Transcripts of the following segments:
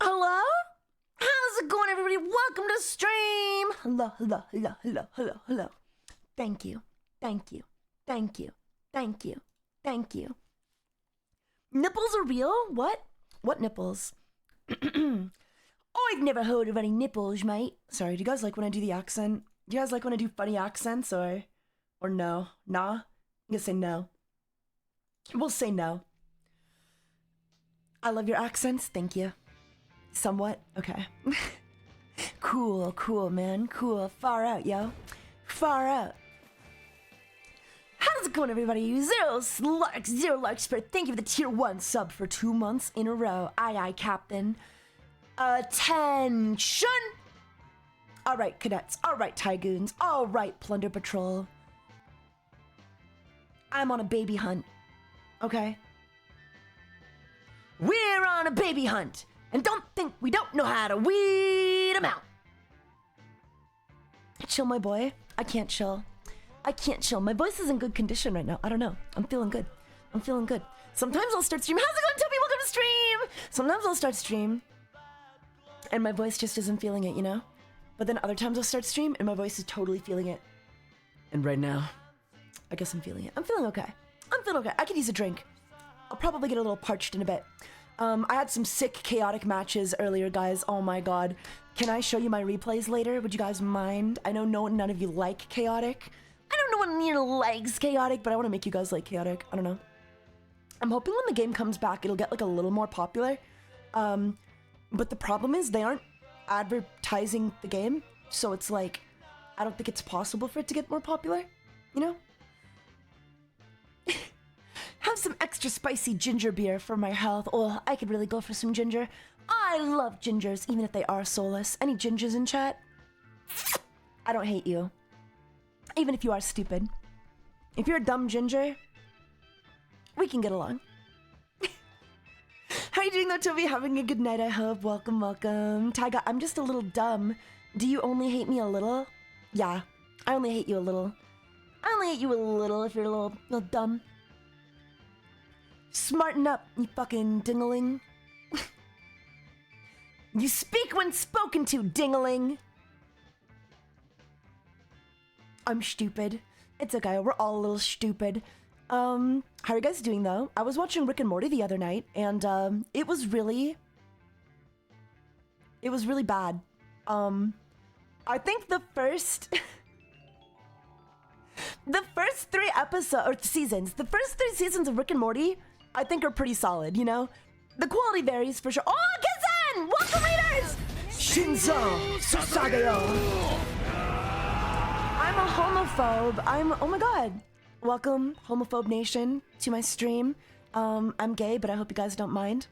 Hello? How's it going, everybody? Welcome to stream! Hello, hello, hello, hello, hello, hello. Thank you, thank you, thank you, thank you, thank you. Nipples are real? What? What nipples? I've never heard of any nipples, mate. Sorry, do you guys like when I do the accent? Do you guys like when I do funny accents, or no? Nah? I'm gonna say no. We'll say no. I love your accents, thank you. Somewhat? Okay. Cool, cool, man. Cool. Far out, yo. Far out. How's it going, everybody? Zero likes for thank you for the tier 1 sub for 2 months in a row. Aye, aye, Captain. Attention! Alright, cadets. Alright, Tygoons. Alright, Plunder Patrol. I'm on a baby hunt. Okay? We're on a baby hunt! And don't think we don't know how to weed them out. Chill, my boy. I can't chill. I can't chill. My voice is in good condition right now. I don't know. I'm feeling good. I'm feeling good. Sometimes I'll start stream. How's it going, Toby? Welcome to stream. Sometimes I'll start stream and my voice just isn't feeling it, you know? But then other times I'll start stream and my voice is totally feeling it. And right now, I guess I'm feeling it. I'm feeling okay. I'm feeling okay. I could use a drink. I'll probably get a little parched in a bit. I had some sick chaotic matches earlier, guys. Oh my god. Can I show you my replays later? Would you guys mind? I know none of you like chaotic. I don't know one of you likes chaotic, but I want to make you guys like chaotic. I don't know. I'm hoping when the game comes back, it'll get like a little more popular. But the problem is they aren't advertising the game. So it's like, I don't think it's possible for it to get more popular, you know? Have some extra spicy ginger beer for my health. Oh, I could really go for some ginger. I love gingers, even if they are soulless. Any gingers in chat? I don't hate you. Even if you are stupid. If you're a dumb ginger, we can get along. How are you doing though, Toby? Having a good night, I hope. Welcome, welcome. Taiga, I'm just a little dumb. Do you only hate me a little? Yeah, I only hate you a little. I only hate you a little if you're a little dumb. Smarten up, you fucking dingaling. You speak when spoken to, dingaling. I'm stupid. It's okay, we're all a little stupid. How are you guys doing though? I was watching Rick and Morty the other night, and it was really bad. I think the first the first 3 episodes or seasons, the first 3 seasons of Rick and Morty, I think are pretty solid, you know? The quality varies for sure. Oh, Kizan! Welcome, readers! Shinzo Sasagayo! I'm a homophobe. Oh my god. Welcome, homophobe nation, to my stream. I'm gay, but I hope you guys don't mind.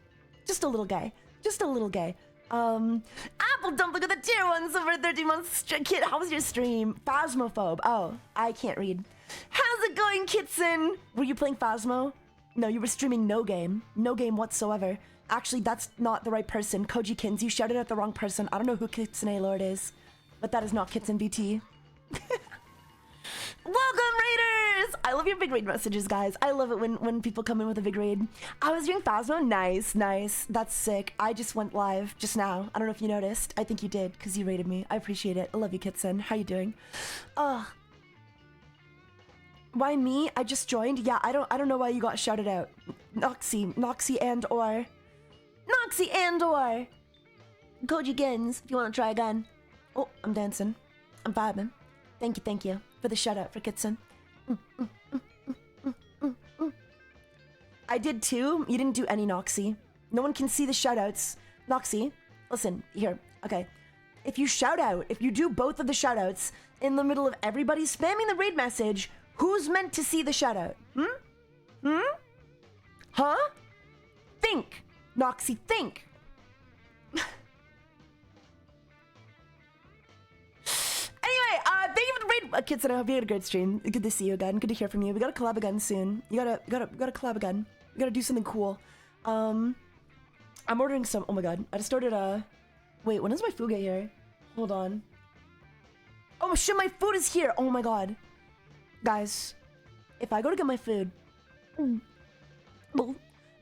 Just a little gay. Just a little gay. Apple Dumpling with the tier 1 for 13 months. Kit, how was your stream? Phasmophobe. Oh, I can't read. How's it going, Kitson? Were you playing Phasmo? No, you were streaming No Game. No Game whatsoever. Actually, that's not the right person. Kojikins, you shouted at the wrong person. I don't know who Kitsune Lord is, but that is not Kitson BT. Welcome, Raiders! I love your big raid messages, guys. I love it when people come in with a big raid. I was doing Phasmo. Nice, nice. That's sick. I just went live just now. I don't know if you noticed. I think you did, because you raided me. I appreciate it. I love you, Kitson. How you doing? Why me? I just joined. Yeah, I don't know why you got shouted out. Noxy and or Koji Gens, if you want to try again. Oh, I'm dancing. I'm vibing. Thank you for the shout out for Kitson. I did too. You didn't do any Noxy. No one can see the shout outs. Noxy, listen, here. Okay. If you shout out, if you do both of the shout outs in the middle of everybody spamming the raid message, who's meant to see the shout out? Huh? Think. Noxy, think. Anyway, thank you for the raid, kids. And I hope you had a great stream. Good to see you again. Good to hear from you. We gotta collab again soon. You gotta collab again. We gotta do something cool. I'm ordering some. Oh my god, I just ordered a. Wait, when does my food get here? Hold on. Oh shit, my food is here. Oh my god, guys, if I go to get my food,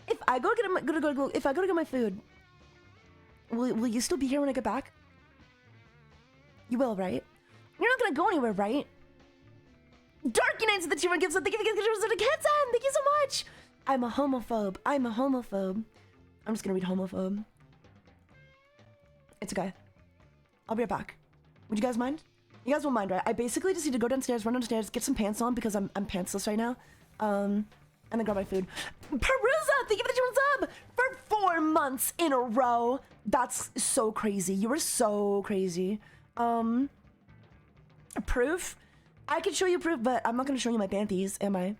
if I go to get my food, will you still be here when I get back? You will, right? You're not gonna go anywhere, right? Darky Knights of the Team gives up. Thank you for the kids. Thank you so much. I'm a homophobe. I'm just gonna read homophobe. It's okay. I'll be right back. Would you guys mind? You guys won't mind, right? I basically just need to go downstairs, run downstairs, get some pants on because I'm pantsless right now. And then grab my food. Perusa, thank you for the sub for 4 months in a row. That's so crazy. You were so crazy. Proof? I could show you proof, but I'm not gonna show you my panties, am I?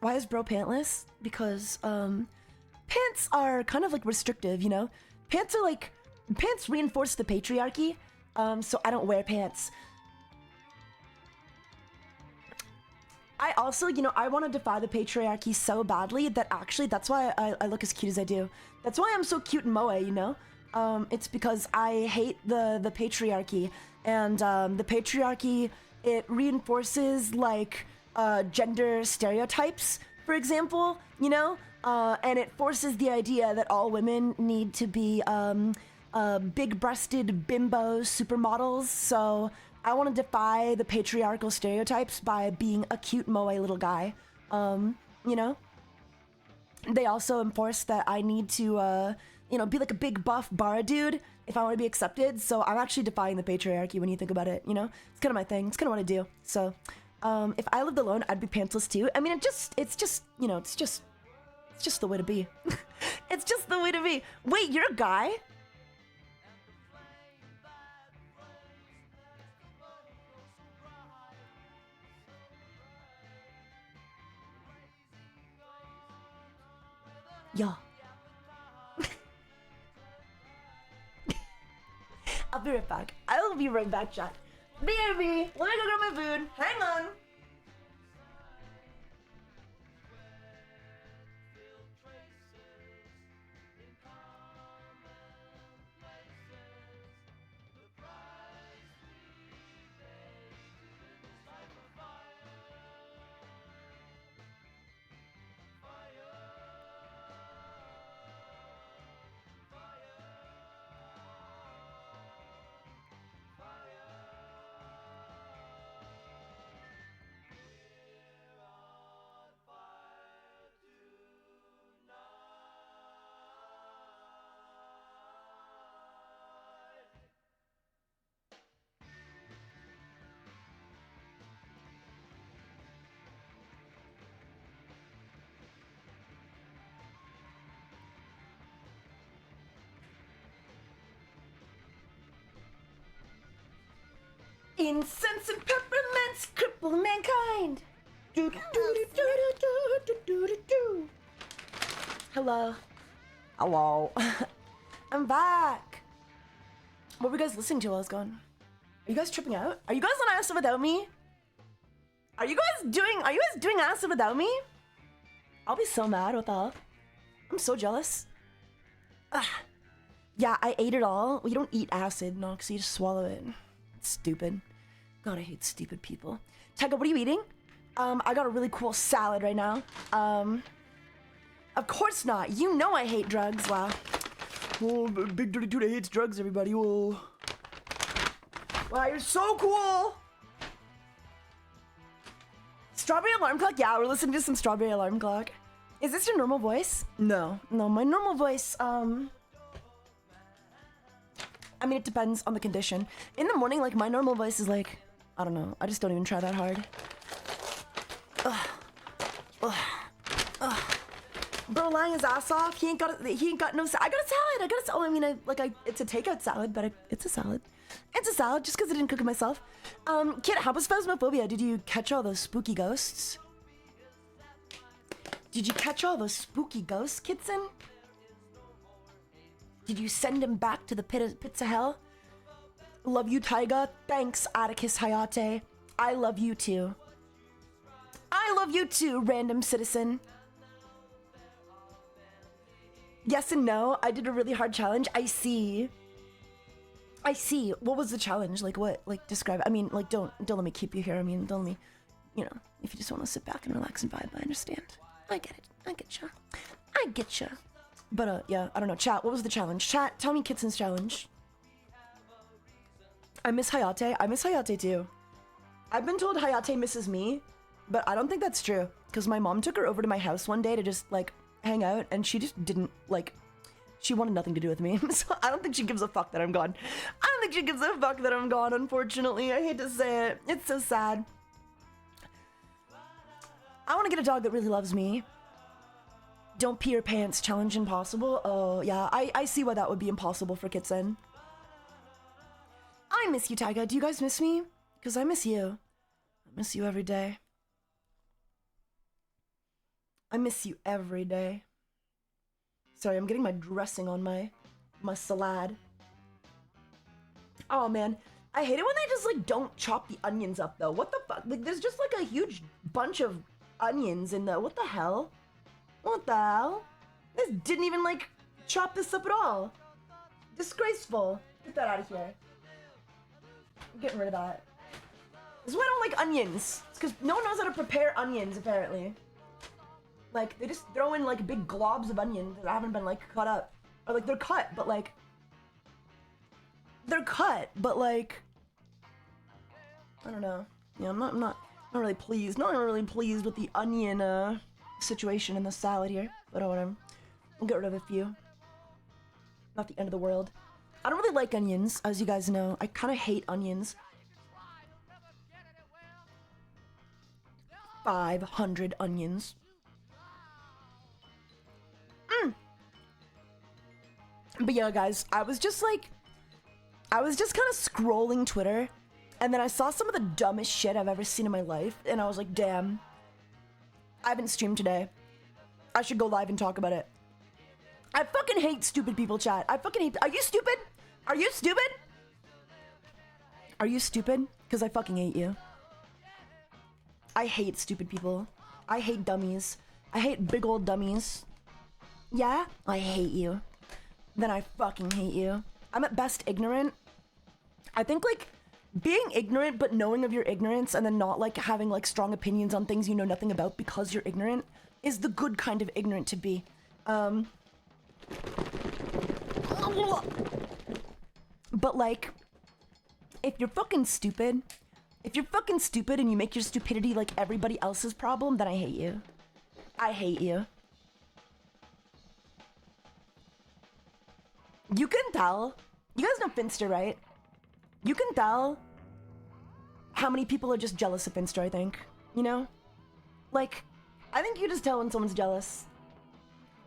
Why is bro pantless? Because, pants are kind of like restrictive, you know? Pants reinforce the patriarchy, so I don't wear pants. I also, you know, I want to defy the patriarchy so badly that actually that's why I look as cute as I do. That's why I'm so cute in Moe, you know? It's because I hate the patriarchy, and the patriarchy, it reinforces like gender stereotypes, for example, you know? And it forces the idea that all women need to be big-breasted bimbos, supermodels. So I want to defy the patriarchal stereotypes by being a cute moe little guy. You know? They also enforce that I need to, you know, be like a big buff bara dude if I want to be accepted. So I'm actually defying the patriarchy when you think about it, you know? It's kind of my thing. It's kind of what I do. So if I lived alone, I'd be pantless too. I mean, it's just, you know, it's just the way to be. It's just the way to be. Wait, you're a guy? Yeah. I'll be right back. I will be right back, chat. Baby, let me go grab my food. Hang on. Incense and peppermints cripple mankind. Hello. Hello. I'm back. What were you guys listening to while I was gone? Are you guys tripping out? Are you guys on acid without me? Are you guys doing acid without me? I'll be so mad. What the hell? I'm so jealous. Ugh. Yeah, I ate it all. Well, you don't eat acid, no, because you just swallow it. It's stupid. God, I hate stupid people. Taiga, what are you eating? I got a really cool salad right now. Of course not. You know I hate drugs. Wow. Oh, Big Dirty Dude hates drugs, everybody. Whoa. Wow, you're so cool. Strawberry Alarm Clock? Yeah, we're listening to some Strawberry Alarm Clock. Is this your normal voice? No. No, my normal voice, I mean, it depends on the condition. In the morning, like, my normal voice is like, I don't know. I just don't even try that hard. Ugh. Ugh. Ugh. Bro, lying his ass off. He ain't got no. I got a salad. Oh, I mean, it's a takeout salad, but it's a salad. It's a salad just because I didn't cook it myself. Kid, how was Phasmophobia? Did you catch all those spooky ghosts? Did you catch all those spooky ghosts, Kitson? Did you send him back to the pits of hell? Love you, Taiga. Thanks, Atticus Hayate. I love you too. I love you too, random citizen. Yes and no. I did a really hard challenge. I see. What was the challenge? Like what? Like describe it. I mean, like don't let me keep you here. I mean, don't let me, you know, if you just want to sit back and relax and vibe, I understand. I get it. I get ya. But yeah, I don't know. Chat, what was the challenge? Chat, tell me Kitson's challenge. I miss Hayate. I miss Hayate too. I've been told Hayate misses me, but I don't think that's true. Because my mom took her over to my house one day to just like hang out, and she just didn't like. She wanted nothing to do with me, so I don't think she gives a fuck that I'm gone. I don't think she gives a fuck that I'm gone, unfortunately. I hate to say it. It's so sad. I want to get a dog that really loves me. Don't pee your pants, challenge impossible. Oh, yeah, I see why that would be impossible for Kitson. I miss you, Taiga. Do you guys miss me? Because I miss you. I miss you every day. I miss you every day. Sorry, I'm getting my dressing on my salad. Oh, man. I hate it when they just, like, don't chop the onions up, though. What the fuck? Like, there's just, like, a huge bunch of onions in the... What the hell? What the hell? This didn't even, like, chop this up at all. Disgraceful. Get that out of here. I'm getting rid of that. This is why I don't like onions. It's because no one knows how to prepare onions, apparently. Like, they just throw in, like, big globs of onions that haven't been, like, cut up. Or, like, they're cut, but, like... They're cut, but, like... I don't know. Yeah, I'm not really pleased. Not really pleased with the onion, situation in the salad here. But whatever. We'll get rid of a few. Not the end of the world. I don't really like onions, as you guys know. I kind of hate onions. 500 onions. But yeah, guys, I was just kind of scrolling Twitter, and then I saw some of the dumbest shit I've ever seen in my life, and I was like, damn, I haven't streamed today. I should go live and talk about it. I fucking hate stupid people, chat. I fucking hate... Are you stupid? Are you stupid? Are you stupid? Because I fucking hate you. I hate stupid people. I hate dummies. I hate big old dummies. Yeah? I hate you. Then I fucking hate you. I'm at best ignorant. I think, like, being ignorant but knowing of your ignorance and then not, like, having, like, strong opinions on things you know nothing about because you're ignorant is the good kind of ignorant to be. But, like, if you're fucking stupid and you make your stupidity like everybody else's problem, then I hate you. I hate you. You can tell. You guys know Finster, right? You can tell how many people are just jealous of Finster, I think. You know? Like, I think you just tell when someone's jealous.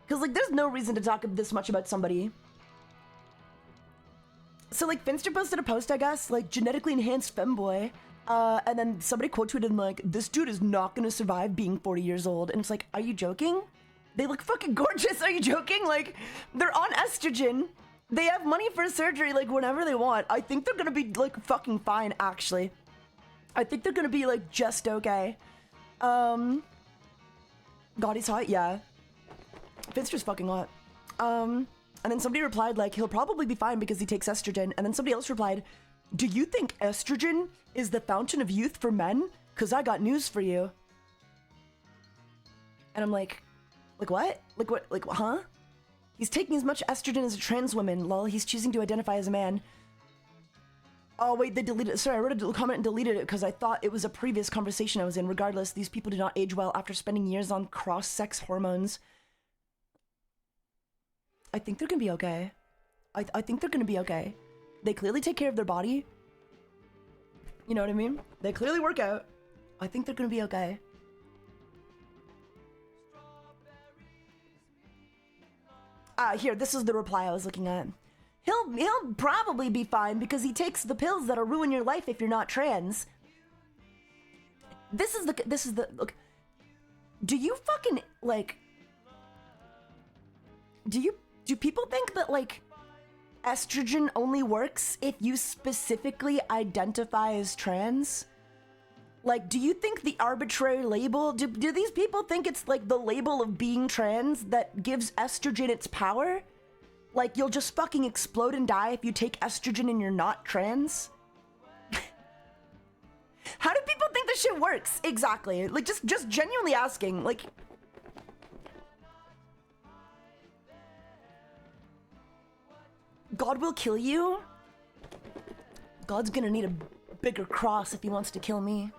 Because, like, there's no reason to talk this much about somebody. So, like, Finster posted a post, I guess, like, genetically enhanced femboy. And then somebody quote tweeted him, like, this dude is not gonna survive being 40 years old. And it's like, are you joking? They look fucking gorgeous. Are you joking? Like, they're on estrogen. They have money for surgery, like, whenever they want. I think they're gonna be, like, fucking fine, actually. I think they're gonna be, like, just okay. God, he's hot? Yeah. Finster's fucking hot. And then somebody replied, like, he'll probably be fine because he takes estrogen. And then somebody else replied, do you think estrogen is the fountain of youth for men? Because I got news for you. And I'm like what? Like, huh? He's taking as much estrogen as a trans woman, lol. He's choosing to identify as a man. Oh, wait, they deleted it. Sorry, I wrote a comment and deleted it because I thought it was a previous conversation I was in. Regardless, these people do not age well after spending years on cross-sex hormones. I think they're gonna be okay. I think they're gonna be okay. They clearly take care of their body. You know what I mean? They clearly work out. I think they're gonna be okay. Here, this is the reply I was looking at. He'll probably be fine because he takes the pills that'll ruin your life if you're not trans. This is the look. Do you fucking like? Do people think that like estrogen only works if you specifically identify as trans? Like, do you think the arbitrary label, do these people think it's like the label of being trans that gives estrogen its power? Like, you'll just fucking explode and die if you take estrogen and you're not trans? How do people think this shit works? Exactly. Like, just genuinely asking. Like, God will kill you? God's gonna need a bigger cross if he wants to kill me.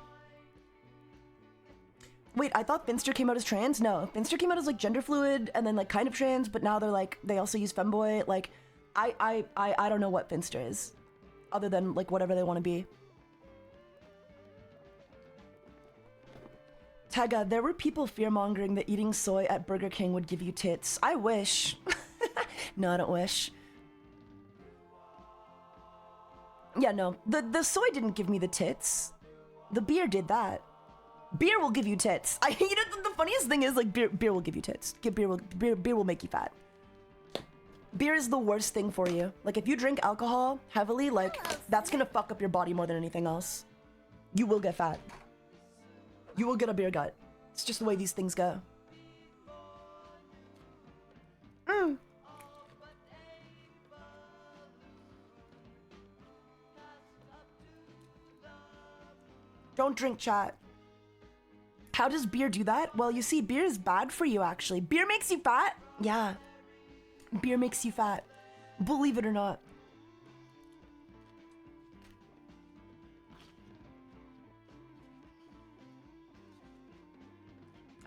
Wait, I thought Finster came out as trans? No, Finster came out as like gender fluid and then like kind of trans, but now they're like, they also use femboy. Like, I don't know what Finster is, other than like whatever they want to be. Taiga, there were people fear-mongering that eating soy at Burger King would give you tits. I wish. No, I don't wish. Yeah, no, the soy didn't give me the tits. The beer did that. Beer will give you tits. You know, the funniest thing is like beer will give you tits. Beer will make you fat. Beer is the worst thing for you. Like if you drink alcohol heavily, like that's gonna fuck up your body more than anything else. You will get fat. You will get a beer gut. It's just the way these things go. Don't drink, chat. How does beer do that? Well, you see, beer is bad for you, actually. Beer makes you fat? Yeah. Beer makes you fat. Believe it or not.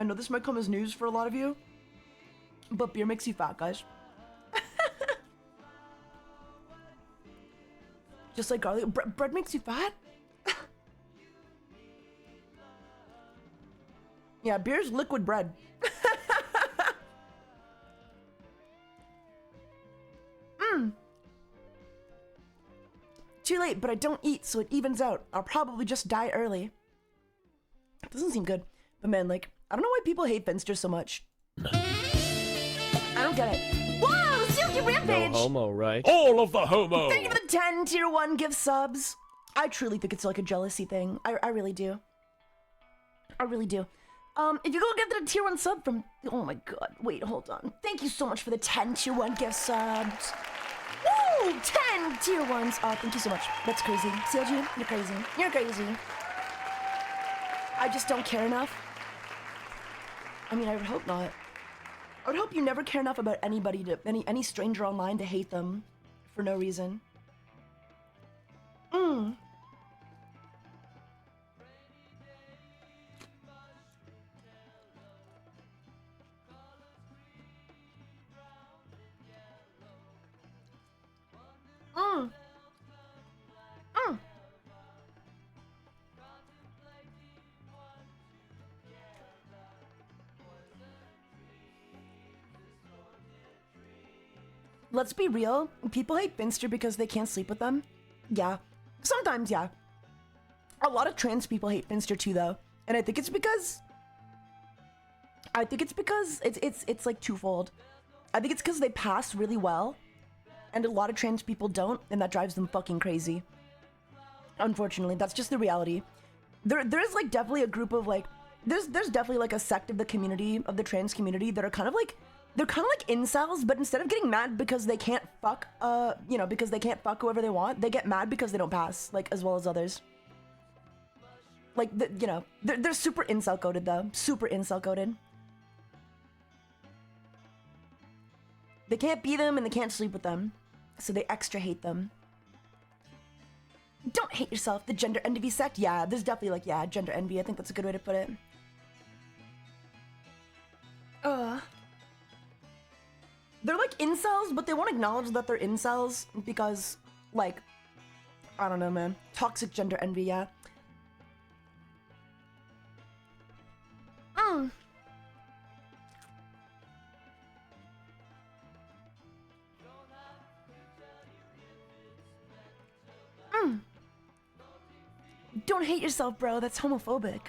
I know this might come as news for a lot of you, but beer makes you fat, guys. Just like garlic. Bread makes you fat? Yeah, beer's liquid bread. Too late, but I don't eat, so it evens out. I'll probably just die early. Doesn't seem good. But man, like, I don't know why people hate Finster so much. I don't get it. Whoa, Silky Rampage! No homo, right? All of the homo! Thank you for the 10 tier 1 gift subs. I truly think it's like a jealousy thing. I really do. I really do. If you go get the tier 1 sub from, oh my god, wait, hold on. Thank you so much for the 10 tier 1 gift subs. Woo! 10 tier 1s. Oh, thank you so much. That's crazy. CLG, you're crazy. You're crazy. I just don't care enough. I mean, I would hope not. I would hope you never care enough about anybody to, any stranger online to hate them for no reason. Let's be real. People hate Finster because they can't sleep with them. Yeah. Sometimes, yeah. A lot of trans people hate Finster too, though. And I think it's because I think it's because it's like twofold. I think it's because they pass really well, and a lot of trans people don't, and that drives them fucking crazy. Unfortunately, that's just the reality. There's like definitely a group of like, there's definitely like a sect of the community, of the trans community, that are kind of like, they're kind of like incels, but instead of getting mad because they can't fuck, you know, because they can't fuck whoever they want, they get mad because they don't pass, like, as well as others. Like, you know, they're super incel coded though, super incel coded. They can't be them and they can't sleep with them, so they extra hate them. Don't hate yourself, the gender envy sect. Yeah, there's definitely like, yeah, gender envy. I think that's a good way to put it. They're like incels, but they won't acknowledge that they're incels because, like, I don't know, man. Toxic gender envy, yeah. Don't hate yourself, bro. That's homophobic.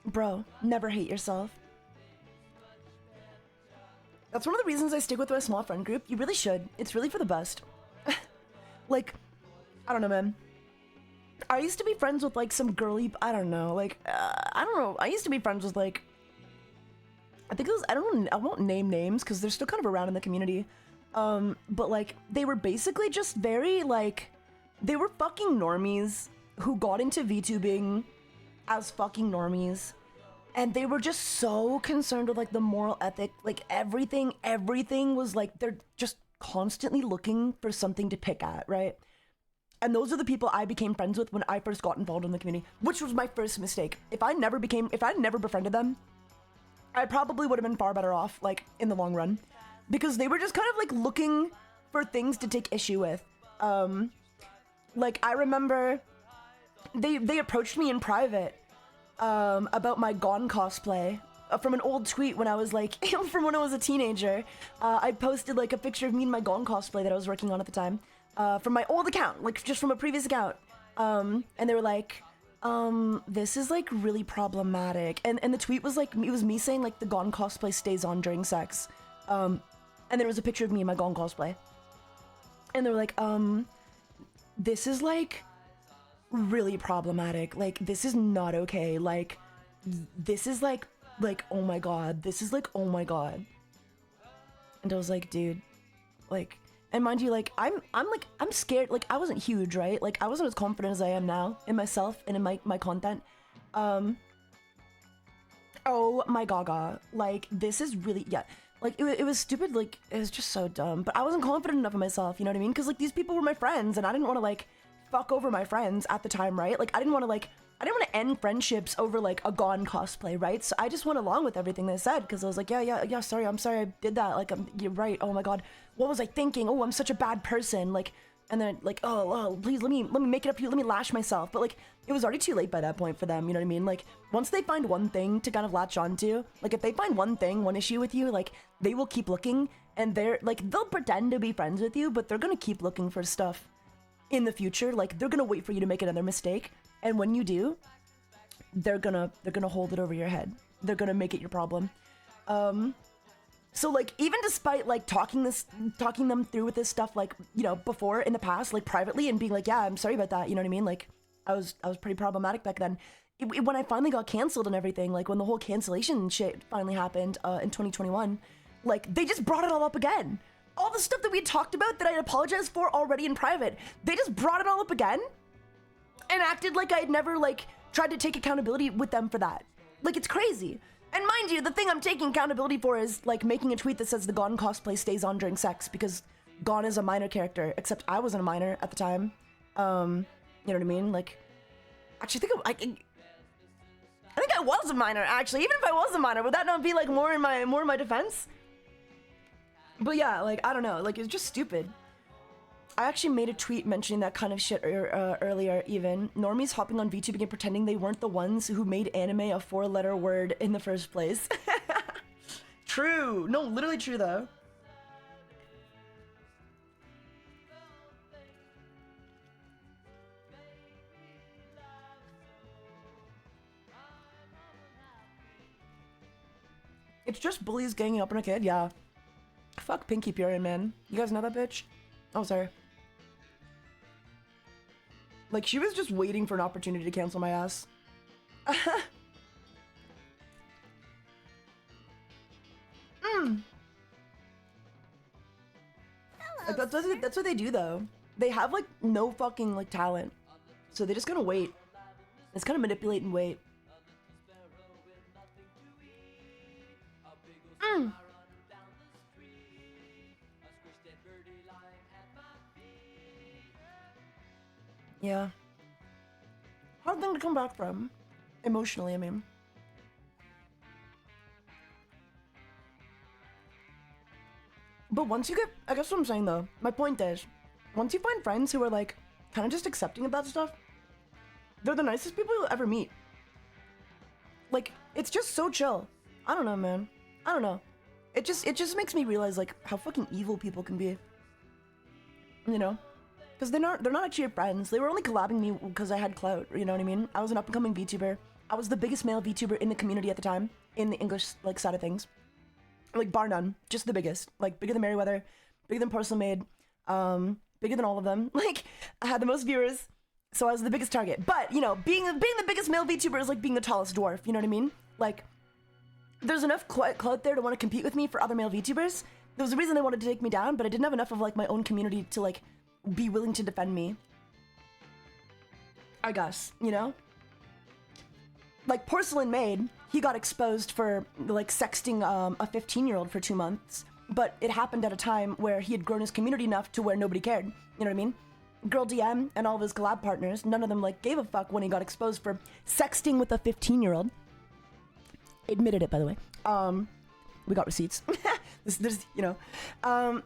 Bro, never hate yourself. That's one of the reasons I stick with my small friend group. You really should. It's really for the best. Like, I don't know, man. I used to be friends with like some girly, I don't know, like, I don't know. I used to be friends with like, I think it was, I won't name names because they're still kind of around in the community. But like, they were basically just very like, they were fucking normies who got into VTubing as fucking normies. And they were just so concerned with like the moral ethic, like everything was like, they're just constantly looking for something to pick at, right? And those are the people I became friends with when I first got involved in the community, which was my first mistake. If I'd never befriended them, I probably would have been far better off, like, in the long run. Because they were just kind of like looking for things to take issue with. Like, I remember they approached me in private about my Gone cosplay from an old tweet when I was like, from when I was a teenager. I posted like a picture of me and my Gone cosplay that I was working on at the time from my old account, like just from a previous account. And they were like, this is like really problematic. And the tweet was like, it was me saying like the Gone cosplay stays on during sex. And there was a picture of me in my Gone cosplay. And they were like, this is like really problematic. Like, this is not okay. Like, this is like, oh my god. This is like, oh my god. And I was like, dude, like, and mind you, like, I'm scared. Like, I wasn't huge, right? Like, I wasn't as confident as I am now in myself and in my content. Oh my gaga. Like, this is really, yeah. Like, it was stupid. Like, it was just so dumb. But I wasn't confident enough in myself, you know what I mean? Because, like, these people were my friends, and I didn't want to, like, fuck over my friends at the time, right? Like, I didn't want to end friendships over, like, a Gone cosplay, right? So I just went along with everything they said, because I was like, yeah, sorry, I'm sorry I did that. Like, you're right. Oh my god. What was I thinking? Oh, I'm such a bad person. Like, and then, like, oh, please, let me make it up to you. Let me lash myself. But, like, it was already too late by that point for them, you know what I mean? Like, once they find one thing to kind of latch onto, like, if they find one issue with you, like, they will keep looking, and they'll pretend to be friends with you, but they're gonna keep looking for stuff in the future. Like, they're gonna wait for you to make another mistake, and when you do, they're gonna hold it over your head. They're gonna make it your problem. So, like, even despite, like, talking them through with this stuff, like, you know, before, in the past, like, privately, and being like, yeah, I'm sorry about that, you know what I mean? Like, I was pretty problematic back then. When I finally got canceled and everything, like, when the whole cancellation shit finally happened, in 2021, like, they just brought it all up again. All the stuff that we had talked about that I had apologized for already in private, they just brought it all up again, and acted like I had never, like, tried to take accountability with them for that. Like, it's crazy. And mind you, the thing I'm taking accountability for is, like, making a tweet that says the Gone cosplay stays on during sex, because Gone is a minor character, except I wasn't a minor at the time. You know what I mean? Like, actually, I think I was a minor, actually. Even if I was a minor, would that not be, like, more in my defense? But yeah, like, I don't know. Like, it's just stupid. I actually made a tweet mentioning that kind of shit earlier, even. Normies hopping on VTubing and pretending they weren't the ones who made anime a 4-letter word in the first place. True. No, literally true, though. It's just bullies ganging up on a kid, yeah. Fuck Pinky Purian, man. You guys know that bitch? Oh, sorry. Like, she was just waiting for an opportunity to cancel my ass. Like, that's what they do, though. They have, like, no fucking, like, talent. So they just gotta wait. It's kind of manipulate and wait. Yeah. Hard thing to come back from. Emotionally, I mean. But once you get, I guess what I'm saying though, my point is, once you find friends who are like, kind of just accepting of that stuff, they're the nicest people you'll ever meet. Like, it's just so chill. I don't know, man. I don't know. It just makes me realize like how fucking evil people can be. You know? Because they're not actually your friends. They were only collabing me because I had clout, you know what I mean? I was an up-and-coming VTuber. I was the biggest male VTuber in the community at the time, in the English like side of things. Like, bar none. Just the biggest. Like, bigger than Merryweather, bigger than Porcelain Maid, bigger than all of them. Like, I had the most viewers, so I was the biggest target. But, you know, being the biggest male VTuber is like being the tallest dwarf, you know what I mean? Like, there's enough clout there to want to compete with me for other male VTubers. There was a reason they wanted to take me down, but I didn't have enough of, like, my own community to, like, be willing to defend me. I guess, you know? Like, Porcelain Maid, he got exposed for, like, sexting a 15-year-old for 2 months, but it happened at a time where he had grown his community enough to where nobody cared, you know what I mean? Girl DM and all of his collab partners, none of them, like, gave a fuck when he got exposed for sexting with a 15-year-old. Admitted it, by the way. We got receipts. There's, you know.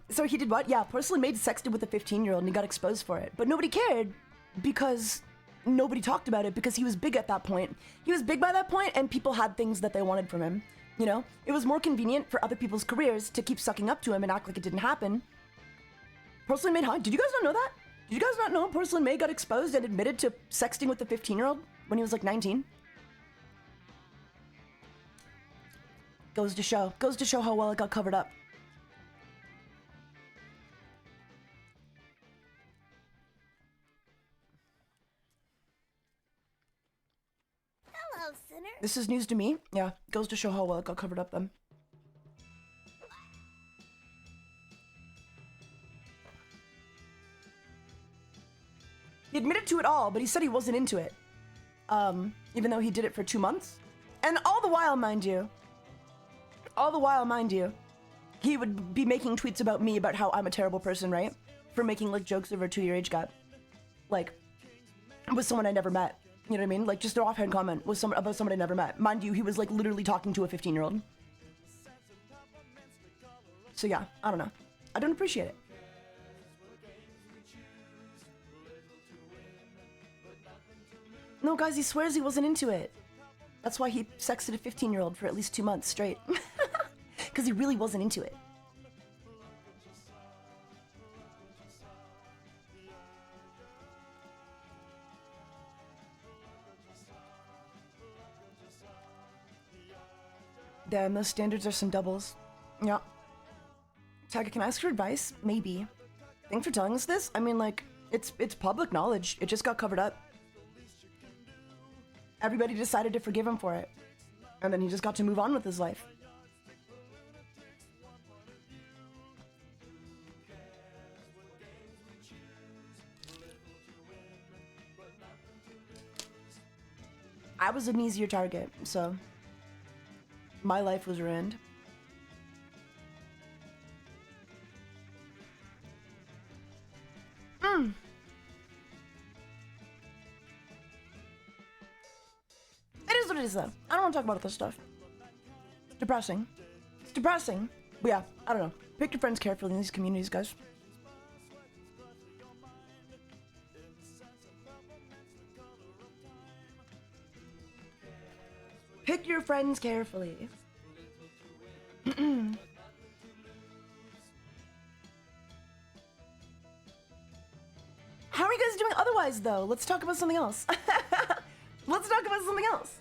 So he did what? Yeah, Porcelain Maid sexted with a 15-year-old and he got exposed for it. But nobody cared because nobody talked about it because he was big at that point. He was big by that point and people had things that they wanted from him. You know? It was more convenient for other people's careers to keep sucking up to him and act like it didn't happen. Porcelain Maid, huh? Did you guys not know that? Did you guys not know Porcelain Maid got exposed and admitted to sexting with a 15-year-old when he was like 19? Goes to show how well it got covered up. Hello, sinner. This is news to me. Yeah, goes to show how well it got covered up then. He admitted to it all, but he said he wasn't into it. Even though he did it for 2 months. And all the while, mind you, he would be making tweets about me about how I'm a terrible person, right? For making, like, jokes over a 2-year age gap. Like, with someone I never met. You know what I mean? Like, just an offhand comment with about someone I never met. Mind you, he was, like, literally talking to a 15-year-old. So yeah, I don't know. I don't appreciate it. No, guys, he swears he wasn't into it. That's why he sexted a 15-year-old for at least 2 months straight. Because he really wasn't into it. Damn, those standards are some doubles. Yeah. Taiga, can I ask for advice? Maybe. Thanks for telling us this. I mean, like, it's public knowledge. It just got covered up. Everybody decided to forgive him for it. And then he just got to move on with his life. I was an easier target, so my life was ruined. It is what it is, though. I don't want to talk about this stuff. It's depressing. It's depressing. But yeah, I don't know. Pick your friends carefully in these communities, guys. Pick your friends carefully. How are you guys doing otherwise, though? Let's talk about something else. Let's talk about something else.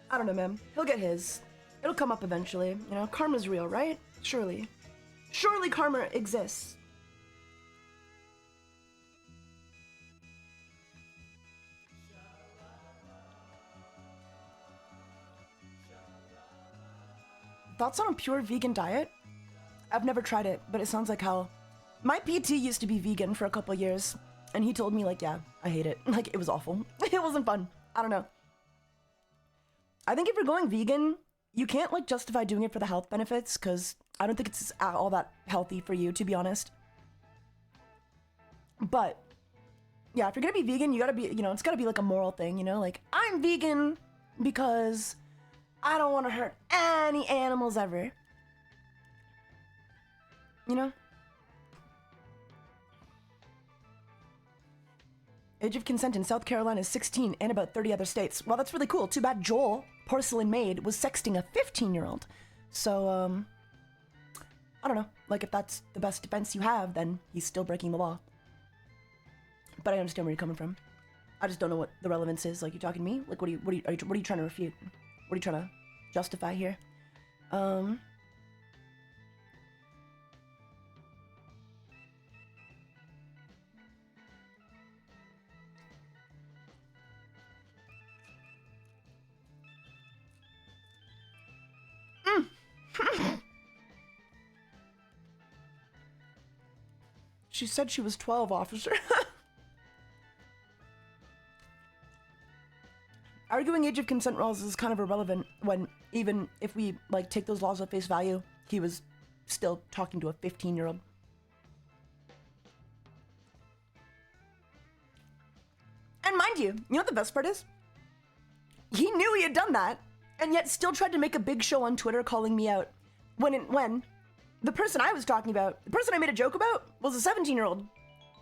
I don't know, man. He'll get his. It'll come up eventually. You know, karma's real, right? Surely. Surely karma exists. Thoughts on a pure vegan diet? I've never tried it, but it sounds like hell. My PT used to be vegan for a couple years, and he told me, like, yeah, I hate it. Like, it was awful. It wasn't fun. I don't know. I think if you're going vegan, you can't, like, justify doing it for the health benefits, because I don't think it's all that healthy for you, to be honest. But, yeah, if you're gonna be vegan, you gotta be, you know, it's gotta be, like, a moral thing, you know? Like, I'm vegan because I don't want to hurt any animals ever. You know? Age of consent in South Carolina is 16 and about 30 other states. Well, that's really cool. Too bad Joel, porcelain maid, was sexting a 15-year-old. So, I don't know. Like, if that's the best defense you have, then he's still breaking the law. But I understand where you're coming from. I just don't know what the relevance is. Like, you talking to me? Like, what are you trying to refute? What are you trying to justify here? She said she was 12, officer. Arguing age of consent laws is kind of irrelevant when, even if we, like, take those laws at face value, he was still talking to a 15-year-old. And mind you know what the best part is? He knew he had done that, and yet still tried to make a big show on Twitter calling me out. When the person I was talking about, the person I made a joke about, was a 17-year-old.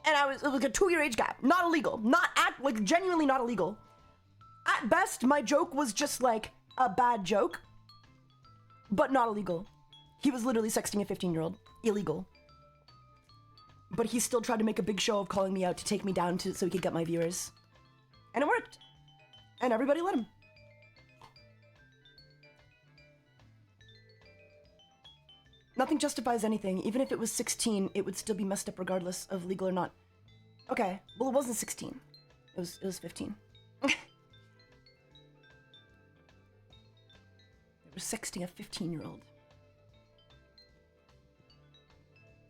And it was like a 2-year age gap. Not illegal. Like, genuinely not illegal. At best, my joke was just, like, a bad joke. But not illegal. He was literally sexting a 15-year-old. Illegal. But he still tried to make a big show of calling me out to take me down so he could get my viewers. And it worked. And everybody let him. Nothing justifies anything. Even if it was 16, it would still be messed up regardless of legal or not. Okay, well, it wasn't 16. It was 15. It was sexting a 15-year-old.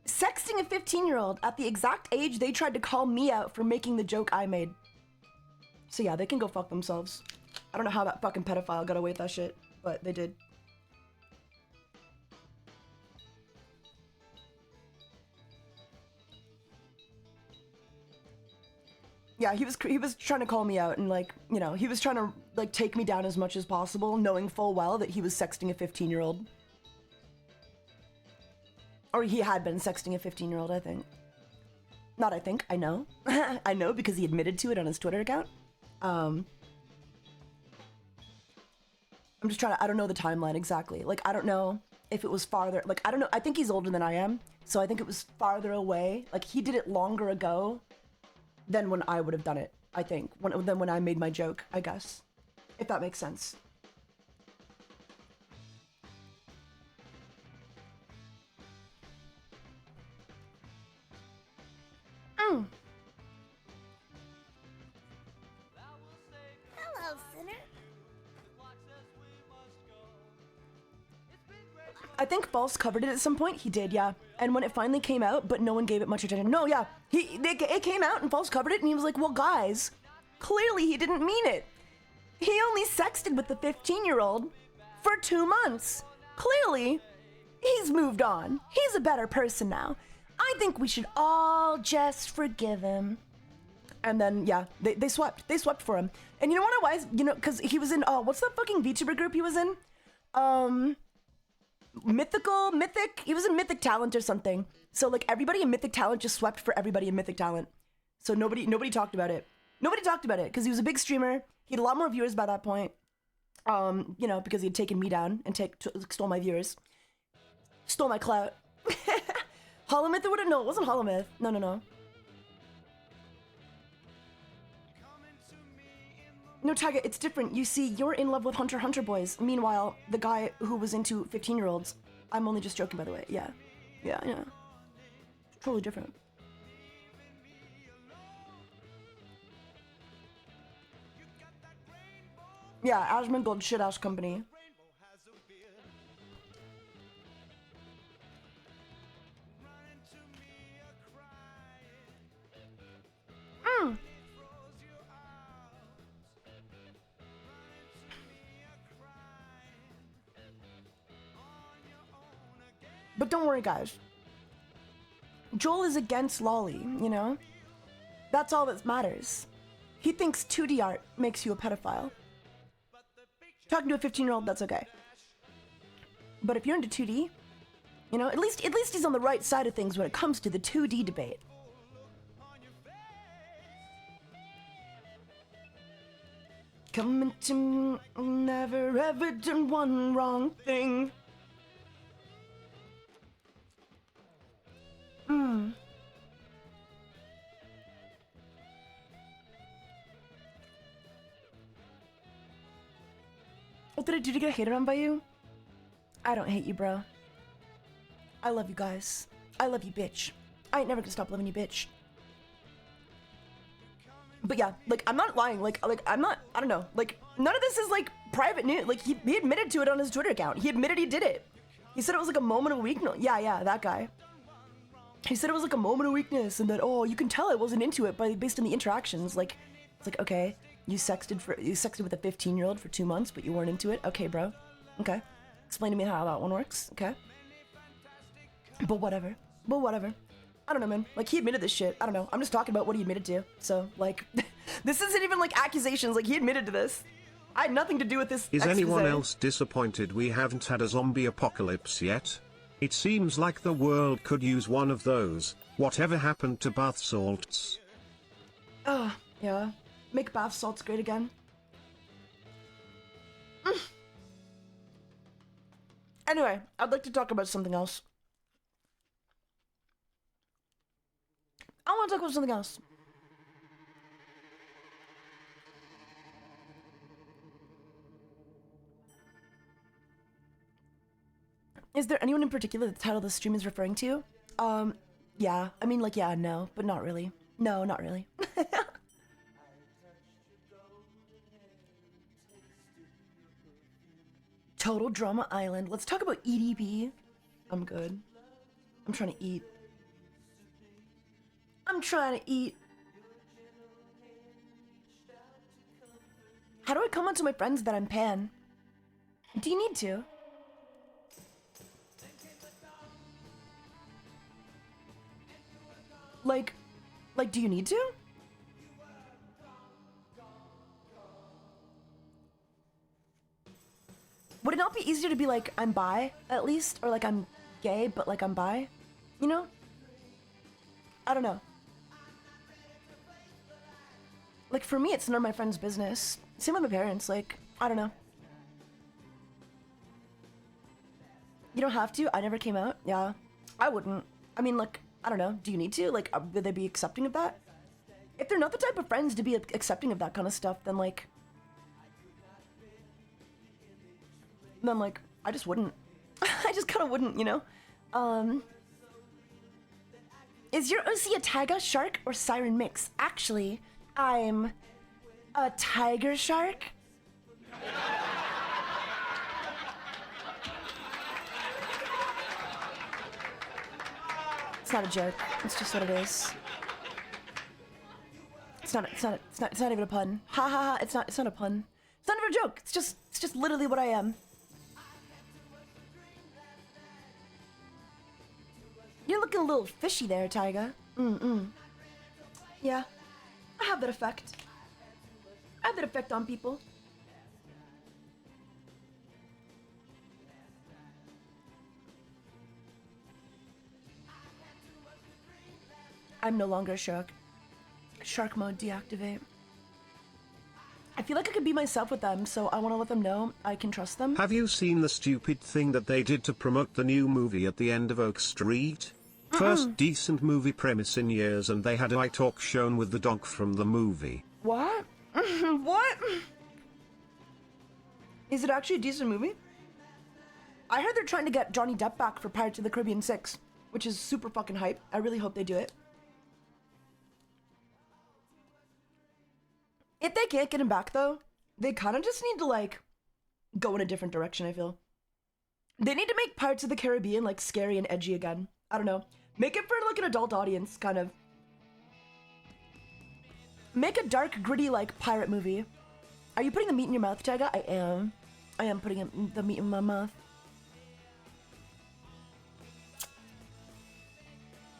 Sexting a 15-year-old at the exact age they tried to call me out for making the joke I made. So yeah, they can go fuck themselves. I don't know how that fucking pedophile got away with that shit, but they did. Yeah, he was trying to call me out and, like, you know, he was trying to, like, take me down as much as possible, knowing full well that he was sexting a 15-year-old. Or he had been sexting a 15-year-old, I think. Not I think, I know. I know because he admitted to it on his Twitter account. I'm just trying to, I don't know the timeline exactly. Like, I don't know if it was farther, like, I don't know, I think he's older than I am, so I think it was farther away. Like, he did it longer ago than when I would have done it, I think. Than when I made my joke, I guess. If that makes sense. Hello, sinner. I think False covered it at some point. He did, yeah. And when it finally came out, but no one gave it much attention. No, yeah. It came out and False covered it, and he was like, well, guys, clearly he didn't mean it. He only sexted with the 15-year-old for 2 months. Clearly, he's moved on. He's a better person now. I think we should all just forgive him. And then, yeah, they swept. They swept for him. And you know what it was? You know, because he was in, what's that fucking VTuber group he was in? Mythic? He was in Mythic Talent or something. So, like, everybody in Mythic Talent just swept for everybody in Mythic Talent. So nobody talked about it. Nobody talked about it, because he was a big streamer. He had a lot more viewers by that point. You know, because he had taken me down and stole my viewers. Stole my clout. Holomyth or whatever? No, it wasn't Holomyth. No. No, Taiga, it's different. You see, you're in love with Hunter x Hunter boys. Meanwhile, the guy who was into 15-year-olds, I'm only just joking, by the way. Yeah. Yeah. It's totally different. Yeah, Asmongold shit-ass company. But don't worry, guys. Joel is against Lolly, you know? That's all that matters. He thinks 2D art makes you a pedophile. Talking to a 15-year-old, that's okay. But if you're into 2D, you know, at least he's on the right side of things when it comes to the 2D debate. Coming to me, never ever done one wrong thing. What did I do to get hated on by you? I don't hate you, bro. I love you guys. I love you, bitch. I ain't never gonna stop loving you, bitch. But yeah, like, I'm not lying. Like, I'm not, I don't know. Like, none of this is, like, private news. Like, he admitted to it on his Twitter account. He admitted he did it. He said it was, like, a moment of weakness. Yeah, that guy. He said it was, like, a moment of weakness and that, oh, you can tell I wasn't into it based on the interactions. Like, it's like, okay, you sexted with a 15-year-old for 2 months, but you weren't into it? Okay, bro. Okay. Explain to me how that one works. Okay. But whatever. I don't know, man. Like, he admitted this shit. I don't know. I'm just talking about what he admitted to. So, like, this isn't even, like, accusations. Like, he admitted to this. I had nothing to do with this. Is anyone else disappointed we haven't had a zombie apocalypse yet? It seems like the world could use one of those. Whatever happened to bath salts? Yeah. Make bath salts great again. Anyway, I'd like to talk about something else. I want to talk about something else. Is there anyone in particular that the title of the stream is referring to? Yeah. I mean, like, yeah, no, but not really. No, not really. Total Drama Island. Let's talk about EDP. I'm good. I'm trying to eat. How do I come on to my friends that I'm pan? Do you need to? Like, do you need to? Would it not be easier to be like, I'm bi, at least? Or like, I'm gay, but like, I'm bi? You know? I don't know. Like, for me, it's none of my friends' business. Same with my parents, like, I don't know. You don't have to? I never came out? Yeah. I wouldn't. I mean, like, I don't know. Do you need to? Like, would they be accepting of that? If they're not the type of friends to be accepting of that kind of stuff, then, like... Then, like, I just wouldn't. I just kind of wouldn't, you know? Is your OC a taiga, shark, or siren mix? Actually, I'm a tiger shark. It's not a joke. It's just what it is. It's not even a pun. Ha ha ha. It's not a pun. It's not even a joke. It's just literally what I am. You're looking a little fishy there, Taiga. Yeah. I have that effect. I have that effect on people. I'm no longer a shark. Shark mode deactivate. I feel like I could be myself with them, so I want to let them know I can trust them. Have you seen the stupid thing that they did to promote the new movie at the end of Oak Street? First decent movie premise in years, and they had a talk shown with the dog from the movie. What? What? Is it actually a decent movie? I heard they're trying to get Johnny Depp back for Pirates of the Caribbean 6, which is super fucking hype. I really hope they do it. If they can't get him back though, they kind of just need to like go in a different direction, I feel. They need to make Pirates of the Caribbean like scary and edgy again. I don't know. Make it for like an adult audience, kind of. Make a dark, gritty like pirate movie. Are you putting the meat in your mouth, Taiga? I am. I am putting the meat in my mouth.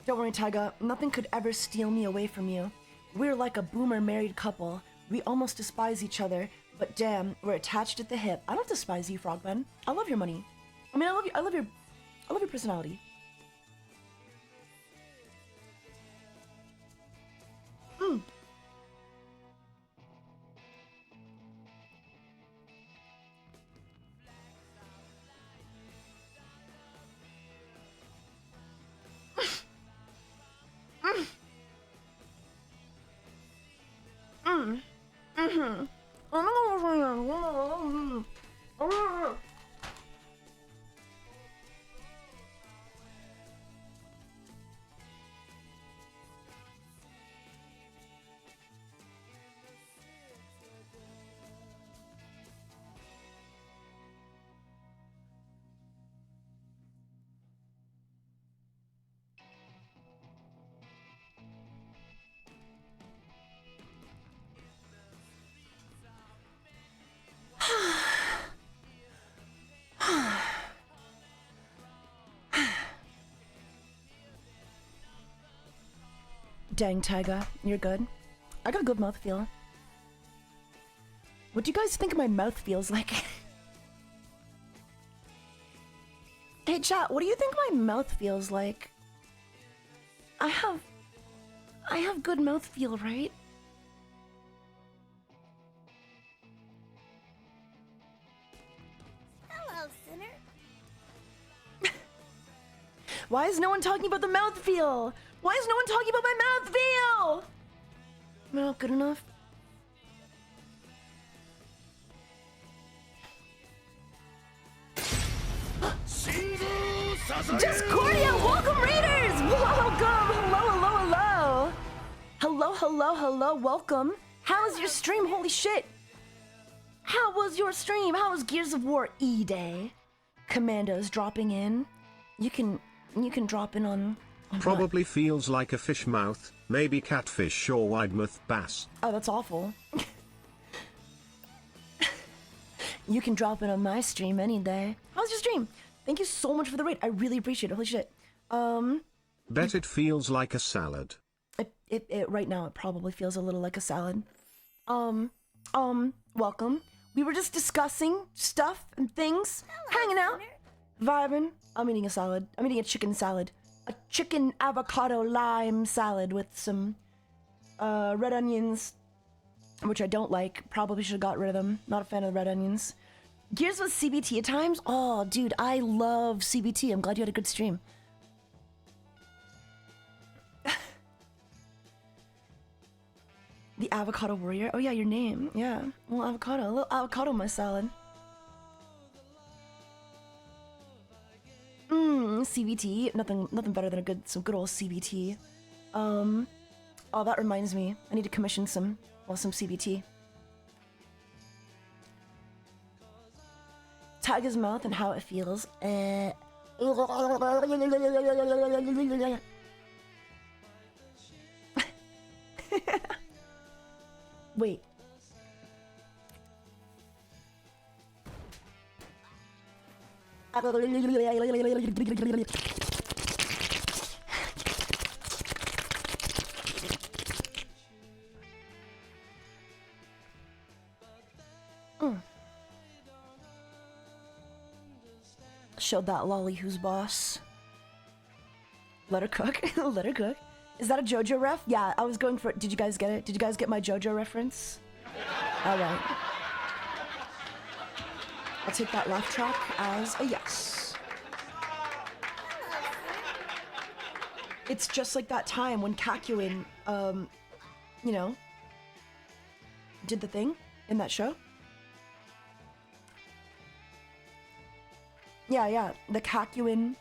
Don't worry, Taiga. Nothing could ever steal me away from you. We're like a boomer married couple. We almost despise each other, but damn, we're attached at the hip. I don't despise you, Frogman. I love your money. I mean, I love your personality. Dang, Taiga, you're good. I got good mouthfeel. What do you guys think my mouth feels like? Hey chat, what do you think my mouth feels like? I have good mouthfeel, right? Hello, sinner. Why is no one talking about the mouthfeel? Why is no one talking about my mouthfeel? Am I not good enough? Discordia, welcome readers! Welcome! Hello, hello, hello. Hello, welcome. How was your stream? Holy shit! How was your stream? How was Gears of War E-Day? Commandos dropping in. You can drop in on Probably what? Feels like a fish mouth, maybe catfish or widemouth bass. Oh, that's awful. You can drop in on my stream any day. How's your stream? Thank you so much for the raid. I really appreciate it. Holy shit. Bet it feels like a salad. It right now it probably feels a little like a salad. Welcome. We were just discussing stuff and things, hanging out, vibing. I'm eating a salad. I'm eating a chicken salad. A chicken avocado lime salad with some red onions, which I don't like. Probably should have got rid of them. Not a fan of the red onions. Gears with CBT at times? Oh, dude, I love CBT. I'm glad you had a good stream. The avocado warrior? Oh yeah, your name. Yeah, a little avocado in my salad. CBT. Nothing better than some good old CBT. Oh, that reminds me. I need to commission some CBT. Taiga's mouth and how it feels. Wait. Showed that lolly who's boss. Let her cook. Let her cook. Is that a JoJo ref? Yeah, I was going for it. Did you guys get it? Did you guys get my JoJo reference? Alright. I'll take that laugh track as a yes. It's just like that time when Kakuin, you know, did the thing in that show. Yeah, the Kakuin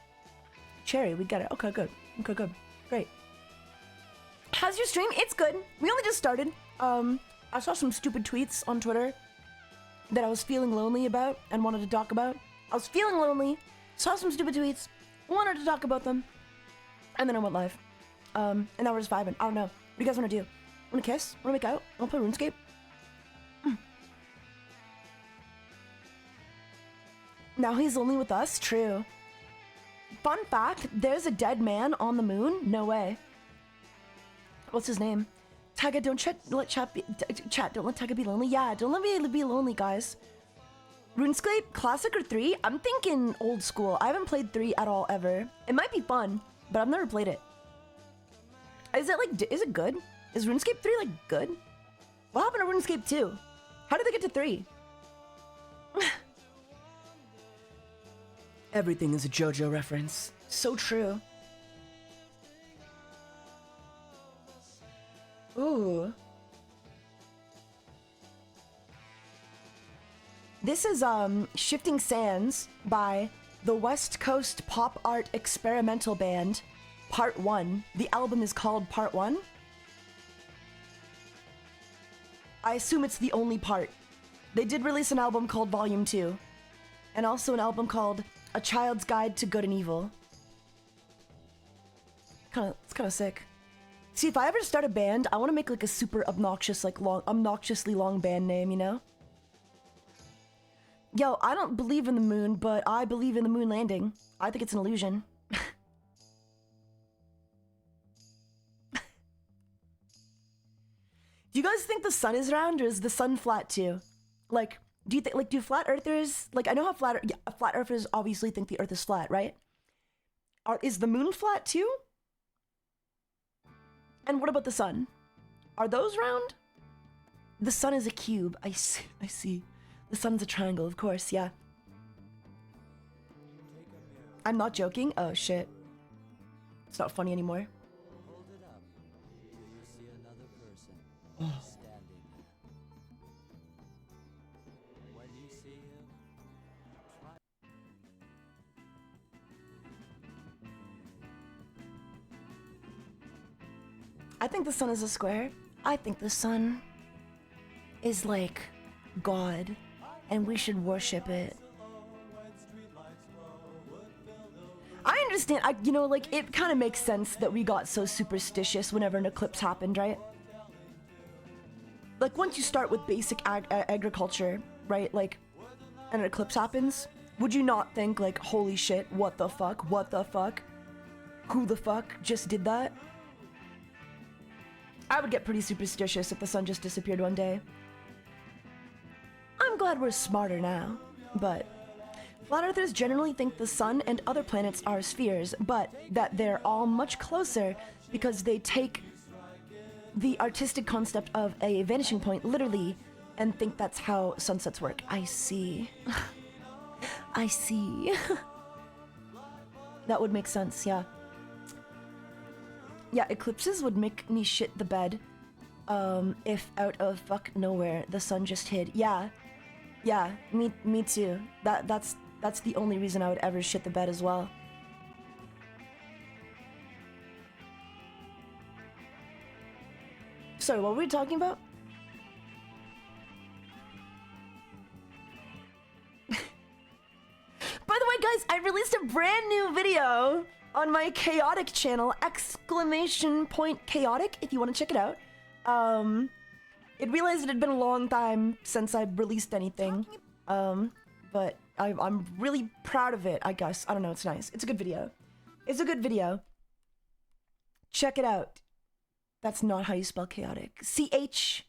cherry. We got it. Okay, good. Okay, good. Great. How's your stream? It's good. We only just started. I saw some stupid tweets on Twitter that I was feeling lonely about and wanted to talk about. I was feeling lonely, saw some stupid tweets, wanted to talk about them, and then I went live. And now we're just vibing. I don't know. What do you guys want to do? Want to kiss? Want to make out? Want to play RuneScape? Now he's only with us? True. Fun fact, there's a dead man on the moon? No way. What's his name? Taiga, don't let chat, don't let Taiga be lonely. Yeah, don't let me be lonely, guys. RuneScape, classic or 3? I'm thinking old school. I haven't played 3 at all, ever. It might be fun, but I've never played it. Is it good? Is RuneScape 3, like, good? What happened to RuneScape 2? How did they get to 3? Everything is a JoJo reference. So true. Ooh. This is Shifting Sands by the West Coast Pop Art Experimental Band, Part 1. The album is called Part 1. I assume it's the only part. They did release an album called Volume 2, and also an album called A Child's Guide to Good and Evil. It's kind of sick. See, if I ever start a band, I want to make like a super obnoxious, like obnoxiously long band name, you know? Yo, I don't believe in the moon, but I believe in the moon landing. I think it's an illusion. Do you guys think the sun is round, or is the sun flat too? Like, do you think, like, do flat earthers, like, I know how flat earthers obviously think the earth is flat, right? Is the moon flat too? And what about the sun? Are those round? The sun is a cube. I see. The sun's a triangle, of course, yeah. I'm not joking. Oh, shit. It's not funny anymore. Hold it up. Do you see another person standing there? When you see him, try. I think the sun is a square. I think the sun is like God, and we should worship it. I understand, you know, like, it kind of makes sense that we got so superstitious whenever an eclipse happened, right? Like, once you start with basic agriculture, right, like, and an eclipse happens, would you not think, like, holy shit, what the fuck, who the fuck just did that? I would get pretty superstitious if the sun just disappeared one day. I'm glad we're smarter now, but flat earthers generally think the sun and other planets are spheres, but that they're all much closer because they take the artistic concept of a vanishing point literally and think that's how sunsets work. I see. I see. That would make sense, yeah. Yeah, eclipses would make me shit the bed if out of fuck nowhere the sun just hid. Yeah, me too. That's the only reason I would ever shit the bed as well. Sorry, what were we talking about? By the way, guys, I released a brand new video on my chaotic channel, !chaotic, if you want to check it out. It realized it had been a long time since I released anything, but I'm really proud of it, I guess. I don't know, it's nice. It's a good video. It's a good video. Check it out. That's not how you spell chaotic. C-H.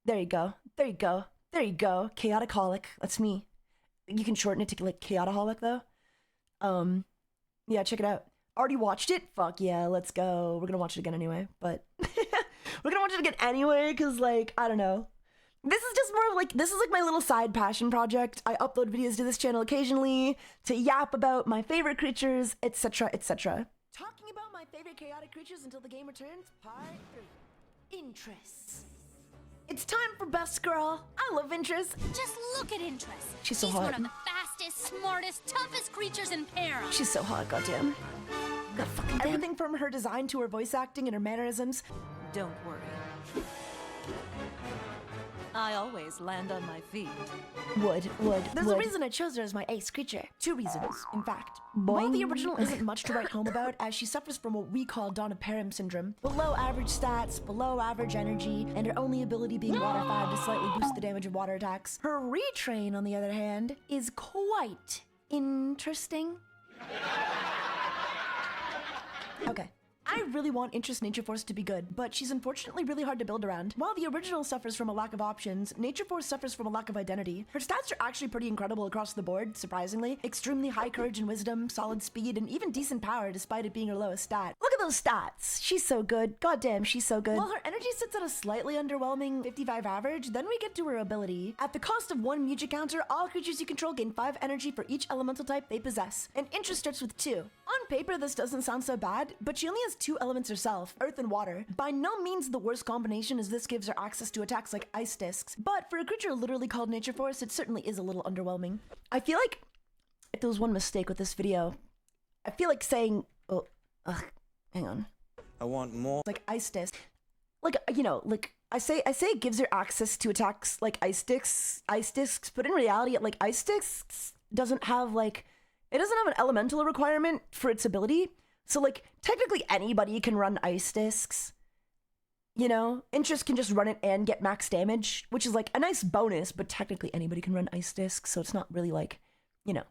There you go. There you go. There you go. TaigaxHolic. That's me. You can shorten it to like TaigaxHolic though. Yeah, check it out. Already watched it? Fuck yeah, let's go. We're gonna watch it again anyway, but we're gonna watch it again anyway, because like, I don't know. This is just more of like, this is like my little side passion project. I upload videos to this channel occasionally to yap about my favorite creatures, etc, etc. Talking about my favorite chaotic creatures until the game returns, part 3. Interests. It's time for best girl. I love Interest. Just look at Interest. She's so She's hot. one of the fastest, smartest, toughest creatures in Para. She's so hot, goddamn. God fucking damn. Everything from her design to her voice acting and her mannerisms. Don't worry. I always land on my feet. Would. There's a reason I chose her as my ace creature. 2 reasons, in fact. While the original isn't much to write home about, as she suffers from what we call Donna Param syndrome, below average stats, below average energy, and her only ability being Water 5 to slightly boost the damage of water attacks. Her retrain, on the other hand, is quite interesting. Okay. I really want Interest Nature Force to be good, but she's unfortunately really hard to build around. While the original suffers from a lack of options, Nature Force suffers from a lack of identity. Her stats are actually pretty incredible across the board, surprisingly. Extremely high courage and wisdom, solid speed, and even decent power despite it being her lowest stat. Look at those stats! She's so good. Goddamn, she's so good. While her energy sits at a slightly underwhelming 55 average, then we get to her ability. At the cost of 1 Muji counter, all creatures you control gain 5 energy for each elemental type they possess, and Interest starts with 2. On paper, this doesn't sound so bad, but she only has 2 elements herself, earth and water. By no means the worst combination, as this gives her access to attacks like ice discs, but for a creature literally called Nature Force, it certainly is a little underwhelming. I feel like if there was one mistake with this video, I feel like saying, hang on. I want more. Like ice discs. Like, you know, like I say it gives her access to attacks like ice discs, but in reality, like ice discs doesn't have like, it doesn't have an elemental requirement for its ability. So like technically anybody can run ice discs. You know, Interest can just run it and get max damage, which is like a nice bonus, but technically anybody can run ice discs, so it's not really like, you know,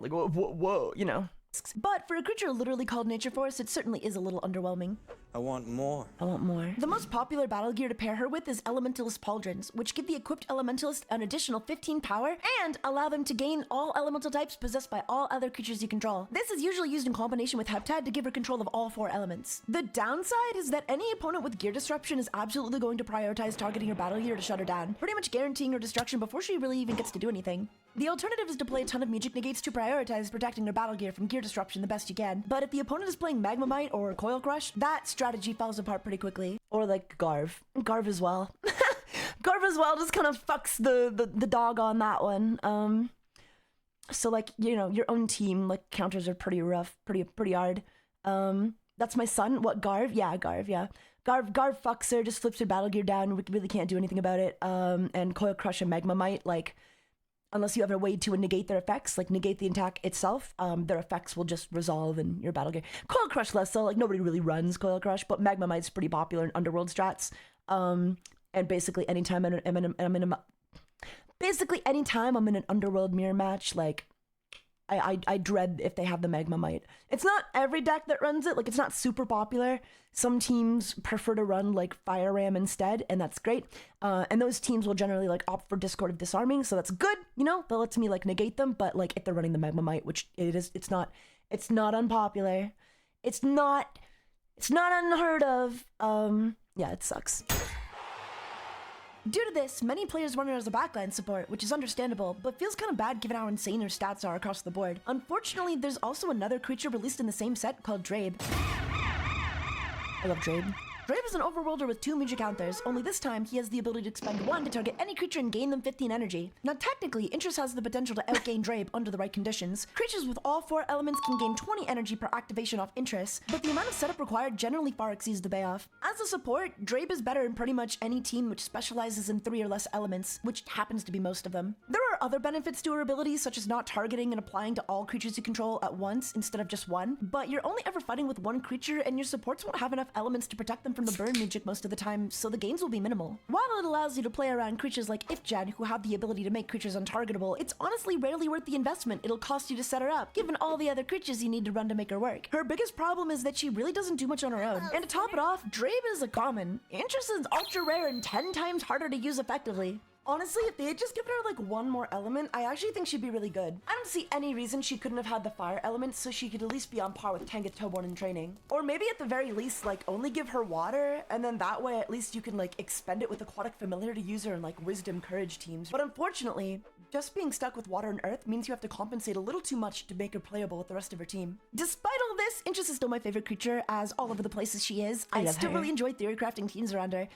like whoa, you know. But for a creature literally called Nature Force, it certainly is a little underwhelming. I want more. I want more. The most popular battle gear to pair her with is Elementalist Pauldrons, which give the equipped Elementalist an additional 15 power and allow them to gain all elemental types possessed by all other creatures you control. This is usually used in combination with Heptad to give her control of all 4 elements. The downside is that any opponent with gear disruption is absolutely going to prioritize targeting her battle gear to shut her down, pretty much guaranteeing her destruction before she really even gets to do anything. The alternative is to play a ton of magic negates to prioritize protecting her battle gear from gear disruption the best you can, but if the opponent is playing Magmamite or Coil Crush, that strategy falls apart pretty quickly. Or like Garv as well. Garv as well just kind of fucks the dog on that one. So like, you know, your own team, like counters are pretty rough, pretty hard. That's my son. What, Garv? Yeah, Garv, yeah. Garv fucks her, just flips her battle gear down, we really can't do anything about it. And Coil Crush and Magmamite, like, unless you have a way to negate their effects, like negate the attack itself, their effects will just resolve in your battle gear. Coil Crush less so, like nobody really runs Coil Crush, but Magmamite's pretty popular in Underworld strats. And basically anytime I'm in an Underworld mirror match, like I dread if they have the Magmamite. It's not every deck that runs it, like it's not super popular. Some teams prefer to run like Fire Ram instead, and that's great. And those teams will generally like opt for Discord of Disarming, so that's good, you know, that lets me like negate them, but like if they're running the Magmamite, which it's not unpopular. It's not unheard of. Yeah, it sucks. Due to this, many players run her as a backline support, which is understandable, but feels kind of bad given how insane her stats are across the board. Unfortunately, there's also another creature released in the same set called Drabe. I love Drabe. Drabe is an overworlder with 2 magic counters, only this time he has the ability to expend 1 to target any creature and gain them 15 energy. Now technically, Interest has the potential to outgain Drabe under the right conditions. Creatures with all 4 elements can gain 20 energy per activation off Interest, but the amount of setup required generally far exceeds the payoff. As a support, Drabe is better in pretty much any team which specializes in 3 or less elements, which happens to be most of them. There are other benefits to her abilities, such as not targeting and applying to all creatures you control at once instead of just 1, but you're only ever fighting with 1 creature and your supports won't have enough elements to protect them from the burn magic most of the time, so the gains will be minimal. While it allows you to play around creatures like Ifgen, who have the ability to make creatures untargetable, it's honestly rarely worth the investment it'll cost you to set her up, given all the other creatures you need to run to make her work. Her biggest problem is that she really doesn't do much on her own. And to top it off, Drabe is a common. Interest is ultra rare and 10 times harder to use effectively. Honestly, if they had just given her like 1 more element, I actually think she'd be really good. I don't see any reason she couldn't have had the fire element so she could at least be on par with Tangatobon in training. Or maybe at the very least, like only give her water, and then that way at least you can like expend it with Aquatic Familiar to use her in like Wisdom Courage teams. But unfortunately, Just being stuck with water and earth means you have to compensate a little too much to make her playable with the rest of her team. Despite all this, Inches is still my favorite creature, as all over the places she is. I still really enjoy theory crafting teams around her.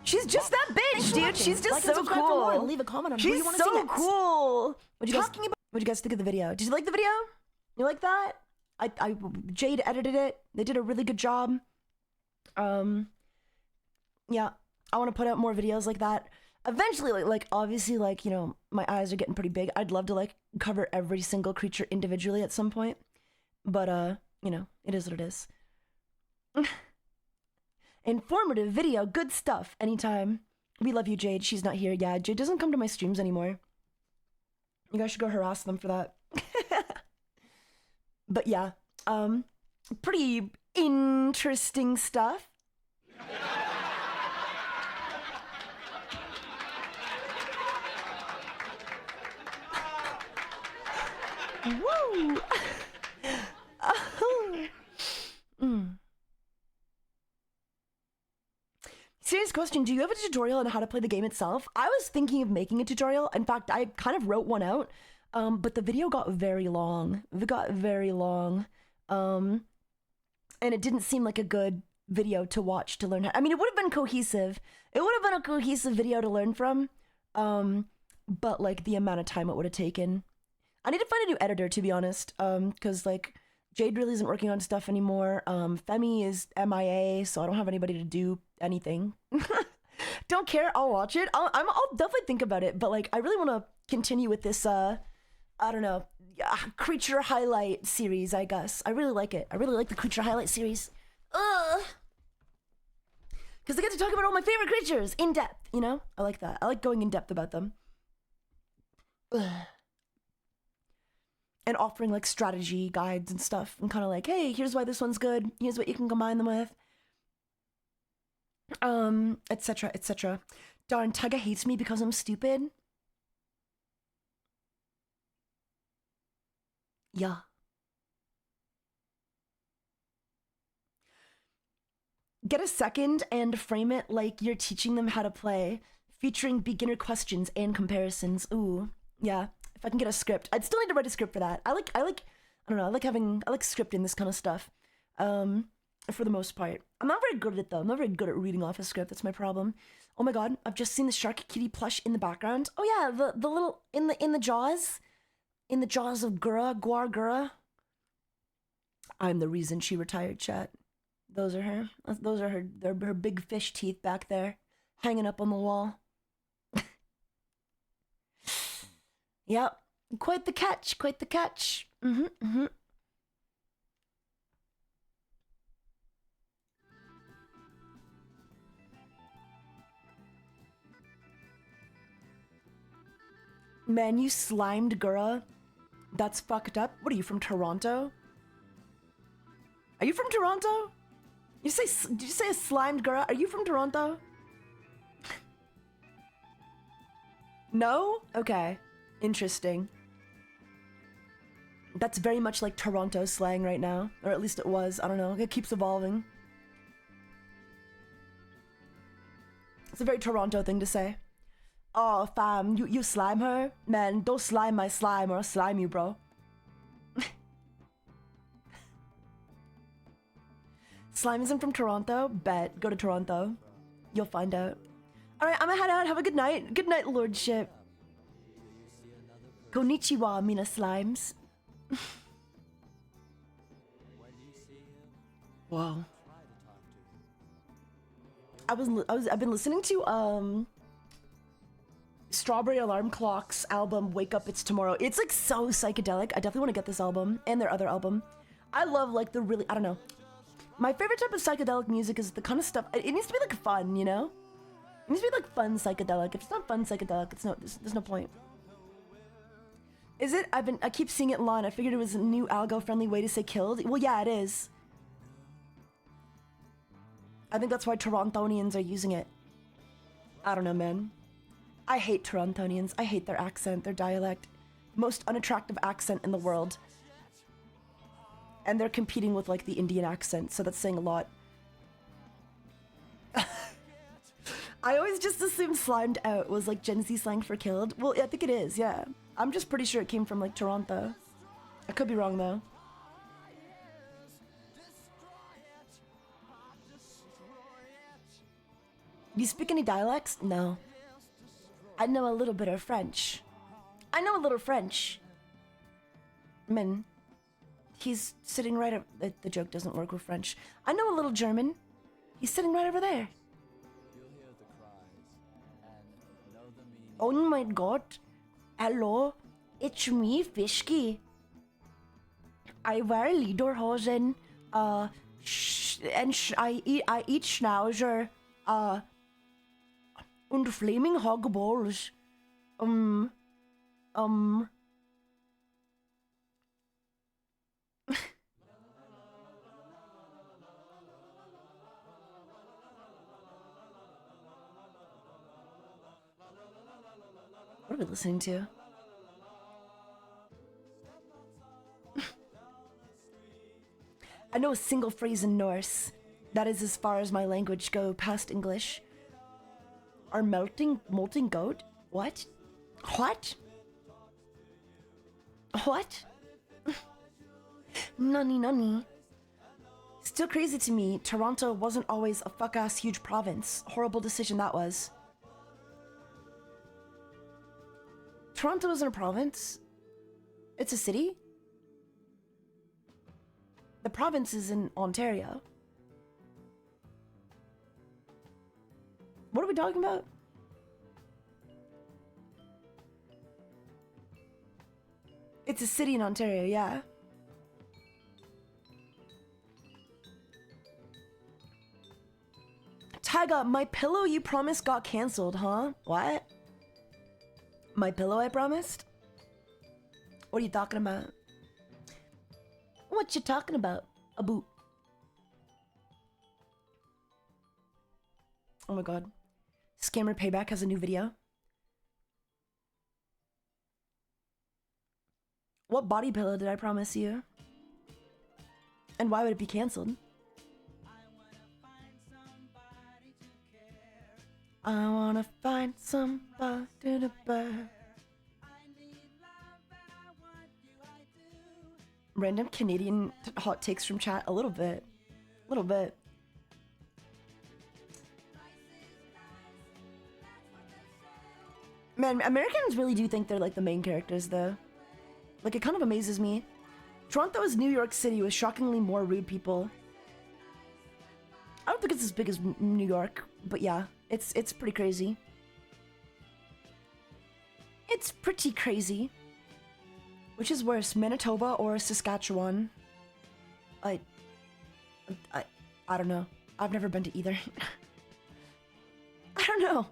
She's just that bitch, dude. She's just so cool. And leave a comment on who you want to see next. She's so cool. What'd you guys think of the video? Did you like the video? You like that? Jade edited it. They did a really good job. Yeah, I want to put out more videos like that. Eventually, like obviously, like, you know, my eyes are getting pretty big. I'd love to like cover every single creature individually at some point. But you know, it is what it is. Informative video, good stuff. Anytime. We love you, Jade. She's not here. Yeah, Jade doesn't come to my streams anymore. You guys should go harass them for that. But yeah, pretty interesting stuff. Woo! Serious question, do you have a tutorial on how to play the game itself? I was thinking of making a tutorial. In fact, I kind of wrote one out, but the video got very long. It got very long. And it didn't seem like a good video to watch to learn how. I mean, it would have been cohesive. It would have been a cohesive video to learn from. But like the amount of time it would have taken. I need to find a new editor, to be honest, because like Jade really isn't working on stuff anymore. Femi is MIA, so I don't have anybody to do anything. Don't care. I'll watch it. I'll definitely think about it. But like, I really want to continue with this. I don't know, creature highlight series. I guess I really like it. I really like the creature highlight series. Because I get to talk about all my favorite creatures in depth. You know, I like that. I like going in depth about them. And offering like strategy guides and stuff, and kind of like, hey, here's why this one's good. Here's what you can combine them with. Etc. etc. Darn, Taiga hates me because I'm stupid. Yeah. Get a second and frame it like you're teaching them how to play, featuring beginner questions and comparisons. Ooh, yeah. If I can get a script, I'd still need to write a script for that. I like scripting this kind of stuff. For the most part. I'm not very good at it though. I'm not very good at reading off a script. That's my problem. Oh my god, I've just seen the Shark Kitty plush in the background. Oh yeah, the little in the jaws of Guar Gura. I'm the reason she retired, chat. Those are her. Those are her big fish teeth back there, hanging up on the wall. Yep, quite the catch, quite the catch. Man, you slimed Gura. That's fucked up. What are you, from Toronto? Are you from Toronto? Did you say a slimed Gura? Are you from Toronto? No? Okay. Interesting. That's very much like Toronto slang right now. Or at least it was. I don't know. It keeps evolving. It's a very Toronto thing to say. Oh, fam, you slime her? Man, don't slime my slime or I'll slime you, bro. Slime isn't from Toronto? Bet. Go to Toronto. You'll find out. Alright, I'm gonna head out. Have a good night. Good night, lordship. Konnichiwa, mina slimes. Wow. I've been listening to Strawberry Alarm Clock's album Wake Up It's Tomorrow. It's like so psychedelic. I definitely want to get this album and their other album. I love like the really, I don't know. My favorite type of psychedelic music is the kind of stuff, it needs to be like fun, you know? It needs to be like fun psychedelic. If it's not fun psychedelic, there's no point. Is it? I keep seeing it online. I figured it was a new algo-friendly way to say killed. Well, yeah, it is. I think that's why Torontonians are using it. I don't know, man. I hate Torontonians. I hate their accent, their dialect. Most unattractive accent in the world. And they're competing with like the Indian accent, so that's saying a lot. I always just assumed slimed out was like Gen Z slang for killed. Well, I think it is, yeah. I'm just pretty sure it came from like Toronto. I could be wrong though. Do you speak any dialects? No. I know a little bit of French. I know a little French. Man, he's sitting right up. The joke doesn't work with French. I know a little German. He's sitting right over there. You'll hear the cries and know the meaning. Oh my god. Hello, it's me, Fishky. I wear Lederhosen. I eat Schnauzer. Und flaming hog balls. What are we listening to? I know a single phrase in Norse. That is as far as my language go past English. Our molting goat? What? What? What? Nunny. Still crazy to me, Toronto wasn't always a fuck-ass huge province. Horrible decision that was. Toronto isn't a province. It's a city. The province is in Ontario. What are we talking about? It's a city in Ontario, yeah. Taiga, my pillow you promised got cancelled, huh? What? My pillow I promised? What are you talking about? What you talking about? Abu. Oh my god. Scammer Payback has a new video. What body pillow did I promise you? And why would it be cancelled? I wanna find somebody to bear. Random Canadian hot takes from chat. A little bit. A little bit. Man, Americans really do think they're like the main characters though. Like, it kind of amazes me. Toronto is New York City with shockingly more rude people. I don't think it's as big as New York, but yeah, it's pretty crazy. It's pretty crazy. Which is worse, Manitoba or Saskatchewan? I don't know. I've never been to either. I don't know.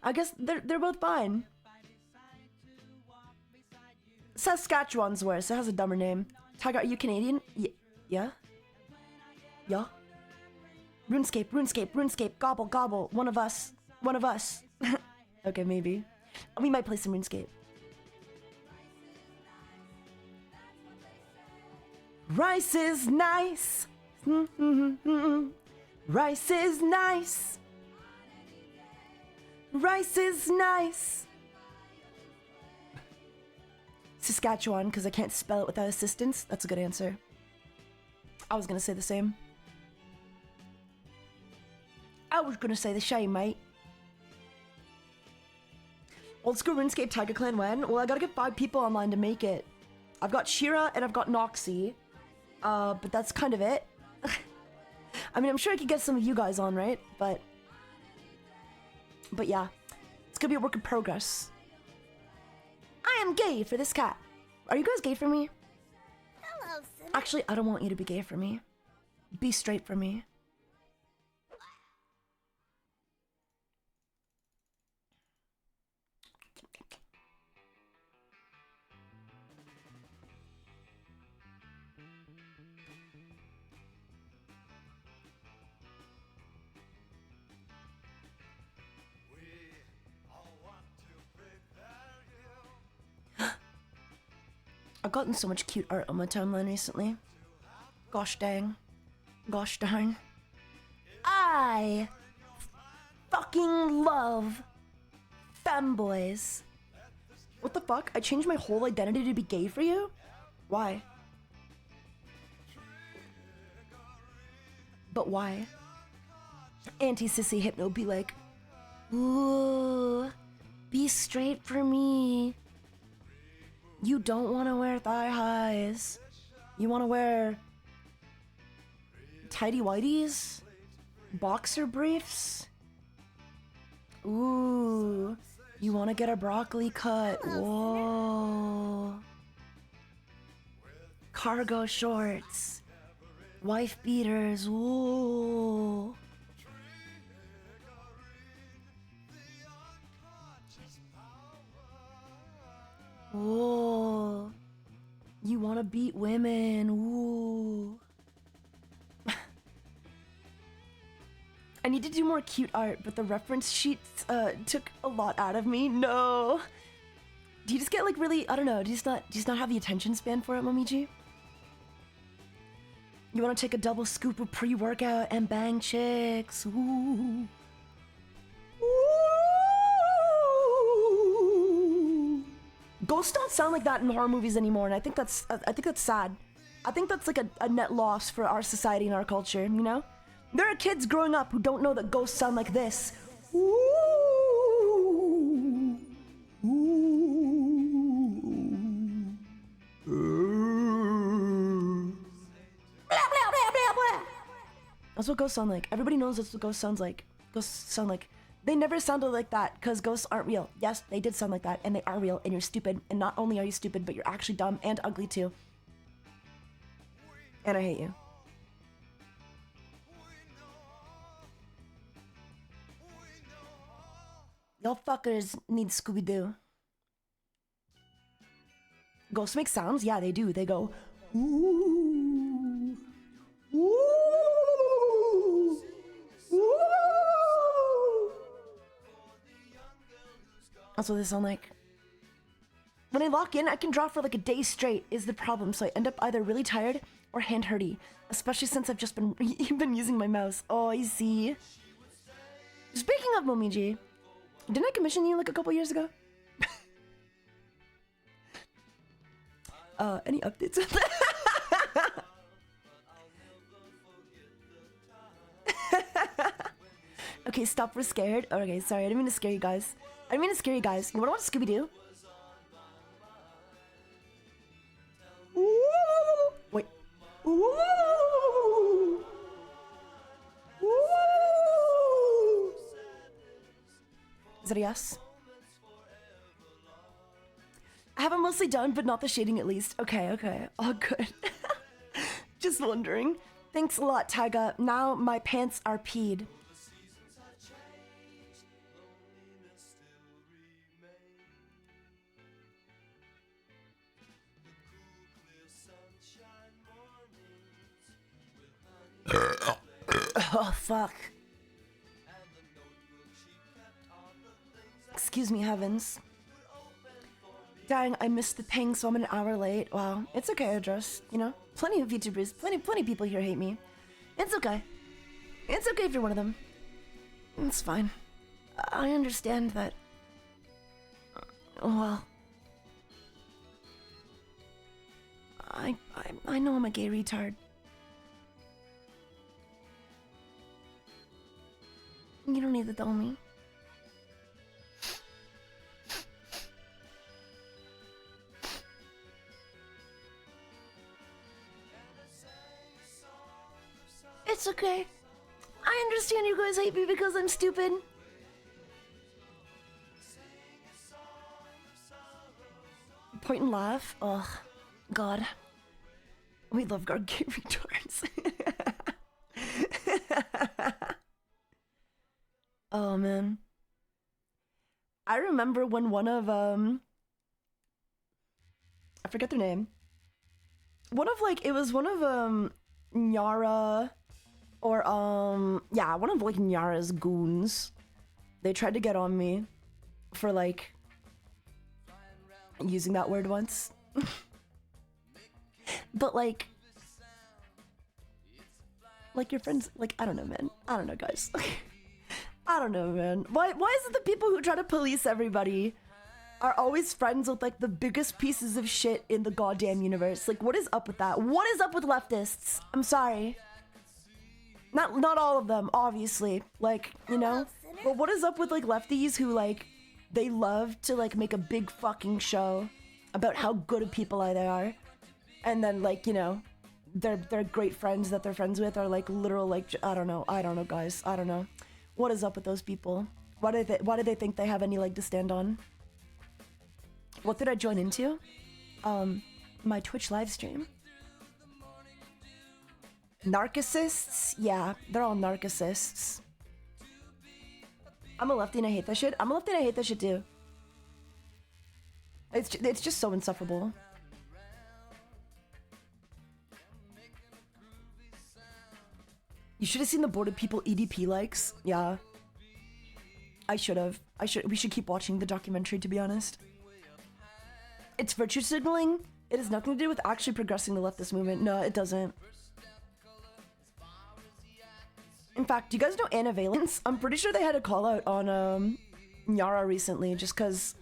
I guess they're both fine. Saskatchewan's worse. It has a dumber name. Tiger, are you Canadian? Yeah? Yeah? RuneScape. Gobble, gobble. One of us. Okay, maybe. We might play some RuneScape. Rice is nice. Rice is nice. Rice is nice. Saskatchewan, because I can't spell it without assistance. That's a good answer. I was gonna say the same. Mate. Old school RuneScape Tiger Clan when? Well, I gotta get 5 people online to make it. I've got Shira and I've got Noxie. But that's kind of it. I mean, I'm sure I could get some of you guys on, right? But yeah, it's gonna be a work in progress. I am gay for this cat. Are you guys gay for me? Hello, Cinnamon. Actually, I don't want you to be gay for me. Be straight for me. I've gotten so much cute art on my timeline recently. Gosh dang. Gosh darn. I fucking love femboys. What the fuck? I changed my whole identity to be gay for you? Why? But why? Anti-sissy hypno be like, ooh, be straight for me. You don't want to wear thigh highs. You want to wear tidy whities? Boxer briefs? Ooh, you want to get a broccoli cut? Whoa. Cargo shorts. Wife beaters. Ooh. Ooh. You want to beat women. Ooh. I need to do more cute art, but the reference sheets took a lot out of me. No. Do you just get like really, I don't know, do you just not have the attention span for it, Momiji? You want to take a double scoop of pre-workout and bang chicks. Ooh. Ooh. Ghosts don't sound like that in horror movies anymore, and I think that's sad. I think that's like a net loss for our society and our culture, you know? There are kids growing up who don't know that ghosts sound like this. Ooh. Ooh. Blah, blah, blah, blah, blah. That's what ghosts sound like. Everybody knows that's what ghosts sounds like. Ghosts sound like. They never sounded like that because ghosts aren't real. Yes, they did sound like that, and they are real, and you're stupid. And not only are you stupid, but you're actually dumb and ugly too. And I hate you. Y'all fuckers need Scooby-Doo. Ghosts make sounds? Yeah, they do. They go, ooh, ooh, ooh. That's what they sound like. When I lock in, I can draw for like a day straight is the problem, so I end up either really tired or hand-hurty, especially since I've just been using my mouse. Oh, I see. Speaking of Momiji, didn't I commission you like a couple years ago? Any updates on that? Okay, stop, we're scared. Okay, sorry, I didn't mean to scare you guys. I didn't mean to scare you guys. You wanna watch Scooby-Doo? Wait. Is that a yes? I have it mostly done, but not the shading at least. Okay, okay. Oh, good. Just wondering. Thanks a lot, Taiga. Now my pants are peed. Oh, fuck. Excuse me, heavens. Dang, I missed the ping, so I'm an hour late. Wow, it's okay, Address. You know, plenty of VTubers, plenty of people here hate me. It's okay. It's okay if you're one of them. It's fine. I understand that. Well, I know I'm a gay retard. You don't need to tell me. It's okay. I understand you guys hate me because I'm stupid. Point and laugh. Ugh. God. We love our gay retards. Oh, man. I remember when one of, I forget their name. One of, like, it was one of, Nyara, or, yeah, one of, like, Nyara's goons. They tried to get on me for, like, using that word once. But, like, your friends, like, I don't know, man. I don't know, guys. I don't know, man. Why is it the people who try to police everybody are always friends with like the biggest pieces of shit in the goddamn universe? Like, what is up with that? What is up with leftists? I'm sorry. Not all of them, obviously. Like, you know? But what is up with like lefties who like they love to like make a big fucking show about how good of people they are, and then like, you know, their great friends that they're friends with are like literal like I don't know guys, I don't know. What is up with those people? Why do they think they have any leg to stand on? What did I join into? My Twitch live stream. Narcissists? Yeah, they're all narcissists. I'm a lefty and I hate that shit. I'm a lefty and I hate that shit too. It's just so insufferable. You should have seen the boarded people EDP likes. Yeah. I should have. We should keep watching the documentary, to be honest. It's virtue signaling. It has nothing to do with actually progressing the leftist movement. No, it doesn't. In fact, do you guys know Anna Valence? I'm pretty sure they had a call out on Nyara recently, just because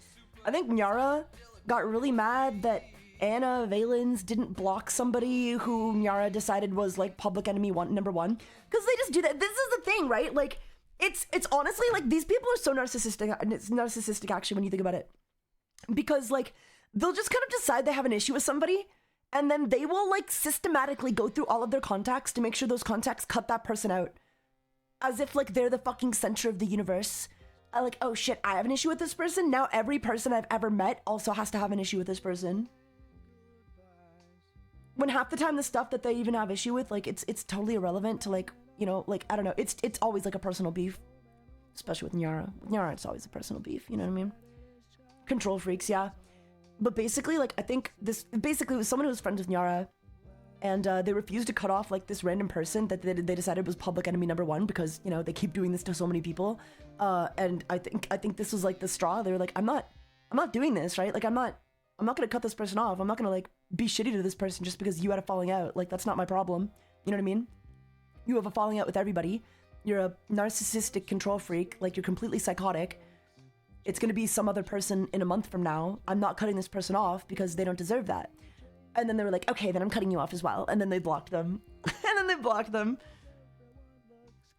I think Nyara got really mad that Anna Valence didn't block somebody who Nyara decided was like public enemy number one. Because they just do that. This is the thing, right? Like, it's honestly like these people are so narcissistic, and it's narcissistic actually when you think about it. Because like they'll just kind of decide they have an issue with somebody, and then they will like systematically go through all of their contacts to make sure those contacts cut that person out. As if like they're the fucking center of the universe. Like, oh shit, I have an issue with this person. Now every person I've ever met also has to have an issue with this person. When half the time the stuff that they even have issue with, like it's totally irrelevant to like, you know, like I don't know. It's always like a personal beef, especially with Nyara. With Nyara, it's always a personal beef. You know what I mean? Control freaks, yeah. But basically, like I think this basically was someone who was friends with Nyara. And they refused to cut off like this random person that they decided was public enemy number one because, you know, they keep doing this to so many people. And I think this was like the straw. They were like, I'm not doing this, right? Like I'm not gonna cut this person off. I'm not gonna like be shitty to this person just because you had a falling out. Like that's not my problem. You know what I mean? You have a falling out with everybody. You're a narcissistic control freak. Like you're completely psychotic. It's gonna be some other person in a month from now. I'm not cutting this person off because they don't deserve that. And then they were like, okay, then I'm cutting you off as well. And then they blocked them. And then they blocked them.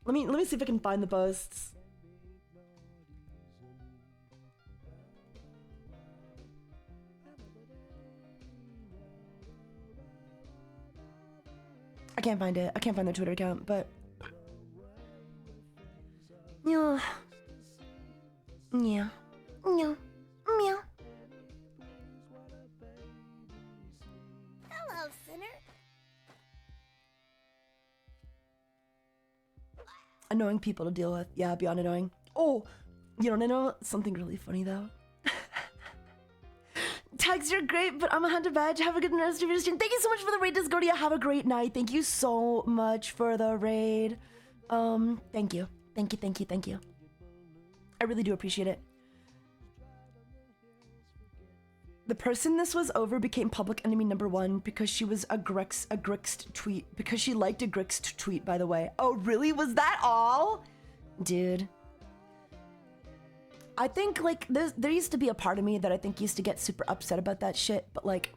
Let me see if I can find the posts. I can't find it. I can't find their Twitter account, but yeah. Yeah. Yeah. Meow. Hello, sinner. Annoying people to deal with. Yeah, beyond annoying. Oh, you don't know something really funny though? Tags, you're great, but I'm a hunter badge. Have a good rest of your stream. Thank you so much for the raid, Discordia. Have a great night. Thank you so much for the raid. Thank you. Thank you. I really do appreciate it. The person this was over became public enemy number one because she was a Grixed tweet. Because she liked a Grixed tweet, by the way. Oh, really? Was that all? Dude. I think, like, there used to be a part of me that I think used to get super upset about that shit. But, like,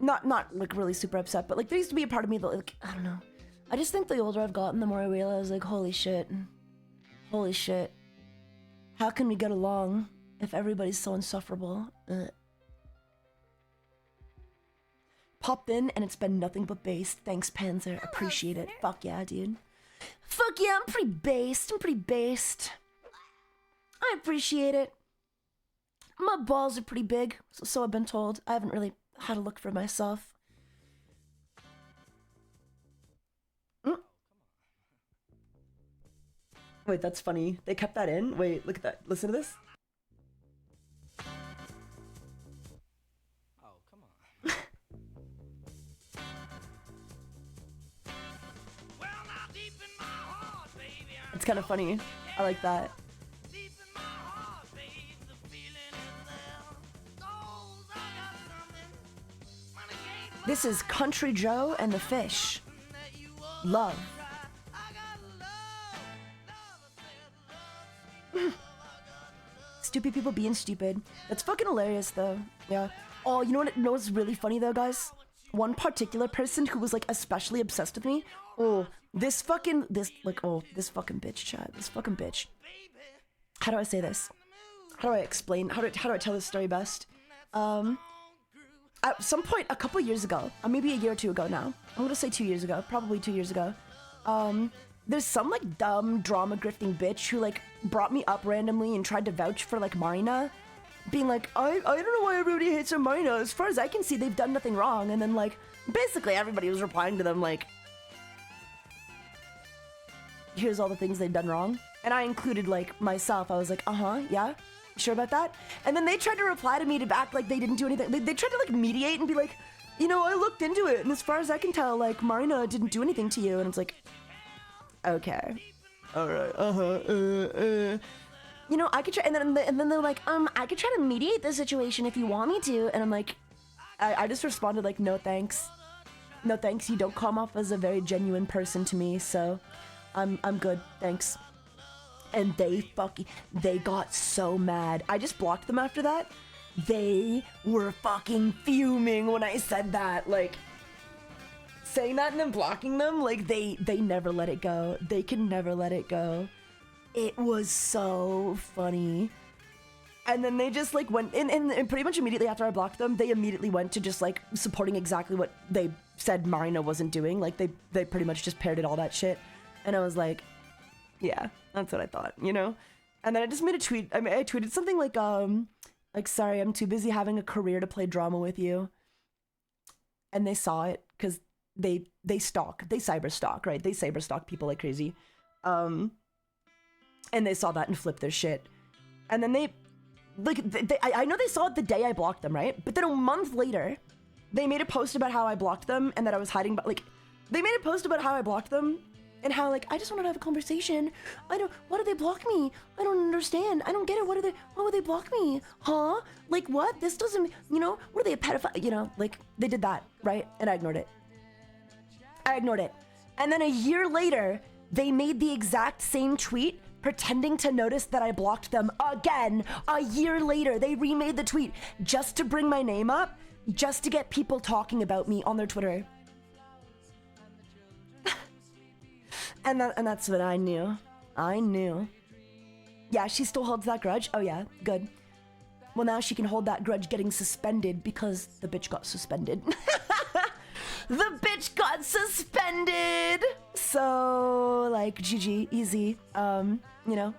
not like, really super upset. But, like, there used to be a part of me that, like, I don't know. I just think the older I've gotten, the more I realize, like, holy shit. Holy shit. How can we get along if everybody's so insufferable? Popped in and it's been nothing but based. Thanks, Panzer. Appreciate it. Fuck yeah, dude. Fuck yeah, I'm pretty based. I appreciate it. My balls are pretty big, so I've been told. I haven't really had a look for myself. Wait, that's funny. They kept that in? Wait, look at that. Listen to this. It's kind of funny. I like that. This is Country Joe and the Fish. Love. stupid people being stupid. That's fucking hilarious though. Yeah. Oh, you know what's really funny though, guys? One particular person who was like especially obsessed with me. Oh, this fucking bitch, chat. This fucking bitch. How do I say this? How do I explain? How do I tell this story best? At some point a couple years ago, maybe a year or two ago now, I'm gonna say 2 years ago, probably 2 years ago, there's some like dumb drama grifting bitch who like brought me up randomly and tried to vouch for like Marina, being like, I don't know why everybody hates on Marina. As far as I can see, they've done nothing wrong. And then like basically everybody was replying to them like, here's all the things they've done wrong. And I included like myself. I was like, yeah, sure about that? And then they tried to reply to me to act like they didn't do anything. They tried to like mediate and be like, you know, I looked into it, and as far as I can tell, like Marina didn't do anything to you. And it's like, okay, all right, you know, I could try. And then they're like, I could try to mediate the situation if you want me to. And I'm like, I just responded like, no thanks, no thanks. You don't come off as a very genuine person to me, so I'm good, thanks. And they got so mad. I just blocked them after that. They were fucking fuming when I said that. Like, saying that and then blocking them, like, they never let it go. They can never let it go. It was so funny. And then they just, like, went, and pretty much immediately after I blocked them, they immediately went to just, like, supporting exactly what they said Marina wasn't doing. Like, they pretty much just parroted all that shit. And I was like, yeah, that's what I thought, you know? And then I just made a tweet. I tweeted something like, sorry, I'm too busy having a career to play drama with you. And they saw it, because they cyber stalk, right? They cyber stalk people like crazy. And they saw that and flipped their shit. And then I know they saw it the day I blocked them, right? But then a month later, they made a post about how I blocked them and that I was hiding, but like, they made a post about how I blocked them and how, like, I just want to have a conversation. Why do they block me? I don't understand. I don't get it. Why would they block me? Huh? Like, what? This doesn't, you know, what are they, a pedophile? You know, like, they did that, right? And I ignored it. And then a year later, they made the exact same tweet, pretending to notice that I blocked them again. A year later, they remade the tweet just to bring my name up, just to get people talking about me on their Twitter. And that's what I knew. Yeah, she still holds that grudge? Oh yeah, good. Well, now she can hold that grudge getting suspended because the bitch got suspended. The bitch got suspended! So, like, GG, easy, you know.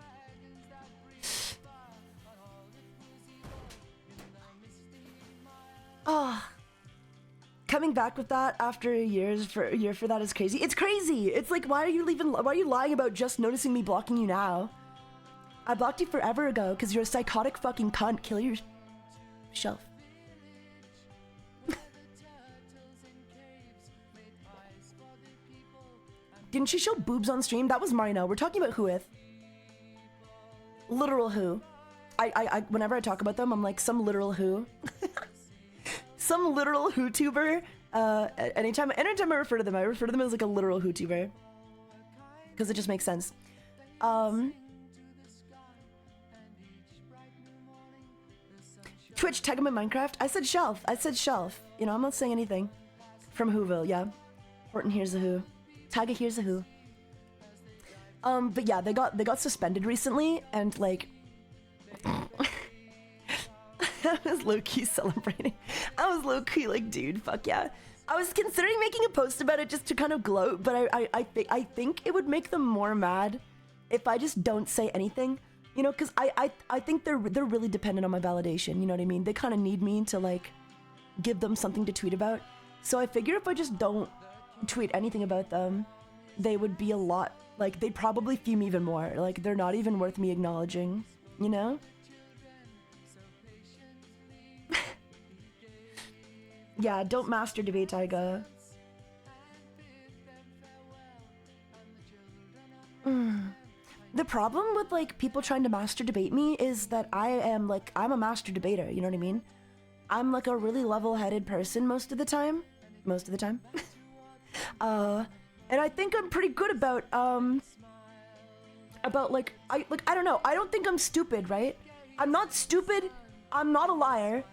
Oh. Coming back with that after a year for that is crazy. It's crazy. It's like, why are you lying about just noticing me blocking you now? I blocked you forever ago because you're a psychotic fucking cunt. Kill yourself. Didn't she show boobs on stream? That was Marino. We're talking about who with? Literal who. I whenever I talk about them, I'm like, some literal who. Some literal Who-tuber. Anytime I refer to them as like a literal Who-tuber. Because it just makes sense. Twitch, tag him in Minecraft. I said shelf. You know, I'm not saying anything. From Whoville, yeah. Horton here's a who. Taiga here's a who. But yeah, they got suspended recently, and like I was low-key celebrating. I was low-key like, dude, fuck yeah. I was considering making a post about it just to kind of gloat, but I think it would make them more mad if I just don't say anything, you know, because I think they're really dependent on my validation, you know what I mean? They kind of need me to like give them something to tweet about. So I figure if I just don't tweet anything about them, they would be a lot, like, they'd probably fume even more. Like, they're not even worth me acknowledging, you know? Yeah, don't master debate, Taiga. The problem with, like, people trying to master debate me is that I'm a master debater, you know what I mean? I'm, like, a really level-headed person most of the time. And I think I'm pretty good about, I don't know, I don't think I'm stupid, right? I'm not stupid. I'm not a liar.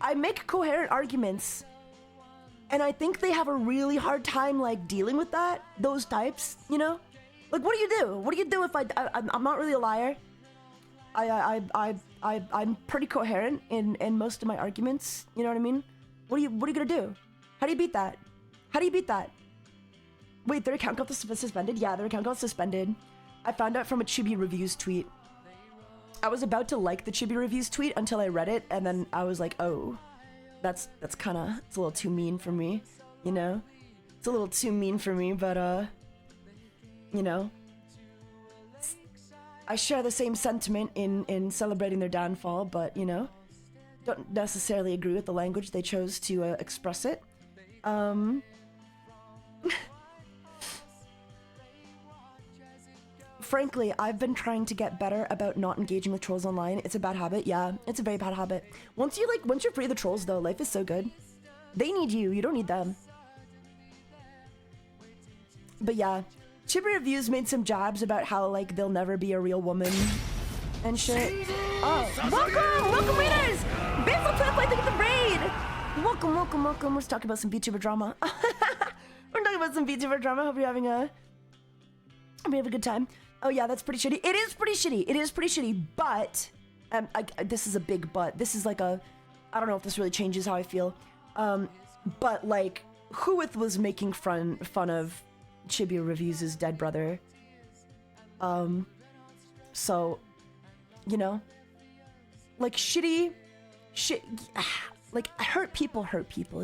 I make coherent arguments. And I think they have a really hard time, like, dealing with that, those types, you know? Like, what do you do? What do you do if I'm not really a liar? I'm pretty coherent in most of my arguments, you know what I mean? What are you gonna do? How do you beat that? How do you beat that? Wait, their account got suspended? Yeah, their account got suspended. I found out from a Chibi Reviews tweet. I was about to like the Chibi Reviews tweet until I read it, and then I was like, oh, that's kinda, it's a little too mean for me, you know? It's a little too mean for me, but, you know? I share the same sentiment in celebrating their downfall, but, you know, don't necessarily agree with the language they chose to express it. Frankly, I've been trying to get better about not engaging with trolls online. It's a bad habit. Yeah, it's a very bad habit. Once you're free of the trolls, though, life is so good. They need you. You don't need them. But yeah, Chibi Reviews made some jabs about how, like, they'll never be a real woman and shit. Oh, welcome, readers! Bits will play thank you for the raid! Welcome. Let's talk about some VTuber drama. We're talking about some VTuber drama. Hope you're having a good time. Oh yeah, that's pretty shitty. It is pretty shitty, but, this is a big but. This is like I don't know if this really changes how I feel. But like, Huith was making fun of Chibi Reviews' dead brother. So, you know, like like hurt people,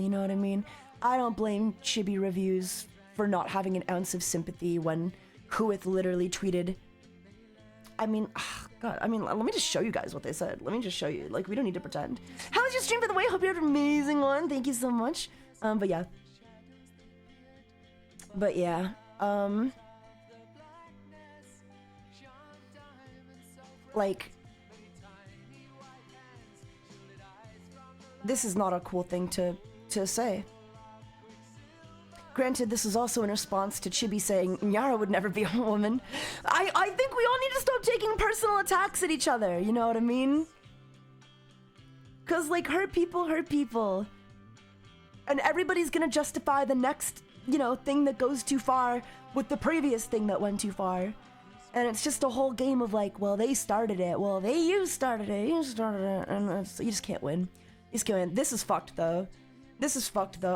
you know what I mean? I don't blame Chibi Reviews for not having an ounce of sympathy when Huith literally tweeted, let me just show you guys what they said. Let me just show you. Like, we don't need to pretend. How was your stream, by the way? Hope you had an amazing one. Thank you so much. But yeah. Like, this is not a cool thing to say. Granted, this is also in response to Chibi saying Nyara would never be a woman. I think we all need to stop taking personal attacks at each other, you know what I mean? Cause like, hurt people. And everybody's gonna justify the next, you know, thing that goes too far with the previous thing that went too far. And it's just a whole game of like, well, they started it. Well, you started it. And you just can't win. You just can't win. This is fucked though.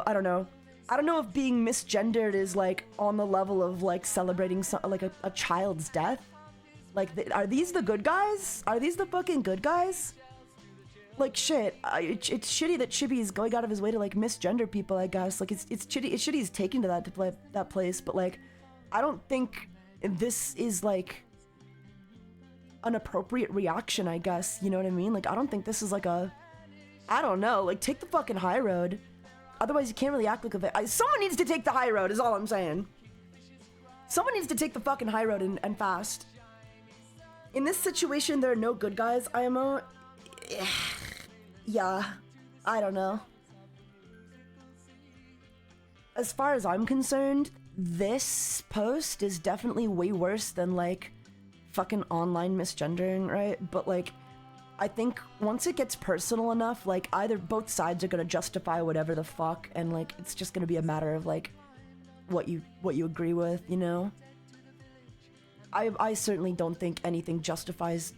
I don't know. I don't know if being misgendered is like on the level of like celebrating like a child's death. Like, are these the good guys? Are these the fucking good guys? Like, shit. It's shitty that Chibi's going out of his way to like misgender people, I guess. Like, it's shitty. It's shitty he's taken to that place. But like, I don't think this is like an appropriate reaction, I guess. You know what I mean? Like, I don't think this is like I don't know. Like, take the fucking high road. Otherwise, you can't really act like a someone needs to take the high road, is all I'm saying. Someone needs to take the fucking high road and fast. In this situation, there are no good guys, IMO. Yeah, I don't know. As far as I'm concerned, this post is definitely way worse than, like, fucking online misgendering, right? But, like, I think once it gets personal enough, like, both sides are gonna justify whatever the fuck, and like, it's just gonna be a matter of like what you agree with, you know? I certainly don't think anything justifies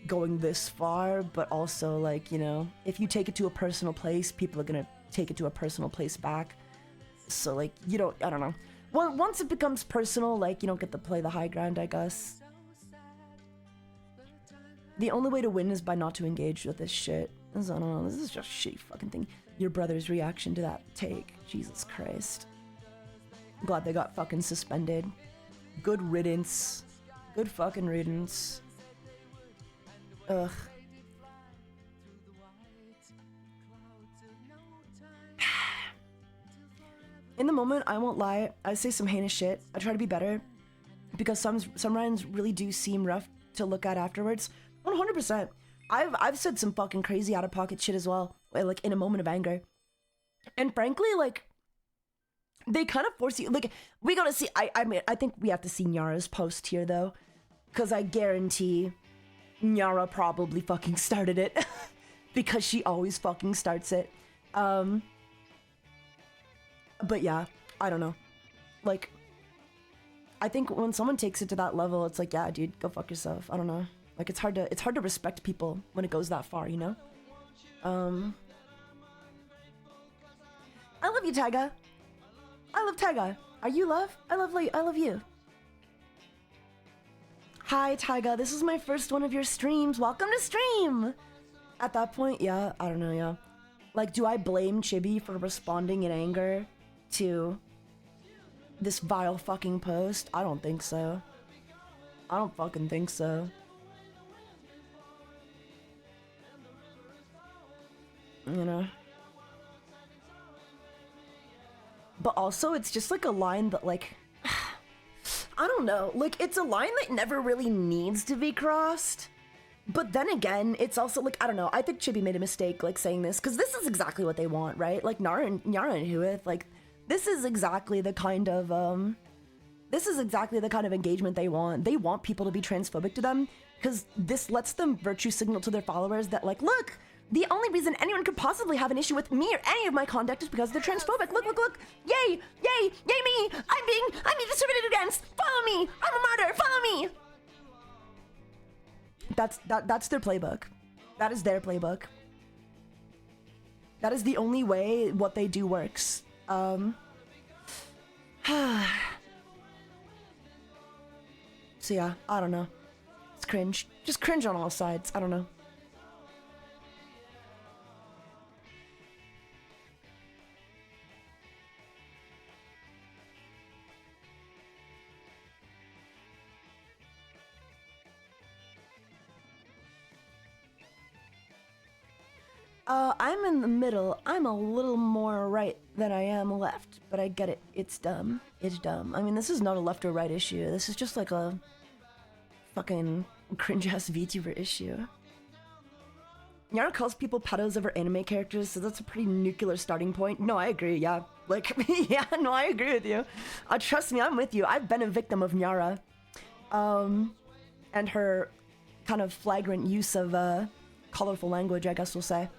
going this far, but also, like, you know, if you take it to a personal place, people are gonna take it to a personal place back. So like, I don't know. Well, once it becomes personal, like, you don't get to play the high ground, I guess. The only way to win is by not to engage with this shit. I don't know, this is just a shitty fucking thing. Your brother's reaction to that take. Jesus Christ. I'm glad they got fucking suspended. Good riddance. Good fucking riddance. Ugh. In the moment, I won't lie, I say some heinous shit. I try to be better. Because some rhymes really do seem rough to look at afterwards. 100%. I've said some fucking crazy out of pocket shit as well, like in a moment of anger. And frankly, like, they kind of force you, like, we gotta see, I mean, I think we have to see Nyara's post here though, because I guarantee Nyara probably fucking started it. Because she always fucking starts it. But yeah, I don't know. Like, I think when someone takes it to that level, it's like, yeah, dude, go fuck yourself. I don't know. Like, it's hard to respect people when it goes that far, you know? I love you, Taiga. I love Taiga. Are you love? I love you. Hi, Taiga. This is my first one of your streams. Welcome to stream. At that point, yeah, I don't know, yeah. Like, do I blame Chibi for responding in anger to this vile fucking post? I don't think so. I don't fucking think so. You know? But also, it's just like a line that, like, I don't know. Like, it's a line that never really needs to be crossed. But then again, it's also like, I don't know. I think Chibi made a mistake, like, saying this, because this is exactly what they want, right? Like, Nyara and Huith, like, this is exactly the kind of, engagement they want. They want people to be transphobic to them, because this lets them virtue signal to their followers that, like, look, the only reason anyone could possibly have an issue with me or any of my conduct is because they're transphobic. Look, look, look. Yay, yay, yay me. I'm being discriminated against. Follow me. I'm a martyr. Follow me. That's their playbook. That is their playbook. That is the only way what they do works. So yeah, I don't know. It's cringe. Just cringe on all sides. I don't know. I'm in the middle. I'm a little more right than I am left, but I get it. It's dumb. It's dumb. I mean, this is not a left or right issue. This is just like a fucking cringe-ass VTuber issue. Nyara calls people pedos over anime characters, so that's a pretty nuclear starting point. No, I agree, yeah. Like, yeah, no, I agree with you. Trust me, I'm with you. I've been a victim of Nyara. And her kind of flagrant use of, colorful language, I guess we'll say.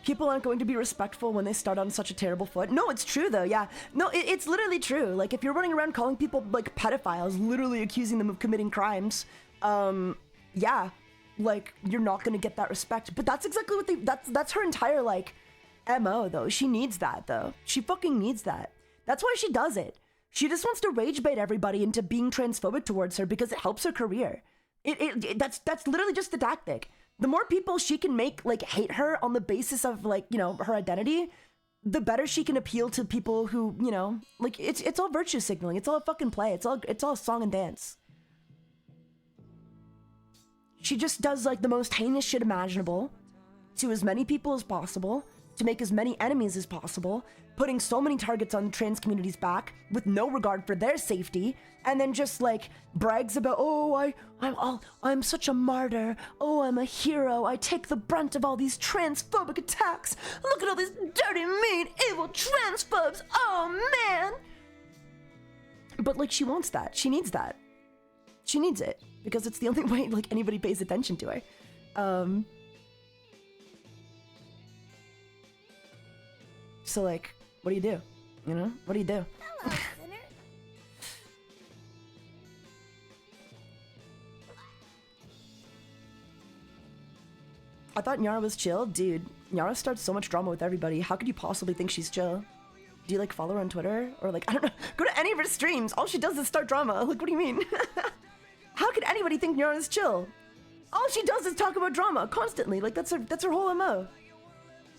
People aren't going to be respectful when they start on such a terrible foot. No, it's true though, yeah. No, it's literally true. Like, if you're running around calling people, like, pedophiles, literally accusing them of committing crimes, yeah, like, you're not gonna get that respect. But that's exactly what that's her entire, like, MO, though. She needs that, though. She fucking needs that. That's why she does it. She just wants to rage bait everybody into being transphobic towards her because it helps her career. That's literally just the tactic. The more people she can make, like, hate her on the basis of, like, you know, her identity, the better she can appeal to people who, you know, like, it's all virtue signaling. It's all fucking play. It's all song and dance. She just does, like, the most heinous shit imaginable to as many people as possible, to make as many enemies as possible, putting so many targets on the trans community's back with no regard for their safety, and then just, like, brags about, oh, I'm such a martyr, oh, I'm a hero, I take the brunt of all these transphobic attacks, look at all these dirty, mean, evil transphobes, oh, man! But, like, she wants that. She needs that. She needs it, because it's the only way, like, anybody pays attention to her. So, like, what do you do? You know? What do you do? Hello, sinner. I thought Nyara was chill. Dude, Nyara starts so much drama with everybody. How could you possibly think she's chill? Do you, like, follow her on Twitter? Or, like, I don't know. Go to any of her streams. All she does is start drama. Like, what do you mean? How could anybody think Nyara's chill? All she does is talk about drama constantly. Like, that's her whole MO.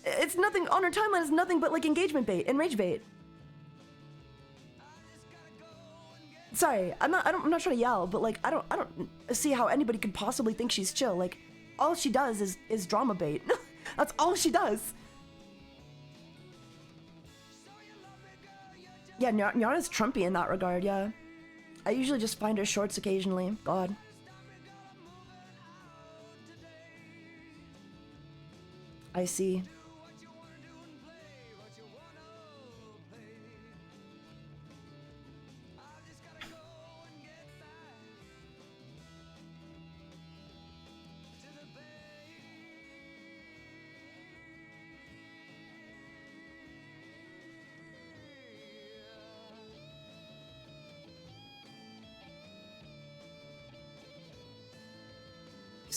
It's nothing on her timeline is nothing but, like, engagement bait and rage bait. Sorry, I'm not trying to yell, but, like, I don't see how anybody could possibly think she's chill. Like, all she does is drama bait. That's all she does. Yeah, Nyara's Trumpy in that regard, yeah. I usually just find her shorts occasionally. God. I see.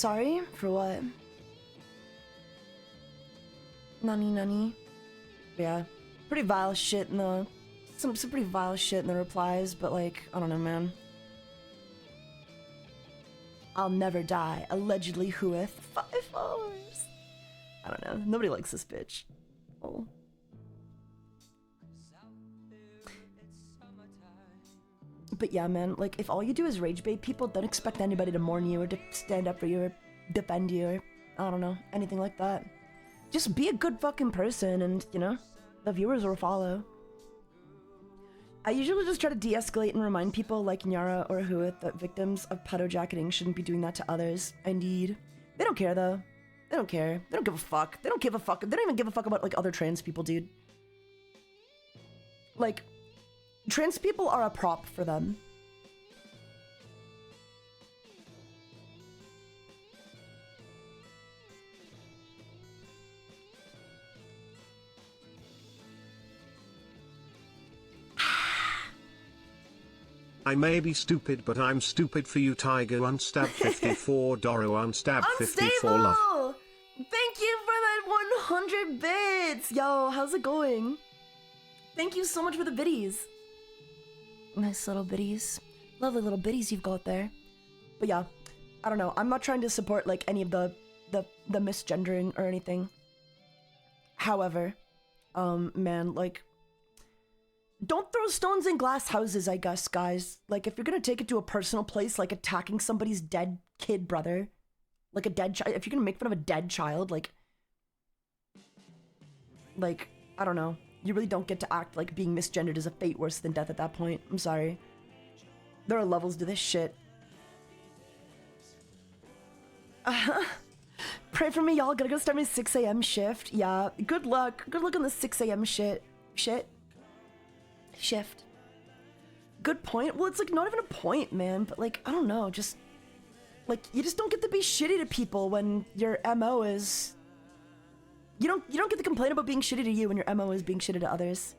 Sorry? For what? Nani? Yeah. Pretty vile shit in the... Some pretty vile shit in the replies, but like, I don't know, man. I'll never die. Allegedly whoeth 5 followers. I don't know. Nobody likes this bitch. Oh. But yeah, man, like, if all you do is rage bait people, don't expect anybody to mourn you or to stand up for you or defend you or, I don't know, anything like that. Just be a good fucking person and, you know, the viewers will follow. I usually just try to de-escalate and remind people like Nyara or Huith that victims of pedo jacketing shouldn't be doing that to others. Indeed. They don't care, though. They don't care. They don't give a fuck. They don't give a fuck. They don't even give a fuck about, like, other trans people, dude. Like, trans people are a prop for them. I may be stupid, but I'm stupid for you, Tiger. Unstab 54, Doro unstab 54 love. Unstable! Thank you for that 100 bits! Yo, how's it going? Thank you so much for the biddies. Nice little biddies. Lovely little biddies you've got there. But yeah, I don't know. I'm not trying to support like any of the misgendering or anything. However, man, like, don't throw stones in glass houses, I guess, guys. Like, if you're gonna take it to a personal place, like attacking somebody's dead kid brother, like a dead child, if you're gonna make fun of a dead child, like, I don't know. You really don't get to act like being misgendered is a fate worse than death at that point. I'm sorry. There are levels to this shit. Pray for me, y'all. Gotta go start my 6 a.m. shift. Yeah, good luck. Good luck on the 6 a.m. shift. Good point. Well, it's like not even a point, man, but like, I don't know, just like, you just don't get to be shitty to people when your MO is, you don't get to complain about being shitty to you when your MO is being shitty to others.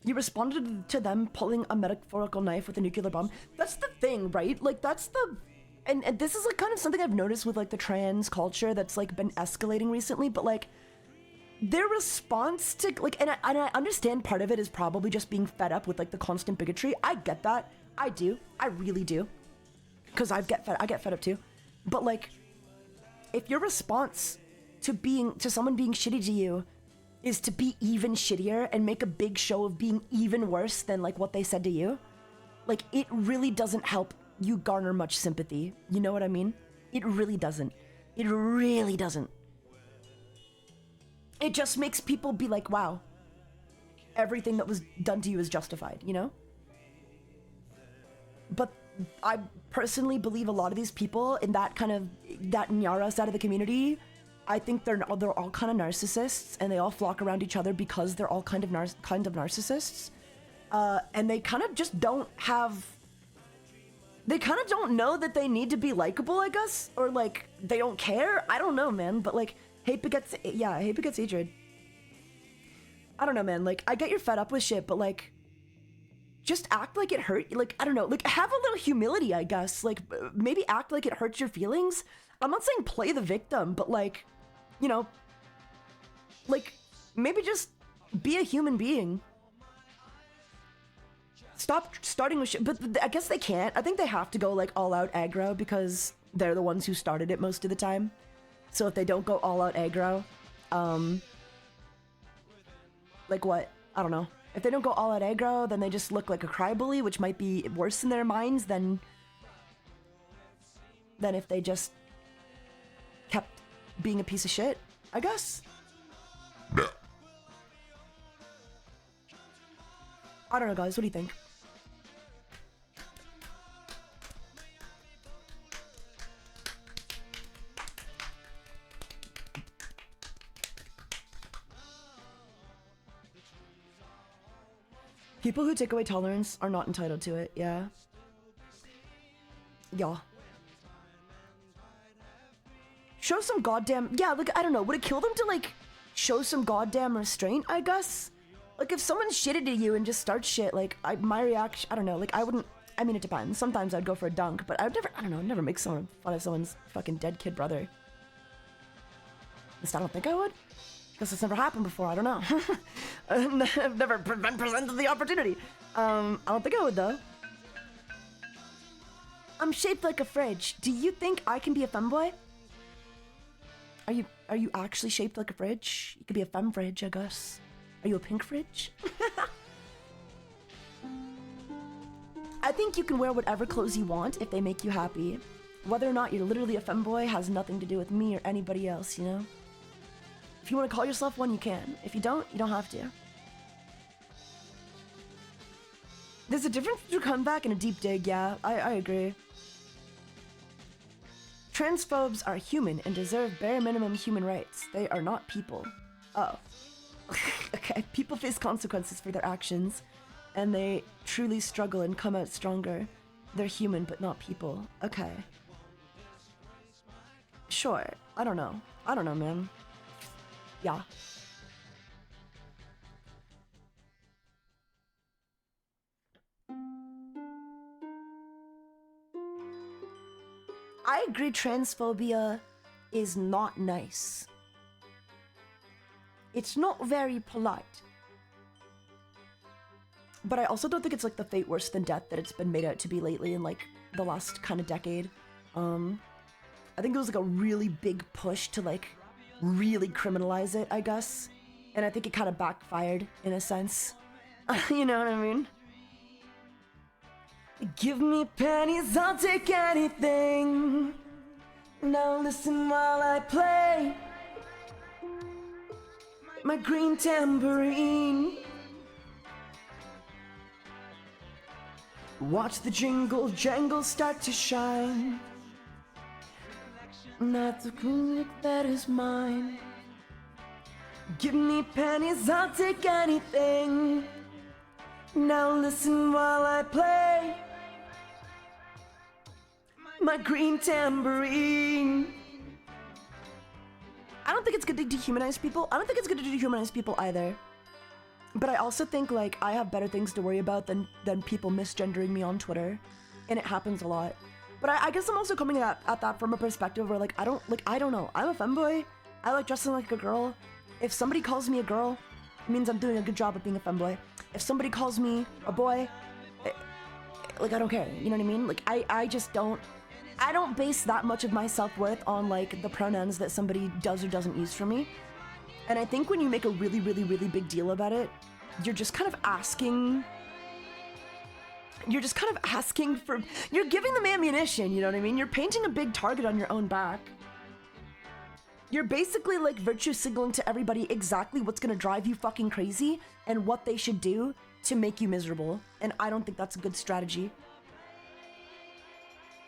You responded to them pulling a metaphorical knife with a nuclear bomb. That's the thing, right? Like, that's the, and this is like kind of something I've noticed with like the trans culture that's like been escalating recently, but like, their response to, like, and I understand part of it is probably just being fed up with, like, the constant bigotry. I get that. I do. I really do. Because I get fed up too. But, like, if your response to someone being shitty to you is to be even shittier and make a big show of being even worse than, like, what they said to you, like, it really doesn't help you garner much sympathy. You know what I mean? It really doesn't. It really doesn't. It just makes people be like, wow, everything that was done to you is justified, you know? But I personally believe a lot of these people in that kind of, that Nyara side of the community, I think they're all kind of narcissists, and they all flock around each other because they're all kind of narcissists. And they kind of just don't have, they kind of don't know that they need to be likable, I guess? Or like, they don't care? I don't know, man, but like, hate begets hatred. I don't know, man. Like, I get you're fed up with shit, but like, just act like it hurt. Like, I don't know. Like, have a little humility, I guess. Like, maybe act like it hurts your feelings. I'm not saying play the victim, but like, you know, like, maybe just be a human being. Stop starting with shit. But I guess they can't. I think they have to go like all out aggro because they're the ones who started it most of the time. So if they don't go all out aggro, like what? I don't know. If they don't go all out aggro, then they just look like a crybaby, which might be worse in their minds than if they just kept being a piece of shit, I guess. I don't know, guys. What do you think? People who take away tolerance are not entitled to it, yeah. Yeah. Show some goddamn, yeah, like, I don't know, would it kill them to, like, show some goddamn restraint, I guess? Like, if someone's shitted to you and just starts shit, like, my reaction, I don't know, like, I I mean, it depends. Sometimes I'd go for a dunk, but I'd never, I don't know, never make fun of someone's fucking dead kid brother. At least I don't think I would. Because it's never happened before, I don't know. I've never been presented the opportunity. I don't think I would, though. I'm shaped like a fridge. Do you think I can be a femboy? Are you actually shaped like a fridge? You could be a femme fridge, I guess. Are you a pink fridge? I think you can wear whatever clothes you want if they make you happy. Whether or not you're literally a femboy has nothing to do with me or anybody else, you know? If you want to call yourself one, you can. If you don't have to. There's a difference between a comeback and a deep dig, yeah, I agree. Transphobes are human and deserve bare minimum human rights. They are not people. Oh. Okay, people face consequences for their actions, and they truly struggle and come out stronger. They're human, but not people. Okay. Sure. I don't know, man. Yeah. I agree transphobia is not nice. It's not very polite. But I also don't think it's like the fate worse than death that it's been made out to be lately in like the last kind of decade. I think it was like a really big push to like really criminalize it, I guess. And I think it kind of backfired in a sense. You know what I mean? Give me pennies, I'll take anything. Now listen while I play my green tambourine. Watch the jingle jangle start to shine. Not the queen that is mine. Give me pennies, I'll take anything. Now listen while I play my green tambourine. I don't think it's good to dehumanize people. I don't think it's good to dehumanize people either. But I also think like I have better things to worry about than people misgendering me on Twitter. And it happens a lot. But I guess I'm also coming at that from a perspective where like I don't know. I'm a femboy. I like dressing like a girl. If somebody calls me a girl, it means I'm doing a good job of being a femboy. If somebody calls me a boy, like I don't care. You know what I mean? Like I don't base that much of my self-worth on like the pronouns that somebody does or doesn't use for me. And I think when you make a really, really, really big deal about it, you're just kind of asking for, you're giving them ammunition, you know what I mean? You're painting a big target on your own back. You're basically like virtue signaling to everybody exactly what's gonna drive you fucking crazy and what they should do to make you miserable. And I don't think that's a good strategy.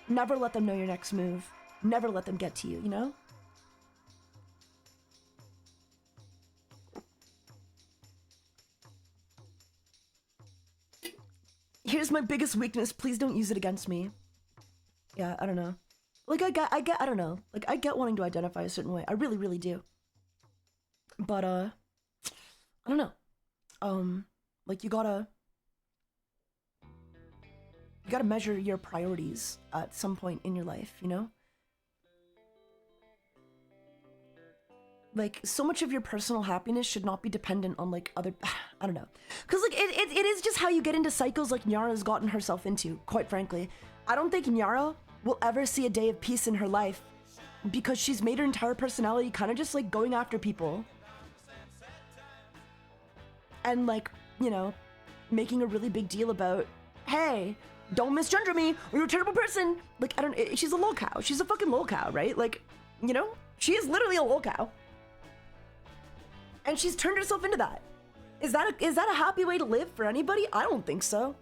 Never let them know your next move. Never let them get to you, you know? Here's my biggest weakness. Please don't use it against me. Yeah, I don't know. Like, I don't know. Like, I get wanting to identify a certain way. I really, really do. But, I don't know. Like, you gotta measure your priorities at some point in your life, you know? Like, so much of your personal happiness should not be dependent on, like, other... I don't know. Because, like, it is just how you get into cycles like Nyara's gotten herself into, quite frankly. I don't think Nyara will ever see a day of peace in her life because she's made her entire personality kind of just, like, going after people. And, like, you know, making a really big deal about, hey, don't misgender me or you're a terrible person. Like, she's a lol cow. She's a fucking lol cow, right? Like, you know, she is literally a lol cow. And she's turned herself into that. Is that a happy way to live for anybody? I don't think so.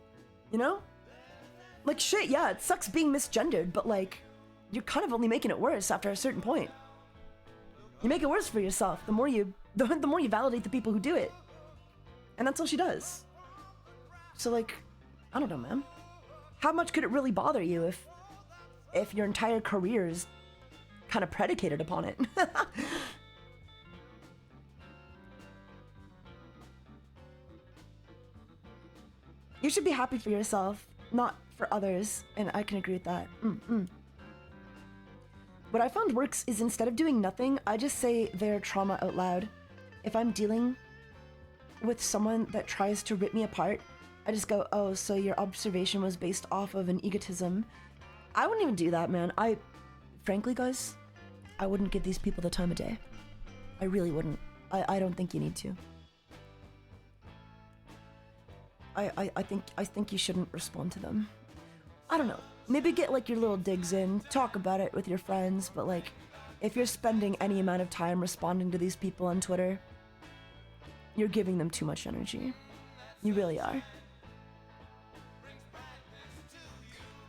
You know? Like, shit, yeah, it sucks being misgendered, but like, you're kind of only making it worse after a certain point. You make it worse for yourself the more you validate the people who do it. And that's all she does. So like, I don't know, man. How much could it really bother you if your entire career is kind of predicated upon it? You should be happy for yourself, not for others, and I can agree with that. What I found works is instead of doing nothing, I just say their trauma out loud. If I'm dealing with someone that tries to rip me apart, I just go, oh, so your observation was based off of an egotism. I wouldn't even do that, man. Frankly, guys, I wouldn't give these people the time of day. I really wouldn't. I don't think you need to. I think you shouldn't respond to them. I don't know. Maybe get like your little digs in, talk about it with your friends, but like, if you're spending any amount of time responding to these people on Twitter, you're giving them too much energy. You really are.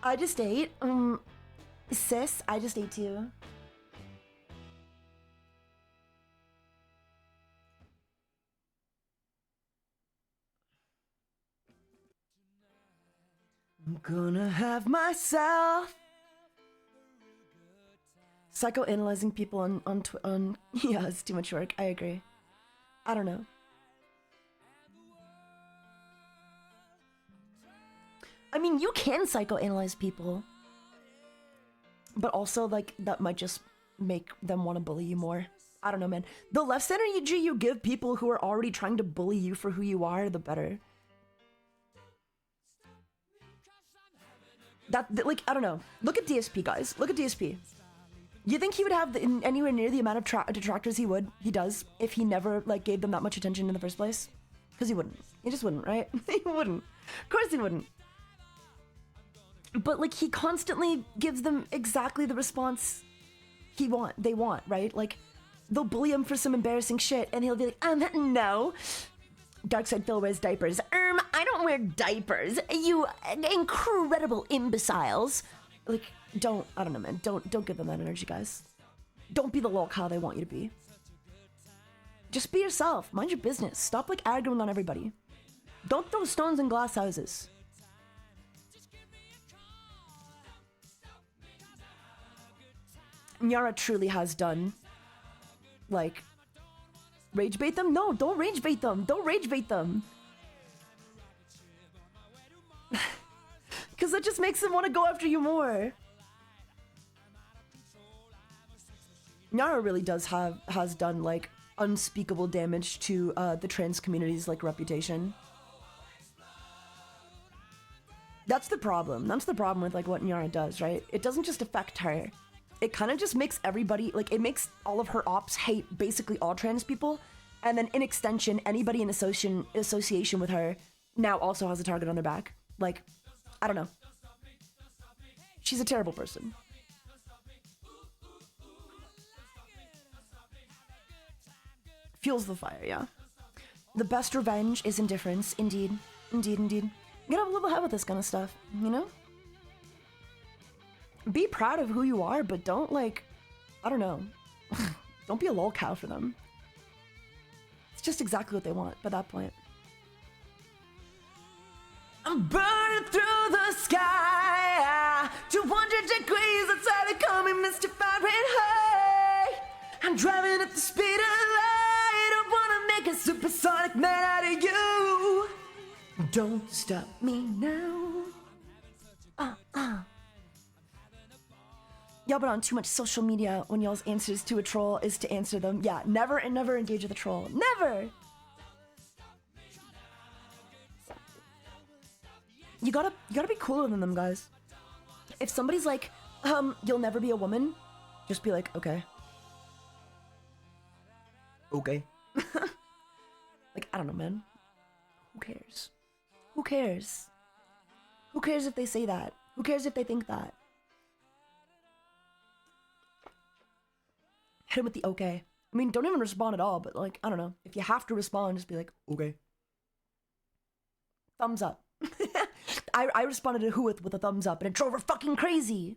I just ate. Sis, I just ate too. I'm gonna have myself. Psychoanalyzing people on yeah, it's too much work. I agree. I don't know. I mean, you can psychoanalyze people, but also like that might just make them want to bully you more. I don't know, man. The less energy you give people who are already trying to bully you for who you are, the better. Like, I don't know. Look at DSP, guys. Look at DSP. You think he would have anywhere near the amount of detractors he does, if he never, like, gave them that much attention in the first place? Because he wouldn't. He just wouldn't, right? He wouldn't. Of course he wouldn't. But, like, he constantly gives them exactly the response they want, right? Like, they'll bully him for some embarrassing shit, and he'll be like, no. Darkside Phil wears diapers. I don't wear diapers. You incredible imbeciles. Like, I don't know, man. Don't give them that energy, guys. Don't be the lolcow they want you to be. Just be yourself. Mind your business. Stop, like, arguing on everybody. Don't throw stones in glass houses. Nyara truly has done, like, rage bait them? No, don't rage bait them. Don't rage bait them. Because that just makes them want to go after you more. Nyara really has done, like, unspeakable damage to the trans community's, like, reputation. That's the problem. That's the problem with, like, what Nyara does, right? It doesn't just affect her. It kind of just makes everybody, like, it makes all of her ops hate basically all trans people, and then in extension, anybody in association with her now also has a target on their back. Like, I don't know. She's a terrible person. Fuels the fire, yeah. The best revenge is indifference, indeed. Indeed, indeed. Get up a little head with this kind of stuff, you know? Be proud of who you are, but don't, like, I don't know. Don't be a lolcow for them. It's just exactly what they want by that point. I'm burning through the sky, 200 degrees outside they call me Mr. Fahrenheit. I'm driving at the speed of light, I wanna make a supersonic man out of you. Don't stop me now. Y'all been on too much social media when y'all's answers to a troll is to answer them. Yeah, never and never engage with a troll. Never! You gotta be cooler than them, guys. If somebody's like, you'll never be a woman, just be like, okay. Okay. Like, I don't know, man. Who cares? Who cares? Who cares if they say that? Who cares if they think that? Hit him with the okay. I mean, don't even respond at all, but like, I don't know. If you have to respond, just be like, okay. Thumbs up. I responded to who with a thumbs up, and it drove her fucking crazy.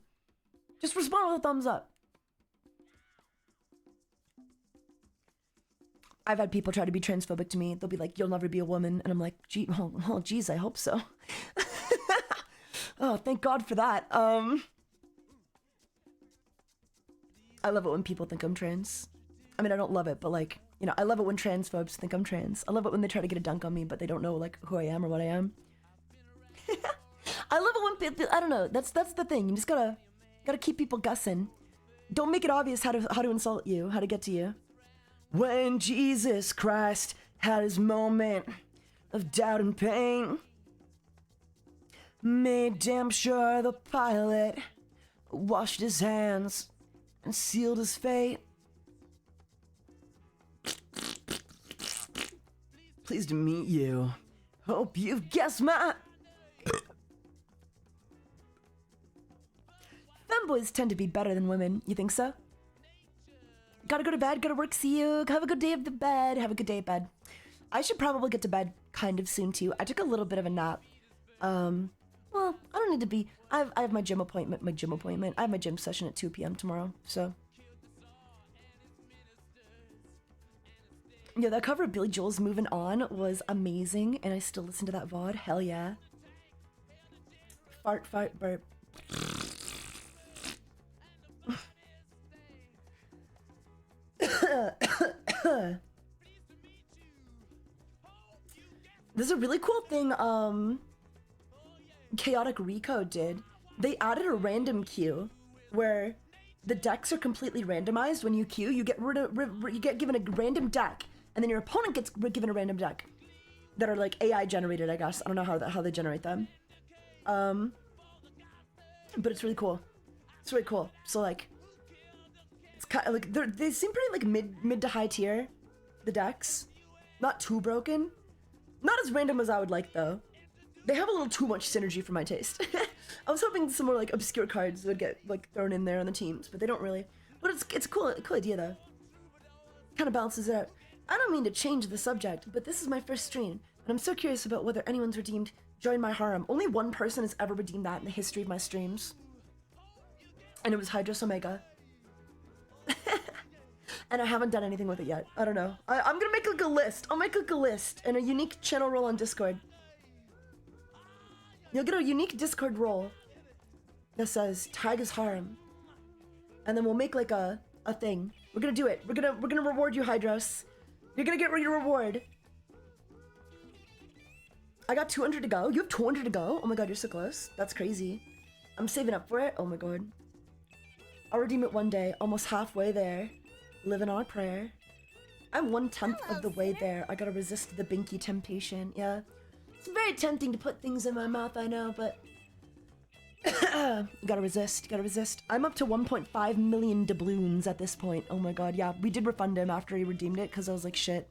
Just respond with a thumbs up. I've had people try to be transphobic to me. They'll be like, you'll never be a woman. And I'm like, gee, oh geez, I hope so. Oh, thank God for that. I love it when people think I'm trans. I mean, I don't love it, but like, you know, I love it when transphobes think I'm trans. I love it when they try to get a dunk on me, but they don't know like who I am or what I am. I love it when I don't know. That's the thing. You just gotta keep people guessing. Don't make it obvious how to insult you, how to get to you. When Jesus Christ had his moment of doubt and pain, made damn sure the pilot washed his hands and sealed his fate. Pleased to meet you. Hope you've guessed my... Femboys tend to be better than women. You think so? Gotta go to bed, gotta work, see you. Have a good day of the bed. Have a good day at bed. I should probably get to bed kind of soon too. I took a little bit of a nap. Well, I don't need to be... I have my gym appointment. I have my gym session at 2 p.m. tomorrow, so... Yeah, that cover of Billy Joel's Moving On was amazing, and I still listen to that VOD. Hell yeah. Fart, burp. There's a really cool thing, Chaotic Recode did. They added a random queue where the decks are completely randomized. When you queue, you get given a random deck, and then your opponent gets given a random deck that are like AI generated, I guess. I don't know how they generate them. But it's really cool. It's really cool. So like, it's kind of like they seem pretty like mid to high tier, the decks. Not too broken. Not as random as I would like though. They have a little too much synergy for my taste. I was hoping some more like obscure cards would get like thrown in there on the teams, but they don't really. But it's a cool idea though. Kind of balances it out. I don't mean to change the subject, but this is my first stream, and I'm so curious about whether anyone's redeemed Join My Harem. Only one person has ever redeemed that in the history of my streams. And it was Hydros Omega. And I haven't done anything with it yet. I don't know. I'm gonna make like a list. I'll make like a list and a unique channel role on Discord. You'll get a unique Discord role that says Taiga's Harem. And then we'll make like a thing. We're gonna do it. We're gonna reward you, Hydros. You're gonna get your reward. I got 200 to go. You have 200 to go? Oh my god, you're so close. That's crazy. I'm saving up for it. Oh my god. I'll redeem it one day. Almost halfway there. Living on a prayer. I'm 1/10 of the way there. I gotta resist the binky temptation. Yeah. It's very tempting to put things in my mouth, I know, but... gotta resist. I'm up to 1.5 million doubloons at this point. Oh my god, yeah. We did refund him after he redeemed it, because I was like, shit.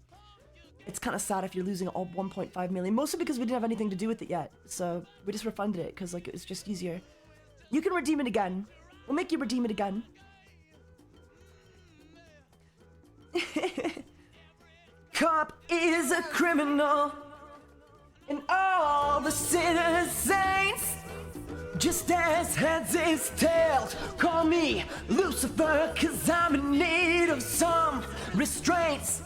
It's kind of sad if you're losing all 1.5 million. Mostly because we didn't have anything to do with it yet. So, we just refunded it, because like, it was just easier. You can redeem it again. We'll make you redeem it again. Cop is a criminal, and all the sinners saints. Just as heads is tails, call me Lucifer, cause I'm in need of some restraints.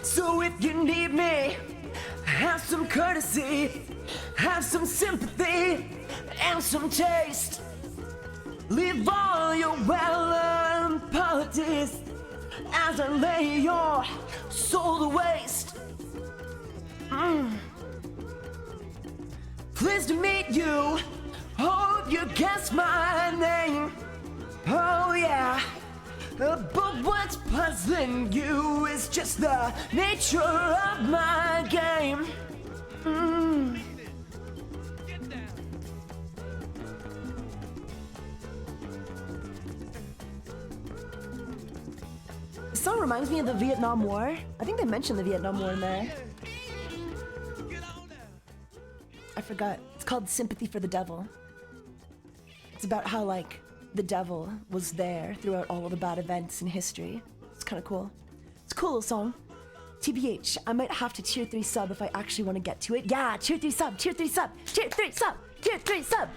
So if you need me, have some courtesy, have some sympathy, and some taste. Leave all your well-earned politics as I lay your soul to waste. Pleased to meet you. Hope you guess my name. Oh yeah. But what's puzzling you is just the nature of my game. This song reminds me of the Vietnam War. I think they mentioned the Vietnam War in there. I forgot. It's called Sympathy for the Devil. It's about how, like, the devil was there throughout all of the bad events in history. It's kind of cool. It's a cool little song. TBH, I might have to tier 3 sub if I actually want to get to it. Yeah, tier 3 sub, tier 3 sub, tier 3 sub, tier 3 sub.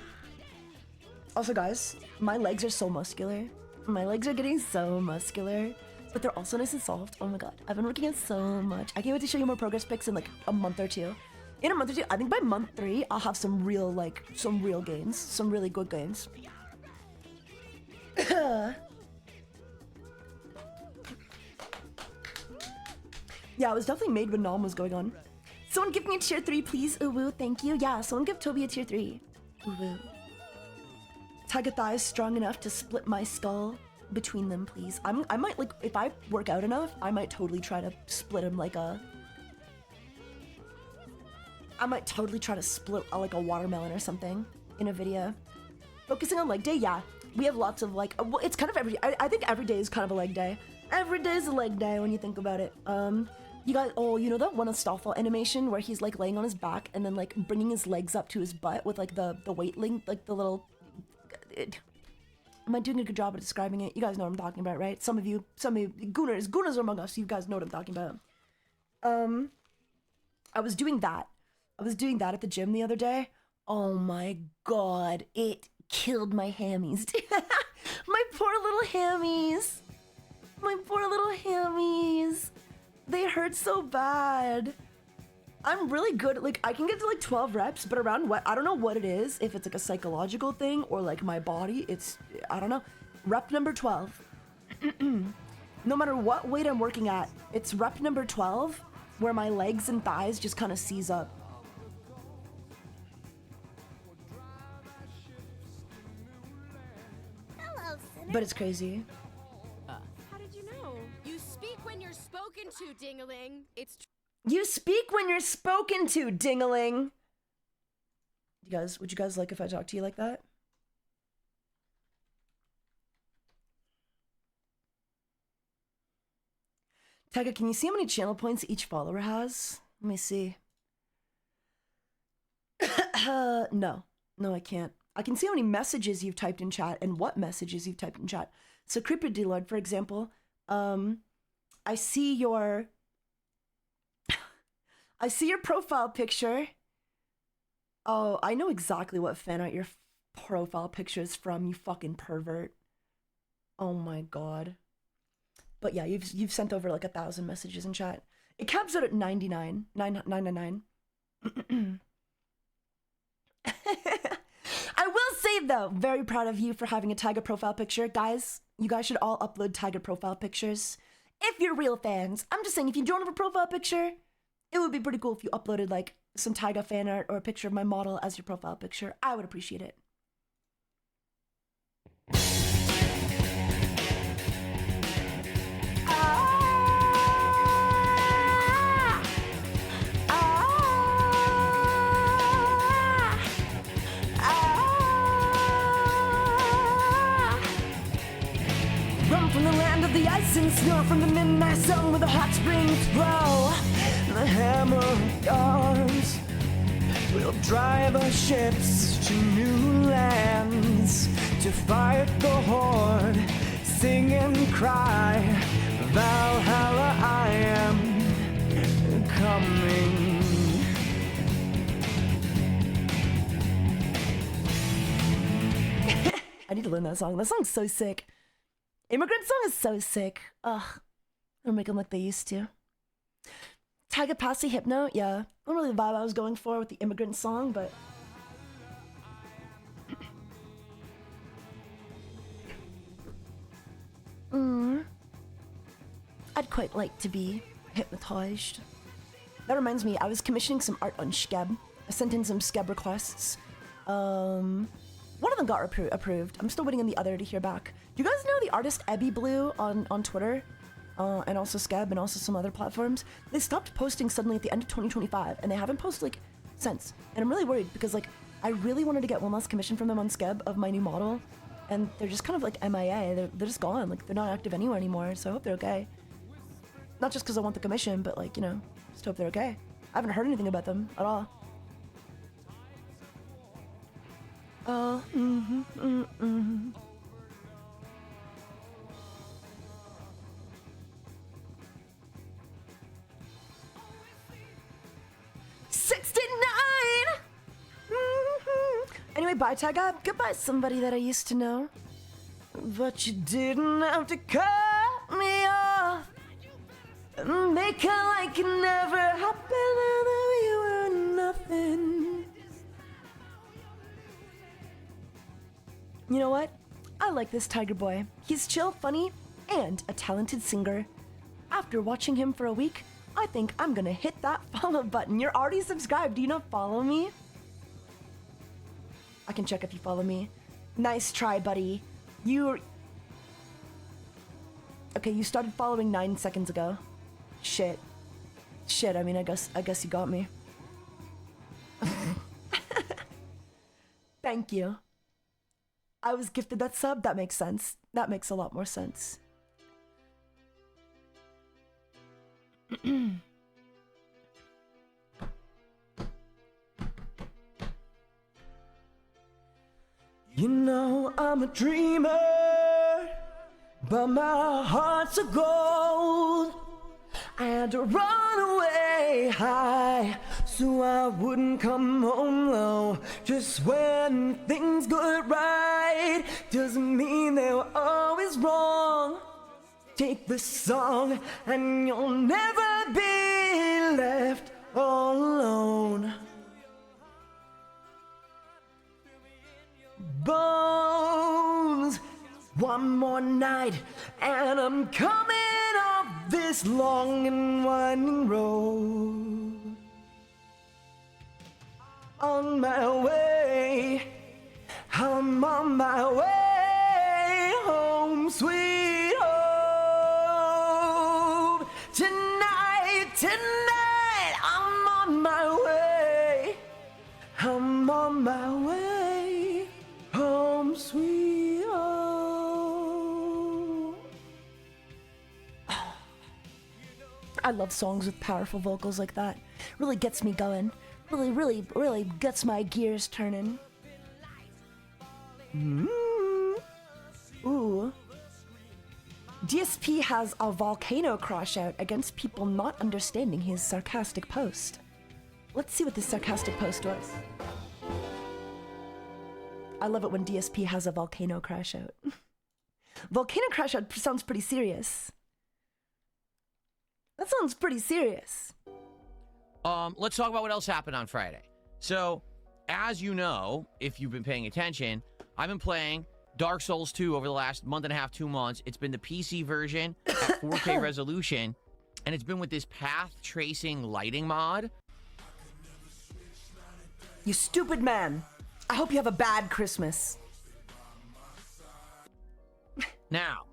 Also, guys, my legs are so muscular. My legs are getting so muscular, but they're also nice and soft. Oh my god, I've been working out so much. I can't wait to show you more progress pics in like a month or two. In a month or two, I think by month 3, I'll have some real gains, some really good gains. Yeah, it was definitely made when Nom was going on. Someone give me a tier 3, please. Ooh, woo, thank you. Yeah, someone give Toby a tier 3. Ooh, woo. Taiga thighs strong enough to split my skull between them, please. I might, like, if I work out enough, I might totally try to split him like a... I might totally try to split like a watermelon or something in a video. Focusing on leg day, yeah. We have lots of like, well, it's kind of I think every day is kind of a leg day. Every day is a leg day when you think about it. You guys, oh, you know that one of Stoffel animation where he's like laying on his back and then like bringing his legs up to his butt with like the weight link, like the little... Am I doing a good job of describing it? You guys know what I'm talking about, right? Some of you, Gooners are among us, you guys know what I'm talking about. I was doing that at the gym the other day. Oh my god, it killed my hammies. My poor little hammies. My poor little hammies. They hurt so bad. I'm really good, like, I can get to like 12 reps, but around what, I don't know what it is, if it's like a psychological thing or like my body, it's, I don't know. Rep number 12. No matter what weight I'm working at, it's rep number 12 where my legs and thighs just kind of seize up. Hello, Sinner. But it's crazy. How did you know? You speak when you're spoken to, Ding-a-ling. It's You speak when you're spoken to, ding-a-ling. Would you guys like if I talk to you like that? Taiga, can you see how many channel points each follower has? Let me see. No, I can't. I can see how many messages you've typed in chat and what messages you've typed in chat. So Creeper D-Lord, for example, I see your profile picture. Oh, I know exactly what fan art your profile picture is from, you fucking pervert. Oh my god. But yeah, you've sent over like 1,000 messages in chat. It caps out at 999. I will say though, very proud of you for having a Taiga profile picture. Guys, you guys should all upload Taiga profile pictures. If you're real fans. I'm just saying, if you don't have a profile picture, it would be pretty cool if you uploaded like some Taiga fan art or a picture of my model as your profile picture. I would appreciate it. Run from the land of the ice and snow, from the midnight sun where the hot springs grow. The hammer of stars will drive our ships to new lands, to fight the horde, sing and cry, Valhalla, I am coming. I need to learn that song. That song's so sick. Immigrant song is so sick. Ugh. They don't make them like they used to. Taiga Passy Hypno, yeah. Not really the vibe I was going for with the immigrant song, but... I'd quite like to be hypnotized. That reminds me, I was commissioning some art on Skeb. I sent in some Skeb requests. One of them got approved. I'm still waiting on the other to hear back. Do you guys know the artist Ebby Blue on Twitter? And also Skeb and also some other platforms? They stopped posting suddenly at the end of 2025, and they haven't posted like since. And I'm really worried because like I really wanted to get one last commission from them on Skeb of my new model, and they're just kind of like MIA. They're just gone. Like they're not active anywhere anymore. So I hope they're okay. Not just because I want the commission, but like, you know, just hope they're okay. I haven't heard anything about them at all. Oh, 69! Anyway, bye, Taiga. Goodbye, somebody that I used to know. But you didn't have to cut me off. Make it like it never happened, and that we were nothing. You know what? I like this Tiger Boy. He's chill, funny, and a talented singer. After watching him for a week, I think I'm gonna hit that follow button. You're already subscribed. Do you not follow me? I can check if you follow me. Nice try, buddy. You... Okay, you started following 9 seconds ago. Shit. I mean, I guess you got me. Thank you. I was gifted that sub. That makes sense. That makes a lot more sense. You know I'm a dreamer, but my heart's a gold. I had to run away high so I wouldn't come home low. Just when things go right doesn't mean they were always wrong. Take this song and you'll never be left all alone. Bones, one more night and I'm coming off this long and winding road. On my way, I'm on my way home, sweet home. Tonight, I'm on my way. I'm on my way home, sweet home. I love songs with powerful vocals like that. Really gets me going. Really gets my gears turning. Ooh. DSP has a volcano crash out against people not understanding his sarcastic post. Let's see what this sarcastic post was. I love it when DSP has a volcano crash out. Volcano crash out sounds pretty serious. That sounds pretty serious. Let's talk about what else happened on Friday. So, as you know, if you've been paying attention, I've been playing Dark Souls 2 over the last month and a half, 2 months. It's been the PC version at 4K resolution, and it's been with this path tracing lighting mod. You stupid man. I hope you have a bad Christmas. Now,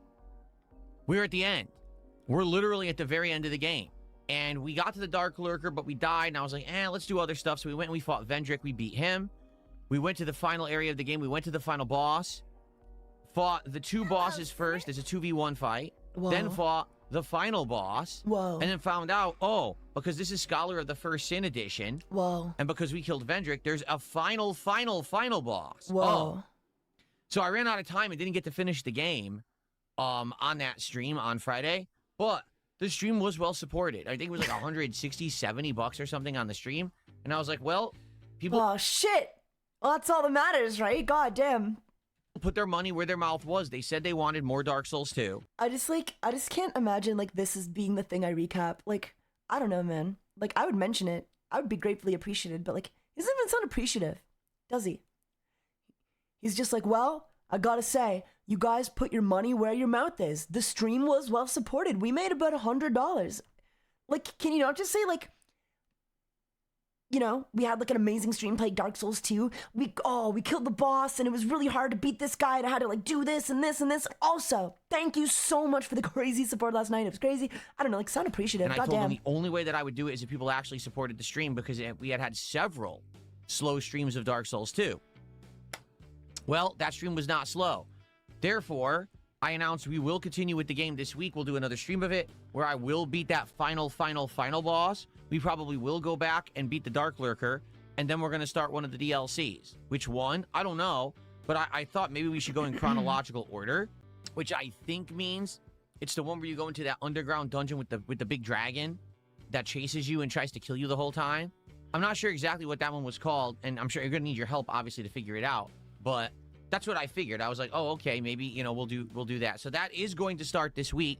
we're at the end. We're literally at the very end of the game. And we got to the Dark Lurker, but we died, and I was like, let's do other stuff. So we went and we fought Vendrick. We beat him. We went to the final area of the game. We went to the final boss. Fought the 2 bosses first. It's a 2v1 fight. Whoa. Then fought the final boss. Whoa. And then found out, because this is Scholar of the First Sin edition. Whoa. And because we killed Vendrick, there's a final boss. Whoa. So I ran out of time and didn't get to finish the game on that stream on Friday. But the stream was well supported. I think it was like 160, 70 bucks or something on the stream. And I was like, well, people... Oh, shit. Well, that's all that matters, right? God damn. Put their money where their mouth was. They said they wanted more Dark Souls 2. I just can't imagine, like, this is being the thing I recap. Like, I don't know, man. Like, I would mention it. I would be gratefully appreciated, but, like, he doesn't even sound appreciative, does he? He's just like, well, I gotta say, you guys put your money where your mouth is. The stream was well supported. We made about $100. Like, can you not just say, like, you know, we had like an amazing stream playing Dark Souls 2. We killed the boss and it was really hard to beat this guy and I had to like do this and this and this. Also, thank you so much for the crazy support last night. It was crazy. I don't know, like sound appreciative. And I told them the only way that I would do it is if people actually supported the stream because we had several slow streams of Dark Souls 2. Well, that stream was not slow. Therefore, I announced we will continue with the game this week. We'll do another stream of it where I will beat that final boss. We probably will go back and beat the Dark Lurker, and then we're going to start one of the DLCs. Which one? I don't know, but I thought maybe we should go in chronological order, which I think means it's the one where you go into that underground dungeon with the big dragon that chases you and tries to kill you the whole time. I'm not sure exactly what that one was called, and I'm sure you're going to need your help, obviously, to figure it out, but that's what I figured. I was like, oh, okay, maybe, you know, we'll do that. So that is going to start this week.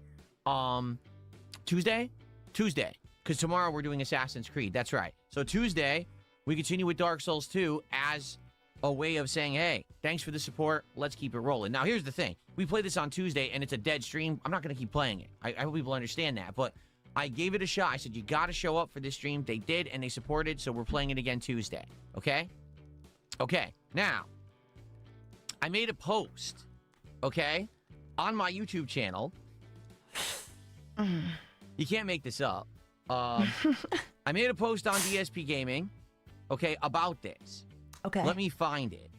Tuesday, because tomorrow we're doing Assassin's Creed. That's right. So Tuesday, we continue with Dark Souls 2 as a way of saying, hey, thanks for the support. Let's keep it rolling. Now, here's the thing. We play this on Tuesday, and it's a dead stream. I'm not going to keep playing it. I hope people understand that. But I gave it a shot. I said, you got to show up for this stream. They did, and they supported, so we're playing it again Tuesday. Okay? Okay. Now, I made a post, okay, on my YouTube channel. You can't make this up. I made a post on DSP Gaming, okay, about this. Okay. Let me find it.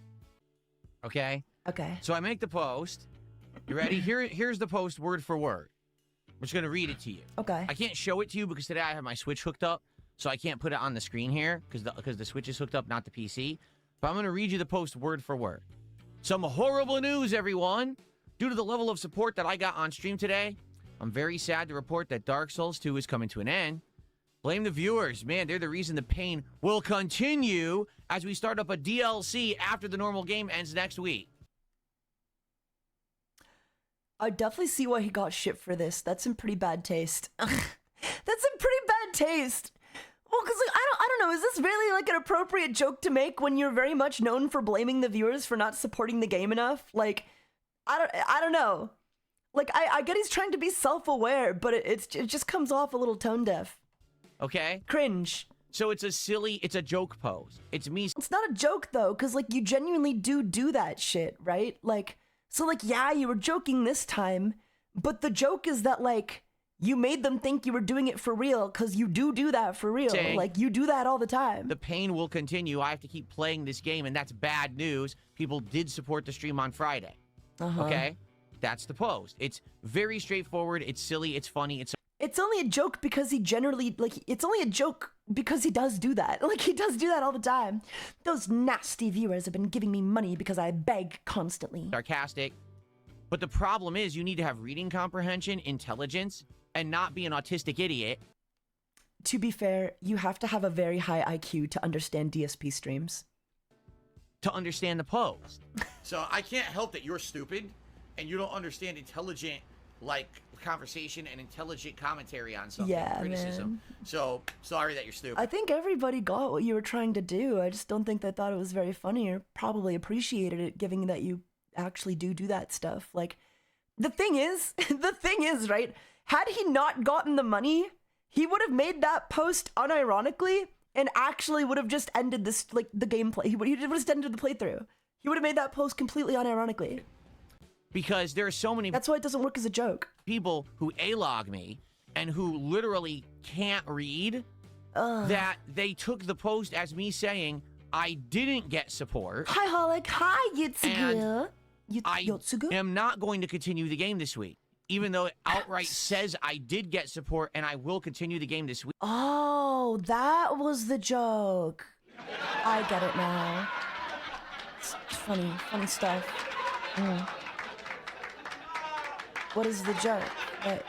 Okay? Okay. So I make the post. You ready? Here's the post word for word. I'm just going to read it to you. Okay. I can't show it to you because today I have my Switch hooked up, so I can't put it on the screen here because the Switch is hooked up, not the PC. But I'm going to read you the post word for word. Some horrible news, everyone. Due to the level of support that I got on stream today, I'm very sad to report that Dark Souls 2 is coming to an end. Blame the viewers. Man, they're the reason the pain will continue as we start up a DLC after the normal game ends next week. I definitely see why he got shit for this. That's in pretty bad taste. That's in pretty bad taste. Well, because like, I don't know. Is this really like an appropriate joke to make when you're very much known for blaming the viewers for not supporting the game enough? Like, I don't know. Like, I get he's trying to be self-aware, but it just comes off a little tone deaf. Okay? Cringe. So it's a joke post. It's me. It's not a joke though, because like you genuinely do that shit, right? Like, so like, yeah, you were joking this time, but the joke is that like you made them think you were doing it for real, because you do that for real. Saying, like you do that all the time. the pain will continue. I have to keep playing this game, and that's bad news. People did support the stream on Friday. Okay? That's the post. It's very straightforward. It's silly. It's funny. It's only a joke because he generally, like, it's only a joke because he does do that. Like, he does do that all the time. Those nasty viewers have been giving me money because I beg constantly. sarcastic. But the problem is you need to have reading comprehension, intelligence, and not be an autistic idiot. To be fair, you have to have a very high IQ to understand DSP streams. To understand the post. So I can't help that you're stupid and you don't understand intelligent, like, conversation and intelligent commentary on something. Yeah, criticism. man. So sorry that you're stupid. I think everybody got what you were trying to do. I just don't think they thought it was very funny or probably appreciated it, given that you actually do that stuff. Like, the thing is, right? Had he not gotten the money, he would have made that post unironically and actually would have just ended this, like, the gameplay. He would have just ended the playthrough. He would have made that post completely unironically. Because there are so many That's why it doesn't work as a joke. people who A-log me and who literally can't read that they took the post as me saying I didn't get support. Hi, Holic. Hi, Yitsugu. I Yotsugu? am not going to continue the game this week, even though it outright says I did get support and I will continue the game this week. Oh, that was the joke. I get it now. It's funny stuff. What is the joke? That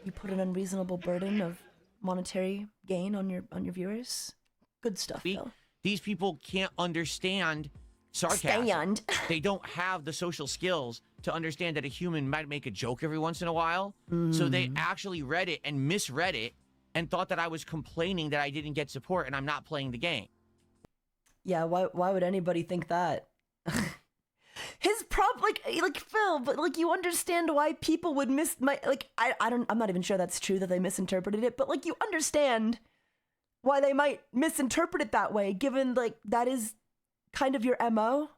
you put an unreasonable burden of monetary gain on your viewers? Good stuff, though. These people can't understand sarcasm. Stand. They don't have the social skills to understand that a human might make a joke every once in a while. So they actually read it and misread it and thought that I was complaining that I didn't get support and I'm not playing the game. Yeah, why would anybody think that? His like Phil, but like you understand why people would I'm not even sure that's true that they misinterpreted it, but like you understand why they might misinterpret it that way, given like that is kind of your MO.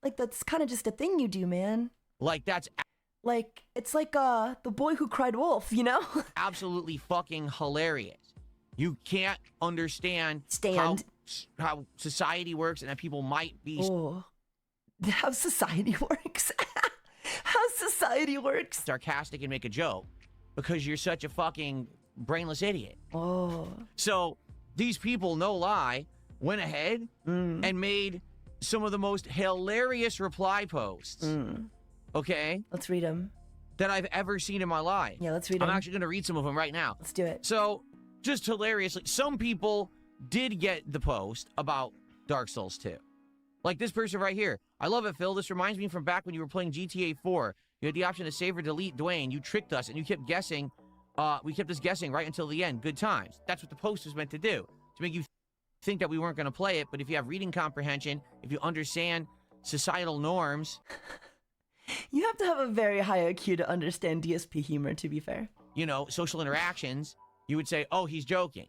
Like that's kind of just a thing you do, man. Like that's Like it's like the boy who cried wolf, you know? absolutely fucking hilarious. You can't understand how society works and that people might be How society works. How society works. sarcastic and make a joke because you're such a fucking brainless idiot. Oh. So these people, no lie, went ahead and made some of the most hilarious reply posts. Okay? Let's read them. That I've ever seen in my life. Yeah, let's read I'm them. actually going to read some of them right now. Let's do it. So, just hilariously, some people did get the post about Dark Souls 2. Like this person right here. I love it, Phil. This reminds me from back when you were playing GTA 4. You had the option to save or delete Dwayne. You tricked us, and you kept guessing. We kept us guessing right until the end. Good times. That's what the post was meant to do. To make you think that we weren't going to play it. But if you have reading comprehension, if you understand societal norms... You have to have a very high IQ to understand DSP humor, to be fair. You know, social interactions, you would say, oh, he's joking.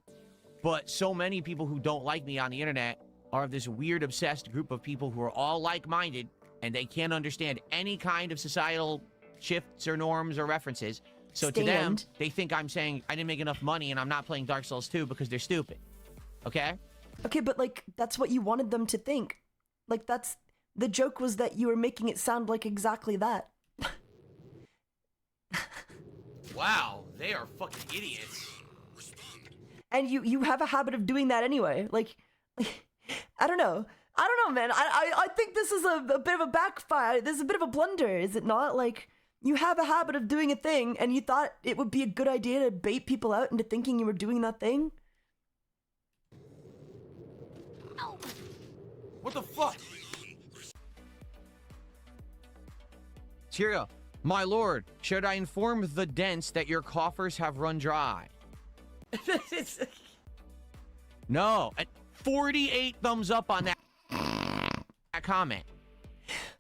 But so many people who don't like me on the internet are of this weird, obsessed group of people who are all like-minded, and they can't understand any kind of societal shifts or norms or references. So to them, Stand. they think I'm saying I didn't make enough money and I'm not playing Dark Souls 2 because they're stupid. Okay? Okay, but like that's what you wanted them to think. Like that's the joke was that you were making it sound like exactly that. Wow, they are fucking idiots. And you have a habit of doing that anyway. Like I don't know, man. I think this is a bit of a backfire. This is a bit of a blunder, is it not? Like you have a habit of doing a thing, and you thought it would be a good idea to bait people out into thinking you were doing that thing. What the fuck? Tyria, my lord, should I inform the dents that your coffers have run dry? No. 48 thumbs up on that comment.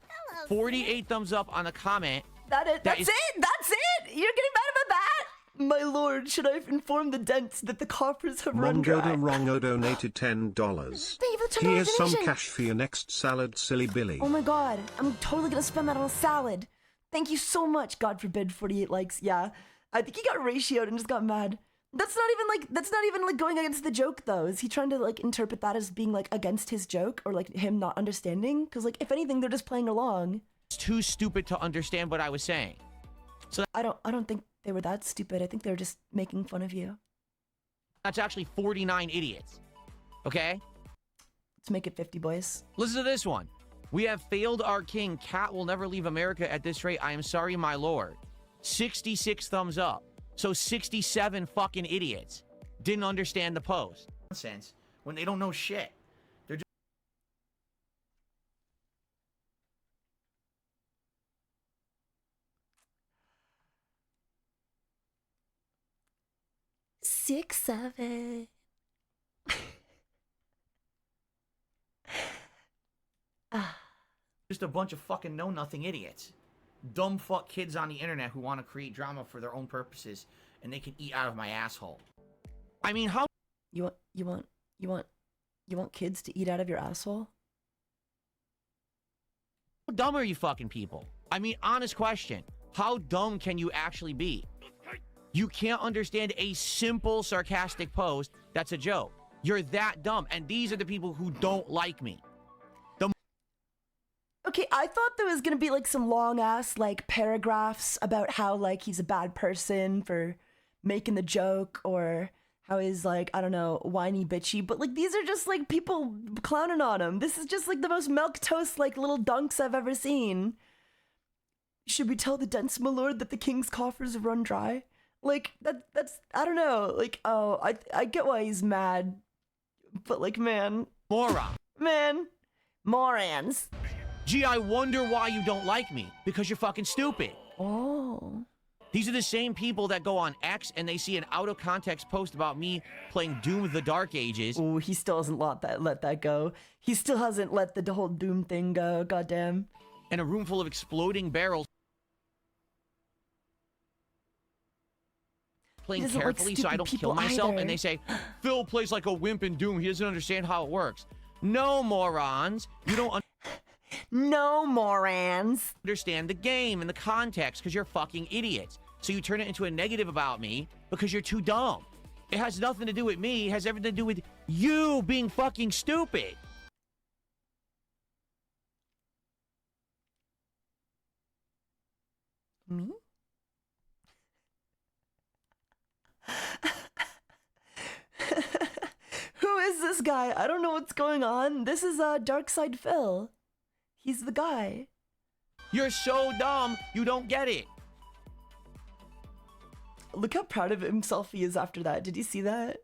Hello, 48 thumbs up on the comment. That's it. That is- That's it. You're getting mad about that. My lord, should I inform the dents that the coffers have run dry? Mongoda Rongo donated $10. Thank you for the $10 Here's some donation. cash for your next salad, silly Billy. Oh my god, I'm totally gonna spend that on a salad. Thank you so much. God forbid 48 likes. Yeah, I think he got ratioed and just got mad. That's not even like going against the joke though. Is he trying to like interpret that as being like against his joke or like him not understanding? Because like if anything, they're just playing along. It's too stupid to understand what I was saying. I don't think they were that stupid. I think they were just making fun of you. That's actually 49 idiots. Okay? Let's make it 50, boys. Listen to this one. We have failed our king. Cat will never leave America at this rate. I am sorry, my lord. 66 thumbs up. So 67 fucking idiots didn't understand the post. Nonsense. When they don't know shit. They're just 6, 7. a bunch of fucking know-nothing idiots. Dumb fuck kids on the internet who want to create drama for their own purposes, and they can eat out of my asshole. I mean, how You want kids to eat out of your asshole? dumb are you fucking people? I mean, honest question. How dumb can you actually be? You can't understand a simple sarcastic post that's a joke. You're that dumb, and these are the people who don't like me. Okay, I thought there was gonna be like some long ass like paragraphs about how like he's a bad person for making the joke or how he's like, I don't know, whiny bitchy, but like these are just like people clowning on him. This is just like the most milquetoast like little dunks I've ever seen. Should we tell the dents, my lord, that the king's coffers have run dry? Like that's I don't know. Like oh, I get why he's mad, but like man, morons. Gee, I wonder why you don't like me. Because you're fucking stupid. Oh. These are the same people that go on X and they see an out-of-context post about me playing Doom of the Dark Ages. Oh, he still hasn't let that go. He still hasn't let the whole Doom thing go. Goddamn. And a room full of exploding barrels. Playing doesn't like carefully so I stupid don't kill people myself. either. And they say, Phil plays like a wimp in Doom. He doesn't understand how it works. No, morons. You don't No, morons. understand the game and the context because you're fucking idiots. So you turn it into a negative about me because you're too dumb. It has nothing to do with me. It has everything to do with you being fucking stupid. Me? Who is this guy? I don't know what's going on. This is Dark Side Phil. He's the guy. You're so dumb, you don't get it. Look how proud of himself he is after that. Did you see that?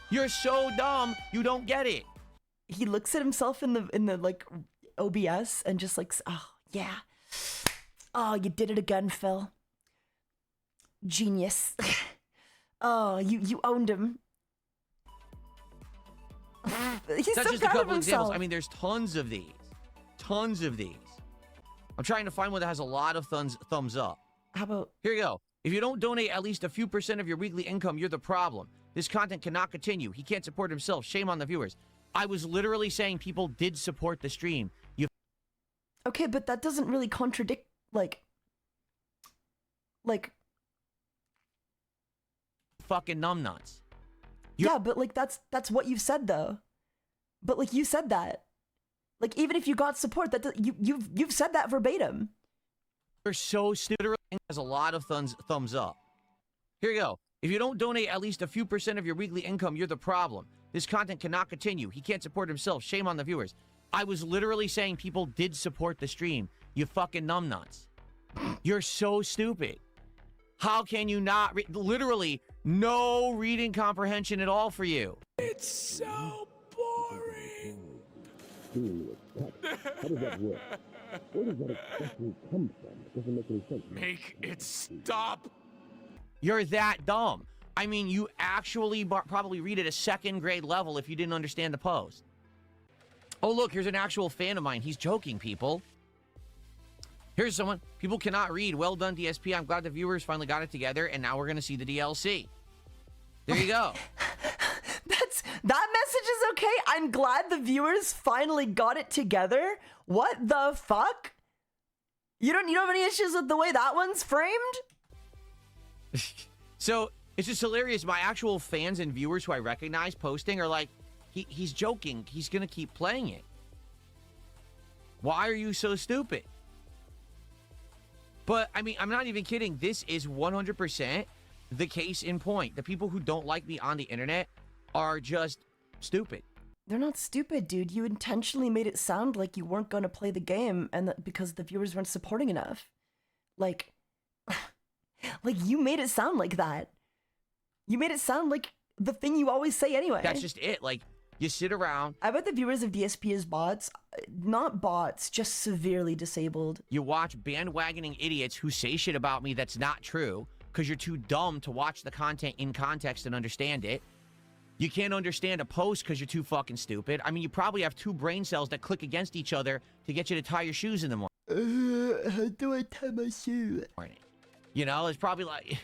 You're so dumb, you don't get it. He looks at himself in the like OBS and just like, oh yeah, oh you did it again, Phil. Genius. Oh, you owned him. He's That's so just a proud of couple examples. himself. I mean, there's tons of these. Tons of these. I'm trying to find one that has a lot of thumbs up. How about Here you go. If you don't donate at least a few % of your weekly income, you're the problem. This content cannot continue. He can't support himself. Shame on the viewers. I was literally saying people did support the stream. You Okay, but that doesn't really contradict, like fucking numbnuts. yeah, but like that's what you've said though. But like you said that. Like even if you got support, you've said that verbatim. You're so stupid. Has a lot of thumbs up. Here you go. If you don't donate at least a few % of your weekly income, you're the problem. This content cannot continue. He can't support himself. Shame on the viewers. I was literally saying people did support the stream. You fucking numbnuts. You're so stupid. How can you not literally no reading comprehension at all for you? It's so boring. How does that work? Where does that exactly come from? It doesn't make any sense. Make it stop. You're that dumb. I mean, you actually probably read at a 2nd grade level if you didn't understand the post. Oh, look, here's an actual fan of mine. He's joking, people. Here's someone. People cannot read. Well done, DSP. I'm glad the viewers finally got it together, and now we're going to see the DLC. There you go. That message is okay. I'm glad the viewers finally got it together. What the fuck? You don't have any issues with the way that one's framed? So it's just hilarious. My actual fans and viewers who I recognize posting are like, he's joking. He's going to keep playing it. Why are you so stupid? But, I mean, I'm not even kidding. This is 100% the case in point. The people who don't like me on the internet are just stupid. They're not stupid, dude. You intentionally made it sound like you weren't going to play the game and that because the viewers weren't supporting enough. Like you made it sound like that. You made it sound like the thing you always say anyway. That's just it. Like, you sit around. I bet the viewers of DSP is bots. Not bots, just severely disabled. You watch bandwagoning idiots who say shit about me that's not true because you're too dumb to watch the content in context and understand it. You can't understand a post because you're too fucking stupid. I mean, you probably have 2 brain cells that click against each other to get you to tie your shoes in the morning. How do I tie my shoe? You know, it's probably like...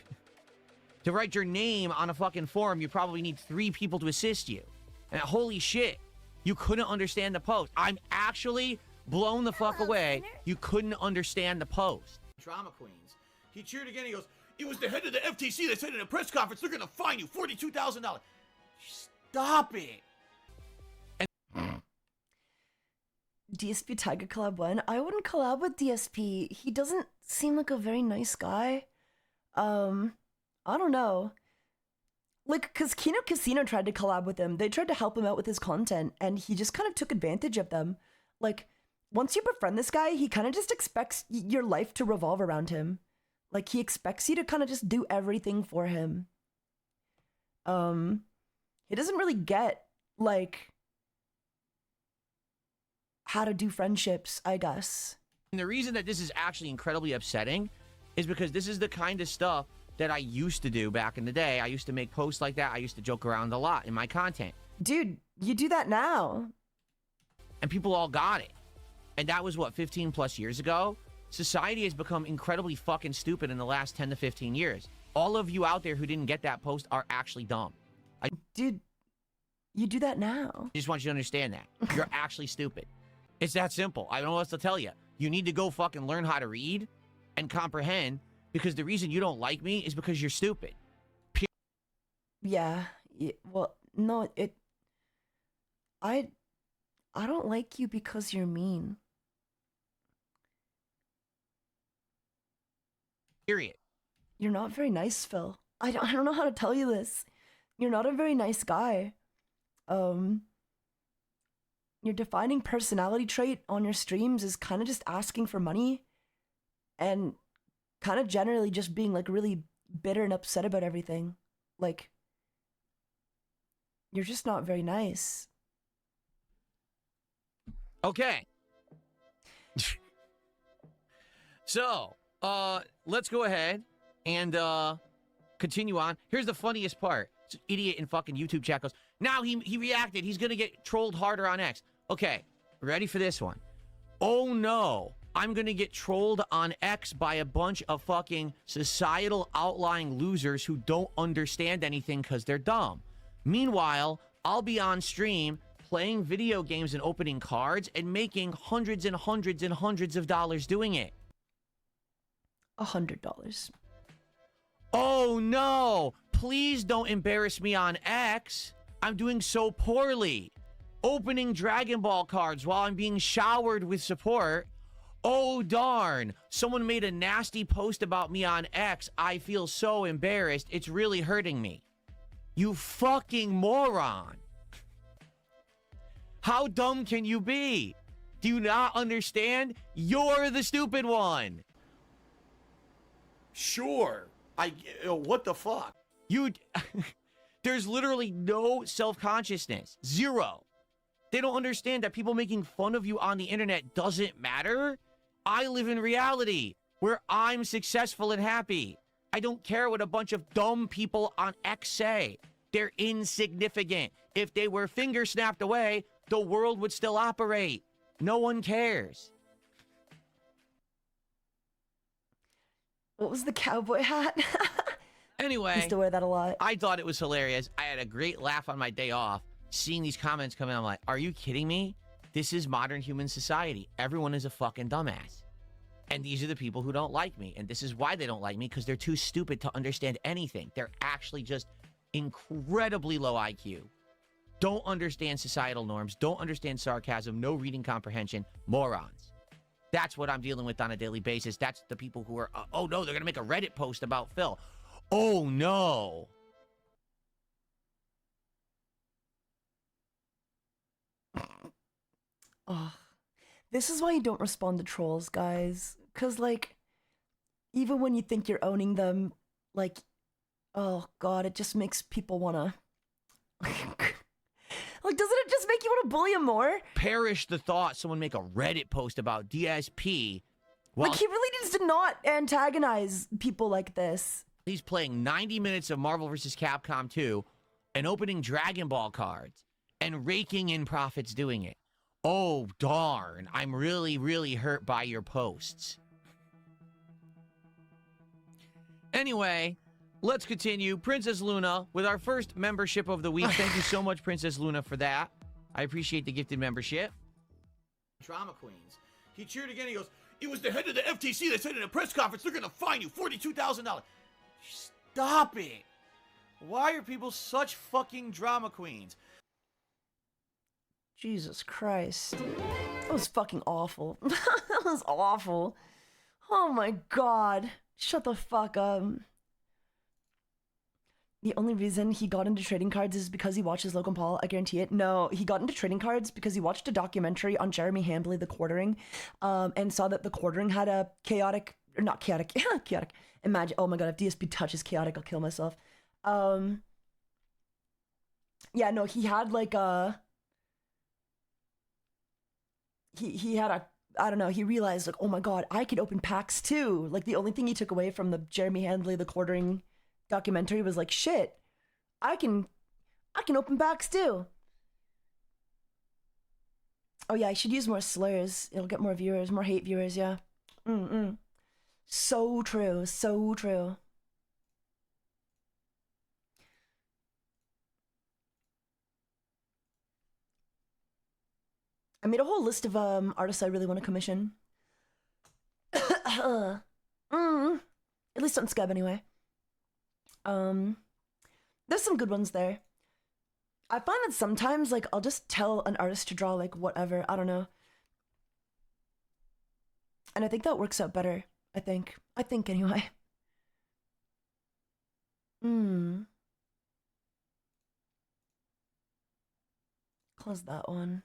to write your name on a fucking forum, you probably need 3 people to assist you. And holy shit, you couldn't understand the post. I'm actually blown the fuck away. You couldn't understand the post. Drama queens. He cheered again. He goes, "It was the head of the FTC that said in a press conference, they're going to fine you $42,000. Stop it. DSP Taiga collab 1. I wouldn't collab with DSP. He doesn't seem like a very nice guy. I don't know. Like, because Kino Casino tried to collab with him. They tried to help him out with his content, and he just kind of took advantage of them. Like, once you befriend this guy, he kind of just expects your life to revolve around him. Like, he expects you to kind of just do everything for him. He doesn't really get, like, how to do friendships, I guess. And the reason that this is actually incredibly upsetting is because this is the kind of stuff that I used to do back in the day. I used to make posts like that. I used to joke around a lot in my content. Dude, you do that now. And people all got it. And that was, what, 15 plus years ago? Society has become incredibly fucking stupid in the last 10 to 15 years. All of you out there who didn't get that post are actually dumb. Dude, you do that now. I just want you to understand that. You're actually stupid. It's that simple. I don't know what else to tell you. You need to go fucking learn how to read and comprehend, because the reason you don't like me is because you're stupid. Yeah, well, no, I don't like you because you're mean. Period. You're not very nice, Phil. I don't know how to tell you this. You're not a very nice guy. Your defining personality trait on your streams is kind of just asking for money and kind of generally just being like really bitter and upset about everything. Like, you're just not very nice. Okay. So, let's go ahead and continue on. Here's the funniest part. This idiot in fucking YouTube chat goes, now he reacted. He's going to get trolled harder on X. Okay, ready for this one. Oh no, I'm going to get trolled on X by a bunch of fucking societal outlying losers who don't understand anything because they're dumb. Meanwhile, I'll be on stream playing video games and opening cards and making hundreds and hundreds and hundreds of dollars doing it. $100. Oh no! Please don't embarrass me on X. I'm doing so poorly. Opening Dragon Ball cards while I'm being showered with support. Oh darn! Someone made a nasty post about me on X. I feel so embarrassed. It's really hurting me. You fucking moron. How dumb can you be? Do you not understand? You're the stupid one. Sure. What the fuck? There's literally no self-consciousness. Zero. They don't understand that people making fun of you on the internet doesn't matter. I live in reality where I'm successful and happy. I don't care what a bunch of dumb people on X say. They're insignificant. If they were finger snapped away, the world would still operate. No one cares. What was the cowboy hat? Anyway, I used to wear that a lot. I thought it was hilarious. I had a great laugh on my day off. Seeing these comments come in, I'm like, are you kidding me? This is modern human society. Everyone is a fucking dumbass. And these are the people who don't like me. And this is why they don't like me, because they're too stupid to understand anything. They're actually just incredibly low IQ. Don't understand societal norms. Don't understand sarcasm. No reading comprehension. Morons. That's what I'm dealing with on a daily basis. That's the people who are, oh no, they're going to make a Reddit post about Phil. Oh no. Oh, this is why you don't respond to trolls, guys. Because, like, even when you think you're owning them, like, oh god, it just makes people want to... Like, doesn't it just make you want to bully him more? Perish the thought someone make a Reddit post about DSP. While Like, he really needs to not antagonize people like this. he's playing 90 minutes of Marvel vs. Capcom 2 and opening Dragon Ball cards and raking in profits doing it. Oh, darn. I'm really, really hurt by your posts. Anyway, let's continue. Princess Luna with our first membership of the week. Thank you so much, Princess Luna, for that. I appreciate the gifted membership. Drama Queens. He cheered again. He goes, it was the head of the FTC that said in a press conference, they're going to fine you $42,000. Stop it. Why are people such fucking drama queens? Jesus Christ. That was fucking awful. That was awful. Oh my god. Shut the fuck up. The only reason he got into trading cards is because he watches Logan Paul. I guarantee it. No, he got into trading cards because he watched a documentary on Jeremy Hambley, The Quartering, and saw that The Quartering had a chaotic, or not chaotic, chaotic. Imagine, oh my god, if DSP touches chaotic, I'll kill myself. Yeah, no, he had like a... He had a, I don't know, he realized like, oh my god, I could open packs too. Like the only thing he took away from the Jeremy Handley, The Quartering documentary was like, shit, I can open packs too. Oh yeah, I should use more slurs. It'll get more viewers, more hate viewers, yeah. So true, so true. I made a whole list of artists I really want to commission. At least on Scab anyway. There's some good ones there. I find that sometimes like I'll just tell an artist to draw like whatever, I don't know. And I think that works out better, I think anyway. Close that one.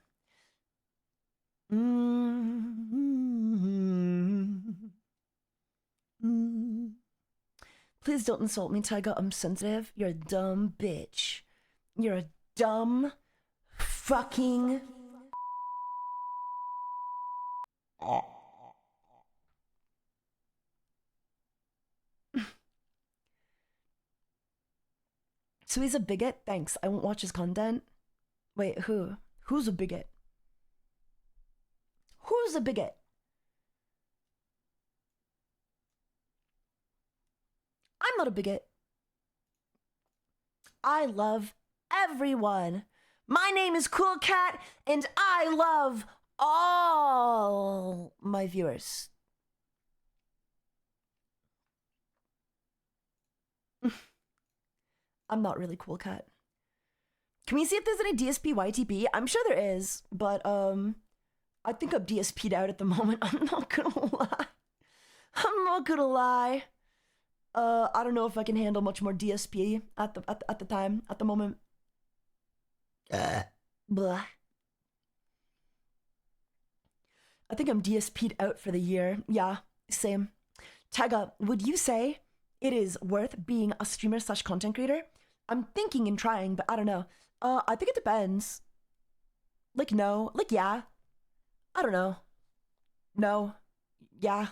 Please don't insult me, Taiga. I'm sensitive. You're a dumb bitch. You're a dumb fucking... So he's a bigot? Thanks. I won't watch his content. Wait, who? Who's a bigot? Who's a bigot? I'm not a bigot. I love everyone. My name is Cool Cat, and I love all my viewers. I'm not really Cool Cat. Can we see if there's any DSP YTP? I'm sure there is, but I think I'm DSP'd out at the moment. I'm not gonna lie. I'm not gonna lie. I don't know if I can handle much more DSP at the moment. Blah. I think I'm DSP'd out for the year. Yeah, same. Taiga, would you say it is worth being a streamer / content creator? I'm thinking and trying, but I don't know. I think it depends. Like, no. Like, yeah. I don't know. No. Yeah.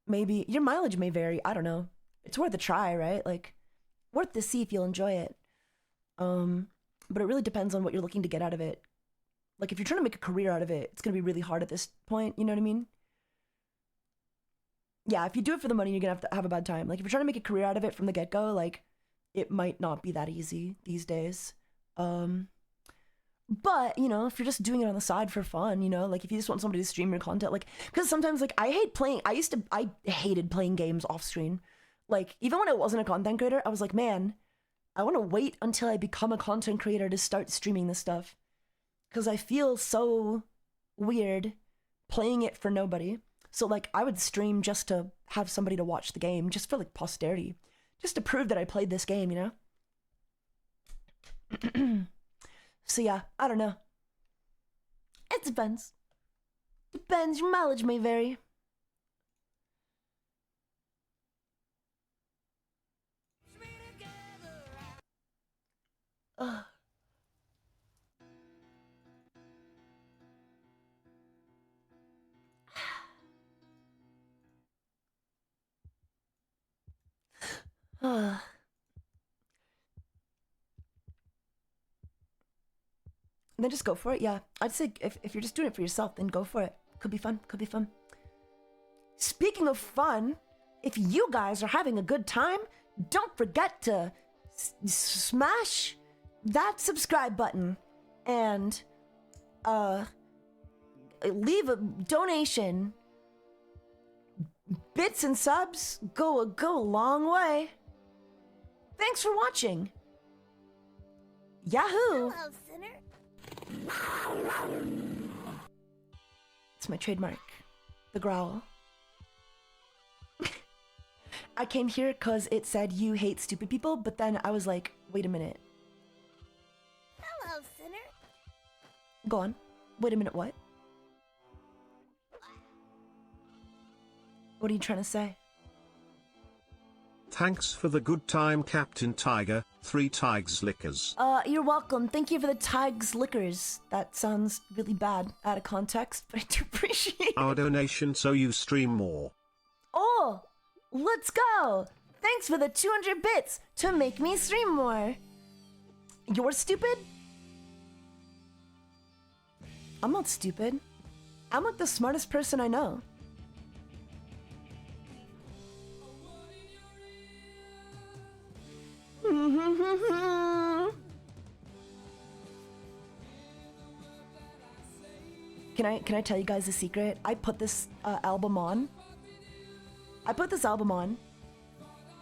Maybe. Your mileage may vary. I don't know. It's worth a try, right? Like, worth to see if you'll enjoy it. But it really depends on what you're looking to get out of it. Like, if you're trying to make a career out of it, it's going to be really hard at this point. You know what I mean? Yeah, if you do it for the money, you're going to have a bad time. Like, if you're trying to make a career out of it from the get-go, like, it might not be that easy these days. But, you know, if you're just doing it on the side for fun, you know, like, if you just want somebody to stream your content, like, because sometimes, like, I hated playing games off screen. Like, even when I wasn't a content creator, I was like, man, I want to wait until I become a content creator to start streaming this stuff. Because I feel so weird playing it for nobody. So, like, I would stream just to have somebody to watch the game, just for, like, posterity. Just to prove that I played this game, you know? So, yeah, I don't know. It depends. Depends. Your mileage may vary. Ugh. Then just go for it. Yeah, I'd say if you're just doing it for yourself, then go for it. Could be fun. Could be fun. Speaking of fun, if you guys are having a good time, don't forget to smash that subscribe button and leave a donation. Bits and subs go a long way. Thanks for watching. Yahoo! Hello, sinner. It's my trademark. The growl. I came here because it said you hate stupid people, but then I was like, wait a minute. Hello, sinner. Go on. Wait a minute, what? What are you trying to say? Thanks for the good time, Captain Tiger. 3 TaigaxHolic. You're welcome. Thank you for the TaigaxHolic. That sounds really bad out of context, but I do appreciate Our it. donation so you stream more. Oh, let's go. Thanks for the 200 bits to make me stream more. You're stupid? I'm not stupid. I'm like the smartest person I know. Can I tell you guys a secret? I put this album on.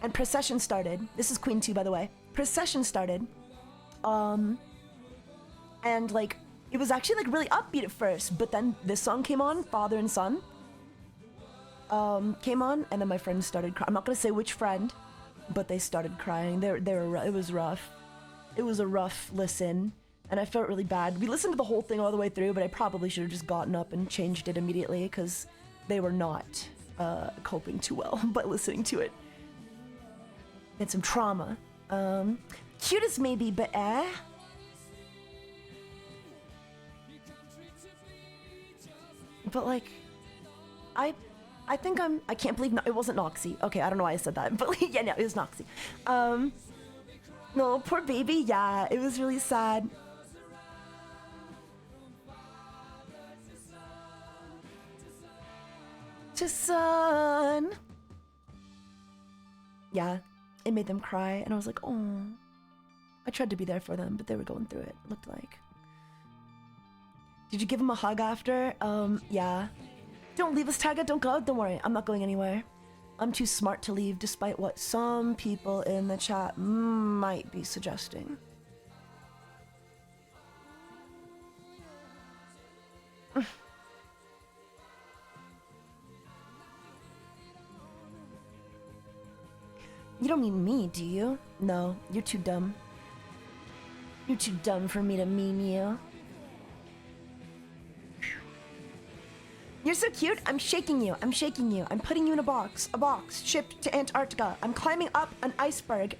And Procession started. This is Queen 2, by the way. Procession started. And like it was actually like really upbeat at first, but then this song came on, Father and Son. Came on, and then my friends started crying. I'm not gonna say which friend, but they started crying. It was rough. It was a rough listen, and I felt really bad. We listened to the whole thing all the way through, but I probably should have just gotten up and changed it immediately because they were not coping too well by listening to it. Had some trauma. Cutest maybe, but But like, I think I can't believe it wasn't Noxy. Okay, I don't know why I said that, but like, yeah, no, it was Noxy. No, poor baby, yeah, it was really sad. To son. Yeah, it made them cry, and I was like, oh. I tried to be there for them, but they were going through it looked like. Did you give him a hug after? Yeah. Don't leave us, Taiga. Don't go. Don't worry. I'm not going anywhere. I'm too smart to leave, despite what some people in the chat might be suggesting. You don't mean me, do you? No, you're too dumb. You're too dumb for me to mean you. You're so cute. I'm shaking you. I'm shaking you. I'm putting you in a box. A box shipped to Antarctica. I'm climbing up an iceberg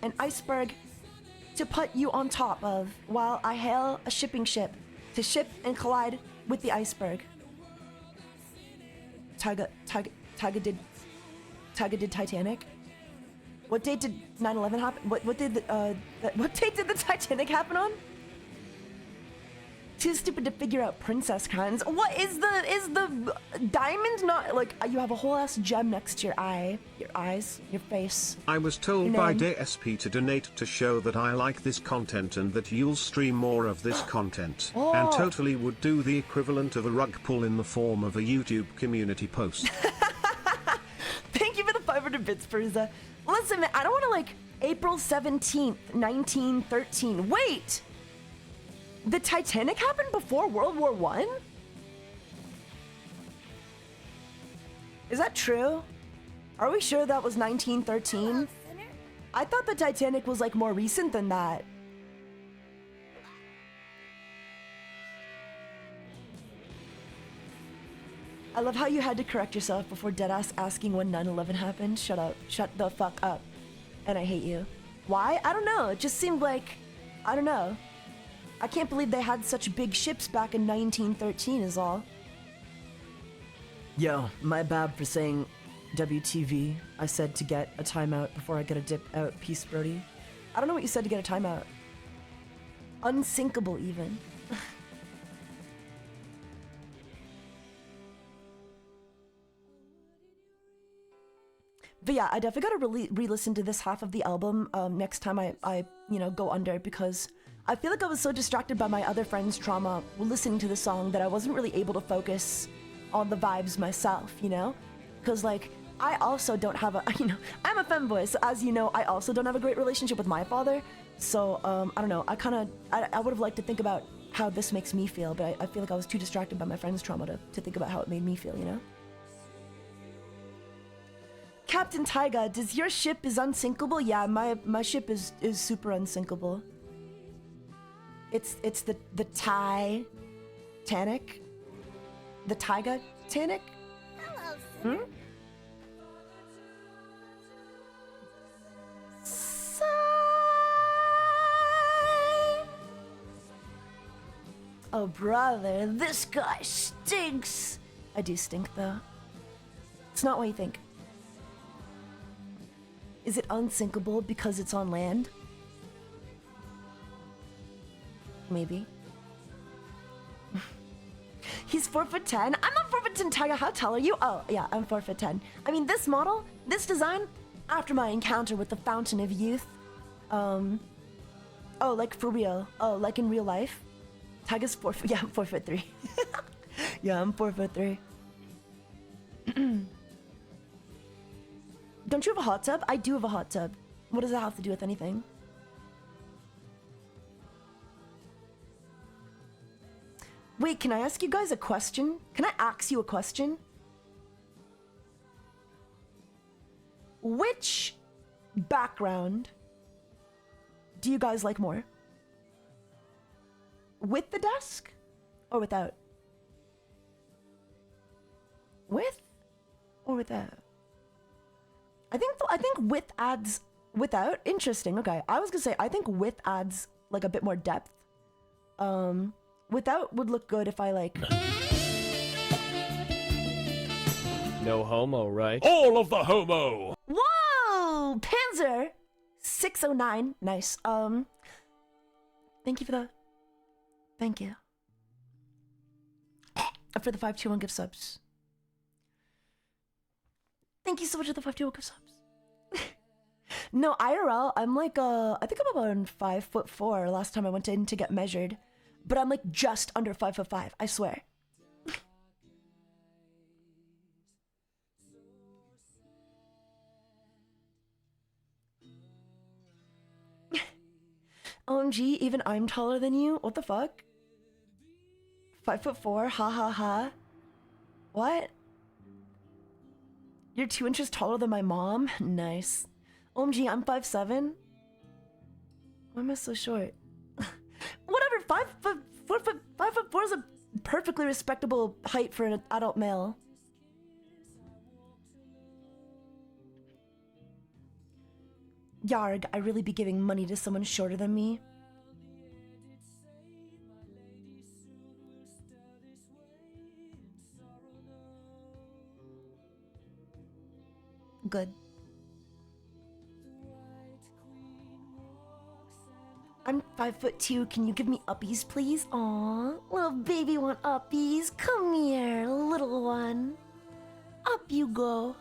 to put you on top of while I hail a shipping ship to ship and collide with the iceberg. Taiga did Titanic? What date did 9/11 happen? What date did the Titanic happen on? Too stupid to figure out princess kinds. What is the diamond not like you have a whole ass gem next to your eye, your eyes, your face. I was told by DSP to donate to show that I like this content and that you'll stream more of this content. And totally would do the equivalent of a rug pull in the form of a YouTube community post. Thank you for the 500 bits, Perza. Listen, man, I don't want to like April 17th, 1913. Wait! The Titanic happened before World War I? Is that true? Are we sure that was 1913? I thought the Titanic was like more recent than that. I love how you had to correct yourself before deadass asking when 9/11 happened. Shut up. Shut the fuck up. And I hate you. Why? I don't know. It just seemed like... I don't know. I can't believe they had such big ships back in 1913 is all. Yo, my bad for saying WTV. I said to get a timeout before I get a dip out. Peace, Brody. I don't know what you said to get a timeout. Unsinkable, even. But yeah, I definitely gotta re-listen to this half of the album next time I go under, because I feel like I was so distracted by my other friend's trauma listening to the song that I wasn't really able to focus on the vibes myself, you know? Because, like, I also don't have a, I'm a femboy, so as you know, I also don't have a great relationship with my father. So, I don't know, I would have liked to think about how this makes me feel, but I feel like I was too distracted by my friend's trauma to think about how it made me feel, you know? Captain Taiga, does your ship is unsinkable? Yeah, my ship is super unsinkable. It's the Titanic? The Taiga-tanic? Hello, Sinner. Oh, brother, this guy stinks. I do stink, though. It's not what you think. Is it unsinkable because it's on land? Maybe. He's 4'10". I'm not 4'10", Taiga. How tall are you? Oh, yeah, I'm 4'10". I mean, this model, this design, after my encounter with the Fountain of Youth, oh, like for real. Oh, like in real life. Taiga's 4 foot. Yeah, I'm 4'3". Yeah, I'm 4'3". Don't you have a hot tub? I do have a hot tub. What does that have to do with anything? Wait, can I ask you guys a question? Can I ask you a question? Which background do you guys like more? With the desk or without? With or without? I think with adds without. Interesting. Okay, I was gonna say I think with adds like a bit more depth. Without would look good if I like. No homo, right? All of the homo! Whoa, Panzer 609. Nice. Thank you for the. Thank you for the 521 gift subs. Thank you so much for the 521 gift subs. No, IRL, I'm like I think I'm about 5'4" last time I went in to get measured. but I'm like just under 5'5", I swear. OMG, even I'm taller than you? What the fuck? 5'4", ha ha ha. What? You're 2 inches taller than my mom? Nice. OMG, I'm 5'7". Why am I so short? Whatever, 5'4" is a perfectly respectable height for an adult male. Yarg, I really be giving money to someone shorter than me. Good. I'm 5'2". Can you give me uppies, please? Aw, little baby want uppies. Come here, little one. Up you go.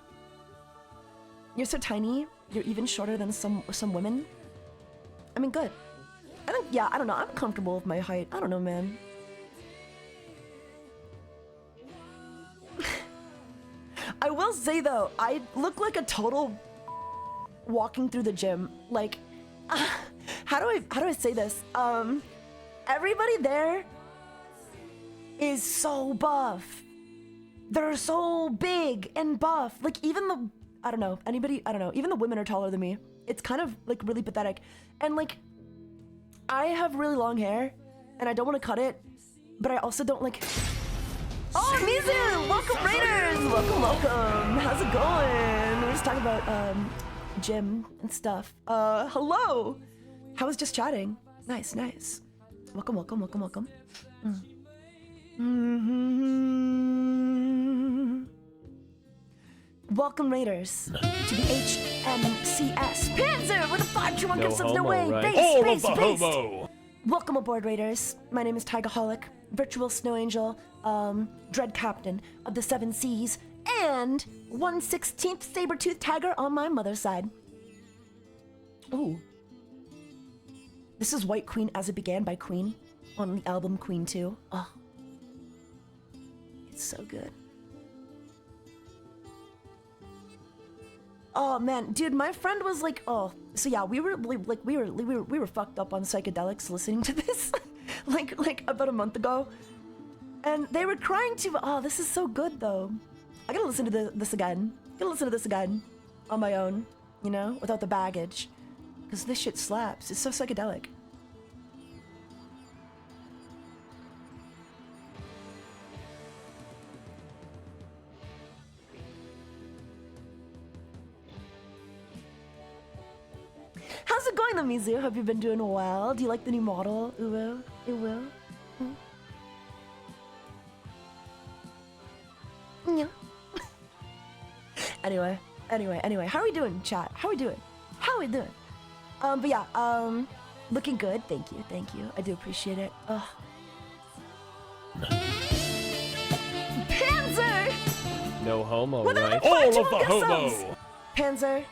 You're so tiny. You're even shorter than some women. I mean, good. I think, yeah, I don't know. I'm comfortable with my height. I don't know, man. I will say though, I look like a total walking through the gym. Like, how do I say this? Everybody there is so buff. They're so big and buff. Like even the, I don't know, even the women are taller than me. It's kind of like really pathetic. And like, I have really long hair and I don't want to cut it, but I also don't like... Oh, Mizu! Welcome, Raiders! Welcome, welcome. How's it going? We're just talking about gym and stuff. Hello! How was just chatting? Nice, nice. Welcome, welcome, welcome, welcome. Welcome, Raiders, to the HMCS. Panzer with a 521 gift subs, no way. Right? Base, base. Welcome aboard, Raiders. My name is TaigaxHolic, virtual snow angel, dread captain of the 7 seas, and 1/16th saber-toothed tiger on my mother's side. Ooh. This is White Queen as It Began by Queen on the album Queen 2. Oh. It's so good. Oh man, dude, my friend was like, oh, so yeah, we were fucked up on psychedelics listening to this like about a month ago. And they were crying too. Oh, this is so good though. I gotta listen to this again. Gotta listen to this again on my own, you know, without the baggage. Because this shit slaps. It's so psychedelic. How's it going though, Mizu? Hope you've been doing well. Do you like the new model? Uwu? Uwu? Yeah. Anyway. How are we doing, chat? How are we doing? But yeah, looking good. Thank you. I do appreciate it. Ugh. Panzer! No homo, Without right? all of the homo! Panzer,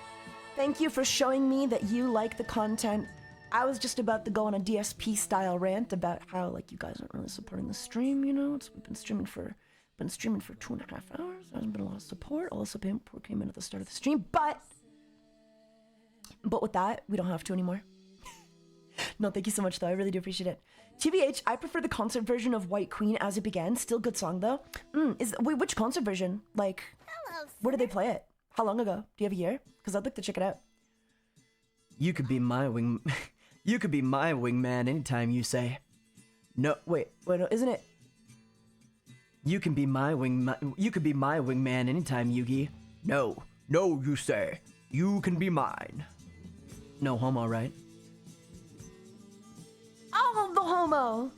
thank you for showing me that you like the content. I was just about to go on a DSP style rant about how like you guys aren't really supporting the stream, you know? We've been streaming for 2.5 hours. There hasn't been a lot of support. All the support came in at the start of the stream, but with that, we don't have to anymore. No, thank you so much though. I really do appreciate it. TBH, I prefer the concert version of White Queen As It Began. Still good song though. Wait, which concert version? Like, where did they play it? How long ago? Do you have a year? Because I'd like to check it out. You could be my You could be my wingman anytime you say. No, wait, no, isn't it? You can be my You could be my wingman anytime, Yugi. No, you say. You can be mine. No homo, right? Oh, the homo!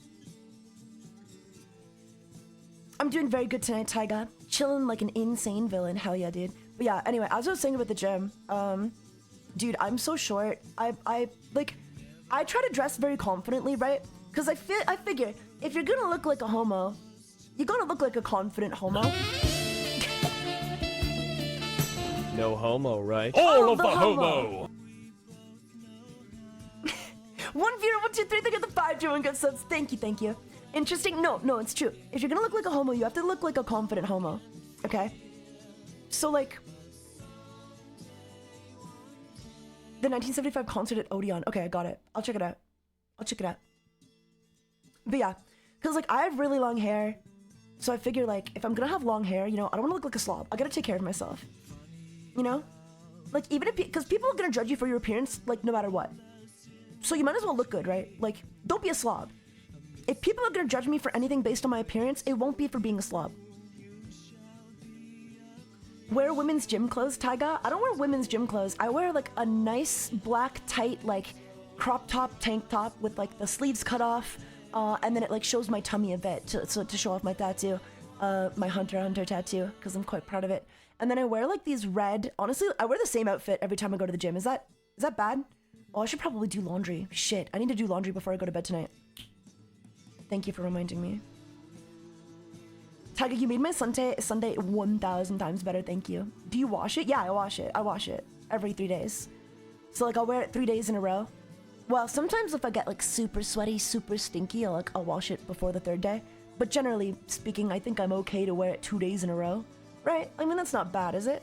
I'm doing very good tonight, Taiga. Chilling like an insane villain. Hell yeah, dude. But yeah, anyway, as I was saying about the gym, dude, I'm so short. I try to dress very confidently, right? Because I figure if you're gonna look like a homo, you're gonna look like a confident homo. No homo, right? All of the homo! One viewer, 1, 2, 3, they get the 5 German good subs. Thank you, thank you. Interesting. No, it's true. If you're gonna look like a homo, you have to look like a confident homo. Okay? So, like, the 1975 concert at Odeon. Okay, I got it. I'll check it out. But yeah, because, like, I have really long hair. So I figure, like, if I'm gonna have long hair, you know, I don't want to look like a slob. I gotta take care of myself. You know? Like, even if, because people are gonna judge you for your appearance, like, no matter what. So you might as well look good, right? Like, don't be a slob. If people are gonna judge me for anything based on my appearance, it won't be for being a slob. Wear women's gym clothes, Taiga? I don't wear women's gym clothes. I wear, like, a nice, black, tight, like, crop top, tank top with, like, the sleeves cut off. And then it, like, shows my tummy a bit to show off my tattoo. My Hunter tattoo, because I'm quite proud of it. And then I wear, like, these red... Honestly, I wear the same outfit every time I go to the gym. Is that bad? Oh, I should probably do laundry. Shit, I need to do laundry before I go to bed tonight. Thank you for reminding me. Taiga, you made my Sunday 1,000 times better, thank you. Do you wash it? Yeah, I wash it. I wash it every 3 days. So, like, I'll wear it 3 days in a row. Well, sometimes if I get, like, super sweaty, super stinky, I'll wash it before the 3rd day. But generally speaking, I think I'm okay to wear it 2 days in a row. Right? I mean, that's not bad, is it?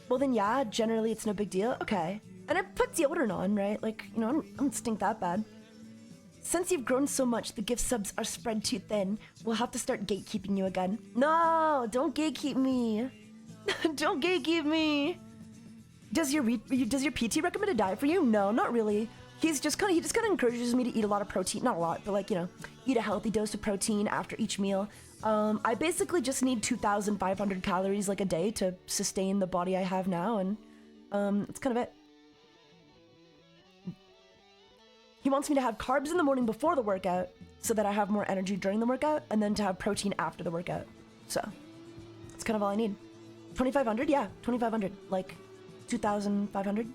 Well then, yeah, generally it's no big deal. Okay. And I put deodorant on, right? Like, you know, I don't stink that bad. Since you've grown so much, the gift subs are spread too thin. We'll have to start gatekeeping you again. No, don't gatekeep me. Don't gatekeep me. Does your PT recommend a diet for you? No, not really. He just kind of encourages me to eat a lot of protein. Not a lot, but, like, you know, eat a healthy dose of protein after each meal. I basically just need 2,500 calories, like, a day to sustain the body I have now, and that's kind of it. He wants me to have carbs in the morning before the workout so that I have more energy during the workout, and then to have protein after the workout. So, that's kind of all I need. 2,500? Yeah, 2,500. Like, 2,500?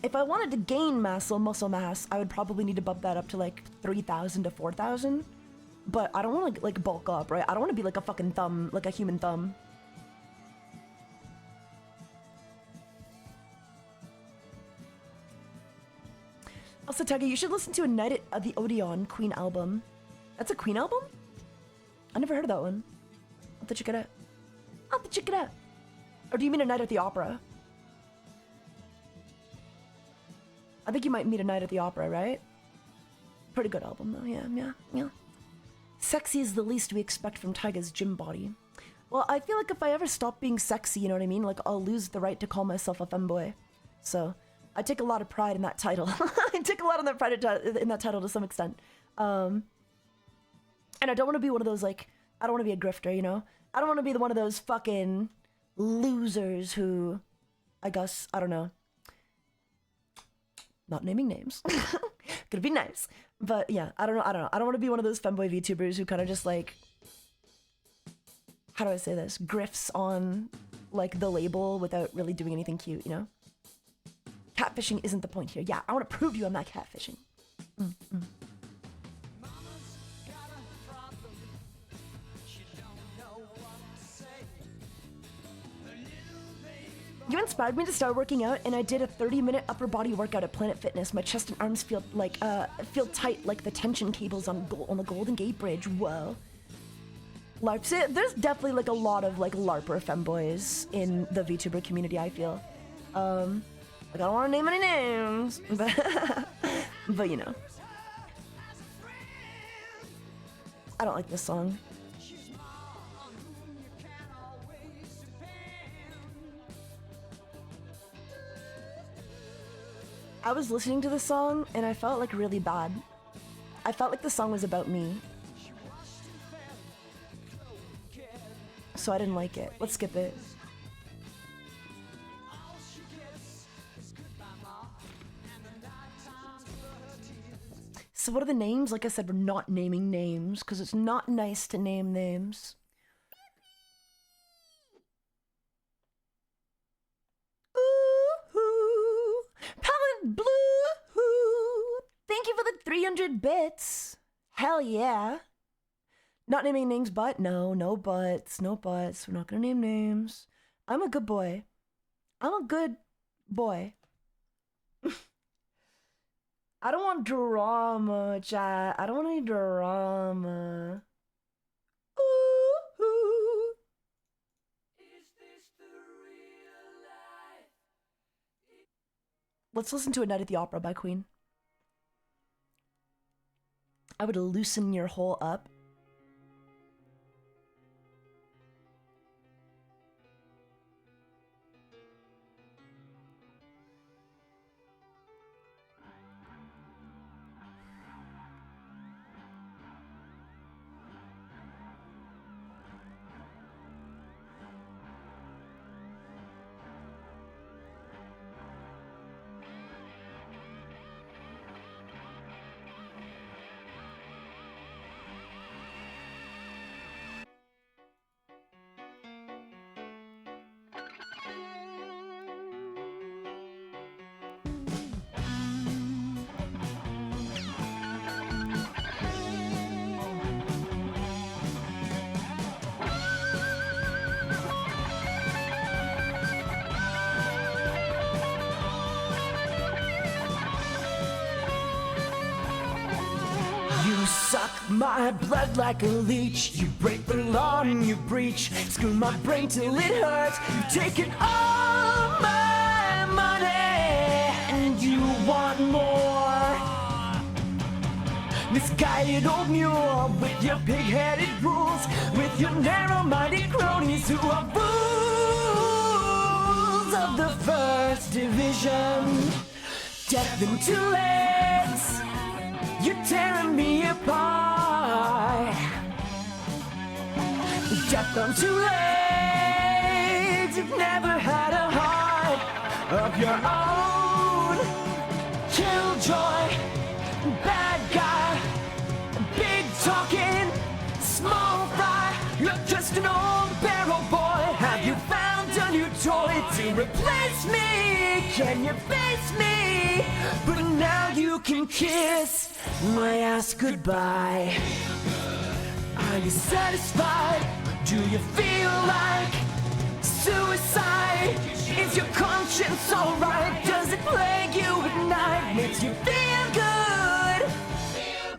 If I wanted to gain muscle mass, I would probably need to bump that up to, like, 3,000 to 4,000. But I don't want to, like, bulk up, right? I don't want to be like a fucking thumb, like a human thumb. Also, Taiga, you should listen to A Night at the Odeon Queen album. That's a Queen album? I never heard of that one. I'll have to check it out. Or do you mean A Night at the Opera? I think you might meet A Night at the Opera, right? Pretty good album, though. Yeah. Sexy is the least we expect from Taiga's gym body. Well, I feel like if I ever stop being sexy, you know what I mean? Like, I'll lose the right to call myself a femboy. So, I take a lot of pride in that title. I take a lot of that pride in that title to some extent. And I don't want to be one of those, like, I don't want to be a grifter, you know? I don't want to be one of those fucking losers who, I guess, I don't know. Not naming names. Gonna be nice. But yeah, I don't know. I don't want to be one of those femboy VTubers who kind of just, like, how do I say this? Grifts on, like, the label without really doing anything cute, you know? Catfishing isn't the point here. Yeah, I want to prove to you I'm not catfishing. You inspired me to start working out, and I did a 30-minute upper body workout at Planet Fitness. My chest and arms feel tight like the tension cables on the Golden Gate Bridge. Whoa. LARPs. There's definitely, like, a lot of, like, LARPer femboys in the VTuber community, I feel. Like, I don't want to name any names, but you know. I don't like this song. I was listening to the song and I felt, like, really bad. I felt like the song was about me. So I didn't like it. Let's skip it. So what are the names? Like I said, we're not naming names because it's not nice to name names. Ooh, Palette Blue. Thank you for the 300 bits. Hell yeah. Not naming names, but no buts. We're not gonna name names. I'm a good boy. I'm a good boy. I don't want drama, chat. I don't want any drama. Ooh. Let's listen to A Night at the Opera by Queen. I would loosen your hole up. You suck my blood like a leech. You break the law and you breach. Screw my brain till it hurts. You've taken all my money and you want more. Misguided old mule with your pig-headed rules, with your narrow-minded cronies who are fools of the first division. Death in 2 legs. You're tearing me apart. Death on 2 legs. You've never had a heart of your own. Killjoy, bad guy, big talking, small fry. You're just an old barrel boy. Have you found a new toy to replace me? Can you face me? But now you can kiss my ass goodbye. Are you satisfied? Do you feel like suicide? Is your conscience alright? Does it plague you at night? Makes you feel good? Feel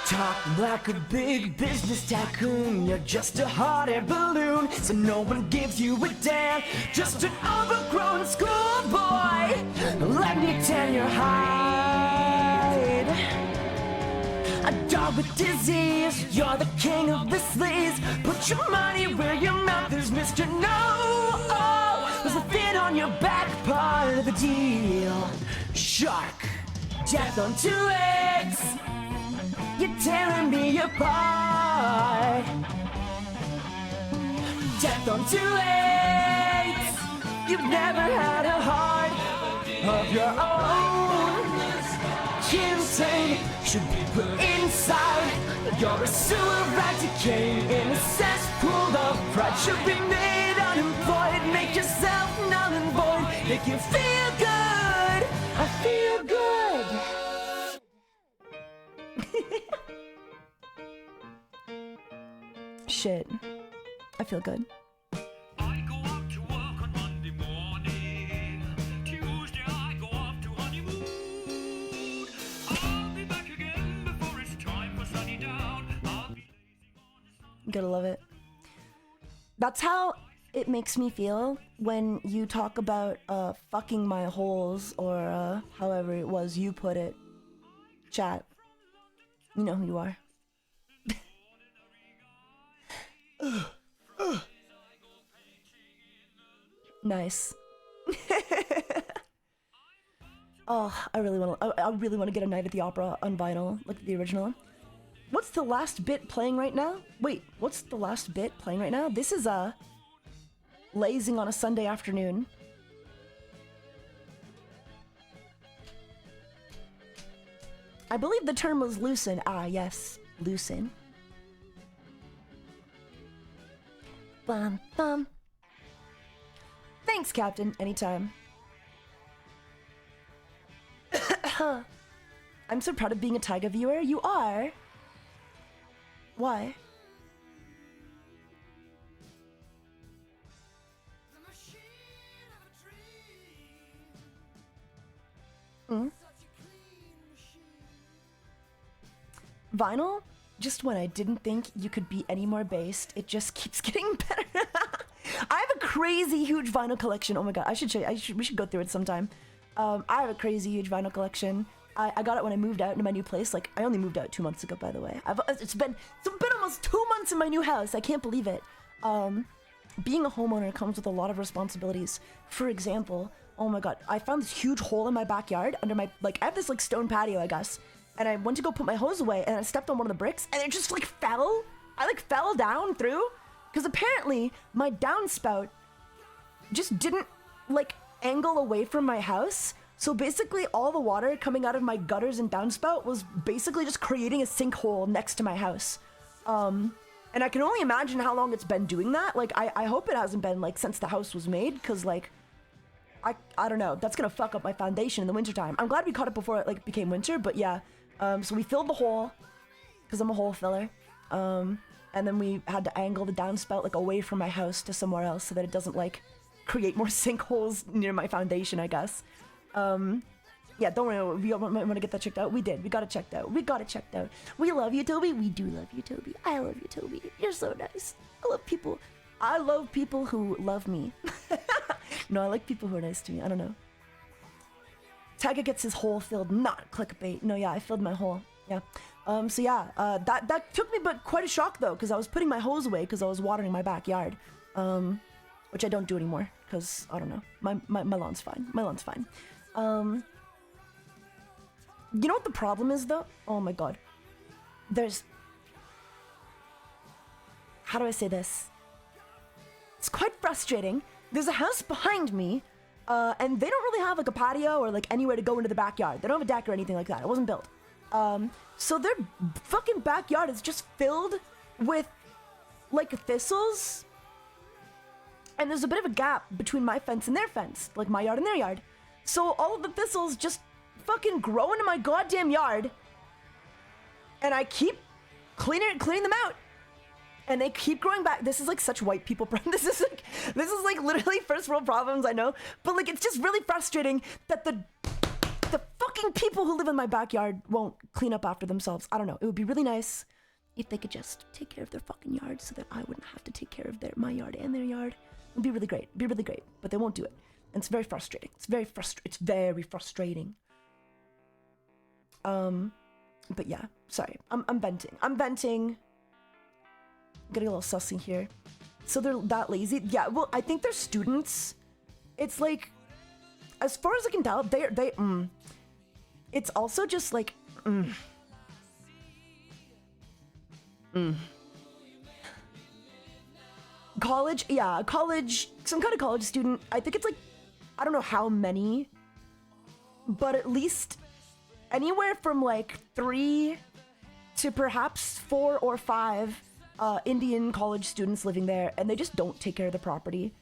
Talk like a big business tycoon. You're just a hot air balloon, so no one gives you a damn. Just an overgrown schoolboy. Let me tan your hide. A dog with disease. You're the king of the sleaze. Put your money where your mouth is, Mr. No. Oh, there's a fin on your back, part of the deal. Shark. Death on 2 legs. You're tearing me apart. Death on 2 legs. You've never had a heart of your own. Insane should be put inside. You're a sewer rat decaying in a cesspool of pride. Should be made unemployed. Make yourself null and void. Make you feel good. I feel good. Shit. I feel good. I go out to work on Monday morning. Tuesday I go off to honeymoon. I'll be back again before it's time for sunny down. I'll be lazy on a Sunday. Gotta love it. That's how it makes me feel when you talk about fucking my holes, or however it was you put it. Chat. You know who you are. Nice. Oh, I really want to get A Night at the Opera on vinyl, like the original. What's the last bit playing right now? Wait, what's the last bit playing right now? This is lazing on a Sunday afternoon. I believe the term was loosen. Ah, yes, loosen. Bum, bum. Thanks, Captain. Anytime. I'm so proud of being a Taiga viewer. You are? Why? Hmm? Vinyl? Just when I didn't think you could be any more based, it just keeps getting better. I have a crazy huge vinyl collection. Oh my god, I should show you. We should go through it sometime. I have a crazy huge vinyl collection. I got it when I moved out into my new place. Like, I only moved out 2 months ago, by the way. It's been almost 2 months in my new house. I can't believe it. Being a homeowner comes with a lot of responsibilities. For example, oh my god, I found this huge hole in my backyard under my, like, I have this, like, stone patio, I guess. And I went to go put my hose away, and I stepped on one of the bricks, and it just, like, fell. I, like, fell down through. Because apparently, my downspout just didn't, like, angle away from my house. So basically, all the water coming out of my gutters and downspout was basically just creating a sinkhole next to my house. And I can only imagine how long it's been doing that. Like, I hope it hasn't been, like, since the house was made, because, like, I don't know. That's gonna fuck up my foundation in the wintertime. I'm glad we caught it before it, like, became winter, but yeah. So we filled the hole, because I'm a hole filler. And then we had to angle the downspout, like, away from my house to somewhere else so that it doesn't, like, create more sinkholes near my foundation, I guess. Yeah, don't worry, we want to get that checked out. We did. We got it checked out. We got it checked out. We love you, Toby. We do love you, Toby. I love you, Toby. You're so nice. I love people who love me. No, I like people who are nice to me. I don't know. Taiga gets his hole filled, not clickbait. No, yeah, I filled my hole. Yeah. So yeah, that took me but quite a shock though, because I was putting my hose away because I was watering my backyard. Which I don't do anymore, because I don't know. My lawn's fine. My lawn's fine. You know what the problem is though? Oh my god. How do I say this? It's quite frustrating. There's a house behind me, and they don't really have like a patio or like anywhere to go into the backyard. They don't have a deck or anything like that. It wasn't built. So their fucking backyard is just filled with like thistles. And there's a bit of a gap between my fence and their fence, like my yard and their yard. So all of the thistles just fucking grow into my goddamn yard. And I keep cleaning them out. And they keep growing back. This is like such white people problems. This is like literally first world problems, I know. But like it's just really frustrating that the fucking people who live in my backyard won't clean up after themselves. I don't know. It would be really nice if they could just take care of their fucking yard so that I wouldn't have to take care of my yard and their yard. It'd be really great. It'd be really great. But they won't do it. And it's very frustrating. It's very frustrating. But yeah, sorry. I'm venting. I'm getting a little sussy here. So they're that lazy? Yeah, well, I think they're students. It's like, as far as I can tell, it's also just like, College, yeah, some kind of college student. I think it's like, I don't know how many, but at least anywhere from like 3 to perhaps 4 or 5 Indian college students living there, and they just don't take care of the property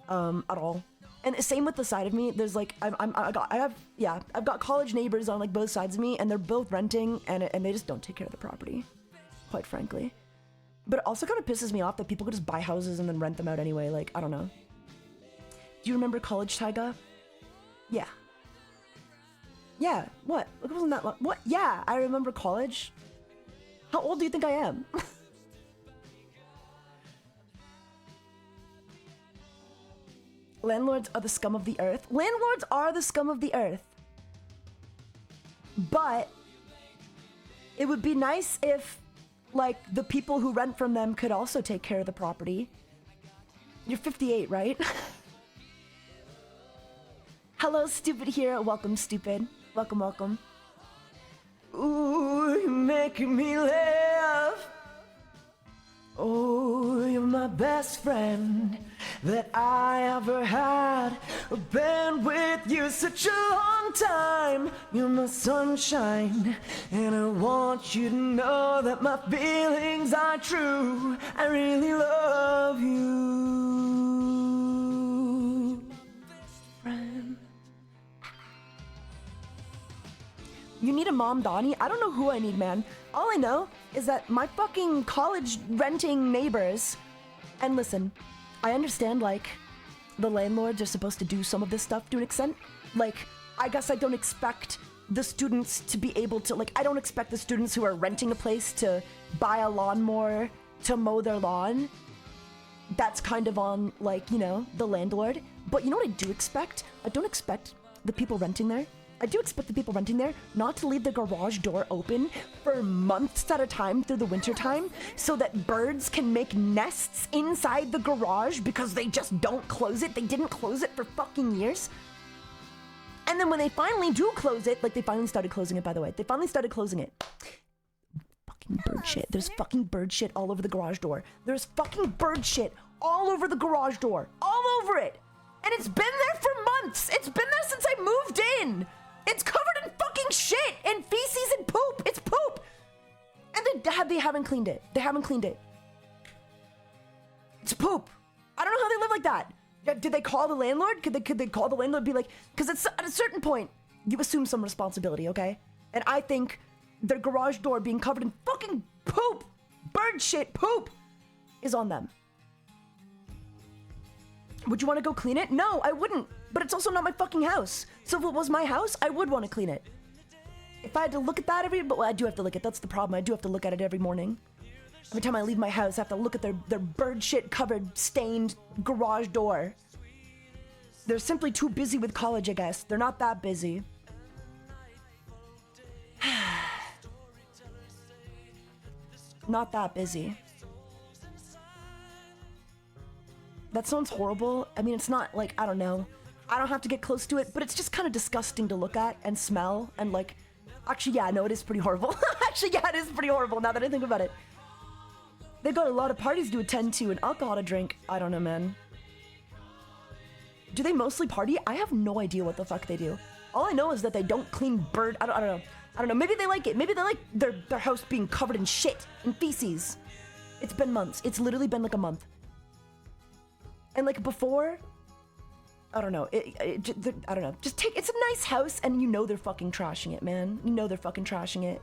at all. And same with the side of me. There's like I've got college neighbors on like both sides of me, and they're both renting, and they just don't take care of the property, quite frankly. But it also kind of pisses me off that people could just buy houses and then rent them out anyway. Like, I don't know. Do you remember college, Taiga? Yeah. Yeah, what? It wasn't that long. What? Yeah, I remember college. How old do you think I am? Landlords are the scum of the earth. Landlords are the scum of the earth. But it would be nice if, like, the people who rent from them could also take care of the property. You're 58, right? Hello, stupid hero. Welcome, stupid. Welcome, welcome. Ooh, you're making me laugh. Oh, you're my best friend that I ever had. I've been with you such a long time. You're my sunshine, and I want you to know that my feelings are true. I really love you. Friend. You need a mom, Donnie? I don't know who I need, man. All I know is that my fucking college renting neighbors, and listen, I understand, like, the landlords are supposed to do some of this stuff to an extent. Like, I guess I don't expect the students to be able to, like, I don't expect the students who are renting a place to buy a lawnmower to mow their lawn. That's kind of on, like, you know, the landlord. But you know what I do expect? I don't expect the people renting there. I do expect the people renting there not to leave the garage door open for months at a time through the winter time so that birds can make nests inside the garage because they just don't close it. They didn't close it for fucking years. And then when they finally do close it, like they finally started closing it, by the way. They finally started closing it. Fucking bird shit. There's fucking bird shit all over the garage door. There's fucking bird shit all over the garage door. All over it. And it's been there for months. It's been there since I moved in. It's covered in fucking shit and feces and poop. It's poop. And they haven't cleaned it. They haven't cleaned it. It's poop. I don't know how they live like that. Did they call the landlord? Could they call the landlord and be like, because at a certain point, you assume some responsibility, okay? And I think their garage door being covered in fucking poop, bird shit, poop, is on them. Would you want to go clean it? No, I wouldn't. But it's also not my fucking house. So if it was my house, I would want to clean it. If I had to look at that well, I do have to look at it. That's the problem. I do have to look at it every morning. Every time I leave my house, I have to look at their bird shit covered, stained garage door. They're simply too busy with college, I guess. They're not that busy. Not that busy. That sounds horrible. I mean, it's not like, I don't know. I don't have to get close to it, but it's just kind of disgusting to look at and smell and like, actually, yeah, no, it is pretty horrible. Actually, yeah, it is pretty horrible now that I think about it. They've got a lot of parties to attend to and alcohol to drink. I don't know, man. Do they mostly party? I have no idea what the fuck they do. All I know is that they don't clean bird. I don't know. I don't know. Maybe they like it. Maybe they like their house being covered in shit and feces. It's been months. It's literally been like a month. And like before, I don't know. I don't know. Just take. It's a nice house, and you know they're fucking trashing it, man. You know they're fucking trashing it.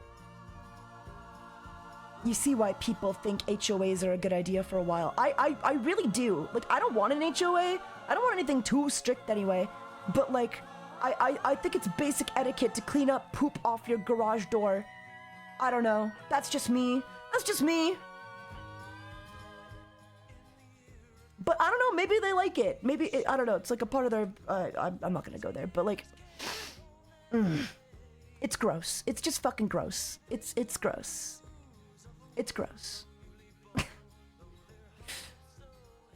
You see why people think HOAs are a good idea for a while. I really do. Like, I don't want an HOA. I don't want anything too strict anyway. But like, I think it's basic etiquette to clean up poop off your garage door. I don't know. That's just me. That's just me. But I don't know, maybe they like it. Maybe, I don't know, it's like a part of their, I'm not gonna go there, but like, it's gross. It's just fucking gross. It's gross. It's gross.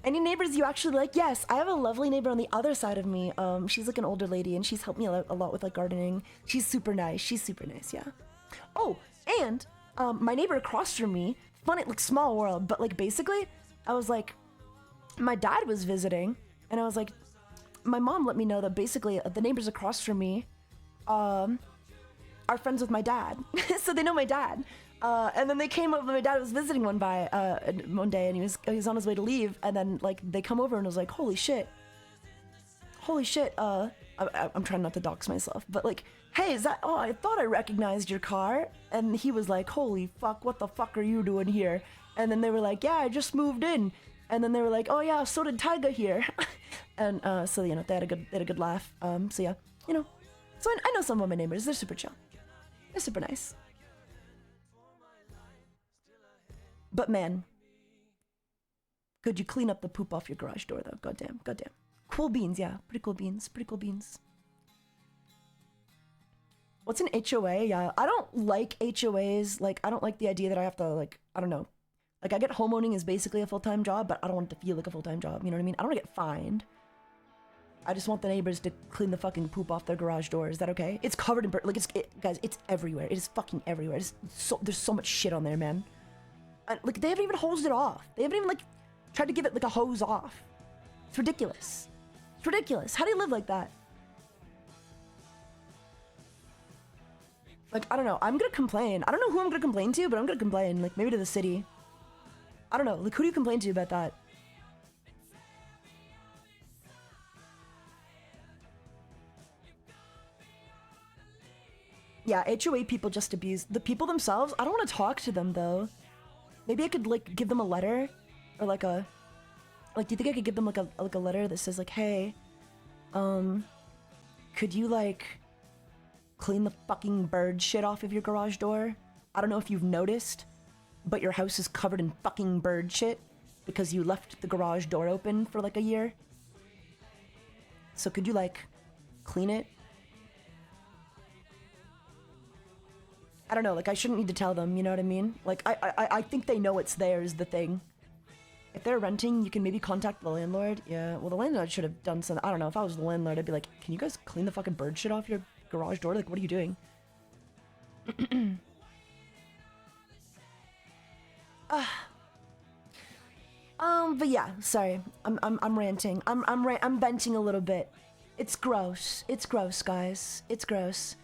Any neighbors you actually like? Yes, I have a lovely neighbor on the other side of me. She's like an older lady and she's helped me a lot with like gardening. She's super nice, yeah. Oh, and my neighbor across from me, funny, like small world, but like basically, I was like, my dad was visiting, and I was like, my mom let me know that basically the neighbors across from me are friends with my dad. So they know my dad. And then they came over, my dad was visiting one day, and he was on his way to leave, and then like they come over and I was like, holy shit. I'm trying not to dox myself, but like, hey, is that, oh, I thought I recognized your car. And he was like, holy fuck, what the fuck are you doing here? And then they were like, yeah, I just moved in. And then they were like, oh yeah, so did Taiga here. And so, you know, they had a good laugh. So yeah, you know, so I know some of my neighbors. They're super chill. They're super nice. But man, could you clean up the poop off your garage door though? Goddamn. Cool beans, yeah. Pretty cool beans. What's an HOA? Yeah, I don't like HOAs. Like, I don't like the idea that I have to, like, I don't know. Like, I get homeowning is basically a full-time job, but I don't want it to feel like a full-time job. You know what I mean? I don't want to get fined. I just want the neighbors to clean the fucking poop off their garage door. Is that okay? It's covered in like guys, it's everywhere. It is fucking everywhere. There's so much shit on there, man. And, like they haven't even hosed it off. They haven't even like tried to give it like a hose off. It's ridiculous. It's ridiculous. How do you live like that? Like I don't know. I'm gonna complain. I don't know who I'm gonna complain to, but I'm gonna complain. Like maybe to the city. I don't know. Like who do you complain to about that? Yeah, HOA people just abuse the people themselves. I don't want to talk to them though. Maybe I could like give them a letter, or like a, like do you think I could give them like a letter that says like, hey, could you like clean the fucking bird shit off of your garage door? I don't know if you've noticed, but your house is covered in fucking bird shit because you left the garage door open for like a year. So could you like clean it? I don't know, like I shouldn't need to tell them, you know what I mean? Like I think they know it's there is the thing. If they're renting, you can maybe contact the landlord. Yeah, well the landlord should have done something. I don't know, if I was the landlord, I'd be like, can you guys clean the fucking bird shit off your garage door? Like, what are you doing? But yeah, sorry. I'm ranting. I'm venting a little bit. It's gross. It's gross, guys. It's gross.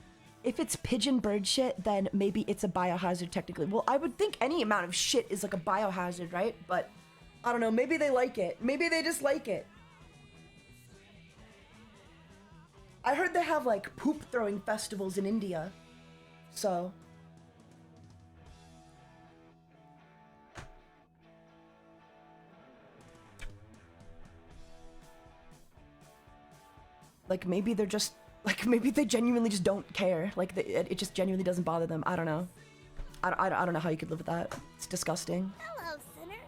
If it's pigeon bird shit, then maybe it's a biohazard technically. Well, I would think any amount of shit is like a biohazard, right? But I don't know, maybe they like it. Maybe they just like it. I heard they have like poop throwing festivals in India. So like maybe they're just like maybe they genuinely just don't care. Like it just genuinely doesn't bother them. I don't know. I don't know how you could live with that. It's disgusting. Hello, sinner.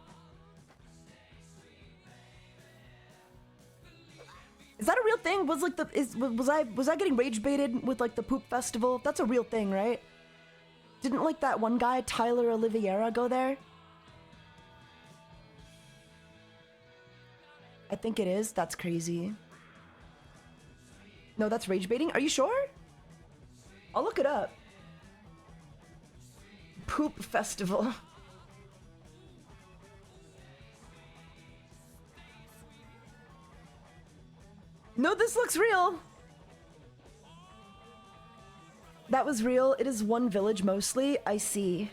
Is that a real thing? Was like was I getting rage baited with like the poop festival? That's a real thing, right? Didn't like that one guy Tyler Oliveira go there? I think it is. That's crazy. No, that's rage baiting. Are you sure? I'll look it up. Poop festival. No, this looks real. That was real. It is one village mostly. I see.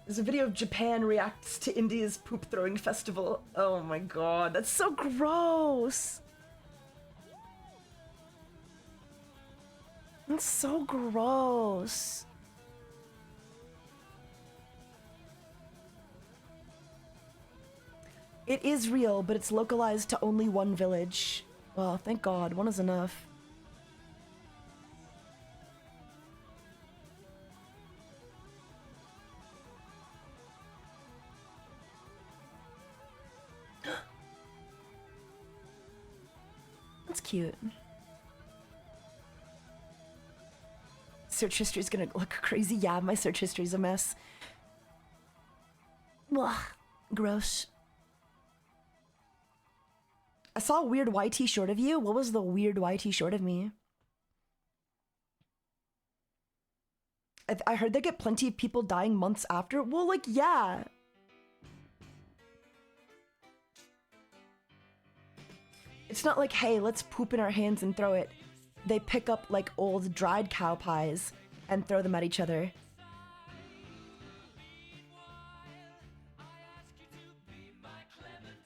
There's a video of Japan reacts to India's poop throwing festival. Oh my god, that's so gross. That's so gross. It is real, but it's localized to only one village. Well, thank God, one is enough. That's cute. Search history is gonna look crazy. Yeah, my search history is a mess. Ugh, gross. I saw a weird YT short of you. What was the weird YT short of me? I heard they get plenty of people dying months after. Well, like, yeah. It's not like, hey, let's poop in our hands and throw it. They pick up, like, old dried cow pies and throw them at each other.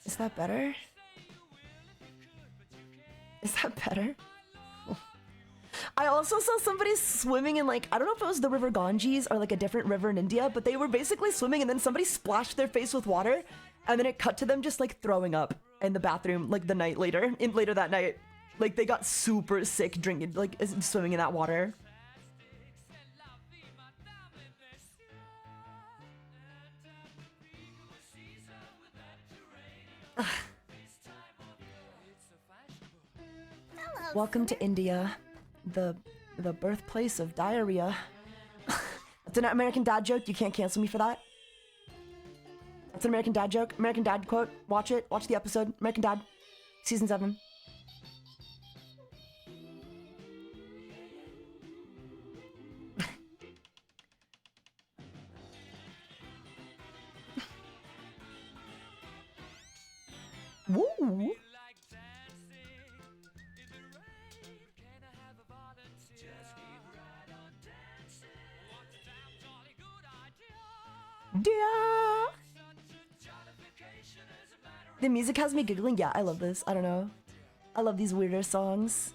Is that better? Is that better? I also saw somebody swimming in, like, I don't know if it was the river Ganges or like a different river in India, but they were basically swimming and then somebody splashed their face with water and then it cut to them just like throwing up in the bathroom like the night later, later that night. Like they got super sick drinking, like swimming in that water. Welcome to India, the birthplace of diarrhea. That's an American dad joke. You can't cancel me for that. It's an American Dad joke. American Dad quote. Watch it. Watch the episode. American Dad, season 7. Woo! Yeah. The music has me giggling. Yeah, I love this. I don't know. I love these weirder songs.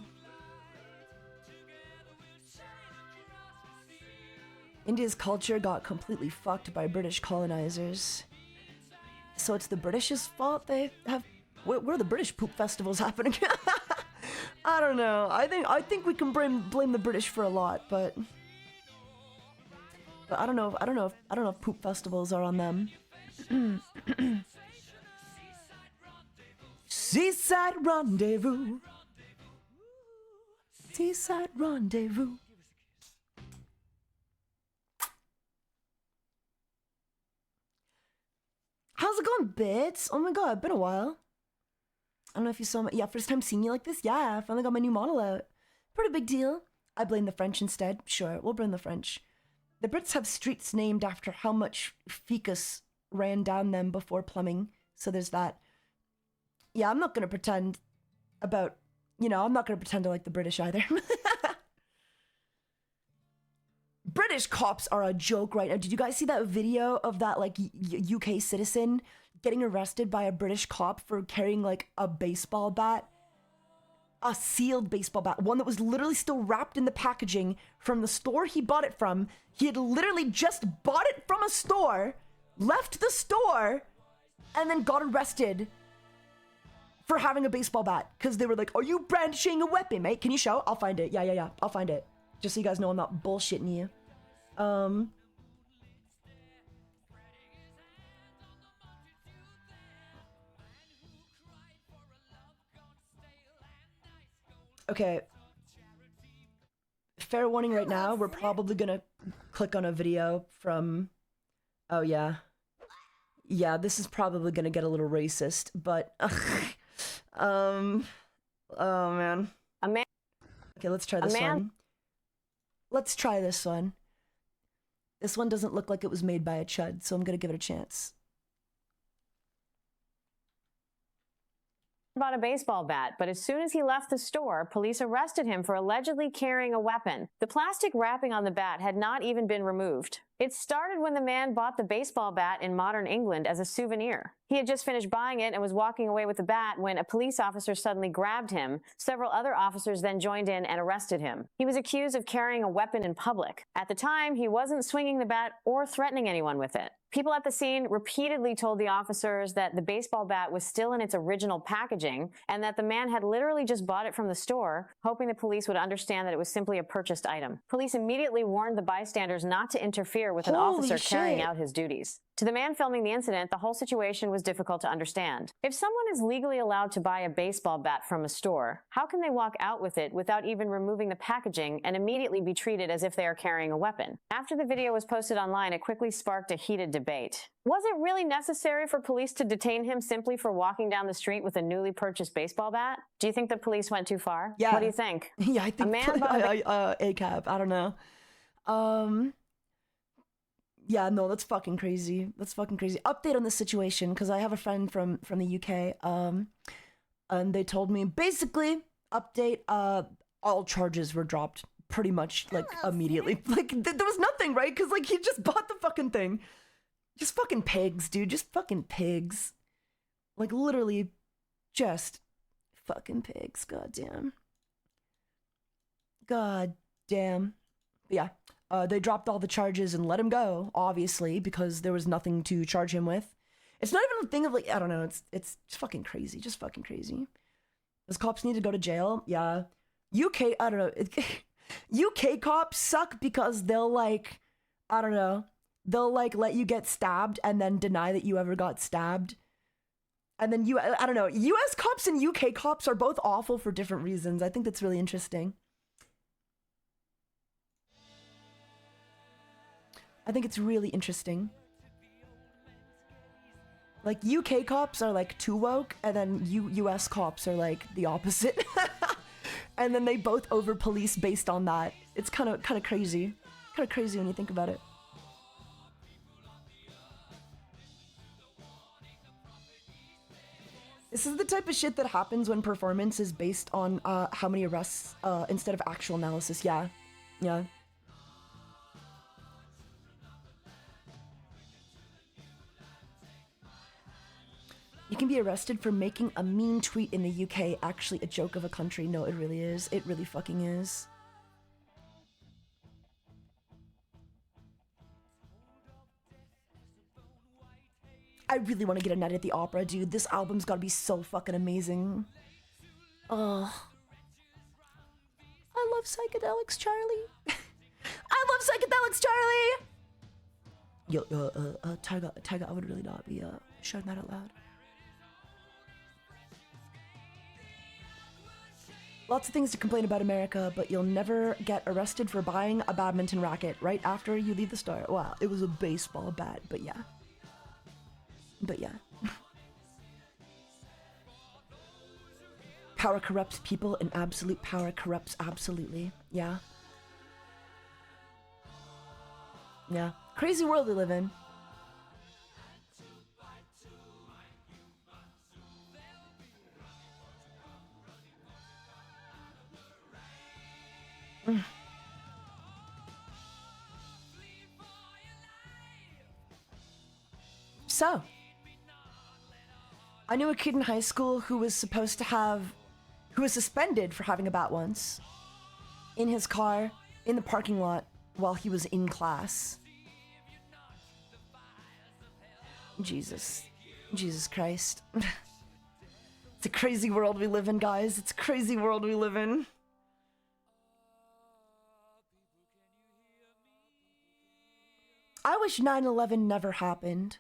India's culture got completely fucked by British colonizers. So it's the British's fault they have... Where are the British poop festivals happening? I don't know. I think we can blame the British for a lot, but I don't know. I don't know if poop festivals are on them. Seaside rendezvous. Seaside rendezvous. How's it going, bits? Oh my god, been a while. I don't know if you saw my... Yeah, first time seeing you like this? Yeah, I finally got my new model out. Pretty big deal. I blame the French instead. Sure, we'll blame the French. The Brits have streets named after how much fecus ran down them before plumbing. So there's that. Yeah, I'm not going to pretend about... You know, I'm not going to pretend to like the British either. British cops are a joke right now. Did you guys see that video of that, like, UK citizen getting arrested by a British cop for carrying, like, a baseball bat? A sealed baseball bat. One that was literally still wrapped in the packaging from the store he bought it from. He had literally just bought it from a store, left the store, and then got arrested for having a baseball bat. Because they were like, are you brandishing a weapon, mate? Can you show? I'll find it. Yeah. I'll find it. Just so you guys know I'm not bullshitting you. Okay. Fair warning right now, we're probably gonna click on a video from... Oh, yeah. Yeah, this is probably gonna get a little racist, but... Oh, man. Okay, let's try this one. Let's try this one. This one doesn't look like it was made by a chud, so I'm gonna give it a chance. Bought a baseball bat, but as soon as he left the store, police arrested him for allegedly carrying a weapon. The plastic wrapping on the bat had not even been removed. It started when the man bought the baseball bat in modern England as a souvenir. He had just finished buying it and was walking away with the bat when a police officer suddenly grabbed him. Several other officers then joined in and arrested him. He was accused of carrying a weapon in public. At the time, he wasn't swinging the bat or threatening anyone with it. People at the scene repeatedly told the officers that the baseball bat was still in its original packaging and that the man had literally just bought it from the store, hoping the police would understand that it was simply a purchased item. Police immediately warned the bystanders not to interfere with an officer carrying out his duties. To the man filming the incident, the whole situation was difficult to understand. If someone is legally allowed to buy a baseball bat from a store, how can they walk out with it without even removing the packaging and immediately be treated as if they are carrying a weapon? After the video was posted online, it quickly sparked a heated debate. Was it really necessary for police to detain him simply for walking down the street with a newly purchased baseball bat? Do you think the police went too far? Yeah. What do you think? Yeah, I think ACAB. I don't know. Yeah, no, that's fucking crazy. That's fucking crazy. Update on this situation, because I have a friend from the UK, and they told me, basically, update, all charges were dropped pretty much, like, immediately. Like, there was nothing, right? Because, like, he just bought the fucking thing. Just fucking pigs, dude. Just fucking pigs. Like, literally, just fucking pigs. Goddamn. Goddamn. But yeah. They dropped all the charges and let him go, obviously, because there was nothing to charge him with. It's not even a thing of, like, I don't know, it's just fucking crazy, just fucking crazy. Does cops need to go to jail? Yeah. UK, I don't know. UK cops suck because they'll, like, I don't know, they'll, like, let you get stabbed and then deny that you ever got stabbed. And then I don't know, US cops and UK cops are both awful for different reasons. I think that's really interesting. I think it's really interesting. Like UK cops are like too woke, and then US cops are like the opposite. And then they both over police based on that. It's kind of crazy. Kind of crazy when you think about it. This is the type of shit that happens when performance is based on how many arrests instead of actual analysis. Yeah. Yeah. You can be arrested for making a mean tweet in the UK actually a joke of a country. No, it really is. It really fucking is. I really want to get a night at the opera, dude. This album's gotta be so fucking amazing. I love psychedelics, Charlie. I love psychedelics, Charlie! Yo, Taiga, I would really not be shouting that out loud. Lots of things to complain about America, but you'll never get arrested for buying a badminton racket right after you leave the store. Wow, it was a baseball bat, but yeah. But yeah. Power corrupts people and absolute power corrupts absolutely. Yeah. Yeah. Crazy world we live in. So, I knew a kid in high school who was suspended for having a bat once in his car in the parking lot while he was in class. Jesus Christ. It's a crazy world we live in, guys. It's a crazy world we live in. I wish 9/11 never happened.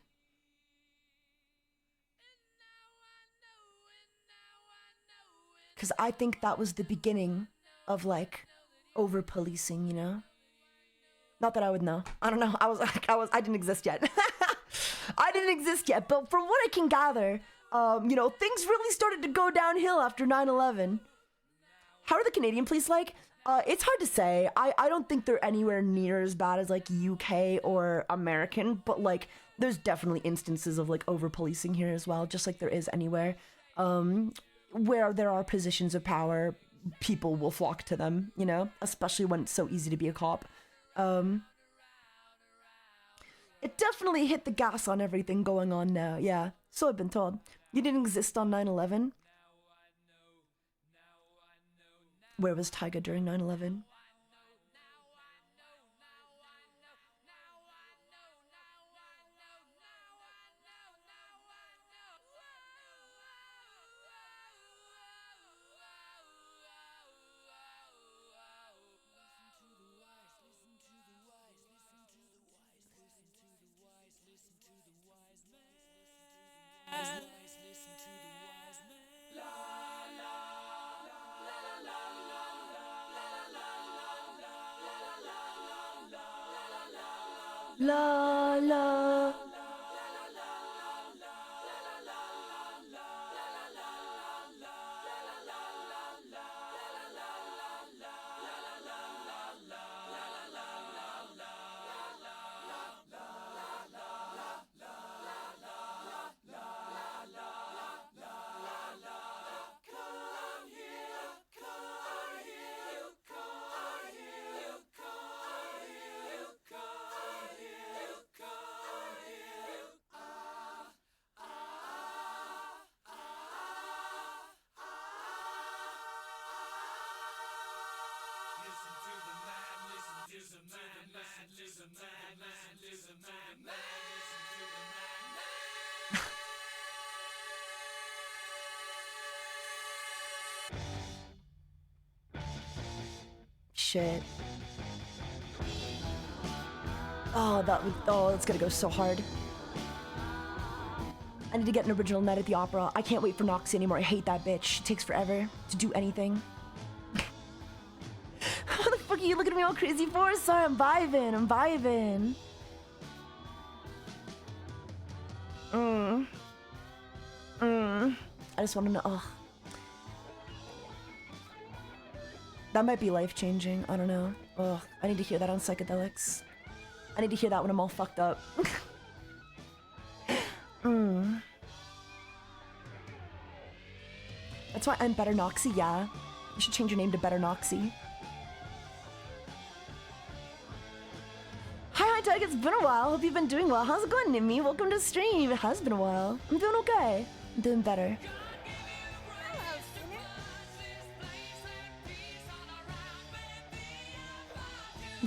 Because I think that was the beginning of, like, over-policing, you know? Not that I would know. I don't know. I didn't exist yet. I didn't exist yet. But from what I can gather, you know, things really started to go downhill after 9/11. How are the Canadian police like? It's hard to say. I don't think they're anywhere near as bad as, like, UK or American. But, like, there's definitely instances of, like, over-policing here as well, just like there is anywhere. Where there are positions of power, people will flock to them, you know? Especially when it's so easy to be a cop. It definitely hit the gas on everything going on now, yeah. So I've been told. You didn't exist on 9/11? Where was Taiga during 9/11? La la. Shit. Oh, that's gonna go so hard. I need to get an original night at the opera. I can't wait for Noxie anymore. I hate that bitch. She takes forever to do anything. What the fuck are you looking at me all crazy for? Sorry, I'm vibing. I just want to know. Oh. That might be life-changing. I don't know. Ugh, I need to hear that on psychedelics. I need to hear that when I'm all fucked up. That's why I'm Better Noxy, yeah. You should change your name to Better Noxy. Hi, Tag, it's been a while. Hope you've been doing well. How's it going, Nimmy? Welcome to the stream. It has been a while. I'm doing okay. I'm doing better. Hello, Sinner.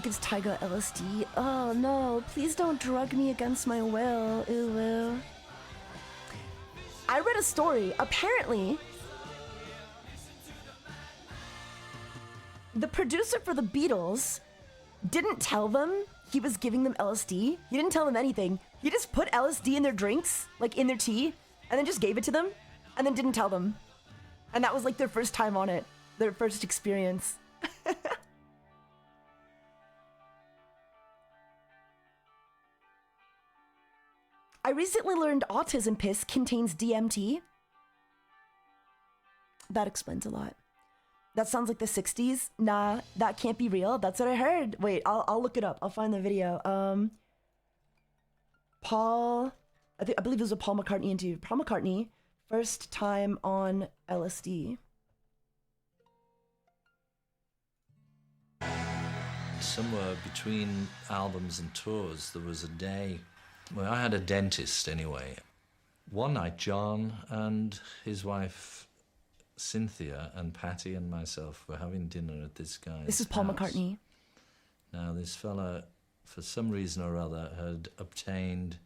Gives Taiga LSD. Oh no, please don't drug me against my will. Ew. I read a story. Apparently, the producer for the Beatles didn't tell them he was giving them LSD. He didn't tell them anything. He just put LSD in their drinks, like in their tea, and then just gave it to them, and then didn't tell them. And that was like their first time on it, their first experience. I recently learned autism piss contains DMT. That explains a lot. That sounds like the 60s. Nah, that can't be real. That's what I heard. Wait, I'll look it up. I'll find the video. Paul, I believe it was a Paul McCartney interview. Paul McCartney, first time on LSD. Somewhere between albums and tours, there was a day. Well, I had a dentist anyway. One night, John and his wife, Cynthia, and Patty and myself were having dinner at this guy's This is Paul house. McCartney. Now, this fella, for some reason or other, had obtained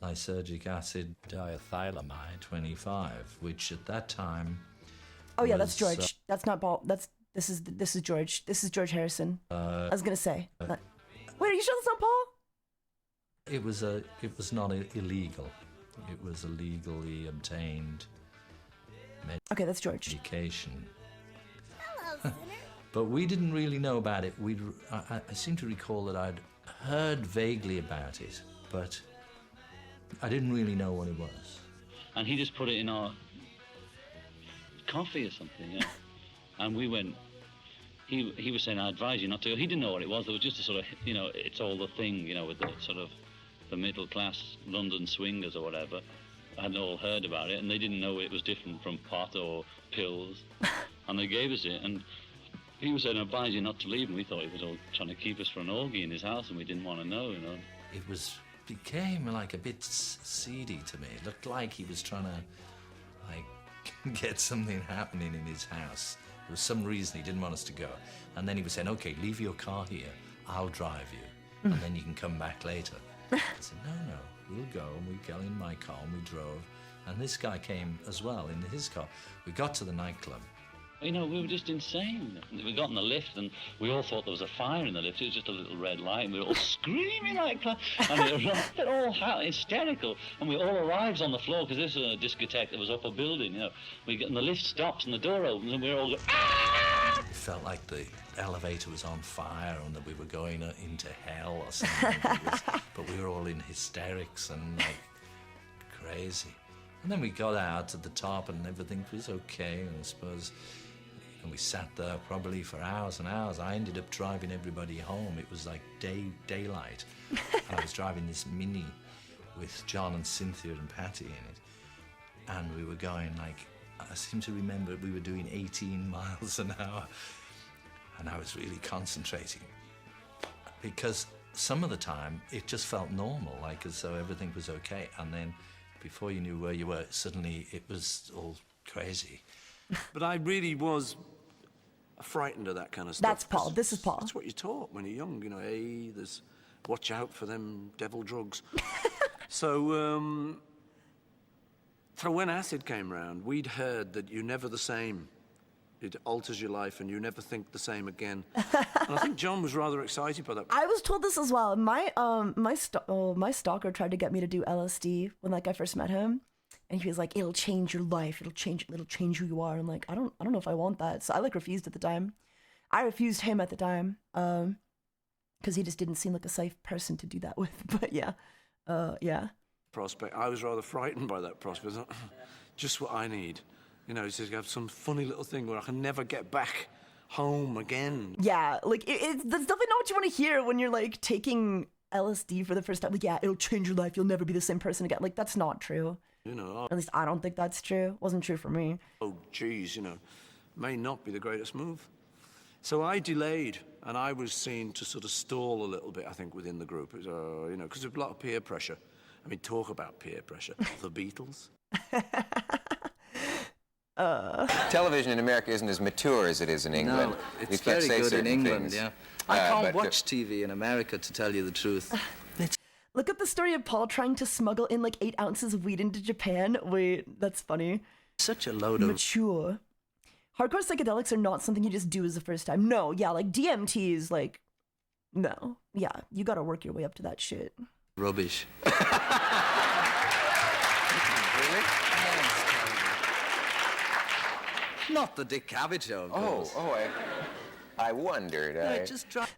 lysergic acid diethylamide 25, which at that time. Oh yeah, that's was, George. That's not Paul. This is George. This is George Harrison. I was gonna say. Wait, are you sure that's not Paul? It was not illegal. It was a legally obtained Okay, that's George. medication. Hello, Sinner. But we didn't really know about it. I seem to recall that I'd heard vaguely about it, but I didn't really know what it was. And he just put it in our coffee or something, yeah. And we went, he was saying, I advise you not to. He didn't know what it was. There was just a sort of, it's all the thing, with the sort of the middle class London swingers or whatever. I hadn't all heard about it, and they didn't know it was different from pot or pills. And they gave us it, and he was saying, I advise you not to leave, and we thought he was all trying to keep us for an orgy in his house, and we didn't want to know, It became like a bit seedy to me. It looked like he was trying to, get something happening in his house. There was some reason he didn't want us to go. And then he was saying, okay, leave your car here, I'll drive you, and then you can come back later. I said, no, we'll go. And we got in my car and we drove. And this guy came as well in his car. We got to the nightclub. We were just insane. We got in the lift, and we all thought there was a fire in the lift. It was just a little red light, and we were all screaming like that. And we were all hysterical. And we all arrived on the floor, because this was a discotheque that was up a building, and the lift stops, and the door opens, and we were all going, ah! It felt like the elevator was on fire and that we were going into hell or something. But we were all in hysterics and crazy. And then we got out at the top and everything was okay, and I suppose. And we sat there probably for hours and hours. I ended up driving everybody home. It was like daylight. And I was driving this Mini with John and Cynthia and Patty in it. And we were going I seem to remember we were doing 18 miles an hour. And I was really concentrating. Because some of the time, it just felt normal, as though everything was okay. And then before you knew where you were, suddenly it was all crazy. But I really was frightened of that kind of stuff. That's Paul. This is Paul. That's what you're taught when you're young. There's watch out for them devil drugs. So when acid came round, we'd heard that you're never the same. It alters your life, and you never think the same again. And I think John was rather excited by that. I was told this as well. My stalker tried to get me to do LSD when I first met him. And he was like, it'll change your life. It'll change who you are. I'm like, I don't know if I want that. So I refused at the time. I refused him at the time. Because he just didn't seem like a safe person to do that with. But yeah. Prospect. I was rather frightened by that prospect. just what I need. You know, to have some funny little thing where I can never get back home again. Yeah, like that's definitely not what you want to hear when you're like taking LSD for the first time. Like, yeah, it'll change your life. You'll never be the same person again. Like, that's not true. You know, At least I don't think that's true. Wasn't true for me. oh, geez, you know, may not be the greatest move. So I delayed, and I was seen to sort of stall a little bit, I think, within the group. It was, you know, because there's a lot of peer pressure. I mean, talk about peer pressure. The Beatles. Television in America isn't as mature as it is in England. No, You it's can't very say good in certain England, things. yeah. I can't but, watch TV in America, to tell you the truth. Look up the story of Paul trying to smuggle in like 8 ounces of weed into Japan. Wait, that's funny. Such a load of... Mature. Hardcore psychedelics are not something you just do as the first time. No, yeah, like DMT is like, no. Yeah, you gotta work your way up to that shit. Rubbish. Not the Dick Cavett show, of course. I wondered.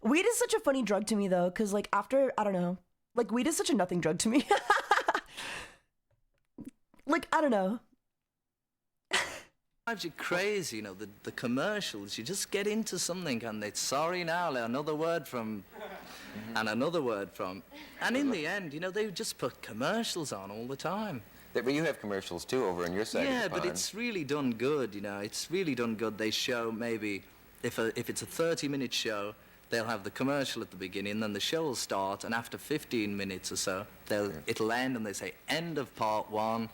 Weed is such a funny drug to me though, because like after, I don't know, like weed is such a nothing drug to me. Like, I don't know. Drives you crazy, you know, the commercials. You just get into something and it's sorry now, another word from, and another word from. And in the end, you know, they just put commercials on all the time. But you have commercials too over on your side Yeah, of the but pond. it's really done good, you know. It's really done good. They show maybe, if it's a 30-minute show, they'll have the commercial at the beginning, then the show will start, and after 15 minutes or so, it'll end, and they say, end of part 1,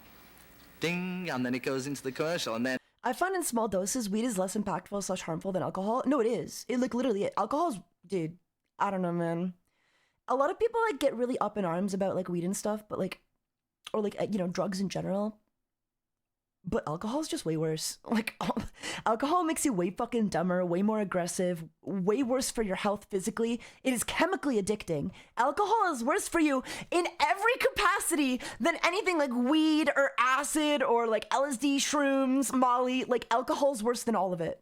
ding, and then it goes into the commercial, and then... I find in small doses, weed is less impactful / harmful than alcohol. No, it is. It like literally, alcohol's, dude, I don't know, man. A lot of people like get really up in arms about like weed and stuff, but like, or like, you know, drugs in general. But alcohol's just way worse. Like, alcohol makes you way fucking dumber, way more aggressive, way worse for your health physically. It is chemically addicting. Alcohol is worse for you in every capacity than anything like weed or acid or like LSD, shrooms, Molly. Like, alcohol's worse than all of it.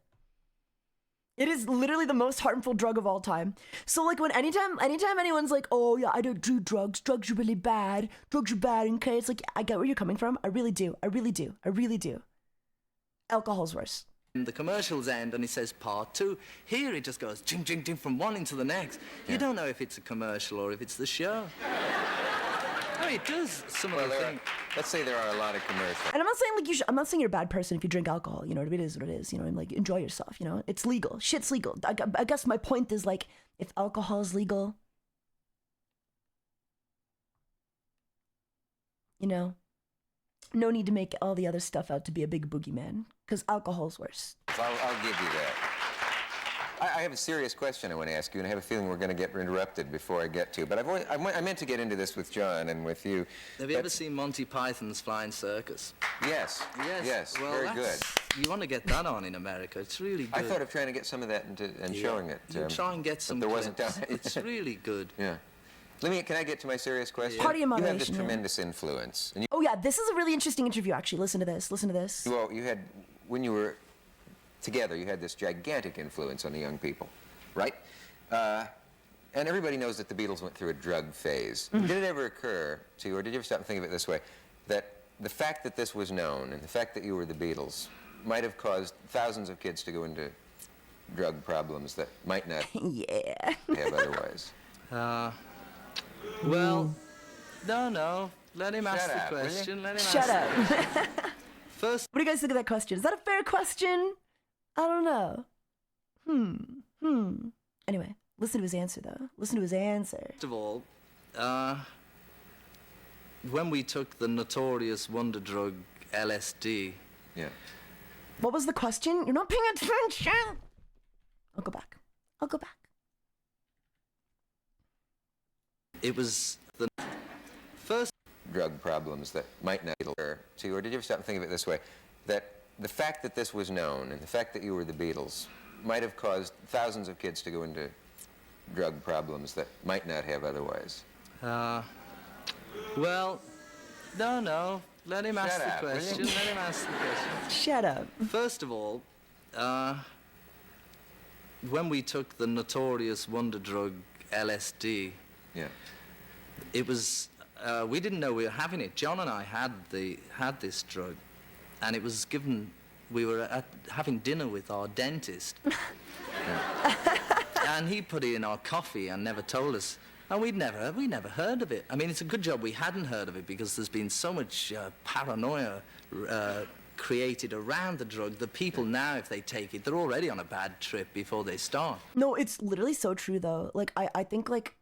It is literally the most harmful drug of all time. So like when anytime anyone's like, oh yeah, I don't do drugs. Drugs are really bad. Drugs are bad. Okay, it's like, I get where you're coming from. I really do. I really do. I really do. Alcohol's worse. The commercials end and it says part 2. Here it just goes ding, ding, ding from one into the next. Yeah. You don't know if it's a commercial or if it's the show. I mean, it does some of the things. Let's say there are a lot of commercials. And I'm not saying like I'm not saying you're a bad person if you drink alcohol. You know, it is what it is. You know, and like enjoy yourself. You know, it's legal. Shit's legal. I guess my point is like, if alcohol is legal, you know, no need to make all the other stuff out to be a big boogeyman, because alcohol's worse. I'll give you that. I have a serious question I want to ask you, and I have a feeling we're going to get interrupted before I get to. But I meant to get into this with John and with you. Have you ever seen Monty Python's Flying Circus? Yes. Yes. Well, very good. You want to get that on in America. It's really good. I thought of trying to get some of that and showing it. You try and get some. There wasn't time. It's really good. Yeah. Can I get to my serious question? Party of You have this moderation, yeah. tremendous influence. And Oh yeah, this is a really interesting interview actually. Listen to this. Listen to this. well, you had, when you were together, you had this gigantic influence on the young people, right? And everybody knows that the Beatles went through a drug phase. Did it ever occur to you, or did you ever stop and think of it this way, that the fact that this was known and the fact that you were the Beatles might have caused thousands of kids to go into drug problems that might not yeah. have otherwise? Well, no. Let him ask Shut up, the will you? question. Let him Shut ask up. First, what do you guys think of that question? Is that a fair question? I don't know. Anyway, listen to his answer though. Listen to his answer. First of all, when we took the notorious wonder drug LSD. Yeah. What was the question? You're not paying attention. I'll go back. It was the first drug problems that might not occur to you, or did you ever stop and think of it this way, that the fact that this was known and the fact that you were the Beatles might have caused thousands of kids to go into drug problems that might not have otherwise? Well, no. Let him ask Shut the up, will you? question. Let him ask the question. Shut up. First of all, when we took the notorious wonder drug LSD, yeah, it was we didn't know we were having it. John and I had this drug, and it was given. We were having dinner with our dentist, and he put it in our coffee and never told us. And we never heard of it. I mean, it's a good job we hadn't heard of it, because there's been so much paranoia created around the drug that people now, if they take it, they're already on a bad trip before they start. No, it's literally so true though. Like I think like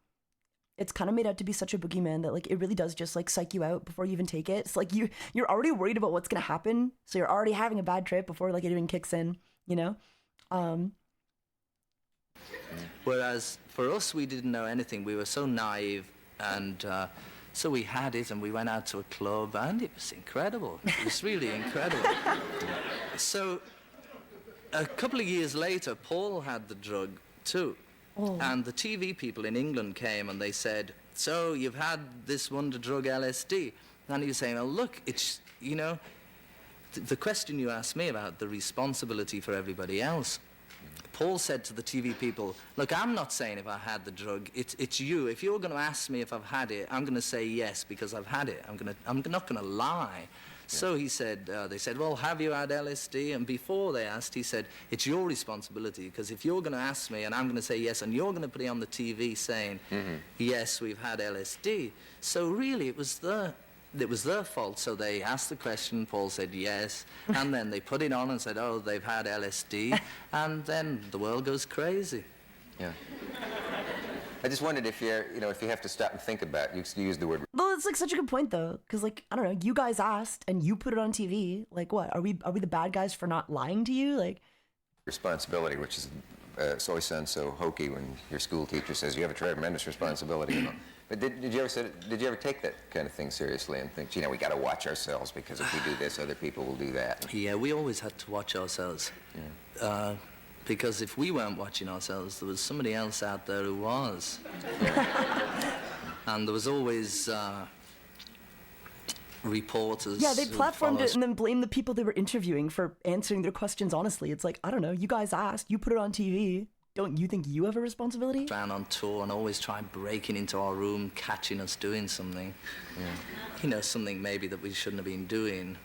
it's kind of made out to be such a boogeyman that like it really does just like psych you out before you even take it. It's like you're already worried about what's gonna happen, so you're already having a bad trip before like it even kicks in, you know? Whereas for us, we didn't know anything. We were so naive, and so we had it, and we went out to a club, and it was incredible. It was really incredible. So a couple of years later, Paul had the drug too. Oh. And the TV people in England came and they said, so you've had this wonder drug LSD. And he was saying, oh, look, it's, you know, the question you asked me about the responsibility for everybody else. Paul said to the TV people, look, I'm not saying if I had the drug, it's you. If you're going to ask me if I've had it, I'm going to say yes because I've had it. I'm not going to lie. So he said, they said, well, have you had LSD? And before they asked, he said, it's your responsibility, because if you're going to ask me and I'm going to say yes, and you're going to put it on the TV saying, yes, we've had LSD. So really, it was their fault. So they asked the question, Paul said yes, and then they put it on and said, oh, they've had LSD, and then the world goes crazy. Yeah. I just wondered if if you have to stop and think about it. You used the word. Well, it's like such a good point though, because like I don't know, you guys asked and you put it on TV. Like, what are we the bad guys for not lying to you? Like, responsibility, which is it always sounds so hokey when your school teacher says you have a tremendous responsibility. But did you ever take that kind of thing seriously and think, we got to watch ourselves because if we do this, other people will do that? Yeah, we always had to watch ourselves. Yeah. Because if we weren't watching ourselves, there was somebody else out there who was. And there was always reporters. Yeah, they platformed it and then blamed the people they were interviewing for answering their questions honestly. It's like, I don't know, you guys asked, you put it on TV. Don't you think you have a responsibility? Ran on tour and always tried breaking into our room, catching us doing something. Yeah. Something maybe that we shouldn't have been doing.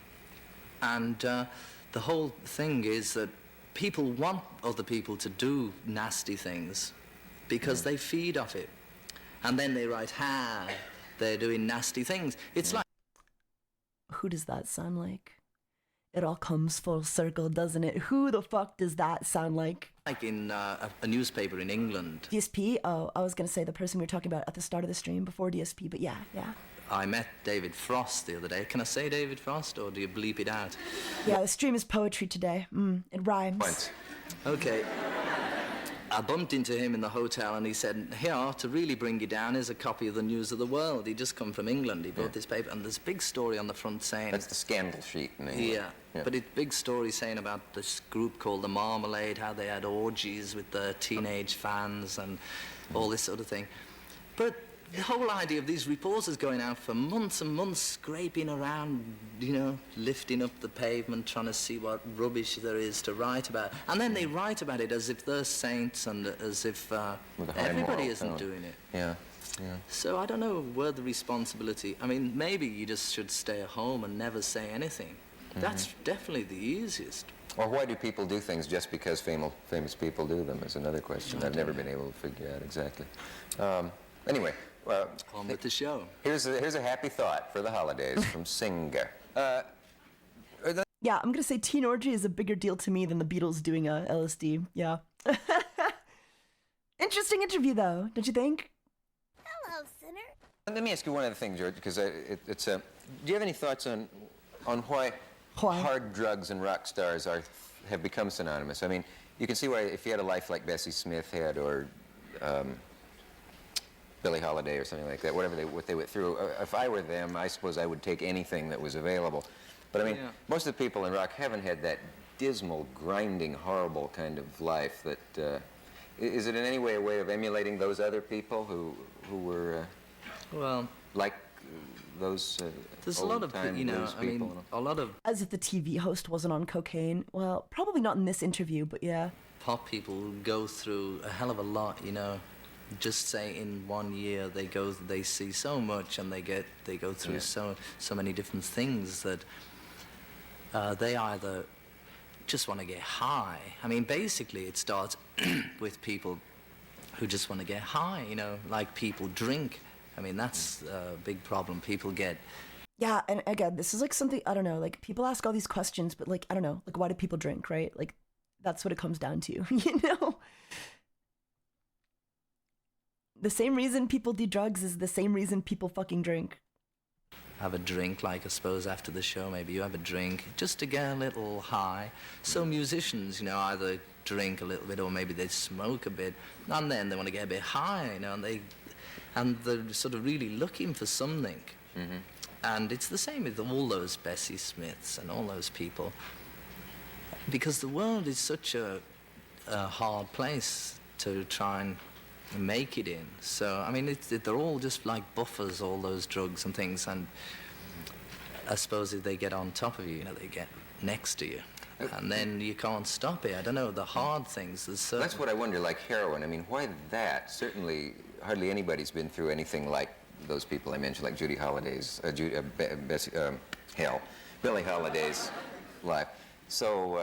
And the whole thing is that people want other people to do nasty things because they feed off it. And then they write, they're doing nasty things. It's like... Who does that sound like? It all comes full circle, doesn't it? Who the fuck does that sound like? Like in a newspaper in England. DSP? Oh, I was going to say the person we were talking about at the start of the stream before DSP, but yeah. I met David Frost the other day. Can I say David Frost, or do you bleep it out? Yeah, the stream is poetry today. It rhymes. Right. Okay. I bumped into him in the hotel and he said, here, to really bring you down, is a copy of the News of the World. He'd just come from England. He bought this paper, and there's a big story on the front saying... That's the scandal sheet in England. Yeah. But it's a big story saying about this group called the Marmalade, how they had orgies with the teenage fans and all this sort of thing. But the whole idea of these reporters going out for months and months, scraping around, lifting up the pavement, trying to see what rubbish there is to write about. And then they write about it as if they're saints and as if everybody isn't doing it. Yeah. So I don't know where the responsibility... I mean, maybe you just should stay at home and never say anything. That's definitely the easiest. Or why do people do things just because famous people do them is another question I've never been able to figure out exactly. Anyway... on with the show. Here's a happy thought for the holidays from Singa. Yeah, I'm gonna say Teen Orgy is a bigger deal to me than the Beatles doing a LSD. Yeah. Interesting interview, though, don't you think? Hello, sinner. Let me ask you one other thing, George, because do you have any thoughts on why hard drugs and rock stars have become synonymous? I mean, you can see why if you had a life like Bessie Smith had, or Billie Holiday or something like that, what they went through. If I were them, I suppose I would take anything that was available. But I mean, most of the people in rock haven't had that dismal, grinding, horrible kind of life. That is it in any way a way of emulating those other people who were like those there's a lot of a lot of as if the TV host wasn't on cocaine. Well, probably not in this interview, but yeah. Pop people go through a hell of a lot, Just say in 1 year they see so much and they go through so many different things that they either just want to get high. I mean, basically, it starts with people who just want to get high, you know, like people drink. I mean, that's a big problem. People get... Yeah, and again, this is like something, I don't know, like people ask all these questions, but like, I don't know, like why do people drink, right? Like, that's what it comes down to, you know? The same reason people do drugs is the same reason people fucking drink. Have a drink, like I suppose after the show, maybe you have a drink just to get a little high. So musicians, you know, either drink a little bit or maybe they smoke a bit, and then they want to get a bit high, you know, and they're sort of really looking for something. Mm-hmm. And it's the same with all those Bessie Smiths and all those people, because the world is such a hard place to try and make it in. So, I mean, they're all just like buffers, all those drugs and things, and I suppose if they get on top of you, you know, they get next to you. And then you can't stop it. I don't know, the hard things. That's what I wonder, like heroin. I mean, why that? Certainly, hardly anybody's been through anything like those people I mentioned, like Billie Holiday's life. So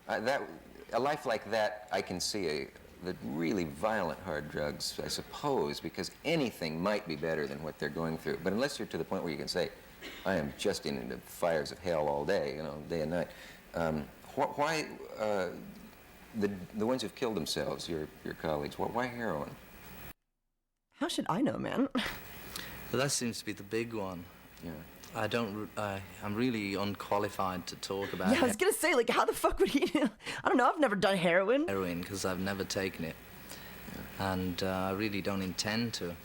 a life like that, I can see the really violent hard drugs, I suppose, because anything might be better than what they're going through. But unless you're to the point where you can say, I am just in the fires of hell all day, you know, day and night. Why the ones who've killed themselves, your colleagues, why heroin? How should I know, man? Well, that seems to be the big one. Yeah. I'm really unqualified to talk about it. Yeah, I was gonna say, like, how the fuck would he do? I don't know, I've never done heroin. Heroin, because I've never taken it. Yeah. And I really don't intend to.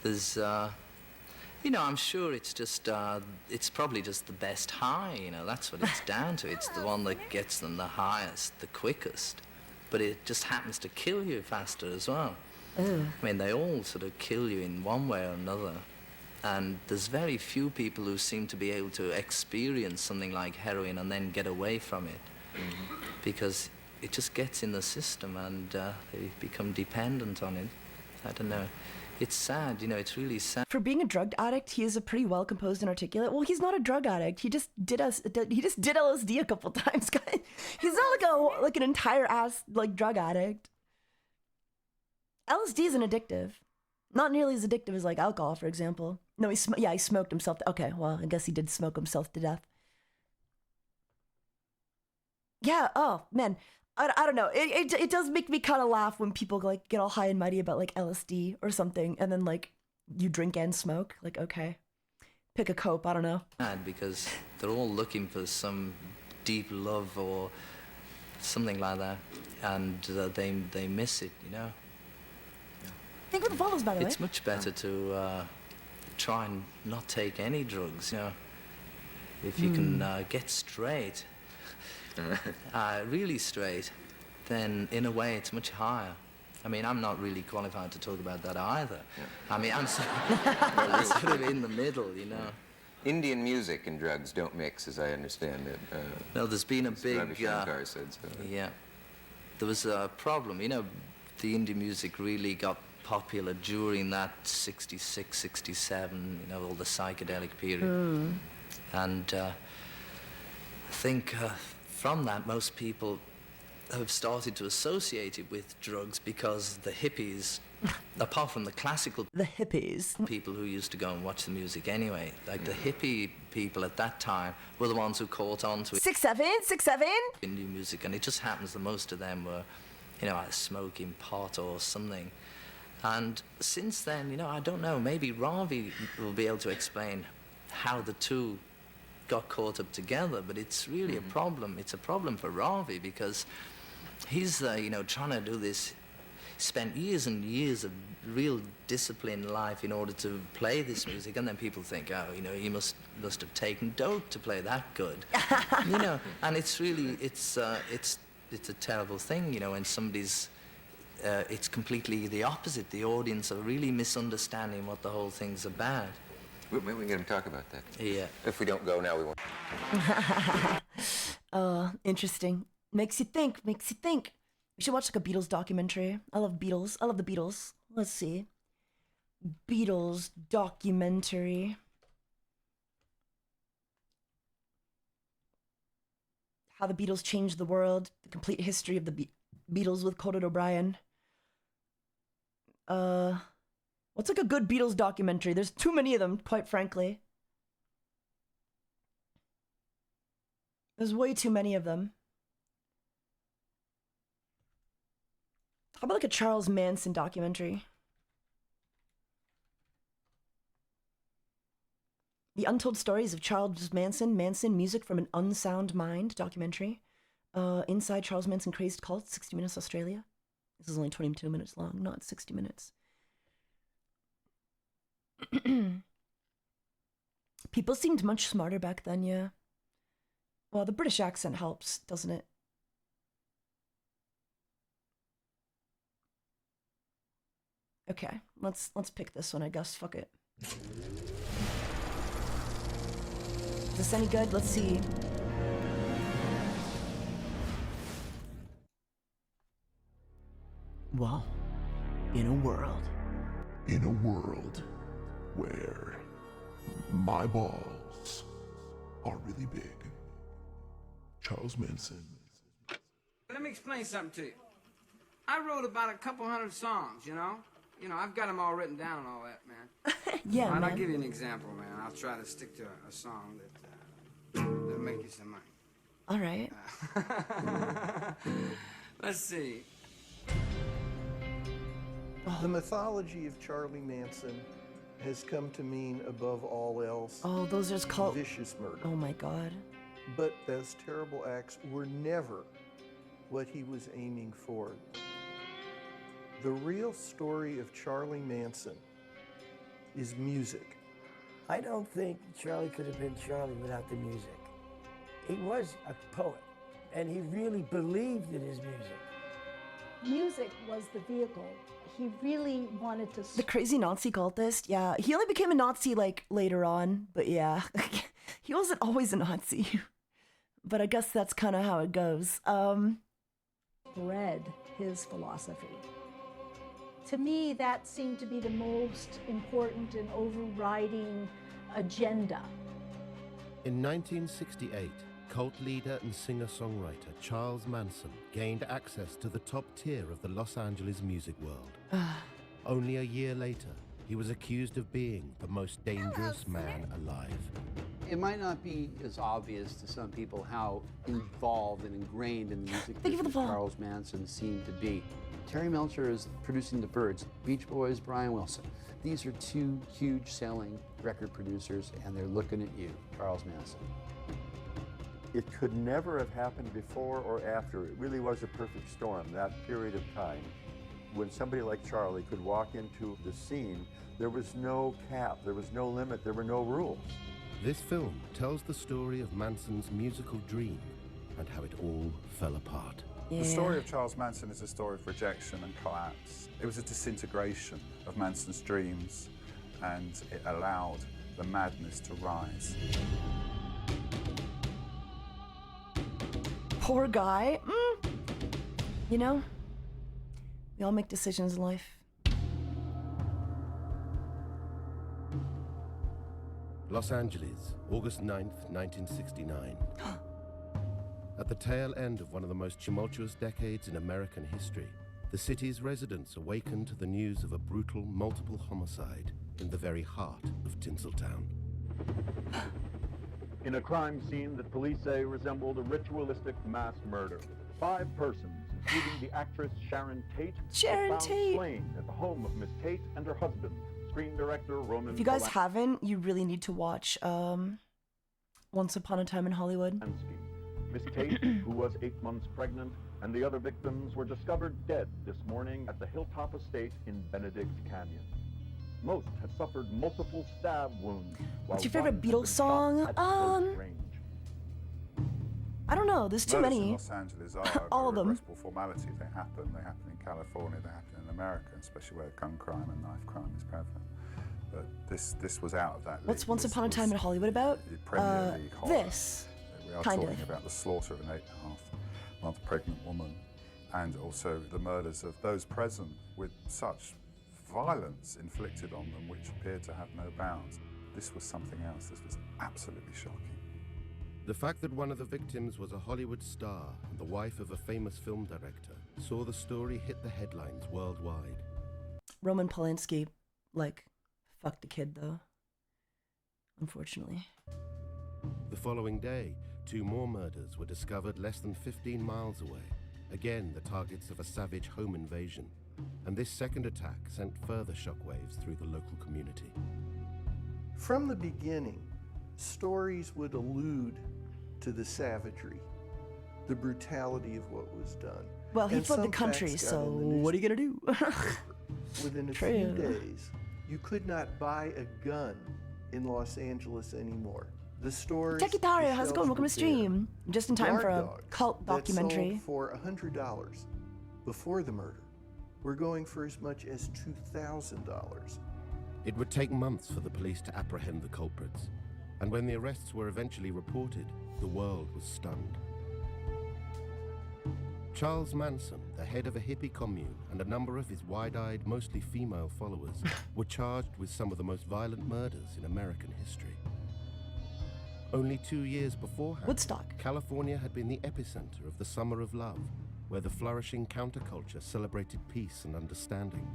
There's, you know, I'm sure it's just, it's probably just the best high, you know, that's what it's down to. It's the one that gets them the highest, the quickest. But it just happens to kill you faster as well. Ugh. I mean, they all sort of kill you in one way or another. And there's very few people who seem to be able to experience something like heroin and then get away from it. Mm-hmm. Because it just gets in the system and they become dependent on it. I don't know. It's sad, you know, it's really sad. For being a drug addict, he is a pretty well composed and articulate. Well, he's not a drug addict. He just did LSD a couple times, guys. He's not like an entire ass like drug addict. LSD isn't addictive. Not nearly as addictive as like alcohol, for example. No, he smoked himself. Okay, well, I guess he did smoke himself to death. Yeah. Oh man, I don't know. It does make me kind of laugh when people like get all high and mighty about like LSD or something, and then like you drink and smoke. Like, okay, pick a cope. I don't know. Because they're all looking for some deep love or something like that, and they miss it, you know. Think what follows, by the way. It's much better to try and not take any drugs, you know. If you can get straight, really straight, then in a way it's much higher. I mean, I'm not really qualified to talk about that either. Yeah. I mean, I'm sort of in the middle, you know. Indian music and drugs don't mix, as I understand it. No, there's been a big... Ravi Shankar said so. Yeah. There was a problem, you know, the Indian music really got popular during that 66, 67, you know, all the psychedelic period. And I think from that, most people have started to associate it with drugs because the hippies, apart from the classical... The hippies. People who used to go and watch the music anyway, like the hippie people at that time were the ones who caught on to it. 6'7"? Indian music, and it just happens that most of them were, you know, either smoking pot or something. And since then, you know, I don't know, maybe Ravi will be able to explain how the two got caught up together, but it's really a problem. It's a problem for Ravi because he's, you know, trying to do this, spent years and years of real disciplined life in order to play this music, and then people think, oh, you know, he must have taken dope to play that good. You know, and it's really, it's a terrible thing, you know, when somebody's it's completely the opposite. The audience are really misunderstanding what the whole thing's about. Maybe we can talk about that. Yeah. If we don't go now, we won't. Interesting. Makes you think. We should watch like a Beatles documentary. I love Beatles. I love the Beatles. Let's see. Beatles documentary. How the Beatles Changed the World, the complete history of the Beatles with Conan O'Brien. What's like a good Beatles documentary? There's too many of them, quite frankly. There's way too many of them. How about like a Charles Manson documentary? The Untold Stories of Charles Manson, Music from an Unsound Mind documentary. Inside Charles Manson Crazed Cult, 60 Minutes Australia. This is only 22 minutes long, not 60 minutes. People seemed much smarter back then, yeah. Well, the British accent helps, doesn't it? Okay, let's pick this one, I guess. Fuck it. Is this any good? Let's see. Wow. In a world where my balls are really big. Charles Manson. Let me explain something to you. I wrote about a couple hundred songs, you know? I've got them all written down and all that, man. Yeah, all right, man. I'll give you an example, man. I'll try to stick to a song that'll make you some money. All right. Let's see. The mythology of Charlie Manson has come to mean, above all else, Oh, those are just called vicious murder. Oh my god. But those terrible acts were never what he was aiming for. The real story of Charlie Manson is music. I don't think Charlie could have been Charlie without the music. He was a poet, and he really believed in his music. Music was the vehicle. He really wanted to... The crazy Nazi cultist, yeah. He only became a Nazi, like, later on, but yeah. He wasn't always a Nazi. But I guess that's kind of how it goes. Bred his philosophy. To me, that seemed to be the most important and overriding agenda. In 1968, cult leader and singer-songwriter Charles Manson gained access to the top tier of the Los Angeles music world. Only a year later, he was accused of being the most dangerous man alive. It might not be as obvious to some people how involved and ingrained in the music business Charles Manson seemed to be. Terry Melcher is producing the Byrds, Beach Boys, Brian Wilson. These are two huge selling record producers, and they're looking at you, Charles Manson. It could never have happened before or after. It really was a perfect storm, that period of time. When somebody like Charlie could walk into the scene, there was no cap, there was no limit, there were no rules. This film tells the story of Manson's musical dream and how it all fell apart. The story of Charles Manson is a story of rejection and collapse. It was a disintegration of Manson's dreams, and it allowed the madness to rise. Poor guy. You know, we all make decisions in life. Los Angeles, August 9th, 1969. At the tail end of one of the most tumultuous decades in American history, the city's residents awakened to the news of a brutal multiple homicide in the very heart of Tinseltown. In a crime scene that police say resembled a ritualistic mass murder, 5 persons, including the actress Sharon Tate, were found slain at the home of Miss Tate and her husband, screen director Roman. If you guys haven't, you really need to watch Once Upon a Time in Hollywood. Miss Tate, who was 8 months pregnant, and the other victims were discovered dead this morning at the Hilltop Estate in Benedict Canyon. Most had suffered multiple stab wounds. What's your favorite Beatles song? I don't know. There's too Murders many. in Los Angeles are all of them. irrepressible formality. They happen. They happen in California. They happen in America, especially where gun crime and knife crime is prevalent. But this was out of that league. What's Once Upon a Time in Hollywood about? Premier League horror. This. We are kind talking of. about the slaughter of an 8.5-month pregnant woman, and also the murders of those present with such violence inflicted on them which appeared to have no bounds. This was something else. This was absolutely shocking. The fact that one of the victims was a Hollywood star and the wife of a famous film director saw the story hit the headlines worldwide. Roman Polanski, like, fucked a kid, though. Unfortunately. The following day, 2 more murders were discovered less than 15 miles away. Again, the targets of a savage home invasion. And this second attack sent further shockwaves through the local community. From the beginning, stories would allude to the savagery, the brutality of what was done. Well, he And fled the some country, facts got so in the news. what are you gonna do? Within a few days, you could not buy a gun in Los Angeles anymore. The stores. Takitario, how's it going? Welcome to stream. Just in time for a Guard cult dogs that documentary. sold for $100 before the murder. We're going for as much as $2,000. It would take months for the police to apprehend the culprits. And when the arrests were eventually reported, the world was stunned. Charles Manson, the head of a hippie commune, and a number of his wide-eyed, mostly female followers, were charged with some of the most violent murders in American history. Only 2 years beforehand, Woodstock, California had been the epicenter of the Summer of Love, where the flourishing counterculture celebrated peace and understanding.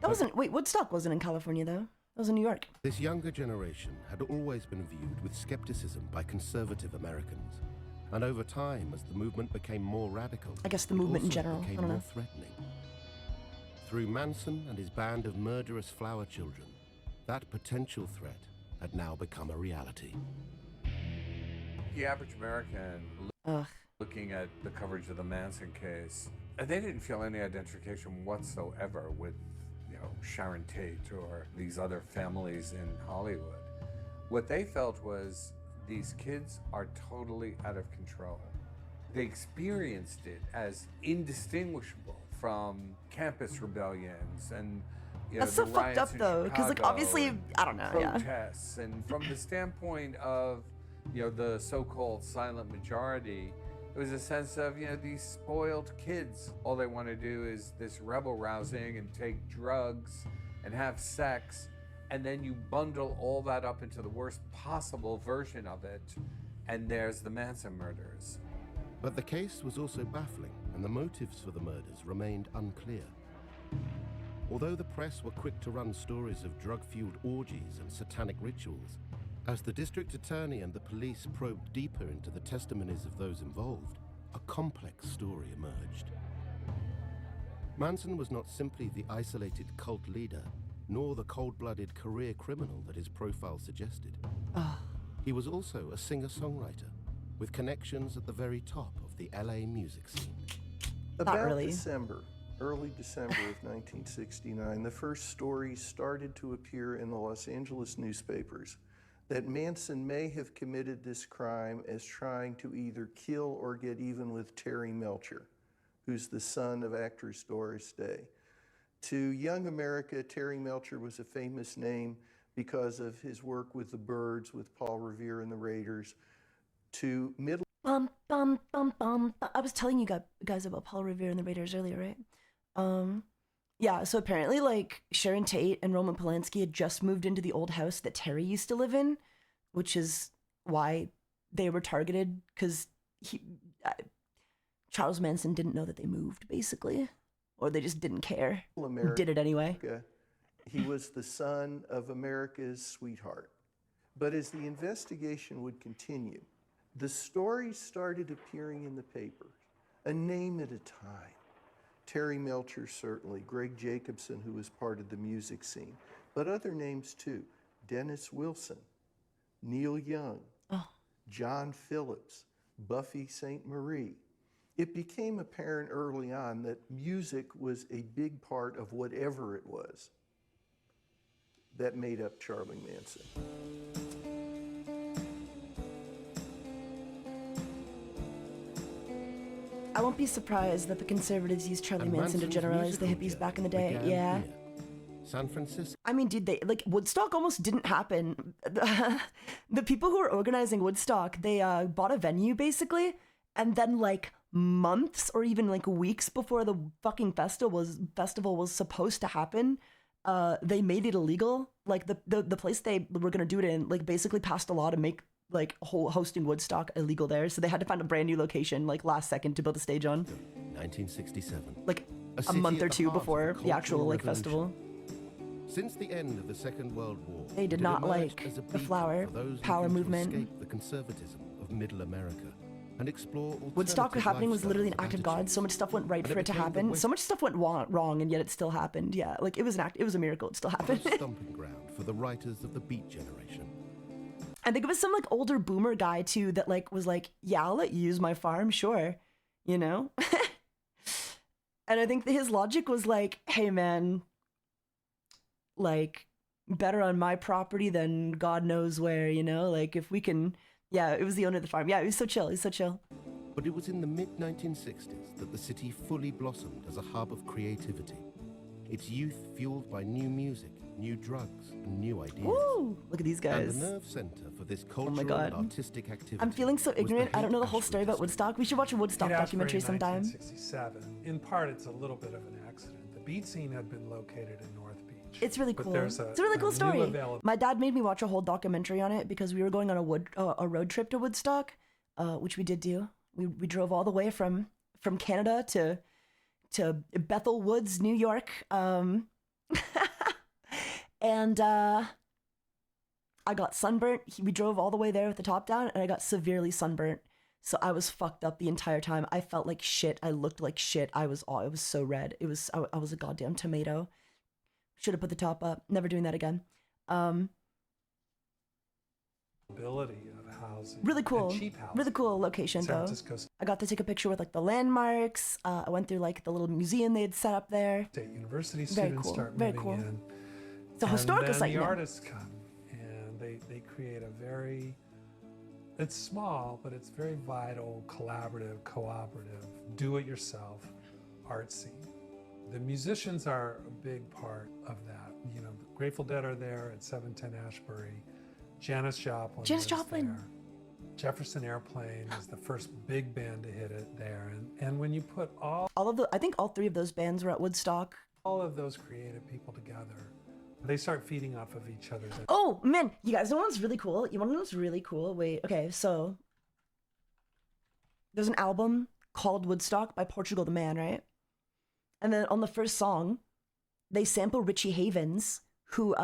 That wasn't. Wait, Woodstock wasn't in California, though. That was in New York. This younger generation had always been viewed with skepticism by conservative Americans. And over time, as the movement became more radical, I guess the it movement in also general, I became don't know. more threatening. Through Manson and his band of murderous flower children, that potential threat had now become a reality. The average American looking at the coverage of the Manson case, they didn't feel any identification whatsoever with, Sharon Tate or these other families in Hollywood. What they felt was these kids are totally out of control. They experienced it as indistinguishable from campus rebellions and That's so the fucked riots up, in though, because like Chicago obviously, and I don't know, yeah. protests. And from the standpoint of the so-called silent majority, it was a sense of these spoiled kids. All they want to do is this rebel rousing and take drugs and have sex, and then you bundle all that up into the worst possible version of it, and there's the Manson murders. But the case was also baffling, and the motives for the murders remained unclear. Although the press were quick to run stories of drug-fueled orgies and satanic rituals, as the district attorney and the police probed deeper into the testimonies of those involved, a complex story emerged. Manson was not simply the isolated cult leader, nor the cold-blooded career criminal that his profile suggested. He was also a singer-songwriter, with connections at the very top of the LA music scene. About really. early December of 1969, the first stories started to appear in the Los Angeles newspapers that Manson may have committed this crime as trying to either kill or get even with Terry Melcher, who's the son of actress Doris Day. To young America, Terry Melcher was a famous name because of his work with the Byrds, with Paul Revere and the Raiders. To middle... Bum, bum, bum, bum. I was telling you guys about Paul Revere and the Raiders earlier, right? Yeah, so apparently, like, Sharon Tate and Roman Polanski had just moved into the old house that Terry used to live in, which is why they were targeted, because Charles Manson didn't know that they moved, basically. Or they just didn't care. Did it anyway. He was the son of America's sweetheart. But as the investigation would continue, the stories started appearing in the papers, a name at a time. Terry Melcher, certainly, Greg Jacobson, who was part of the music scene, but other names too. Dennis Wilson, Neil Young, John Phillips, Buffy St. Marie. It became apparent early on that music was a big part of whatever it was that made up Charlie Manson. I won't be surprised that the conservatives used Charlie Manson to generalize the hippies back in the day. Yeah. San Francisco. I mean, dude, Woodstock almost didn't happen. The people who were organizing Woodstock, they bought a venue basically, and then like months or even like weeks before the fucking festival was supposed to happen, they made it illegal. Like the place they were gonna do it in, like basically passed a law to make like hosting Woodstock illegal there, so they had to find a brand new location like last second to build a stage on. 1967. Like a month or two before the actual like festival. Since the end of the Second World War, They did not like the flower power movement. escape the conservatism of Middle America and explore Woodstock alternative happening was literally an lifestyles act of and God. So much stuff went right And for it it to became the happen. West- So much stuff went wrong, and yet it still happened. Yeah, like it was an act. It was a miracle. It still happened. attitudes, a stomping ground for the writers of the Beat generation. I think it was some like older boomer guy too that like was like, yeah, I'll let you use my farm, sure, you know. And I think that his logic was like, hey man, like better on my property than God knows where, you know. Like if we can, yeah, it was the owner of the farm. Yeah, he was so chill. He's so chill. But it was in the mid-1960s that the city fully blossomed as a hub of creativity. Its youth fueled by new music, new drugs, and new ideas. Woo! Look at these And guys. the nerve center for this Oh cultural my God. and artistic activity. I'm feeling so was the ignorant. I don't know the whole Haight-Ashbury story about Woodstock. We should watch a Woodstock documentary sometime. 1967. In part, it's a little bit of an accident. The beat scene had been located in North Beach. It's really but cool. there's It's a really cool new story. My dad made me watch a whole documentary on it because we were going on a road trip to Woodstock, which we did do. We drove all the way from Canada to Bethel Woods, New York, and I got sunburnt. We drove all the way there with the top down, and I got severely sunburnt. So I was fucked up the entire time. I felt like shit. I looked like shit. I was so red. I was a goddamn tomato. Should have put the top up. Never doing that again. Ability of housing. Really cool. And cheap housing. Really cool location San though. Francisco I got to take a picture with like the landmarks. I went through like the little museum they had set up there. State University Very students cool. start Very moving cool. in. It's a historical and then site the now. artists come and they create a very, it's small, but it's very vital, collaborative, cooperative, do-it-yourself art scene. The musicians are a big part of that. You know, the Grateful Dead are there at 710 Ashbury. Janis Joplin. Janis is Joplin. there. Jefferson Airplane is the first big band to hit it there. And when you put I think all three of those bands were at Woodstock. all of those creative people together, they start feeding off of each other. Oh man, you guys know what's really cool? You want to know what's really cool? Wait, okay, so there's an album called Woodstock by Portugal the Man, right? And then on the first song, they sample Richie Havens, who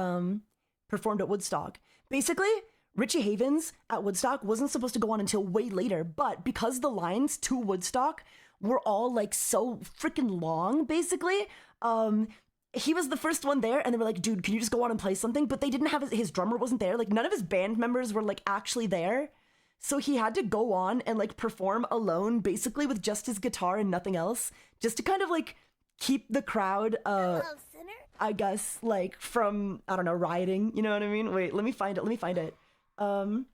performed at Woodstock. Basically, Richie Havens at Woodstock wasn't supposed to go on until way later, but because the lines to Woodstock were all like so freaking long, basically, he was the first one there, and they were like, dude, can you just go on and play something? But they didn't have his drummer wasn't there. Like, none of his band members were like actually there. So he had to go on and like perform alone, basically with just his guitar and nothing else, just to kind of like keep the crowd, I guess, like from, I don't know, rioting. You know what I mean? Wait, let me find it. And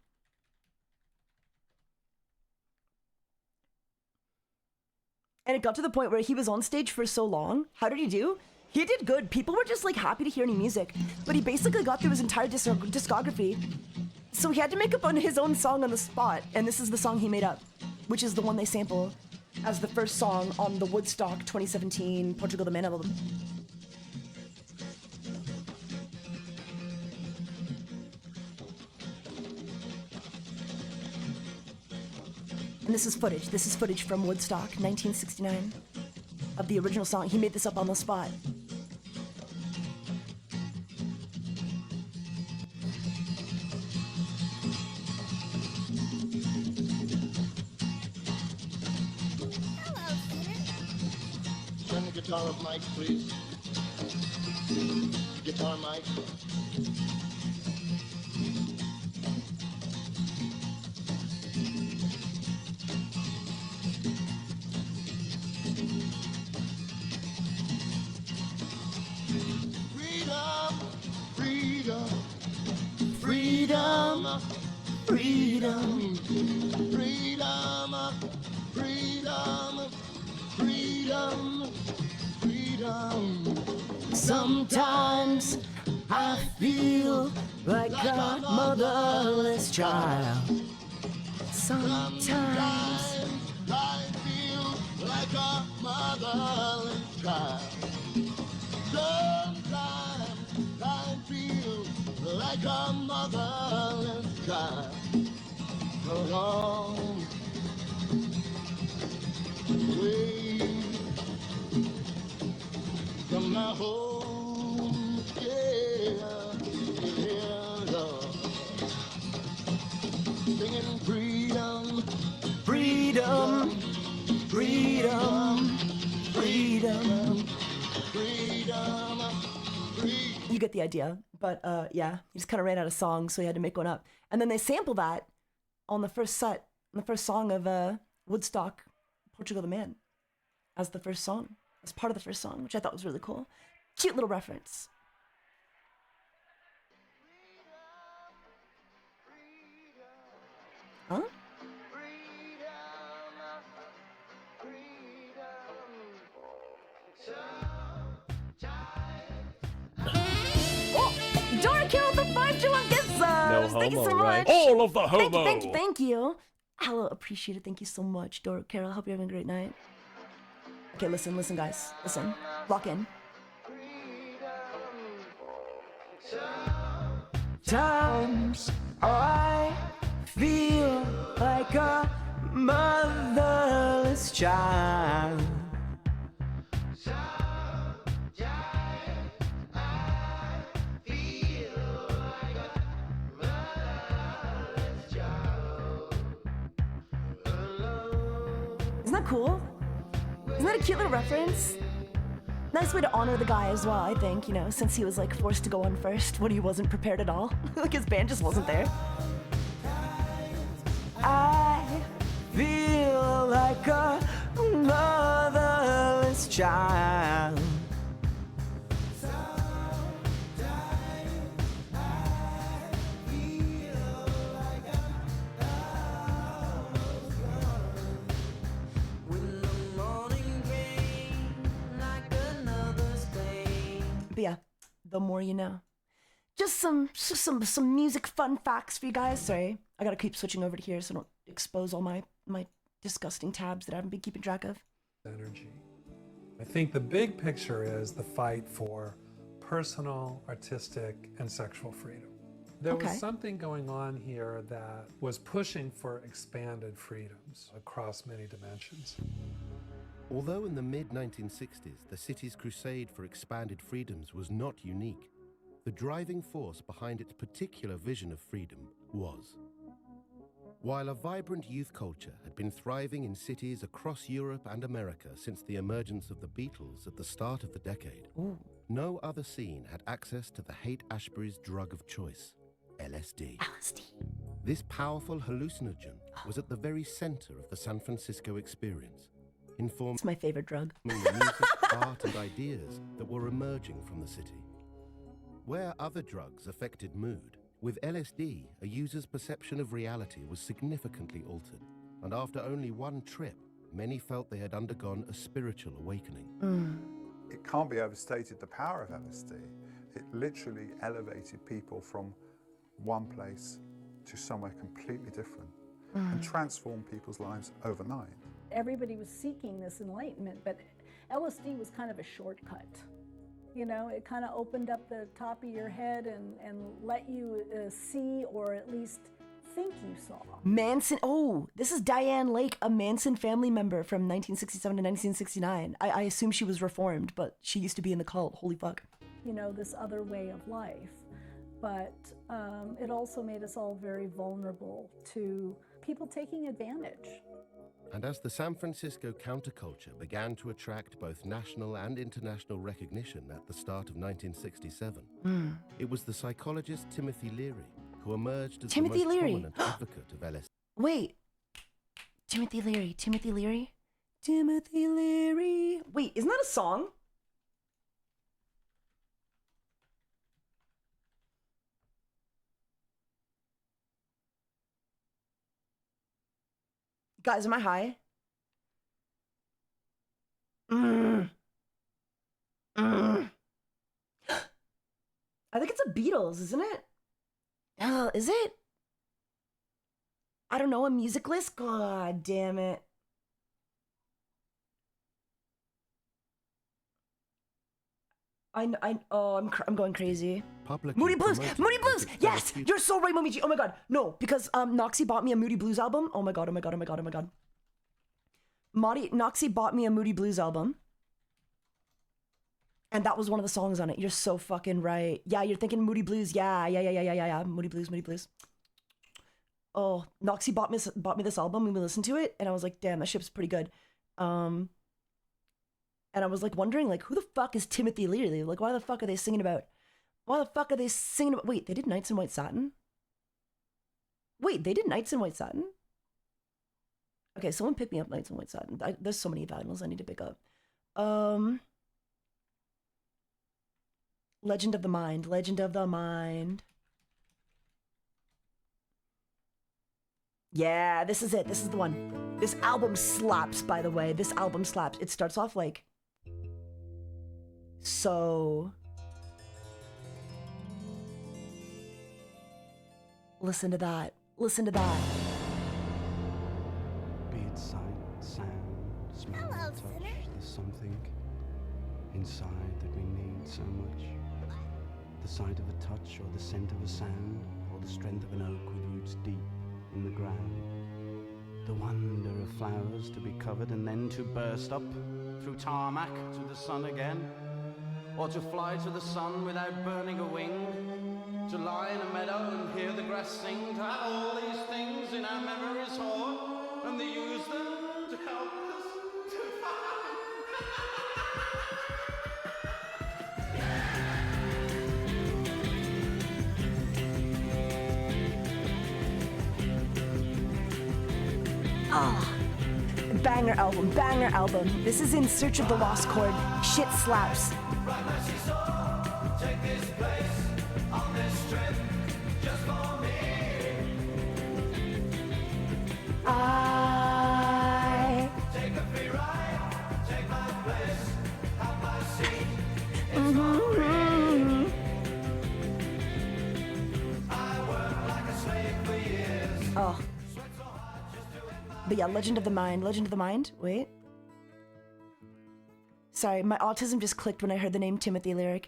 it got to the point where he was on stage for so long. How did he do? He did good. People were just like happy to hear any music, but he basically got through his entire discography. So he had to make up on his own song on the spot, and this is the song he made up, which is the one they sample as the first song on the Woodstock 2017 Portugal the Man album. And this is footage. This is footage from Woodstock 1969 of the original song. He made this up on the spot. Turn the guitar up, Mike, please. Guitar, Mike. Freedom, freedom, freedom, freedom, freedom, freedom, freedom, freedom. Sometimes I feel like a motherless child. Sometimes I feel like a motherless child. Sometimes I feel like a motherless child. long way from my home. Yeah, yeah, Lord. Singing freedom, Freedom, freedom, freedom. freedom, freedom. You get the idea. But yeah, he just kind of ran out of songs, so he had to make one up. And then they sample that on the first set, on the first song of Woodstock, Portugal the Man, as the first song, as part of the first song, which I thought was really cool. Cute little reference. Huh? Oh, Dora Carol the 521 gift subs. Thank you so much. right? All of the Thank you, homo. thank you, thank you. Hello, appreciate it. Thank you so much, Dora Carol. I hope you're having a great night. Okay, listen, guys. Listen. Lock in. Sometimes I feel like a motherless child. Isn't that cool? Isn't that a cute little reference? Nice way to honor the guy as well, I think, you know, since he was like forced to go on first when he wasn't prepared at all. Like his band just wasn't there. I feel like a motherless child. But yeah, the more you know. Just some music fun facts for you guys. Sorry, I gotta keep switching over to here so I don't expose all my disgusting tabs that I haven't been keeping track of. Energy. I think the big picture is the fight for personal, artistic, and sexual freedom. There was something going on here that was pushing for expanded freedoms across many dimensions. Although in the mid-1960s, the city's crusade for expanded freedoms was not unique, the driving force behind its particular vision of freedom was. While a vibrant youth culture had been thriving in cities across Europe and America since the emergence of the Beatles at the start of the decade, no other scene had access to the Haight-Ashbury's drug of choice, LSD. This powerful hallucinogen was at the very center of the San Francisco experience. It's my favorite drug. The music, art, and ideas that were emerging from the city. Where other drugs affected mood, with LSD, a user's perception of reality was significantly altered, and after only one trip, many felt they had undergone a spiritual awakening. It can't be overstated the power of LSD. It literally elevated people from one place to somewhere completely different and transformed people's lives overnight. Everybody was seeking this enlightenment, but LSD was kind of a shortcut. You know, it kind of opened up the top of your head and let you see, or at least think you saw. Manson, oh, this is Diane Lake, a Manson family member from 1967 to 1969. I assume she was reformed, but she used to be in the cult. Holy fuck. You know, this other way of life. But it also made us all very vulnerable to people taking advantage. And as the San Francisco counterculture began to attract both national and international recognition at the start of 1967, it was the psychologist Timothy Leary who emerged as the most prominent advocate of LSD. Wait, Timothy Leary. Wait, isn't that a song? Guys, am I high? I think it's a Beatles, isn't it? Oh, is it? I don't know, a music list? God damn it. I'm going crazy. publicly Moody Blues. promoted Moody it Blues. as its Yes, therapeutic- you're so right, Momiji. Oh my god. No, because Noxie bought me a Moody Blues album. Oh my god. Oh my god. Oh my god. Oh my god. Noxie bought me a Moody Blues album. And that was one of the songs on it. You're so fucking right. Yeah, you're thinking Moody Blues. Yeah. Moody Blues, Moody Blues. Oh, Noxie bought me this album and we listened to it and I was like, damn, that shit's pretty good. And I was like wondering, like, who the fuck is Timothy Leary? Like, why the fuck are they singing about? Wait, they did Nights in White Satin? Wait, they did Nights in White Satin? Okay, someone pick me up Nights in White Satin. There's so many vinyls I need to pick up. Legend of the Mind. Yeah, this is it. This is the one. This album slaps, by the way. This album slaps. It starts off like... So... Listen to that. Listen to that. Be it sight, sound, smell, touch, there's something inside that we need so much. The sight of a touch, or the scent of a sound, or the strength of an oak with roots deep in the ground. The wonder of flowers to be covered and then to burst up through tarmac to the sun again, or to fly to the sun without burning a wing, to lie in a meadow and hear the grass sing, to have all these things in our memories hoard, and to use them to help us to Ah, banger album. This is In Search of the Lost Chord. Shit slaps. I take a free ride, take my place, have my seat. I worked like a slave for years. Oh. But yeah, Legend of the Mind. Wait. Sorry, my autism just clicked when I heard the name Timothy Leary.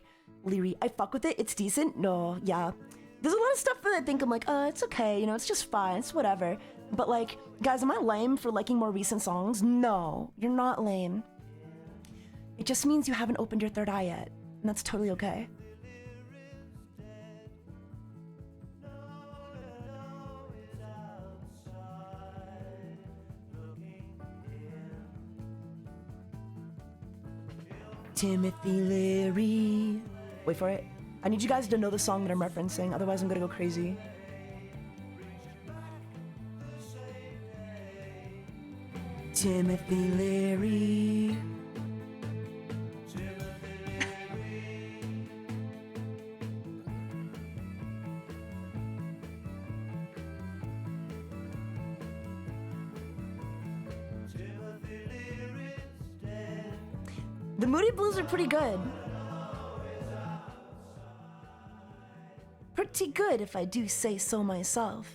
I fuck with it. It's decent. No, yeah. There's a lot of stuff that I think I'm like, it's okay. You know, it's just fine. It's whatever. But like, guys, am I lame for liking more recent songs? No, you're not lame. It just means you haven't opened your third eye yet. And that's totally okay. Timothy Leary. Wait for it. I need you guys to know the song that I'm referencing, otherwise I'm gonna go crazy. Timothy Leary. The Moody Blues are pretty good. Pretty good, if I do say so myself.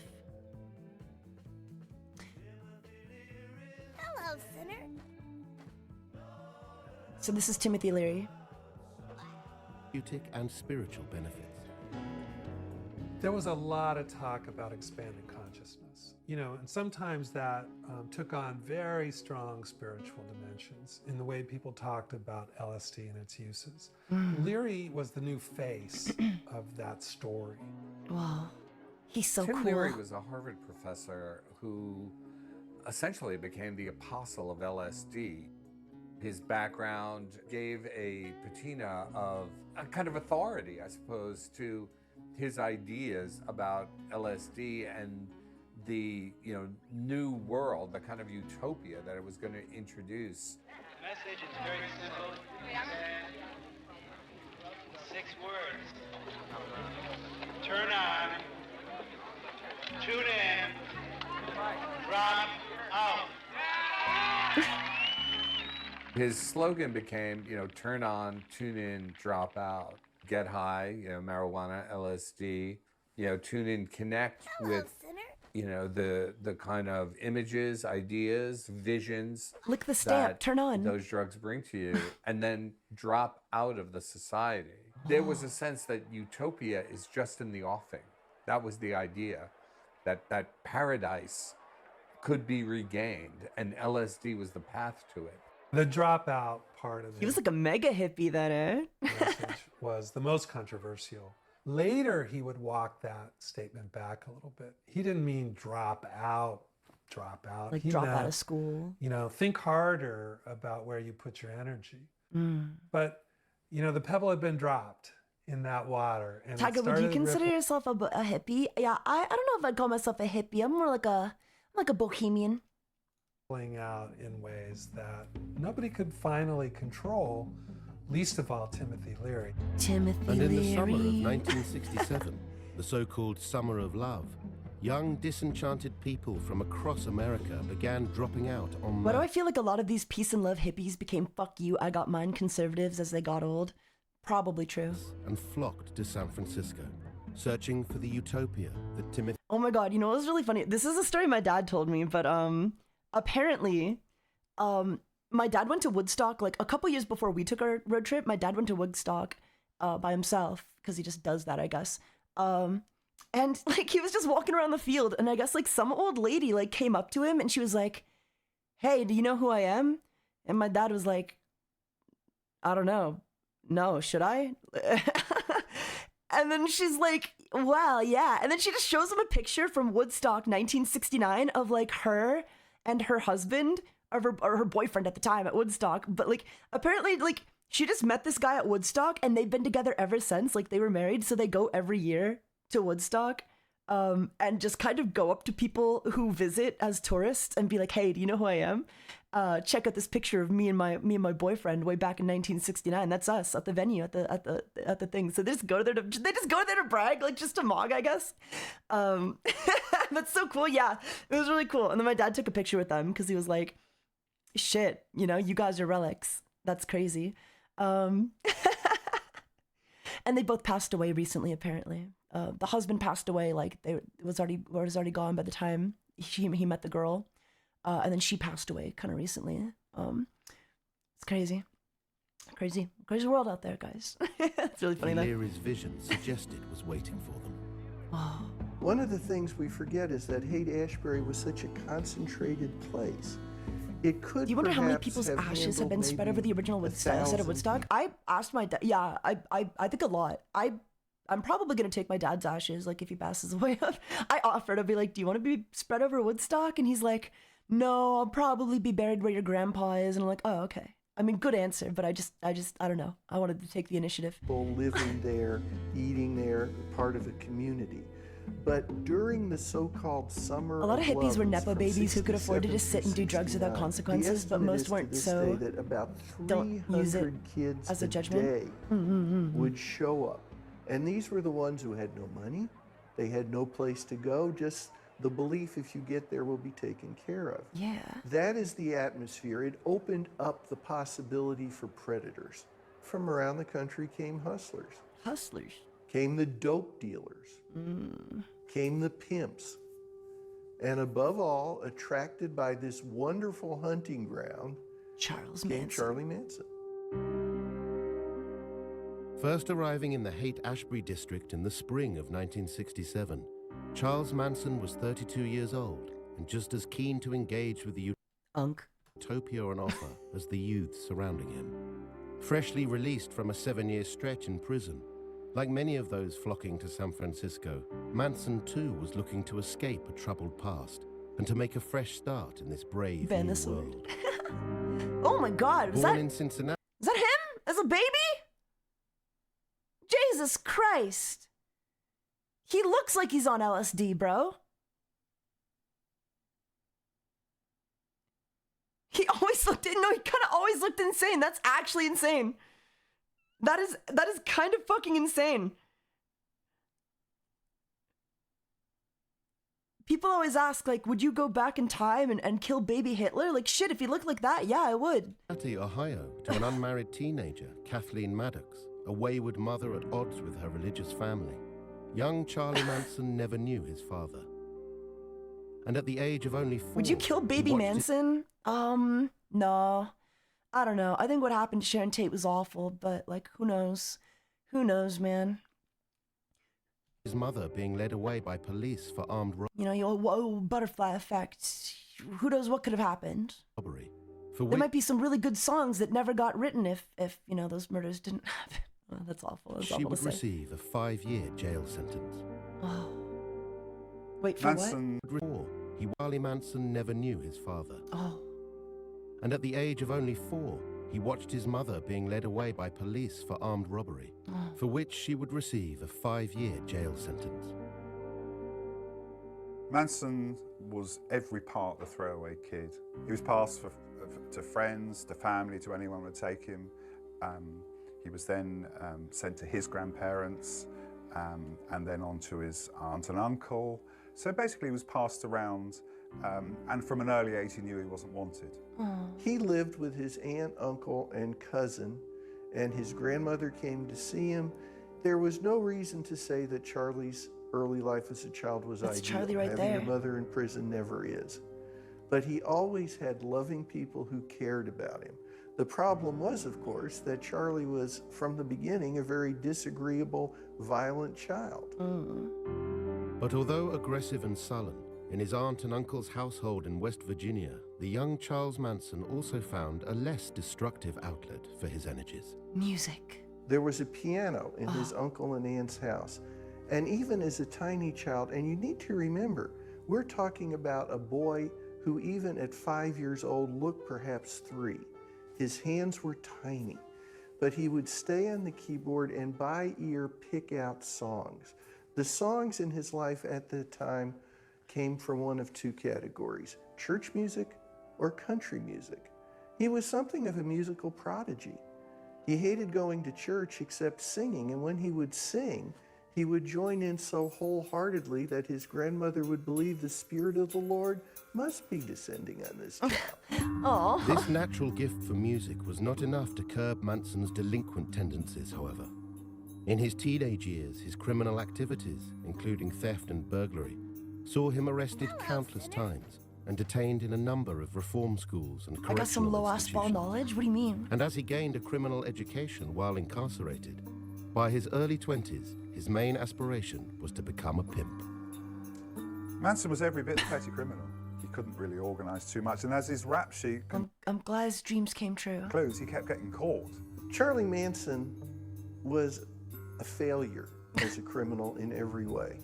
Hello, sinner. So this is Timothy Leary. Therapeutic and spiritual benefits. There was a lot of talk about expanded consciousness, you know, and sometimes that took on very strong spiritual dimensions in the way people talked about LSD and its uses. Leary was the new face of that story. Wow, he's so Tim cool. Leary was a Harvard professor who essentially became the apostle of LSD. His background gave a patina of a kind of authority, I suppose, to his ideas about LSD and the new world, the kind of utopia that it was going to introduce. The message is very simple. 6 words. Turn on, tune in, drop out. His slogan became, turn on, tune in, drop out. Get high, marijuana, LSD, tune in, connect with, the kind of images, ideas, visions. Lick the stamp, that turn on. Those drugs bring to you, and then drop out of the society. there was a sense that utopia is just in the offing. That was the idea, that paradise could be regained, and LSD was the path to it. The dropout part of He was like a mega hippie then, eh? message was the most controversial. Later, he would walk that statement back a little bit. He didn't mean drop out. Like He drop out meant, of school. You know, think harder about where you put your energy. Mm. But, you know, the pebble had been dropped in that water. And Taiga, would you consider yourself a hippie? Yeah, I don't know if I'd call myself a hippie. I'm more like a bohemian. Playing out in ways that nobody could finally control, least of all Timothy Leary. And in the summer of 1967, the so-called Summer of Love, young disenchanted people from across America began dropping out en Why do I masse. feel like a lot of these peace and love hippies became fuck you, I got mine conservatives as they got old? Probably true. And flocked to San Francisco, searching for the utopia that Timothy... Oh my god, you know what was really funny? This is a story my dad told me, but apparently my dad went to Woodstock like a couple years before we took our road trip. My dad went to Woodstock by himself because he just does that, I guess. And like he was just walking around the field, and I guess like some old lady like came up to him and she was like, "Hey, do you know who I am?" And my dad was like, "I don't know. No, should I?" And then she's like, "Well, yeah." And then she just shows him a picture from Woodstock 1969 of like her and her husband, or her boyfriend at the time at Woodstock. But like apparently like she just met this guy at Woodstock and they've been together ever since. Like they were married, so they go every year to Woodstock and just kind of go up to people who visit as tourists and be like, "Hey, do you know who I am? Check out this picture of me and my boyfriend way back in 1969. That's us at the venue at the thing." So they just go there to brag, like just to mog, I guess. That's so cool. Yeah, it was really cool. And then my dad took a picture with them because he was like, "Shit, you know, you guys are relics. That's crazy." And they both passed away recently, apparently. The husband passed away, like was already gone by the time he met the girl, and then she passed away kind of recently. It's crazy world out there, guys. It's really funny. Leary's vision suggested was waiting for them. Oh. One of the things we forget is that Haight-Ashbury was such a concentrated place. It could. Do you wonder how many perhaps people's have ashes have been handled spread over the original maybe set of 1,000 Woodstock? I asked my dad. Yeah, I think a lot. I'm probably gonna take my dad's ashes, like if he passes away. I offered, I'd be like, "Do you want to be spread over Woodstock?" And he's like, "No, I'll probably be buried where your grandpa is." And I'm like, "Oh, okay." I mean, good answer, but I don't know. I wanted to take the initiative. People living there, eating there, part of a community. But during the so-called summer, A lot of hippies love were nepo from babies who could afford to 67 just sit and do drugs without 69, consequences, the but estimate most is to weren't, this so day that about don't use it 300 kids as a judgment. day would show up. And these were the ones who had no money, they had no place to go, just the belief if you get there will be taken care of. Yeah. That is the atmosphere. It opened up the possibility for predators. From around the country came hustlers. Hustlers. Came the dope dealers. Came the pimps. And above all, attracted by this wonderful hunting ground, came Charlie Manson. First arriving in the Haight-Ashbury district in the spring of 1967, Charles Manson was 32 years old and just as keen to engage with the utopia on offer as the youth surrounding him. Freshly released from a 7-year stretch in prison, like many of those flocking to San Francisco, Manson too was looking to escape a troubled past and to make a fresh start in this brave new world. Oh my God, Born in Cincinnati. Is that him as a baby? Jesus Christ. He looks like he's on LSD, bro. He always looked, no, he kind of always looked insane. That's actually insane. That is kind of fucking insane. People always ask, like, would you go back in time and kill baby Hitler? Like, shit, if he looked like that, yeah, I would. Ohio, to an unmarried teenager, Kathleen Maddox, a wayward mother at odds with her religious family. Young Charlie Manson never knew his father. And at the age of only 4... Would you kill baby Manson? No. I don't know. I think what happened to Sharon Tate was awful, but, like, who knows? Who knows, man? His mother being led away by police for armed You know, whoa, butterfly effect. Who knows what could have happened? robbery. There might be some really good songs that never got written if you know, those murders didn't happen. Oh, that's awful. That's She awful would to say. receive a 5-year jail sentence. Oh. Wait, for Manson. Charlie Manson never knew his father. Oh. And at the age of only 4, he watched his mother being led away by police for armed robbery, for which she would receive a 5-year jail sentence. Manson was every part the throwaway kid. He was passed to friends, to family, to anyone who would take him. He was then sent to his grandparents and then on to his aunt and uncle. So basically he was passed around and from an early age he knew he wasn't wanted. He lived with his aunt, uncle, and cousin, and his grandmother came to see him. There was no reason to say that Charlie's early life as a child was That's ideal. Charlie right Having there. a mother in prison never is. But he always had loving people who cared about him. The problem was, of course, that Charlie was, from the beginning, a very disagreeable, violent child. But although aggressive and sullen, in his aunt and uncle's household in West Virginia, the young Charles Manson also found a less destructive outlet for his energies. Music. There was a piano in his uncle and aunt's house. And even as a tiny child, and you need to remember, we're talking about a boy who even at 5 years old looked perhaps 3. His hands were tiny, but he would stay on the keyboard and by ear pick out songs. The songs in his life at the time came from one of 2 categories, church music or country music. He was something of a musical prodigy. He hated going to church except singing, and when he would sing, he would join in so wholeheartedly that his grandmother would believe the Spirit of the Lord must be descending on this child. This natural gift for music was not enough to curb Manson's delinquent tendencies, however. In his teenage years, his criminal activities, including theft and burglary, saw him arrested countless times and detained in a number of reform schools and I correctional got some low-ass institutions. ball knowledge? What do you mean? And as he gained a criminal education while incarcerated, by his early 20s, his main aspiration was to become a pimp. Manson was every bit a petty criminal. He couldn't really organise too much, and as his rap sheet I'm glad his dreams came true. concludes, he kept getting caught. Charlie Manson was a failure as a criminal in every way.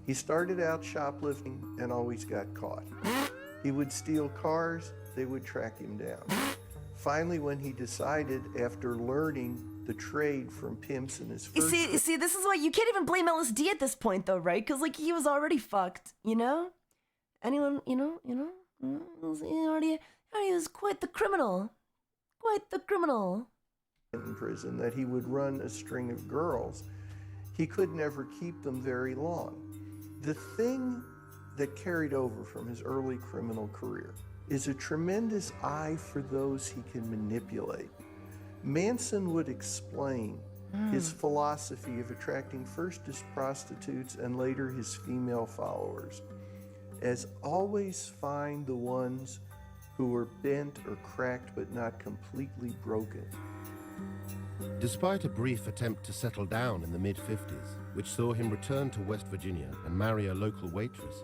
He started out shoplifting and always got caught. He would steal cars, they would track him down. Finally, when he decided, after learning the trade from pimps in his first... You see, this is why you can't even blame LSD at this point, though, right? Because, like, he was already fucked, you know? Anyone, he already was quite the criminal. Quite the criminal. In prison, that he would run a string of girls. He could never keep them very long. The thing that carried over from his early criminal career is a tremendous eye for those he can manipulate. Manson would explain his philosophy of attracting first his prostitutes and later his female followers as always find the ones who were bent or cracked but not completely broken. Despite a brief attempt to settle down in the mid-50s, which saw him return to West Virginia and marry a local waitress,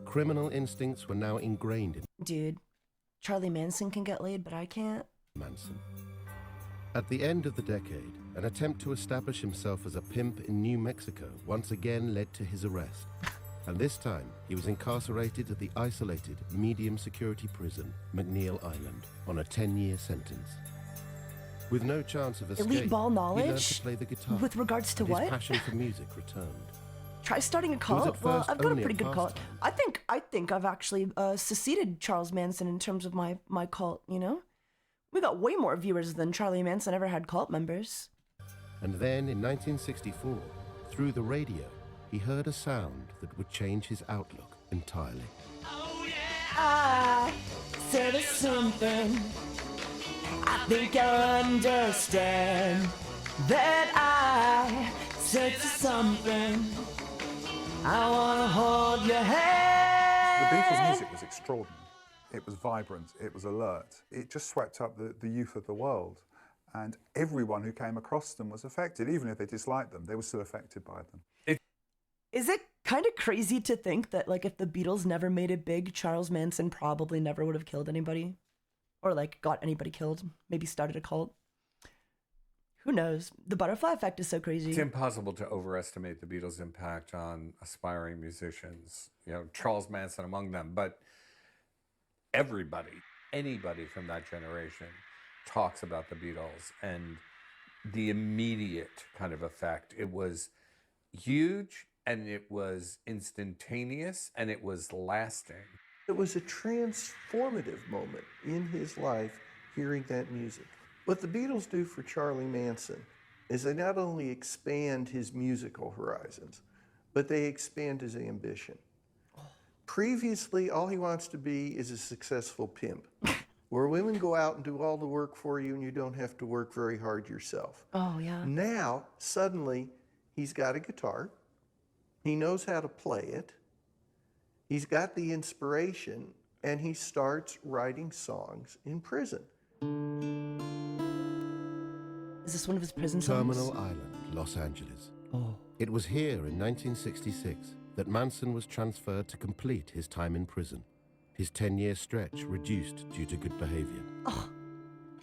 criminal instincts were now ingrained in Dude, Charlie Manson can get laid, but I can't. Manson. At the end of the decade, an attempt to establish himself as a pimp in New Mexico once again led to his arrest. And this time, he was incarcerated at the isolated, medium-security prison, McNeil Island, on a 10-year sentence. With no chance of escape, Elite ball he learned knowledge? to play the guitar. With regards to and what? His passion for music returned. Try starting a was cult? at Well, first I've got a only pretty a good cult. I think I've actually succeeded Charles Manson in terms of my cult, you know? We got way more viewers than Charlie Manson ever had cult members. And then in 1964, through the radio, he heard a sound that would change his outlook entirely. I said something I think I understand. That I said something I wanna hold your hand. The Beatles' music was extraordinary. It was vibrant, it was alert. It just swept up the youth of the world. And everyone who came across them was affected. Even if they disliked them, they were still affected by them. Is it kind of crazy to think that, like, if the Beatles never made it big, Charles Manson probably never would have killed anybody? Or, like, got anybody killed? Maybe started a cult? Who knows? The butterfly effect is so crazy. It's impossible to overestimate the Beatles' impact on aspiring musicians, you know, Charles Manson among them, but everybody, anybody from that generation talks about the Beatles and the immediate kind of effect. It was huge, and it was instantaneous, and it was lasting. It was a transformative moment in his life hearing that music. What the Beatles do for Charlie Manson is they not only expand his musical horizons, but they expand his ambition. Previously, all he wants to be is a successful pimp, where women go out and do all the work for you and you don't have to work very hard yourself. Oh, yeah. Now, suddenly, he's got a guitar. He knows how to play it. He's got the inspiration, and he starts writing songs in prison. Is this one of his prison songs? Terminal Island, Los Angeles. Oh. It was here in 1966 that Manson was transferred to complete his time in prison, his 10-year stretch reduced due to good behavior. Oh.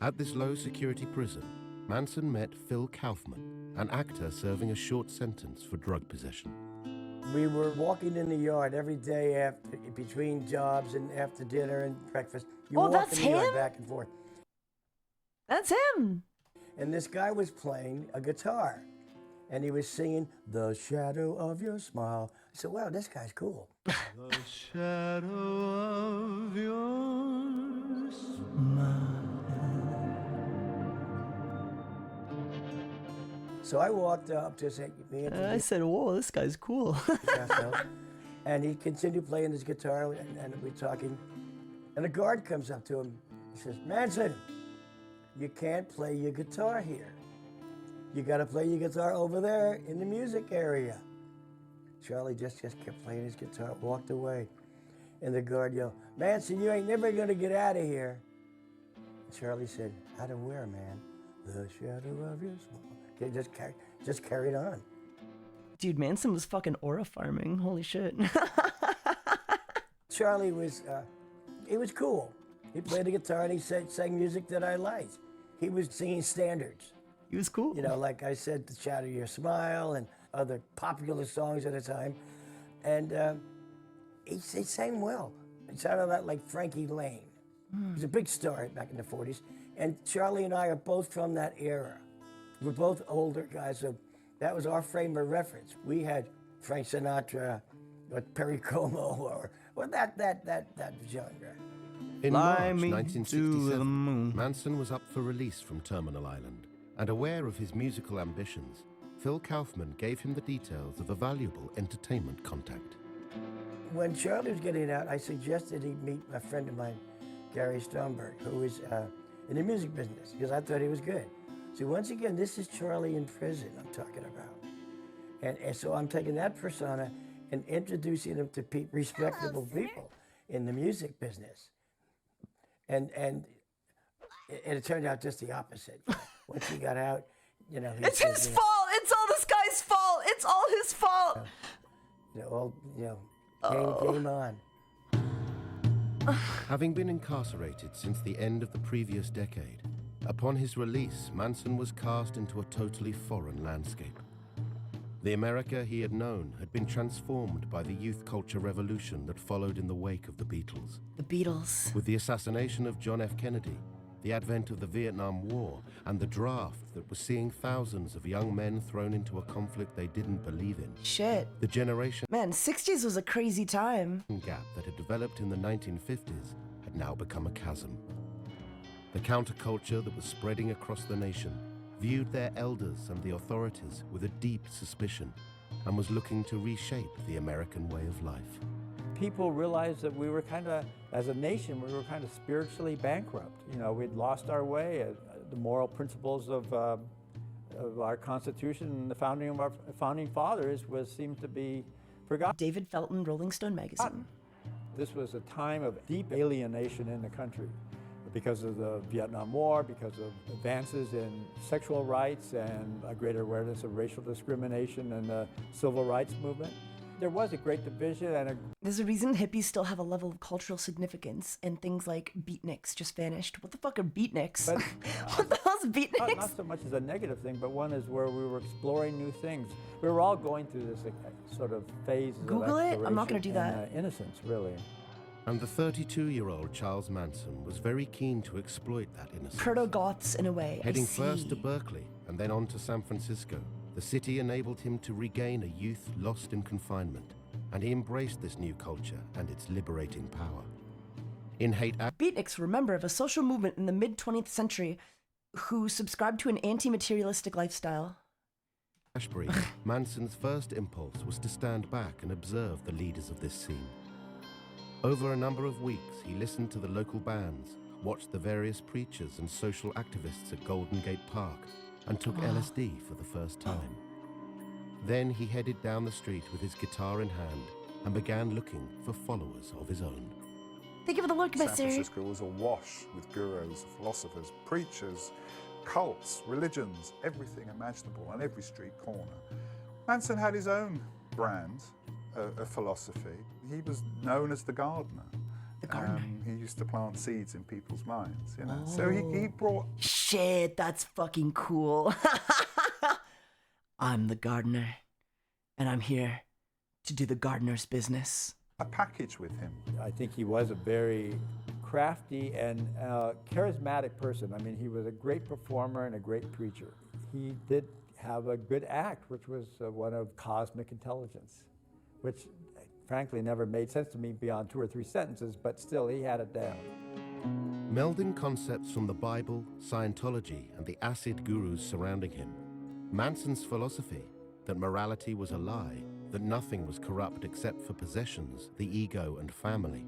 At this low-security prison, Manson met Phil Kaufman, an actor serving a short sentence for drug possession. We were walking in the yard every day after, between jobs and after dinner and breakfast. You walk that's in the yard him? back and forth. That's him. And this guy was playing a guitar, and he was singing "The Shadow of Your Smile." I said, "Wow, this guy's cool." The shadow of your smile. So I walked up to say, I said, "Whoa, this guy's cool." And he continued playing his guitar, and we're talking. And a guard comes up to him. He says, "Manson, you can't play your guitar here. You got to play your guitar over there in the music area." Charlie just kept playing his guitar, walked away. And the guard yelled, "Manson, you ain't never going to get out of here." Charlie said, "Out of where, man?" "The shadow of your smile." They just carried on. Dude, Manson was fucking aura farming. Holy shit. Charlie was, he was cool. He played the guitar and he sang music that I liked. He was singing standards. He was cool. You know, like I said, "The Shadow of Your Smile" and other popular songs at the time. And he sang well. It sounded a lot like Frankie Lane. He was a big star back in the 40s. And Charlie and I are both from that era. We're both older guys, so that was our frame of reference. We had Frank Sinatra, or Perry Como, or that genre. In March 1967, Manson was up for release from Terminal Island, and aware of his musical ambitions, Phil Kaufman gave him the details of a valuable entertainment contact. When Charlie was getting out, I suggested he meet a friend of mine, Gary Stromberg, who is in the music business, because I thought he was good. So once again, this is Charlie in prison I'm talking about. And so I'm taking that persona and introducing him to respectable people in the music business. And it turned out just the opposite. Once he got out, you know... It's his fault! It's all this guy's fault! It's all his fault! Game on. Having been incarcerated since the end of the previous decade, upon his release, Manson was cast into a totally foreign landscape. The America he had known had been transformed by the youth culture revolution that followed in the wake of the Beatles. The Beatles. With the assassination of John F. Kennedy, the advent of the Vietnam War, and the draft that was seeing thousands of young men thrown into a conflict they didn't believe in. Shit. The generation... Man, 60s was a crazy time. ...gap that had developed in the 1950s had now become a chasm. The counterculture that was spreading across the nation viewed their elders and the authorities with a deep suspicion and was looking to reshape the American way of life. People realized that we were kind of, as a nation, we were kind of spiritually bankrupt. You know, we'd lost our way. The moral principles of our Constitution and the founding of our founding fathers seemed to be forgotten. David Felton, Rolling Stone magazine. This was a time of deep alienation in the country. because of the Vietnam War, because of advances in sexual rights and a greater awareness of racial discrimination and the civil rights movement. There was a great division and There's a reason hippies still have a level of cultural significance, and things like beatniks just vanished. What the fuck are beatniks? But, what the hell's beatniks? not so much as a negative thing, but one is where we were exploring new things. We were all going through this sort of phase Google of it? exploration I'm not gonna do that. and, innocence, really. And the 32-year-old Charles Manson was very keen to exploit that innocence. Proto-goths in a way. Heading I see. first to Berkeley and then on to San Francisco, the city enabled him to regain a youth lost in confinement, and he embraced this new culture and its liberating power. In Hate Beatniks were a member of a social movement in the mid-20th century who subscribed to an anti-materialistic lifestyle. Ashbury, Manson's first impulse was to stand back and observe the leaders of this scene. Over a number of weeks, he listened to the local bands, watched the various preachers and social activists at Golden Gate Park, and took LSD for the first time. Then he headed down the street with his guitar in hand and began looking for followers of his own. Thank you for the look, San Mr. Francisco was awash with gurus, philosophers, preachers, cults, religions, everything imaginable on every street corner. Manson had his own brand of philosophy. He was known as the gardener. The gardener. He used to plant seeds in people's minds, you know. So he brought... Shit, that's fucking cool. I'm the gardener, and I'm here to do the gardener's business. A package with him. I think he was a very crafty and charismatic person. I mean, he was a great performer and a great preacher. He did have a good act, which was one of cosmic intelligence, which frankly never made sense to me beyond 2 or 3 sentences, but still he had it down. Melding concepts from the Bible, Scientology, and the acid gurus surrounding him, Manson's philosophy that morality was a lie, that nothing was corrupt except for possessions, the ego, and family,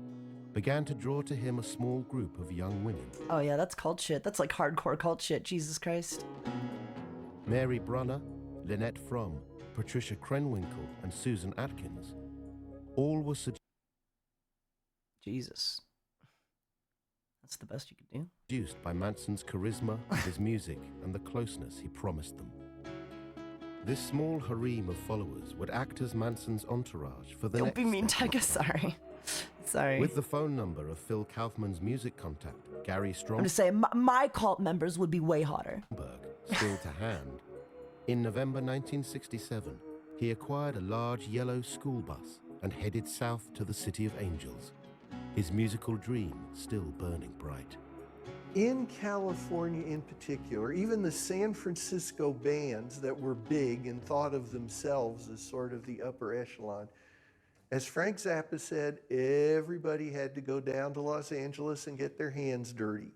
began to draw to him a small group of young women. Oh yeah, that's cult shit. That's like hardcore cult shit, Jesus Christ. Mary Brunner, Lynette Fromm, Patricia Krenwinkel, and Susan Atkins. All were Jesus. That's the best you could do. Seduced by Manson's charisma, his music, and the closeness he promised them. This small harem of followers would act as Manson's entourage for the Don't next be mean, step. Tyga, sorry. Sorry. With the phone number of Phil Kaufman's music contact, Gary I'm Stromberg, just saying, my cult members would be way hotter. still to hand, in November 1967, he acquired a large yellow school bus and headed south to the City of Angels, his musical dream still burning bright. In California in particular, even the San Francisco bands that were big and thought of themselves as sort of the upper echelon, as Frank Zappa said, everybody had to go down to Los Angeles and get their hands dirty.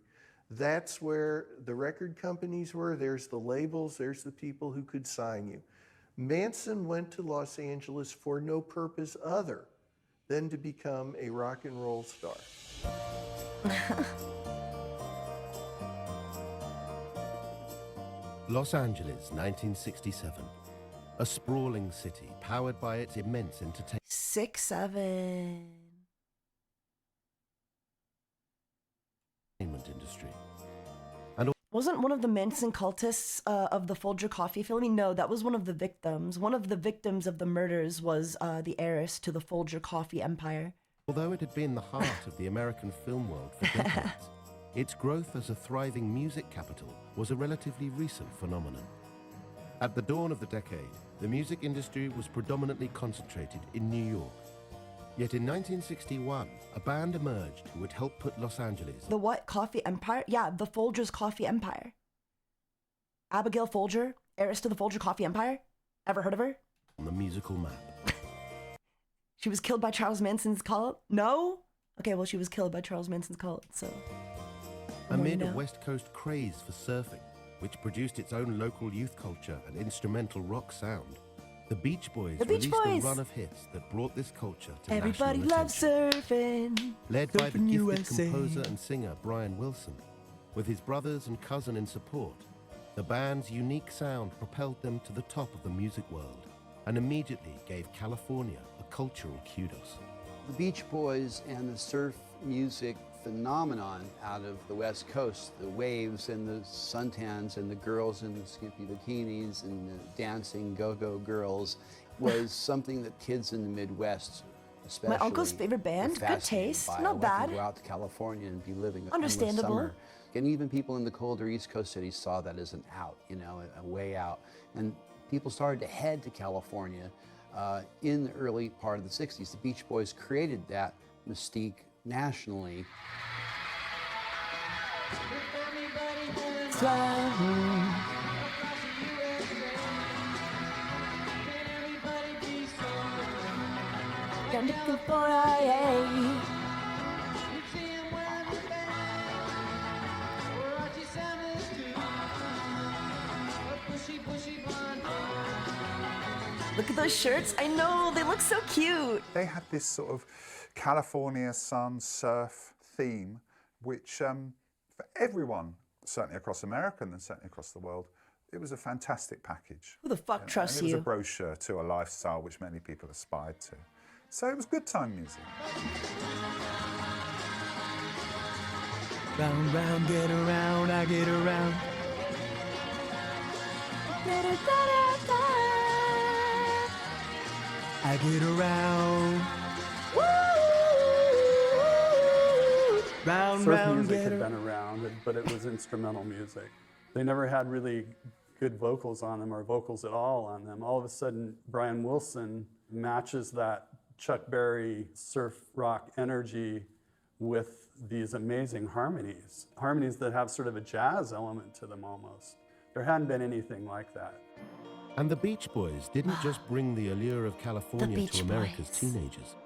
That's where the record companies were, there's the labels, there's the people who could sign you. Manson went to Los Angeles for no purpose other than to become a rock and roll star. Los Angeles, 1967. A sprawling city powered by its immense entertainment 6'7". industry. And Wasn't one of the Manson cultists of the Folger Coffee film? No, that was one of the victims. One of the victims of the murders was the heiress to the Folger Coffee empire. although it had been the heart of the American film world for decades, its growth as a thriving music capital was a relatively recent phenomenon. At the dawn of the decade, the music industry was predominantly concentrated in New York. Yet in 1961, a band emerged who would help put Los Angeles The what? Coffee empire? Yeah, the Folger's Coffee empire. Abigail Folger, heiress to the Folger Coffee empire? Ever heard of her? on the musical map. She was killed by Charles Manson's cult? No? Okay, well, she was killed by Charles Manson's cult, so... Amid a West Coast craze for surfing, which produced its own local youth culture and instrumental rock sound, the Beach Boys released a run of hits that brought this culture to Everybody national loves attention. surfing. Led by the Surfing gifted USA. composer and singer Brian Wilson, with his brothers and cousin in support, the band's unique sound propelled them to the top of the music world and immediately gave California a cultural kudos. The Beach Boys and the surf music phenomenon out of the West Coast, the waves and the suntans and the girls in the skimpy bikinis and the dancing go-go girls, was something that kids in the Midwest, especially, my uncle's favorite band, were good fascinated taste, by. not I bad. wanted to go out to California and be living Understandable. endless summer. And even people in the colder East Coast cities saw that as an out, you know, a way out. And people started to head to California in the early part of the 60s. The Beach Boys created that mystique nationally. Look at those shirts. I know, they look so cute. They had this sort of California sun surf theme, which for everyone, certainly across America and certainly across the world, it was a fantastic package. Who the fuck trusts and it was you? a brochure to a lifestyle which many people aspired to. So it was good time music. Round, round, get around, I get around. I get around. Round, Surf round, music get had around. been around, but it was instrumental music. They never had really good vocals on them or vocals at all on them. All of a sudden, Brian Wilson matches that Chuck Berry surf rock energy with these amazing harmonies. Harmonies that have sort of a jazz element to them almost. There hadn't been anything like that. And the Beach Boys didn't just bring the allure of California Beach to America's Boys. teenagers.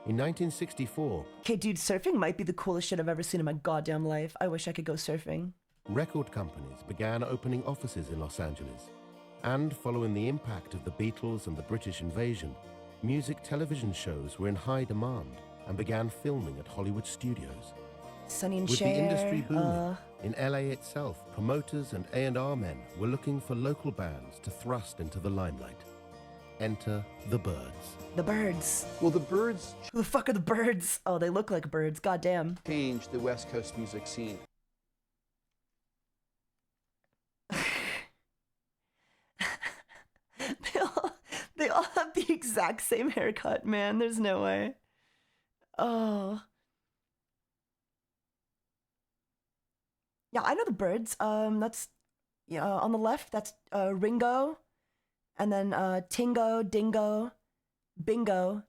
In 1964, Okay, dude, surfing might be the coolest shit I've ever seen in my goddamn life. I wish I could go surfing. record companies began opening offices in Los Angeles. And following the impact of the Beatles and the British invasion, music television shows were in high demand and began filming at Hollywood studios. Sonny and With Cher, the industry booming, in LA itself, promoters and A&R men were looking for local bands to thrust into the limelight. Enter the Byrds. The Byrds. Well, the Byrds... Who the fuck are the Byrds? Oh, they look like birds, goddamn. ...changed the West Coast music scene. They all have the exact same haircut, man. There's no way. Oh. Yeah, I know the Byrds. That's on the left. That's Ringo, and then Tingo, Dingo, Bingo,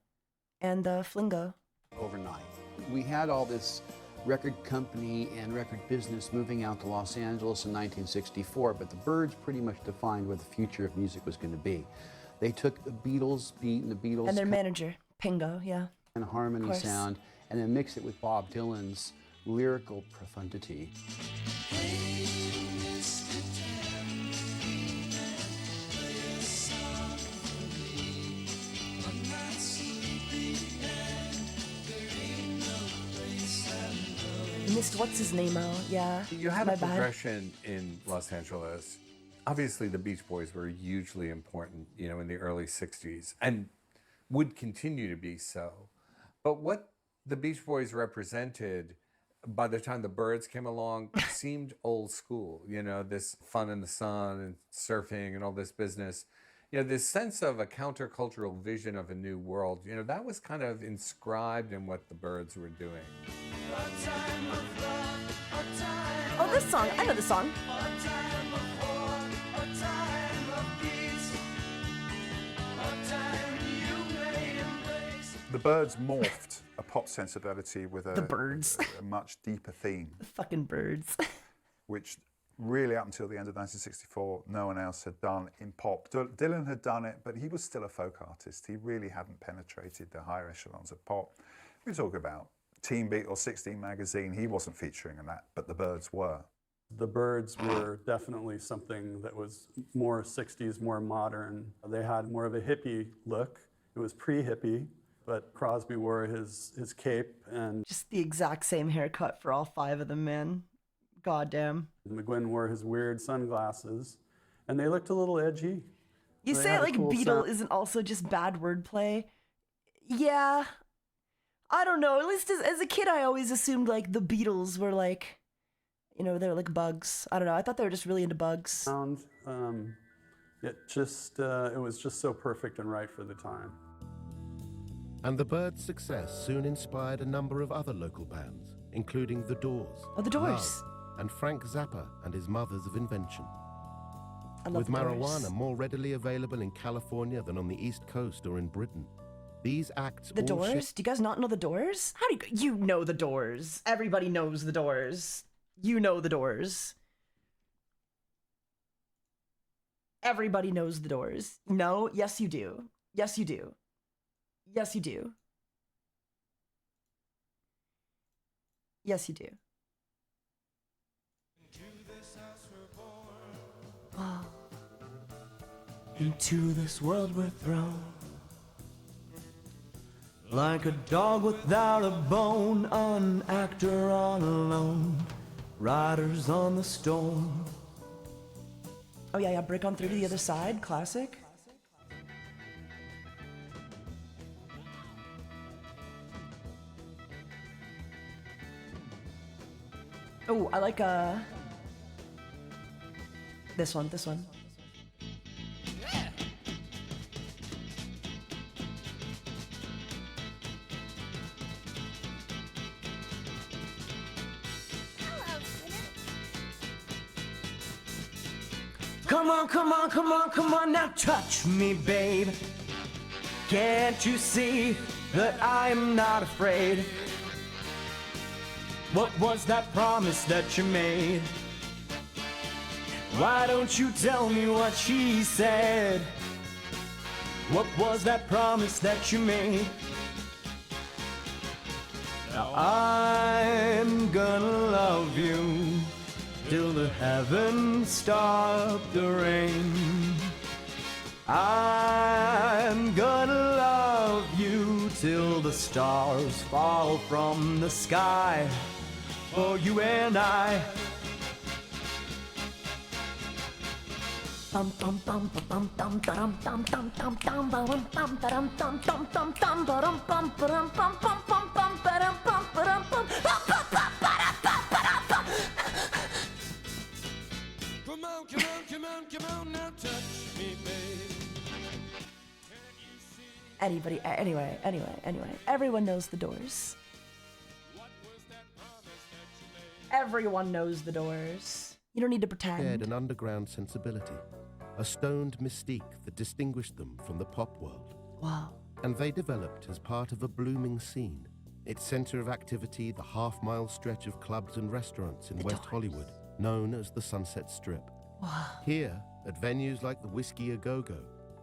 and Flingo. Overnight, we had all this record company and record business moving out to Los Angeles in 1964, but the Byrds pretty much defined where the future of music was going to be. They took the Beatles beat and the Beatles And their manager, Pingo, yeah. and harmony course. sound, and then mixed it with Bob Dylan's lyrical profundity. You missed what's his name out, yeah. You had My a bad. progression in Los Angeles. Obviously, the Beach Boys were hugely important, in the early 60s, and would continue to be so. But what the Beach Boys represented, by the time the Byrds came along, seemed old school. This fun in the sun and surfing and all this business. This sense of a countercultural vision of a new world, that was kind of inscribed in what the Byrds were doing. Oh, this song. I know the song. The Byrds morphed a pop sensibility with The Byrds. a much deeper theme. The fucking Byrds. Which really up until the end of 1964, no one else had done in pop. Dylan had done it, but he was still a folk artist. He really hadn't penetrated the higher echelons of pop. We talk about Teen Beat or 16 magazine. He wasn't featuring in that, but the Byrds were. The Byrds were definitely something that was more 60s, more modern. They had more of a hippie look. It was pre-hippie, but Crosby wore his cape and... Just the exact same haircut for all five of them, man. Goddamn. McGuinn wore his weird sunglasses, and they looked a little edgy. You They say had it a like cool Beatle sound. isn't also just bad wordplay. Yeah. I don't know. At least as a kid, I always assumed like the Beatles were like, you know, they were like bugs. I don't know. I thought they were just really into bugs. It was just so perfect and right for the time. And the Byrds' success soon inspired a number of other local bands, including The Doors, Oh, The Doors. Love, and Frank Zappa and his Mothers of Invention. I love With The Doors. marijuana more readily available in California than on the East Coast or in Britain, these acts The all Doors? Do you guys not know The Doors? How do you know The Doors? Everybody knows The Doors. You know The Doors. Everybody knows The Doors. No? Yes, you do. Yes, you do. Yes, you do. Yes, you do. Oh. Into this world we're thrown, like a dog without a bone, an actor all alone, riders on the storm. Oh yeah, break on through to the other side, classic. Oh, I like this one. Come on, now touch me, babe. Can't you see that I'm not afraid? What was that promise that you made? Why don't you tell me what she said? What was that promise that you made? Now I'm gonna love you till the heavens stop the rain. I'm gonna love you till the stars fall from the sky for you and I. Come on, now touch me, babe. Anyway, everyone knows The Doors. Everyone knows The Doors. You don't need to pretend. They had an underground sensibility, a stoned mystique that distinguished them from the pop world. Wow. And they developed as part of a blooming scene. Its center of activity, the half-mile stretch of clubs and restaurants in West Hollywood, known as the Sunset Strip. Wow. Here, at venues like the Whiskey A Go-Go,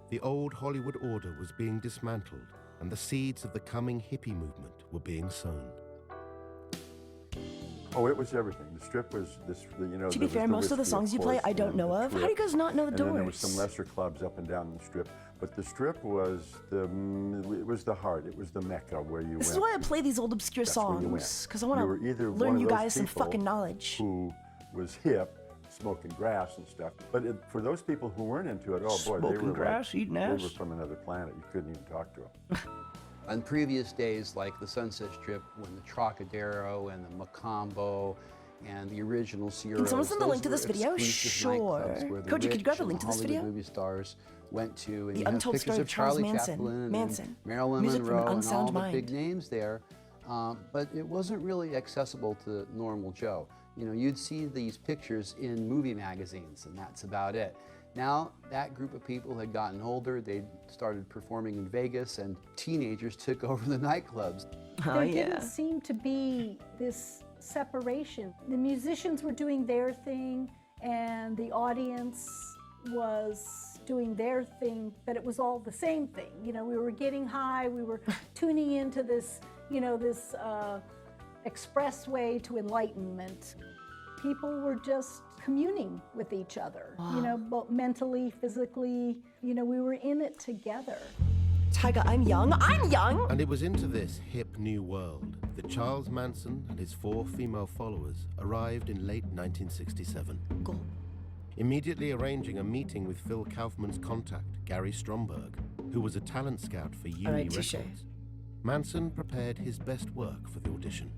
the old Hollywood order was being dismantled, and the seeds of the coming hippie movement were being sown. Oh, it was everything. The Strip was this, you know. To be fair, most of the songs you play, I don't know of. How do you guys not know The Doors? And then there were some lesser clubs up and down the Strip, but the Strip was it was the heart. It was the mecca where you went. This is why I play these old obscure songs, because I want to learn you guys some fucking knowledge. Who was hip, smoking grass and stuff. But for those people who weren't into it, oh boy, smoking grass, eating ass. They were from another planet. You couldn't even talk to them. On previous days, like the Sunset Strip, when the Trocadero and the Macombo and the original Sierra. Can someone send the link to this video? Sure. Koji, could you grab a link to this video? Movie stars went to, and the you have untold pictures story of Charlie Manson. Chaplin and Marilyn Music Monroe from an and all unsound the mind. big names there, but it wasn't really accessible to normal Joe. You know, you'd see these pictures in movie magazines, and that's about it. Now, that group of people had gotten older, they started performing in Vegas, and teenagers took over the nightclubs. There didn't seem to be this separation. The musicians were doing their thing, and the audience was doing their thing, but it was all the same thing. You know, we were getting high, we were tuning into this, you know, this expressway to enlightenment. People were just communing with each other, you know, both mentally, physically, you know, we were in it together. Taiga, I'm young. And it was into this hip new world that Charles Manson and his 4 female followers arrived in late 1967. Cool. Immediately arranging a meeting with Phil Kaufman's contact, Gary Stromberg, who was a talent scout for Uni Records. Manson prepared his best work for the audition,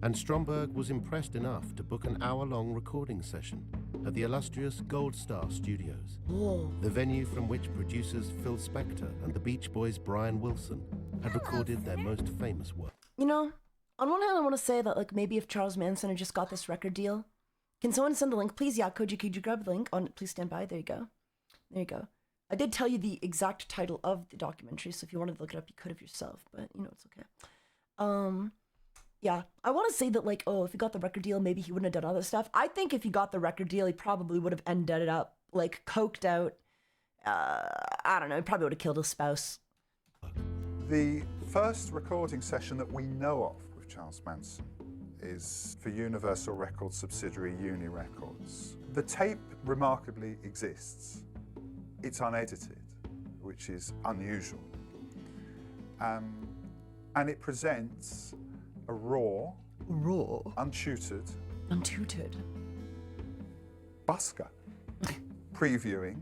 and Stromberg was impressed enough to book an hour-long recording session at the illustrious Gold Star Studios, the venue from which producers Phil Spector and the Beach Boys' Brian Wilson had recorded their most famous work. You know, on one hand, I want to say that, like, maybe if Charles Manson had just got this record deal, can someone send the link, please? Yeah, could you grab the link? Please stand by. There you go. There you go. I did tell you the exact title of the documentary, so if you wanted to look it up, you could have yourself, but, you know, it's okay. Yeah, I want to say that, like, oh, if he got the record deal, maybe he wouldn't have done other stuff. I think if he got the record deal, he probably would have ended up, like, coked out. I don't know, he probably would have killed his spouse. The first recording session that we know of with Charles Manson is for Universal Records subsidiary Uni Records. The tape remarkably exists. It's unedited, which is unusual. And it presents a raw, untutored busker previewing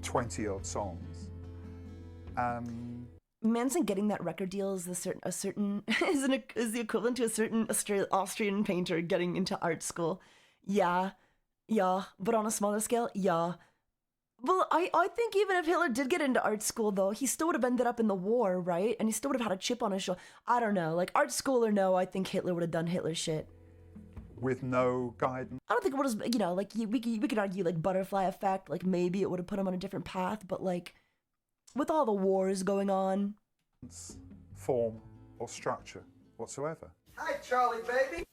20-odd songs. Manson getting that record deal is is the equivalent to a certain Austrian painter getting into art school. Yeah, but on a smaller scale, yeah. Well, I think even if Hitler did get into art school, though, he still would have ended up in the war, right? And he still would have had a chip on his shoulder. I don't know. Like, art school or no, I think Hitler would have done Hitler shit. With no guidance? I don't think it would have, you know, like, we could argue, like, butterfly effect. Like, maybe it would have put him on a different path. But, like, with all the wars going on. Form or structure whatsoever. Hi, Charlie, baby.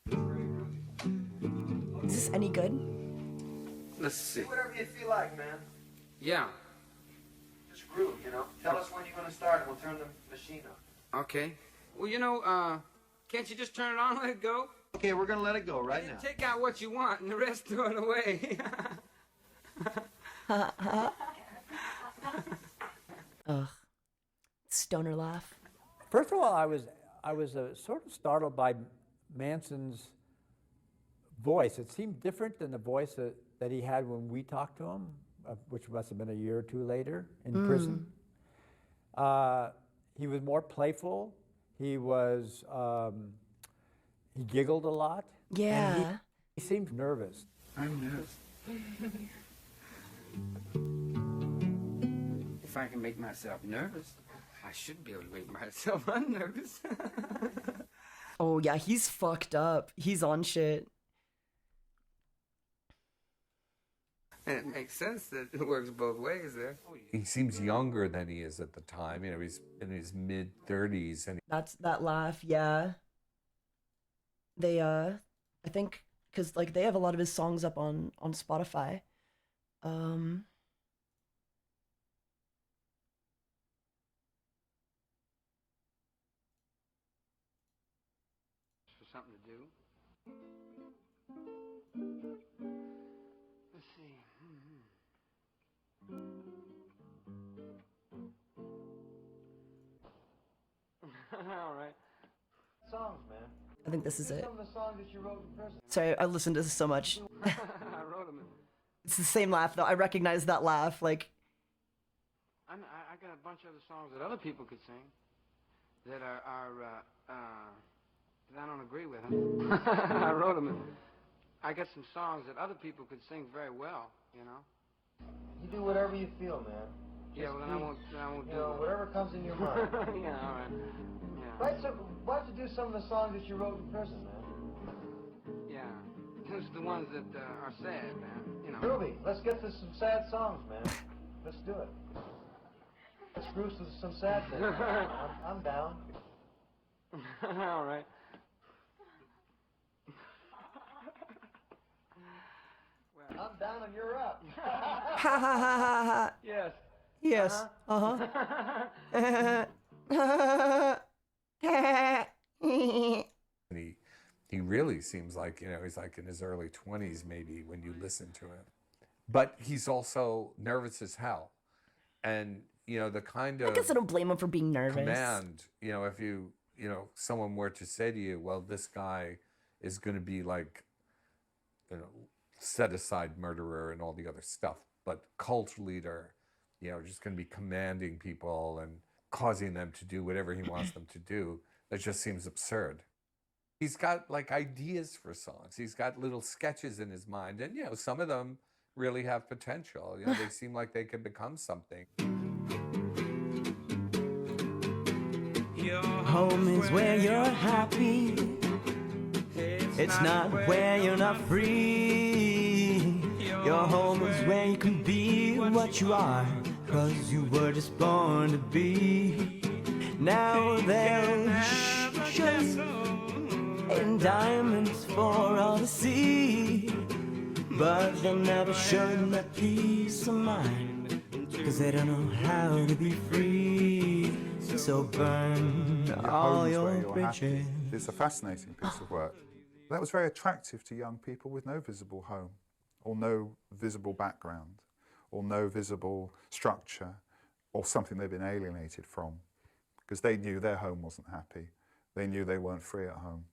Is this any good? Let's see. Do whatever you feel like, man. Yeah. Just groove, you know. Tell us when you're going to start and we'll turn the machine on. Okay. Well, you know, can't you just turn it on and let it go? Okay, we're going to let it go right now. Take out what you want and the rest throw it away. Ugh. Stoner laugh. First of all, I was sort of startled by Manson's voice. It seemed different than the voice that he had when we talked to him, which must have been a year or two later in prison. He was more playful. He was, he giggled a lot. Yeah. And he seemed nervous. I'm nervous. If I can make myself nervous, I should be able to make myself unnervous. Oh, yeah, he's fucked up. He's on shit. And it makes sense that it works both ways there. He seems younger than he is at the time. You know, he's in his mid-30s. And That's that laugh, yeah. They, I think, because, like, they have a lot of his songs up on Spotify. For something to do. Let's see. All right. Songs, man. I think this is it. Some of the songs that you wrote in prison. Sorry, I listened to this so much. I wrote them. It's the same laugh, though. I recognize that laugh, like... I got a bunch of other songs that other people could sing that are that I don't agree with. I wrote them. I got some songs that other people could sing very well, you know. You do whatever you feel, man. Yeah, well, then I won't do You know, whatever comes in your mind. Yeah, all right. Yeah. Right, so why don't you do some of the songs that you wrote in prison, man? Yeah. Those are the ones that are sad, man. You know. Groovy, let's get to some sad songs, man. Let's do it. Let's groove to some sad things. I'm down. All right. I'm down and you're up. Ha ha ha ha ha. Yes. Yes. he really seems like, you know, he's like in his early 20s maybe when you listen to him. But he's also nervous as hell. And, you know, the kind of... I guess I don't blame him for being nervous. Command, you know, if you know, someone were to say to you, well, this guy is going to be like, you know, set-aside murderer and all the other stuff, but cult leader, you know, just going to be commanding people and causing them to do whatever he wants them to do. That just seems absurd. He's got like ideas for songs. He's got little sketches in his mind, and some of them really have potential. They seem like they could become something. Home is where you're happy. It's not where you're not free. Your home is where you can be what you are, 'cause you were just born to be. Now they'll show in diamonds for all to see, but they'll never show them that peace of mind, 'cause they don't know how to be free. So burn all your bridges. It's a fascinating piece of work. That was very attractive to young people with no visible home, or no visible background, or no visible structure, or something they've been alienated from, because they knew their home wasn't happy. They knew they weren't free at home.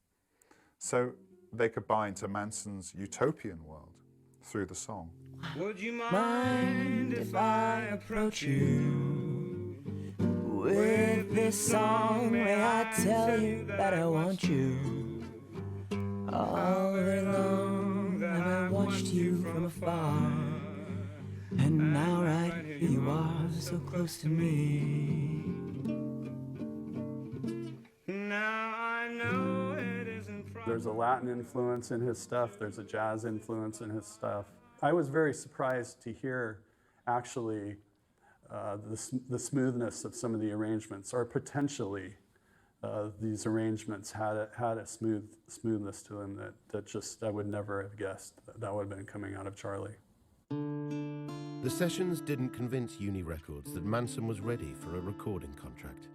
So they could buy into Manson's utopian world through the song. Would you mind if I approach you with this song where I tell you that I want you? All day long have I watched you from afar, and now right here you are, so close to me. Now I know it isn't. There's a Latin influence in his stuff. There's a jazz influence in his stuff. I was very surprised to hear, actually, the smoothness of some of the arrangements, or potentially these arrangements had a smoothness to them that just I would never have guessed that would have been coming out of Charlie. The sessions didn't convince Uni Records that Manson was ready for a recording contract.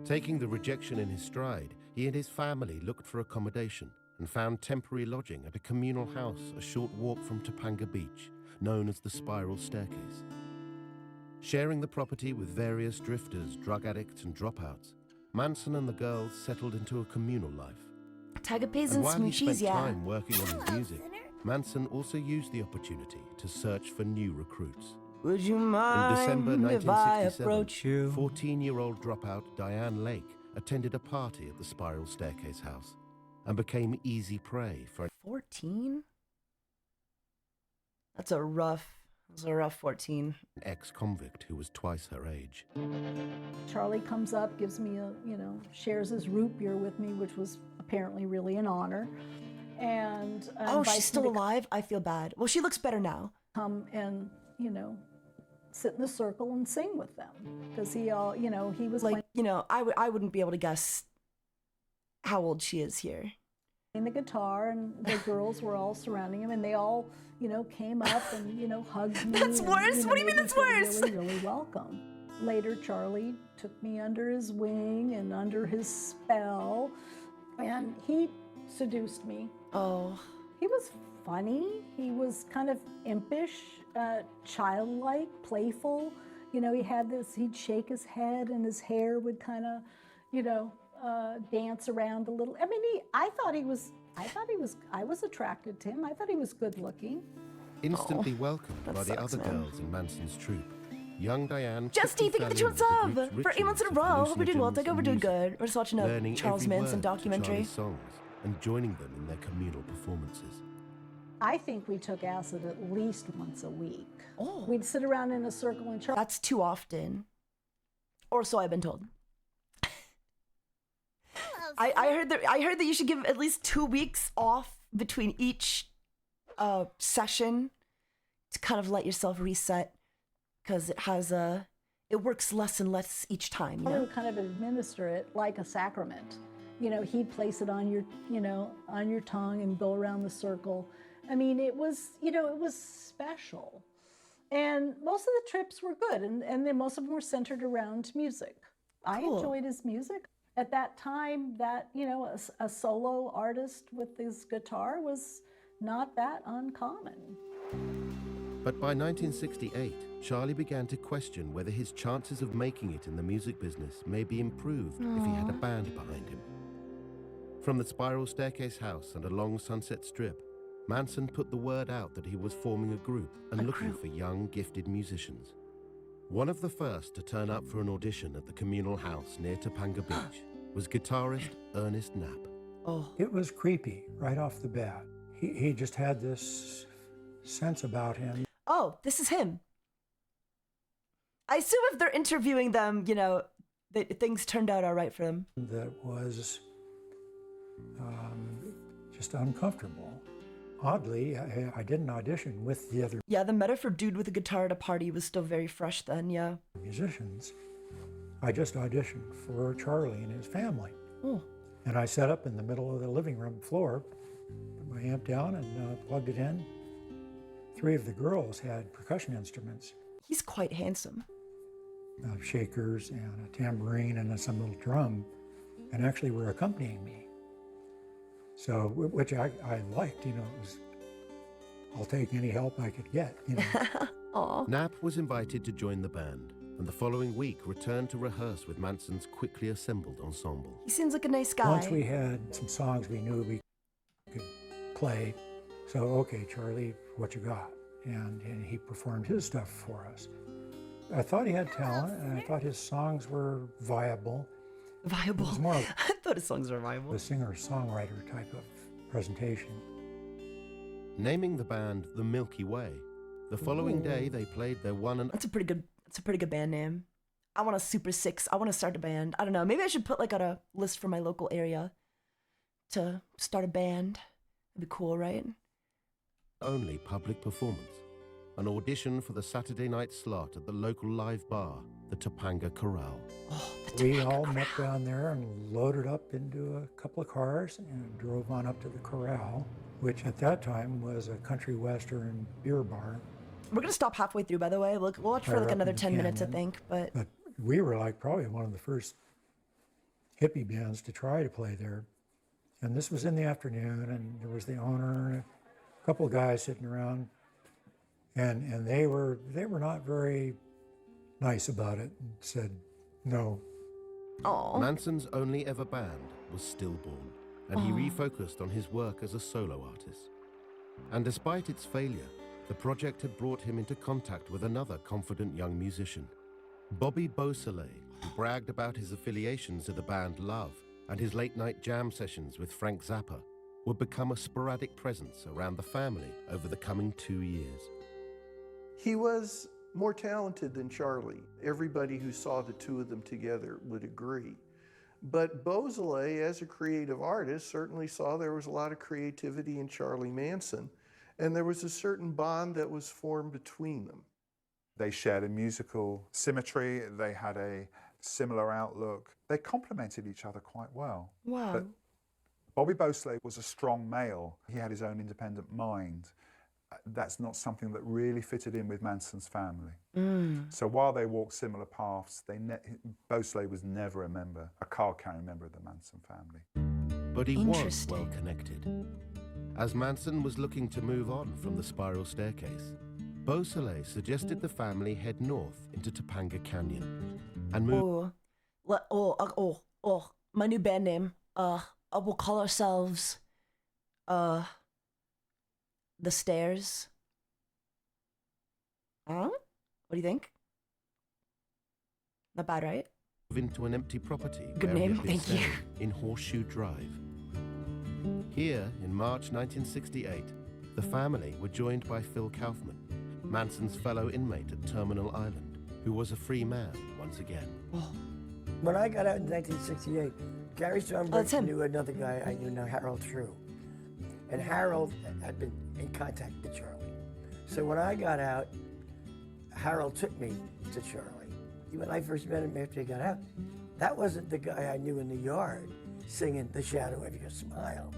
Taking the rejection in his stride, he and his family looked for accommodation and found temporary lodging at a communal house a short walk from Topanga Beach, known as the Spiral Staircase. Sharing the property with various drifters, drug addicts, and dropouts, Manson and the girls settled into a communal life. Taiga pays And and while he spent smoochies, yeah. time working on his music, Manson also used the opportunity to search for new recruits. Would you In mind December if I approach 1967, you? 14-year-old dropout Diane Lake attended a party at the Spiral Staircase house and became easy prey for 14? That's a rough 14. an ex-convict who was twice her age. Charlie comes up, gives me shares his root beer with me, which was apparently really an honor. And oh, she's still alive? I feel bad. Well, she looks better now. Come and, sit in the circle and sing with them. Because he was like, I wouldn't be able to guess how old she is here. playing the guitar, and the girls were all surrounding him, and they all, came up and, hugged me. That's and, worse? What do you mean that's worse? Really, really welcome. Later, Charlie took me under his wing and under his spell, and he seduced me. Oh. He was funny. He was kind of impish, childlike, playful. He'd shake his head and his hair would kind of, dance around a little. I mean, I was attracted to him. I thought he was good looking. Instantly welcomed by the other girls in Manson's troupe, young Diane Justy, thank you for the 2 months sub! For 8 months in a row. Hope you're doing well. hallucinogens Take over and doing music, good. We're just watching a learning Charles every Manson word to documentary. Charlie's songs and joining them in their communal performances. I think we took acid at least once a week. Oh. We'd sit around in a circle and Charlie. That's too often. Or so I've been told. I heard that you should give at least 2 weeks off between each session to kind of let yourself reset, because it works less and less each time. Charlie would kind of administer it like a sacrament. He'd place it on your tongue and go around the circle. I mean, it was special. And most of the trips were good, and then most of them were centered around music. Cool. I enjoyed his music. At that time, a solo artist with his guitar was not that uncommon. But by 1968, Charlie began to question whether his chances of making it in the music business may be improved if he had a band behind him. From the Spiral Staircase house and along Sunset Strip, Manson put the word out that he was forming a group and looking for young, gifted musicians. One of the first to turn up for an audition at the communal house near Topanga Beach was guitarist Ernest Knapp. Oh. It was creepy right off the bat. He just had this sense about him. Oh, this is him. I assume if they're interviewing them, you know, that things turned out all right for them. That was just uncomfortable. Oddly, I didn't audition with the other Yeah, the meta for dude with a guitar at a party was still very fresh then, yeah. musicians. I just auditioned for Charlie and his family. Oh. And I sat up in the middle of the living room floor, put my amp down and plugged it in. 3 of the girls had percussion instruments. He's quite handsome. Shakers and a tambourine and some little drum, and actually were accompanying me. So, which I liked, you know, it was, I'll take any help I could get, you know. Aww. Knapp was invited to join the band, and the following week returned to rehearse with Manson's quickly assembled ensemble. He seems like a nice guy. Once we had some songs we knew we could play, so okay, Charlie, what you got? And he performed his stuff for us. I thought he had talent, and I thought his songs were viable. Viable? It was more I thought his songs were viable. a singer-songwriter type of presentation. Naming the band the Milky Way, the following day they played their one and... That's a pretty good band name. I want a Super 6. I want to start a band. I don't know. Maybe I should put like on a list for my local area to start a band. That'd be cool, right? only public performance, an audition for the Saturday night slot at the local live bar, the Topanga Corral. We all met down there and loaded up into a couple of cars and drove on up to the Corral, which at that time was a country western beer bar. We're gonna stop halfway through, by the way. Look, we'll watch for Right like up another in the 10 minutes, I canyon. think. But We were like probably one of the first hippie bands to try to play there. And this was in the afternoon, and there was the owner and a couple of guys sitting around, and they were not very nice about it and said no. Manson's only ever band was Stillborn, and he refocused on his work as a solo artist. And despite its failure, the project had brought him into contact with another confident young musician, Bobby Beausoleil, who bragged about his affiliations to the band Love, and his late-night jam sessions with Frank Zappa would become a sporadic presence around the family over the coming 2 years. He was more talented than Charlie. Everybody who saw the two of them together would agree. But Beausoleil, as a creative artist, certainly saw there was a lot of creativity in Charlie Manson, and there was a certain bond that was formed between them. They shared a musical symmetry, they had a similar outlook. They complemented each other quite well. Wow. But Bobby Beausoleil was a strong male. He had his own independent mind. That's not something that really fitted in with Manson's family. So while they walked similar paths, Beausoleil was never a card-carrying member of the Manson family. But he was well connected. As Manson was looking to move on from the spiral staircase, Beausoleil suggested the family head north into Topanga Canyon and move. My new band name. We'll call ourselves, The Stairs. Huh? What do you think? Not bad, right? Into an empty property Good where he name, had been thank you. staying in Horseshoe Drive. Here, in March 1968, the family were joined by Phil Kaufman, Manson's fellow inmate at Terminal Island, who was a free man once again. When I got out in 1968, Gary Stromberg knew another guy I knew named Harold True. And Harold had been in contact with Charlie. So when I got out, Harold took me to Charlie. When I first met him after he got out, that wasn't the guy I knew in the yard singing The Shadow of Your Smile.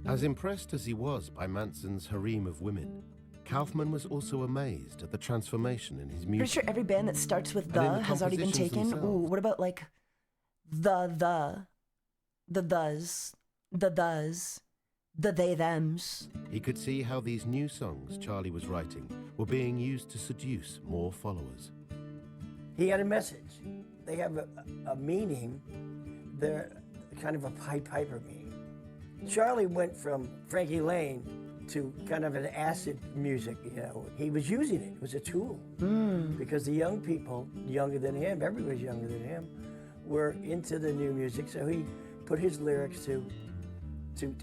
As impressed as he was by Manson's harem of women, Kaufman was also amazed at the transformation in his music. Pretty sure every band that starts with And in the the has already been compositions taken. themselves. Ooh, what about like the thus, the they thems. He could see how these new songs Charlie was writing were being used to seduce more followers. He had a message. They have a meaning. They're kind of a Pied Piper meaning. Charlie went from Frankie Lane to kind of an acid music, you know. He was using it. It was a tool. Because the young people, younger than him, everybody's younger than him, were into the new music, so he put his lyrics to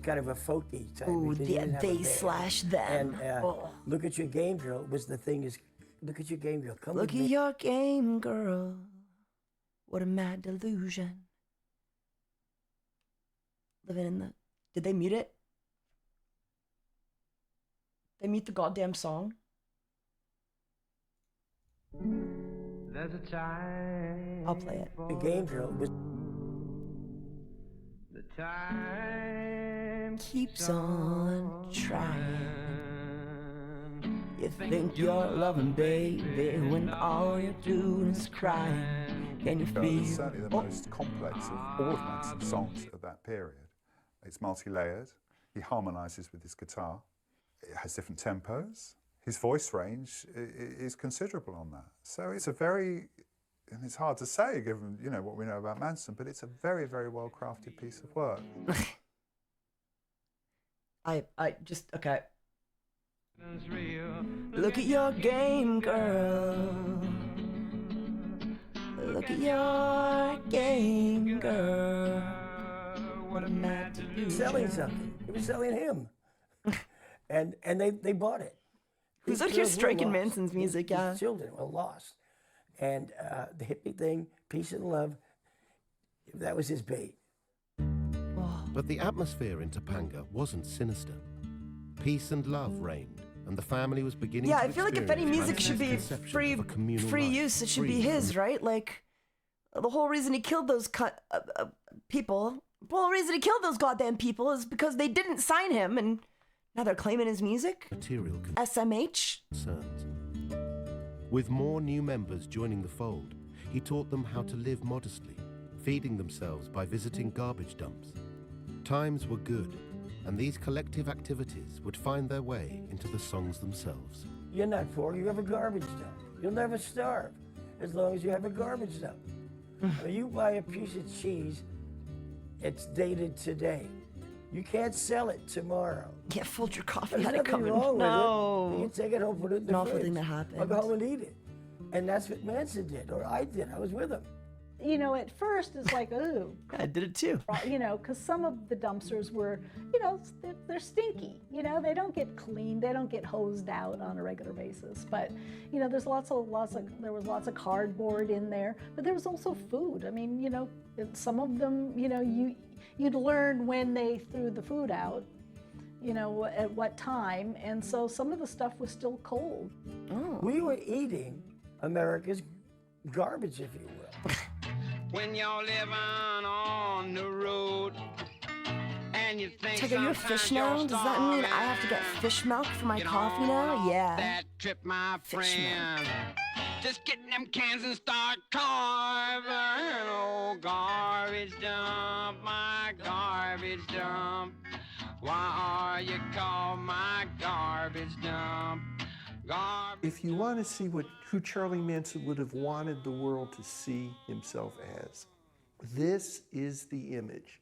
kind of a folky type. Ooh, because he didn't have a they band. slash them. And Look at Your Game Girl was the thing is, look at your game girl. Come Look with at me. your game, girl. What a mad delusion. Living in the... Did they mute it? They mute the goddamn song? There's a time. I'll play it. The Game Girl was... The time keeps on trying. You think you're loving, baby, when all you're doing is crying. Can you feel? It's certainly the most complex of all of Manson's songs of that period. It's multi-layered. He harmonises with his guitar. It has different tempos. His voice range is considerable on that. So it's a very, and it's hard to say given, you know, what we know about Manson, but it's a very, very well-crafted piece of work. I just, okay. Look at your game, girl. Look at your game, girl. What a mad delusion. Selling something. He was selling him. and they bought it. Who's out here striking Manson's music, yeah? His children were lost. And the hippie thing, peace and love, that was his bait. But the atmosphere in Topanga wasn't sinister. Peace and love reigned, and the family was beginning to Yeah, I feel like if any music should be conception free use, it should be his, right? Like, the whole reason he killed those people, the whole reason he killed those goddamn people is because they didn't sign him, and now they're claiming his music? Material SMH? concerns. With more new members joining the fold, he taught them how to live modestly, feeding themselves by visiting garbage dumps. Times were good, and these collective activities would find their way into the songs themselves. You're not poor, you have a garbage dump. You'll never starve as long as you have a garbage dump. I mean, you buy a piece of cheese, it's dated today. You can't sell it tomorrow. Yeah, Folger Coffee There's had it nothing coming. wrong No. with it. You can take it home, put it in the Awful fridge. thing that happened. I'll go home and eat it. And that's what Manson did, or I did. I was with him. You know, at first it's like, ooh. I did it too. You know, because some of the dumpsters were, you know, they're stinky. You know, they don't get cleaned, they don't get hosed out on a regular basis. But, you know, there was lots of cardboard in there, but there was also food. I mean, you know, some of them, you know, you'd learn when they threw the food out, you know, at what time, and so some of the stuff was still cold. We were eating America's garbage, if you will. When you're living on the road and you think Taiga, are you a fish now? Does that mean I have to get fish milk for my coffee now? Yeah. that trip, my friend. Just get them cans and start carving. Oh, garbage dump, my garbage dump. Why are you called my garbage dump? If you want to see who Charlie Manson would have wanted the world to see himself as, this is the image.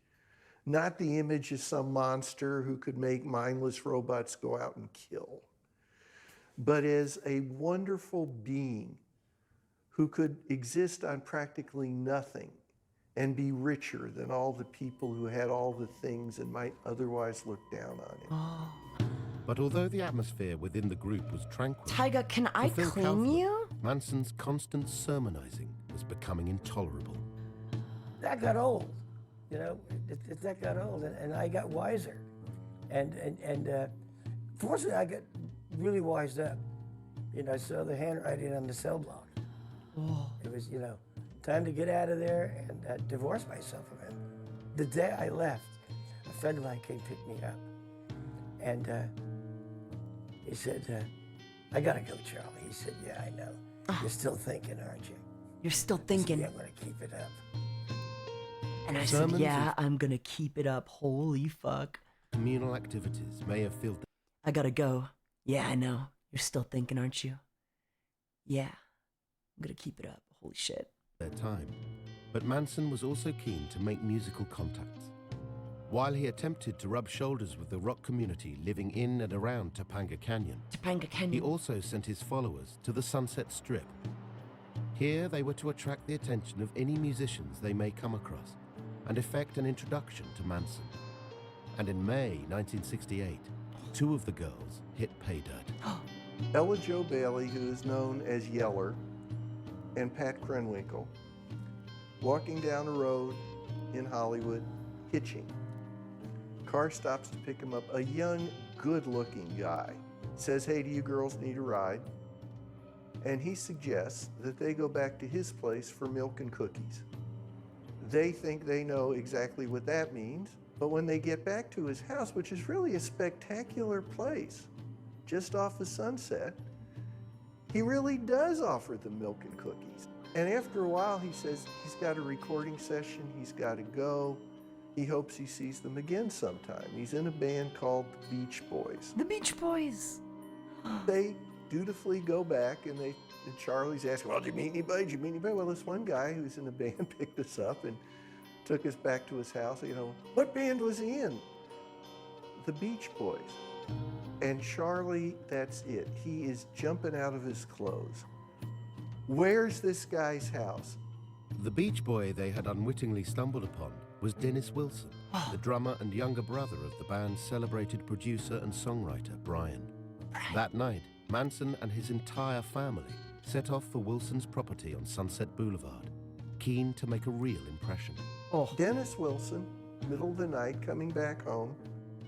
Not the image of some monster who could make mindless robots go out and kill, but as a wonderful being who could exist on practically nothing and be richer than all the people who had all the things and might otherwise look down on him. But although the atmosphere within the group was tranquil, Taiga, can I for Phil claim Kaufman, you? Manson's constant sermonizing was becoming intolerable. That got old, you know. That got old, and I got wiser, and fortunately I got really wised up. You know, I saw the handwriting on the cell block. It was, you know, time to get out of there and divorce myself from him. The day I left, a friend of mine came pick me up, and he said, I gotta go, Charlie. He said, yeah, I know. You're still thinking, aren't you? You're still thinking. I said, yeah, I'm gonna keep it up. And I said, yeah, I'm gonna keep it up. Holy fuck. Communal activities may have filled. I gotta go. Yeah, I know. You're still thinking, aren't you? Yeah, I'm gonna keep it up. Holy shit. Their time. But Manson was also keen to make musical contacts. While he attempted to rub shoulders with the rock community living in and around Topanga Canyon, he also sent his followers to the Sunset Strip. Here they were to attract the attention of any musicians they may come across and effect an introduction to Manson. And in May 1968, two of the girls hit pay dirt. Ella Jo Bailey, who is known as Yeller, and Pat Krenwinkel, walking down a road in Hollywood, hitching. Car stops to pick him up. A young, good-looking guy says, "Hey, do you girls need a ride?" And he suggests that they go back to his place for milk and cookies. They think they know exactly what that means, but when they get back to his house, which is really a spectacular place, just off of Sunset, he really does offer them milk and cookies. And after a while, he says he's got a recording session, he's got to go. He hopes he sees them again sometime. He's in a band called the Beach Boys. The Beach Boys. They dutifully go back, and Charlie's asking, "Well, did you meet anybody? Did you meet anybody?" Well, this one guy who's in the band picked us up and took us back to his house. You know, what band was he in? The Beach Boys. And Charlie, that's it. He is jumping out of his clothes. Where's this guy's house? The Beach Boy they had unwittingly stumbled upon was Dennis Wilson, the drummer and younger brother of the band's celebrated producer and songwriter, Brian. That night, Manson and his entire family set off for Wilson's property on Sunset Boulevard, keen to make a real impression. Dennis Wilson, middle of the night, coming back home,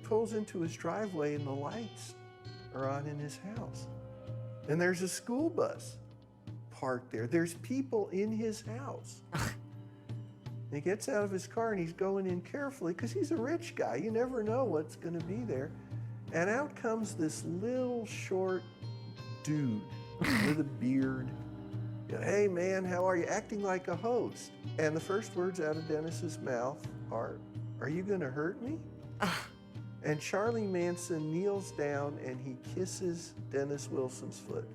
pulls into his driveway and the lights are on in his house. And there's a school bus parked there. There's people in his house. He gets out of his car and he's going in carefully because he's a rich guy. You never know what's going to be there. And out comes this little short dude with a beard. "Hey man, how are you?" Acting like a host. And the first words out of Dennis's mouth are you going to hurt me? And Charlie Manson kneels down and he kisses Dennis Wilson's foot.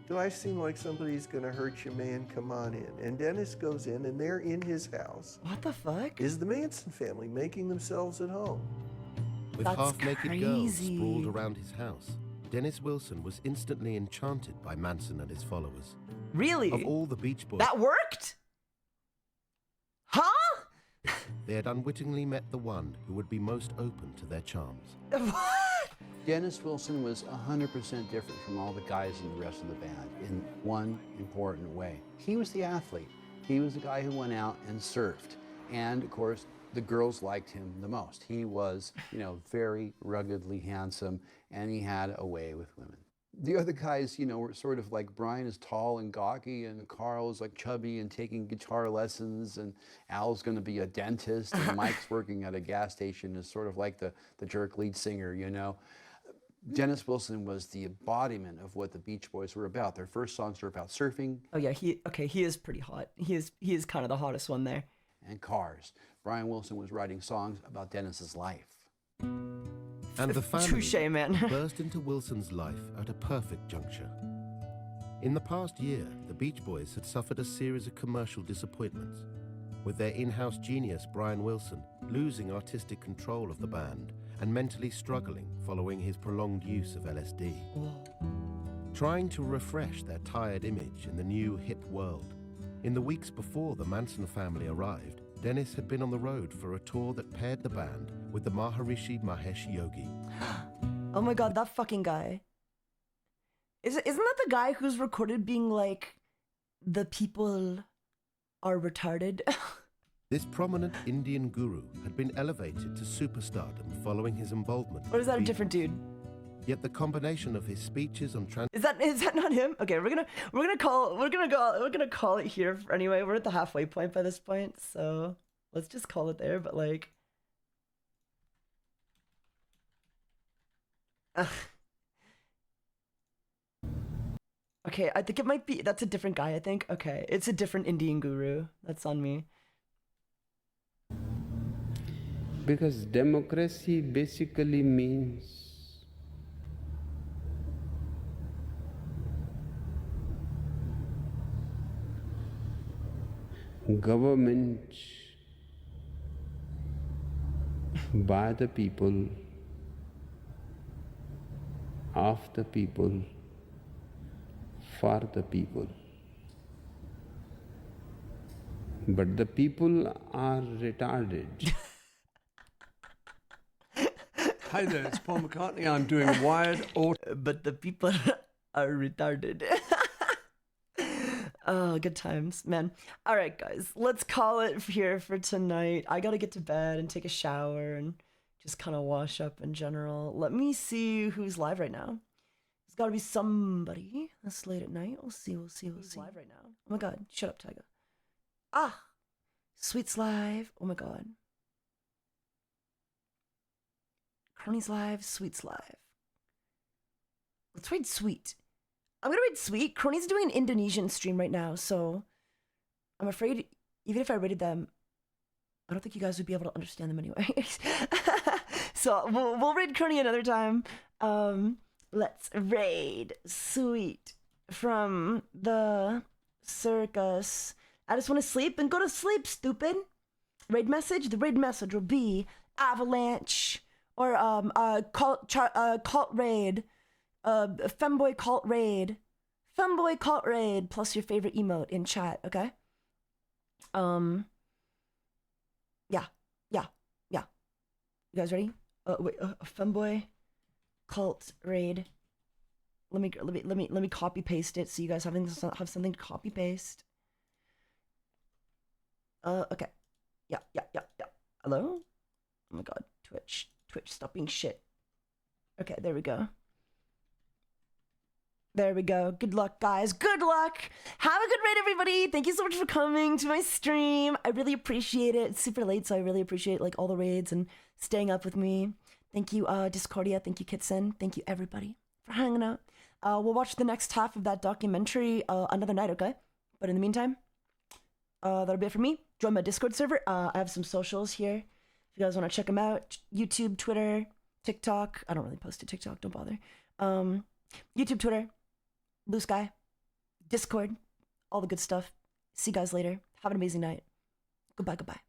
"Do I seem like somebody's gonna hurt you, man? Come on in." And Dennis goes in, and there in his house. What the fuck? Is the Manson family making themselves at home. With half-naked girls sprawled around his house, Dennis Wilson was instantly enchanted by Manson and his followers. Really? Of all the Beach Boys... That worked? Huh? They had unwittingly met the one who would be most open to their charms. Dennis Wilson was 100% different from all the guys in the rest of the band in one important way. He was the athlete. He was the guy who went out and surfed. And of course, the girls liked him the most. He was, very ruggedly handsome, and he had a way with women. The other guys, were sort of like Brian is tall and gawky, and Carl is like chubby and taking guitar lessons, and Al's going to be a dentist, and Mike's working at a gas station is sort of like the jerk lead singer, Dennis Wilson was the embodiment of what the Beach Boys were about. Their first songs were about surfing. Oh yeah, he is pretty hot. He is kind of the hottest one there. And cars. Brian Wilson was writing songs about Dennis's life. And the family Touché, man. burst into Wilson's life at a perfect juncture. In the past year, the Beach Boys had suffered a series of commercial disappointments, with their in-house genius Brian Wilson losing artistic control of the band and mentally struggling following his prolonged use of LSD. Trying to refresh their tired image in the new hip world, in the weeks before the Manson family arrived, Dennis had been on the road for a tour that paired the band with the Maharishi Mahesh Yogi. Oh my god, that fucking guy. Isn't that the guy who's recorded being like, "The people are retarded"? This prominent Indian guru had been elevated to superstardom following his involvement. Or is that a different dude? Yet the combination of his speeches on Is that not him? Okay, we're gonna call it here anyway. We're at the halfway point by this point, so let's just call it there. But like, okay, I think it might be that's a different guy. I think it's a different Indian guru. That's on me. Because democracy basically means government by the people, of the people, for the people. But the people are retarded. Hi there, it's Paul McCartney. I'm doing Wired Auto. But the people are retarded. Oh, good times, man. All right, guys, let's call it here for tonight. I gotta get to bed and take a shower and just kind of wash up in general. Let me see who's live right now. There's gotta be somebody. It's late at night. We'll see. Who's live right now? Oh my God, shut up, Taiga. Ah, Sweet's live. Oh my God. Crony's live. Sweet's live. Let's raid Sweet. I'm gonna raid Sweet. Crony's doing an Indonesian stream right now, so I'm afraid even if I raided them, I don't think you guys would be able to understand them anyway. So we'll raid Crony another time. Let's raid Sweet from the circus. I just want to sleep and go to sleep, stupid. Raid message? The raid message will be Avalanche or cult raid. Femboy cult raid. Femboy cult raid plus your favorite emote in chat, okay? Yeah. You guys ready? Wait, Femboy cult raid. Let me copy paste it so you guys have something to copy paste. Okay. Yeah. Hello? Oh my God, Twitch, stop being shit. Okay, there we go. Good luck, guys. Good luck. Have a good raid, everybody. Thank you so much for coming to my stream. I really appreciate it. It's super late, so I really appreciate like all the raids and staying up with me. Thank you, Discordia. Thank you, Kitsen. Thank you, everybody, for hanging out. We'll watch the next half of that documentary another night, okay? But in the meantime, that'll be it for me. Join my Discord server. I have some socials here. If you guys want to check them out, YouTube, Twitter, TikTok. I don't really post to TikTok. Don't bother. YouTube, Twitter, Blue Sky, Discord, all the good stuff. See you guys later. Have an amazing night. Goodbye.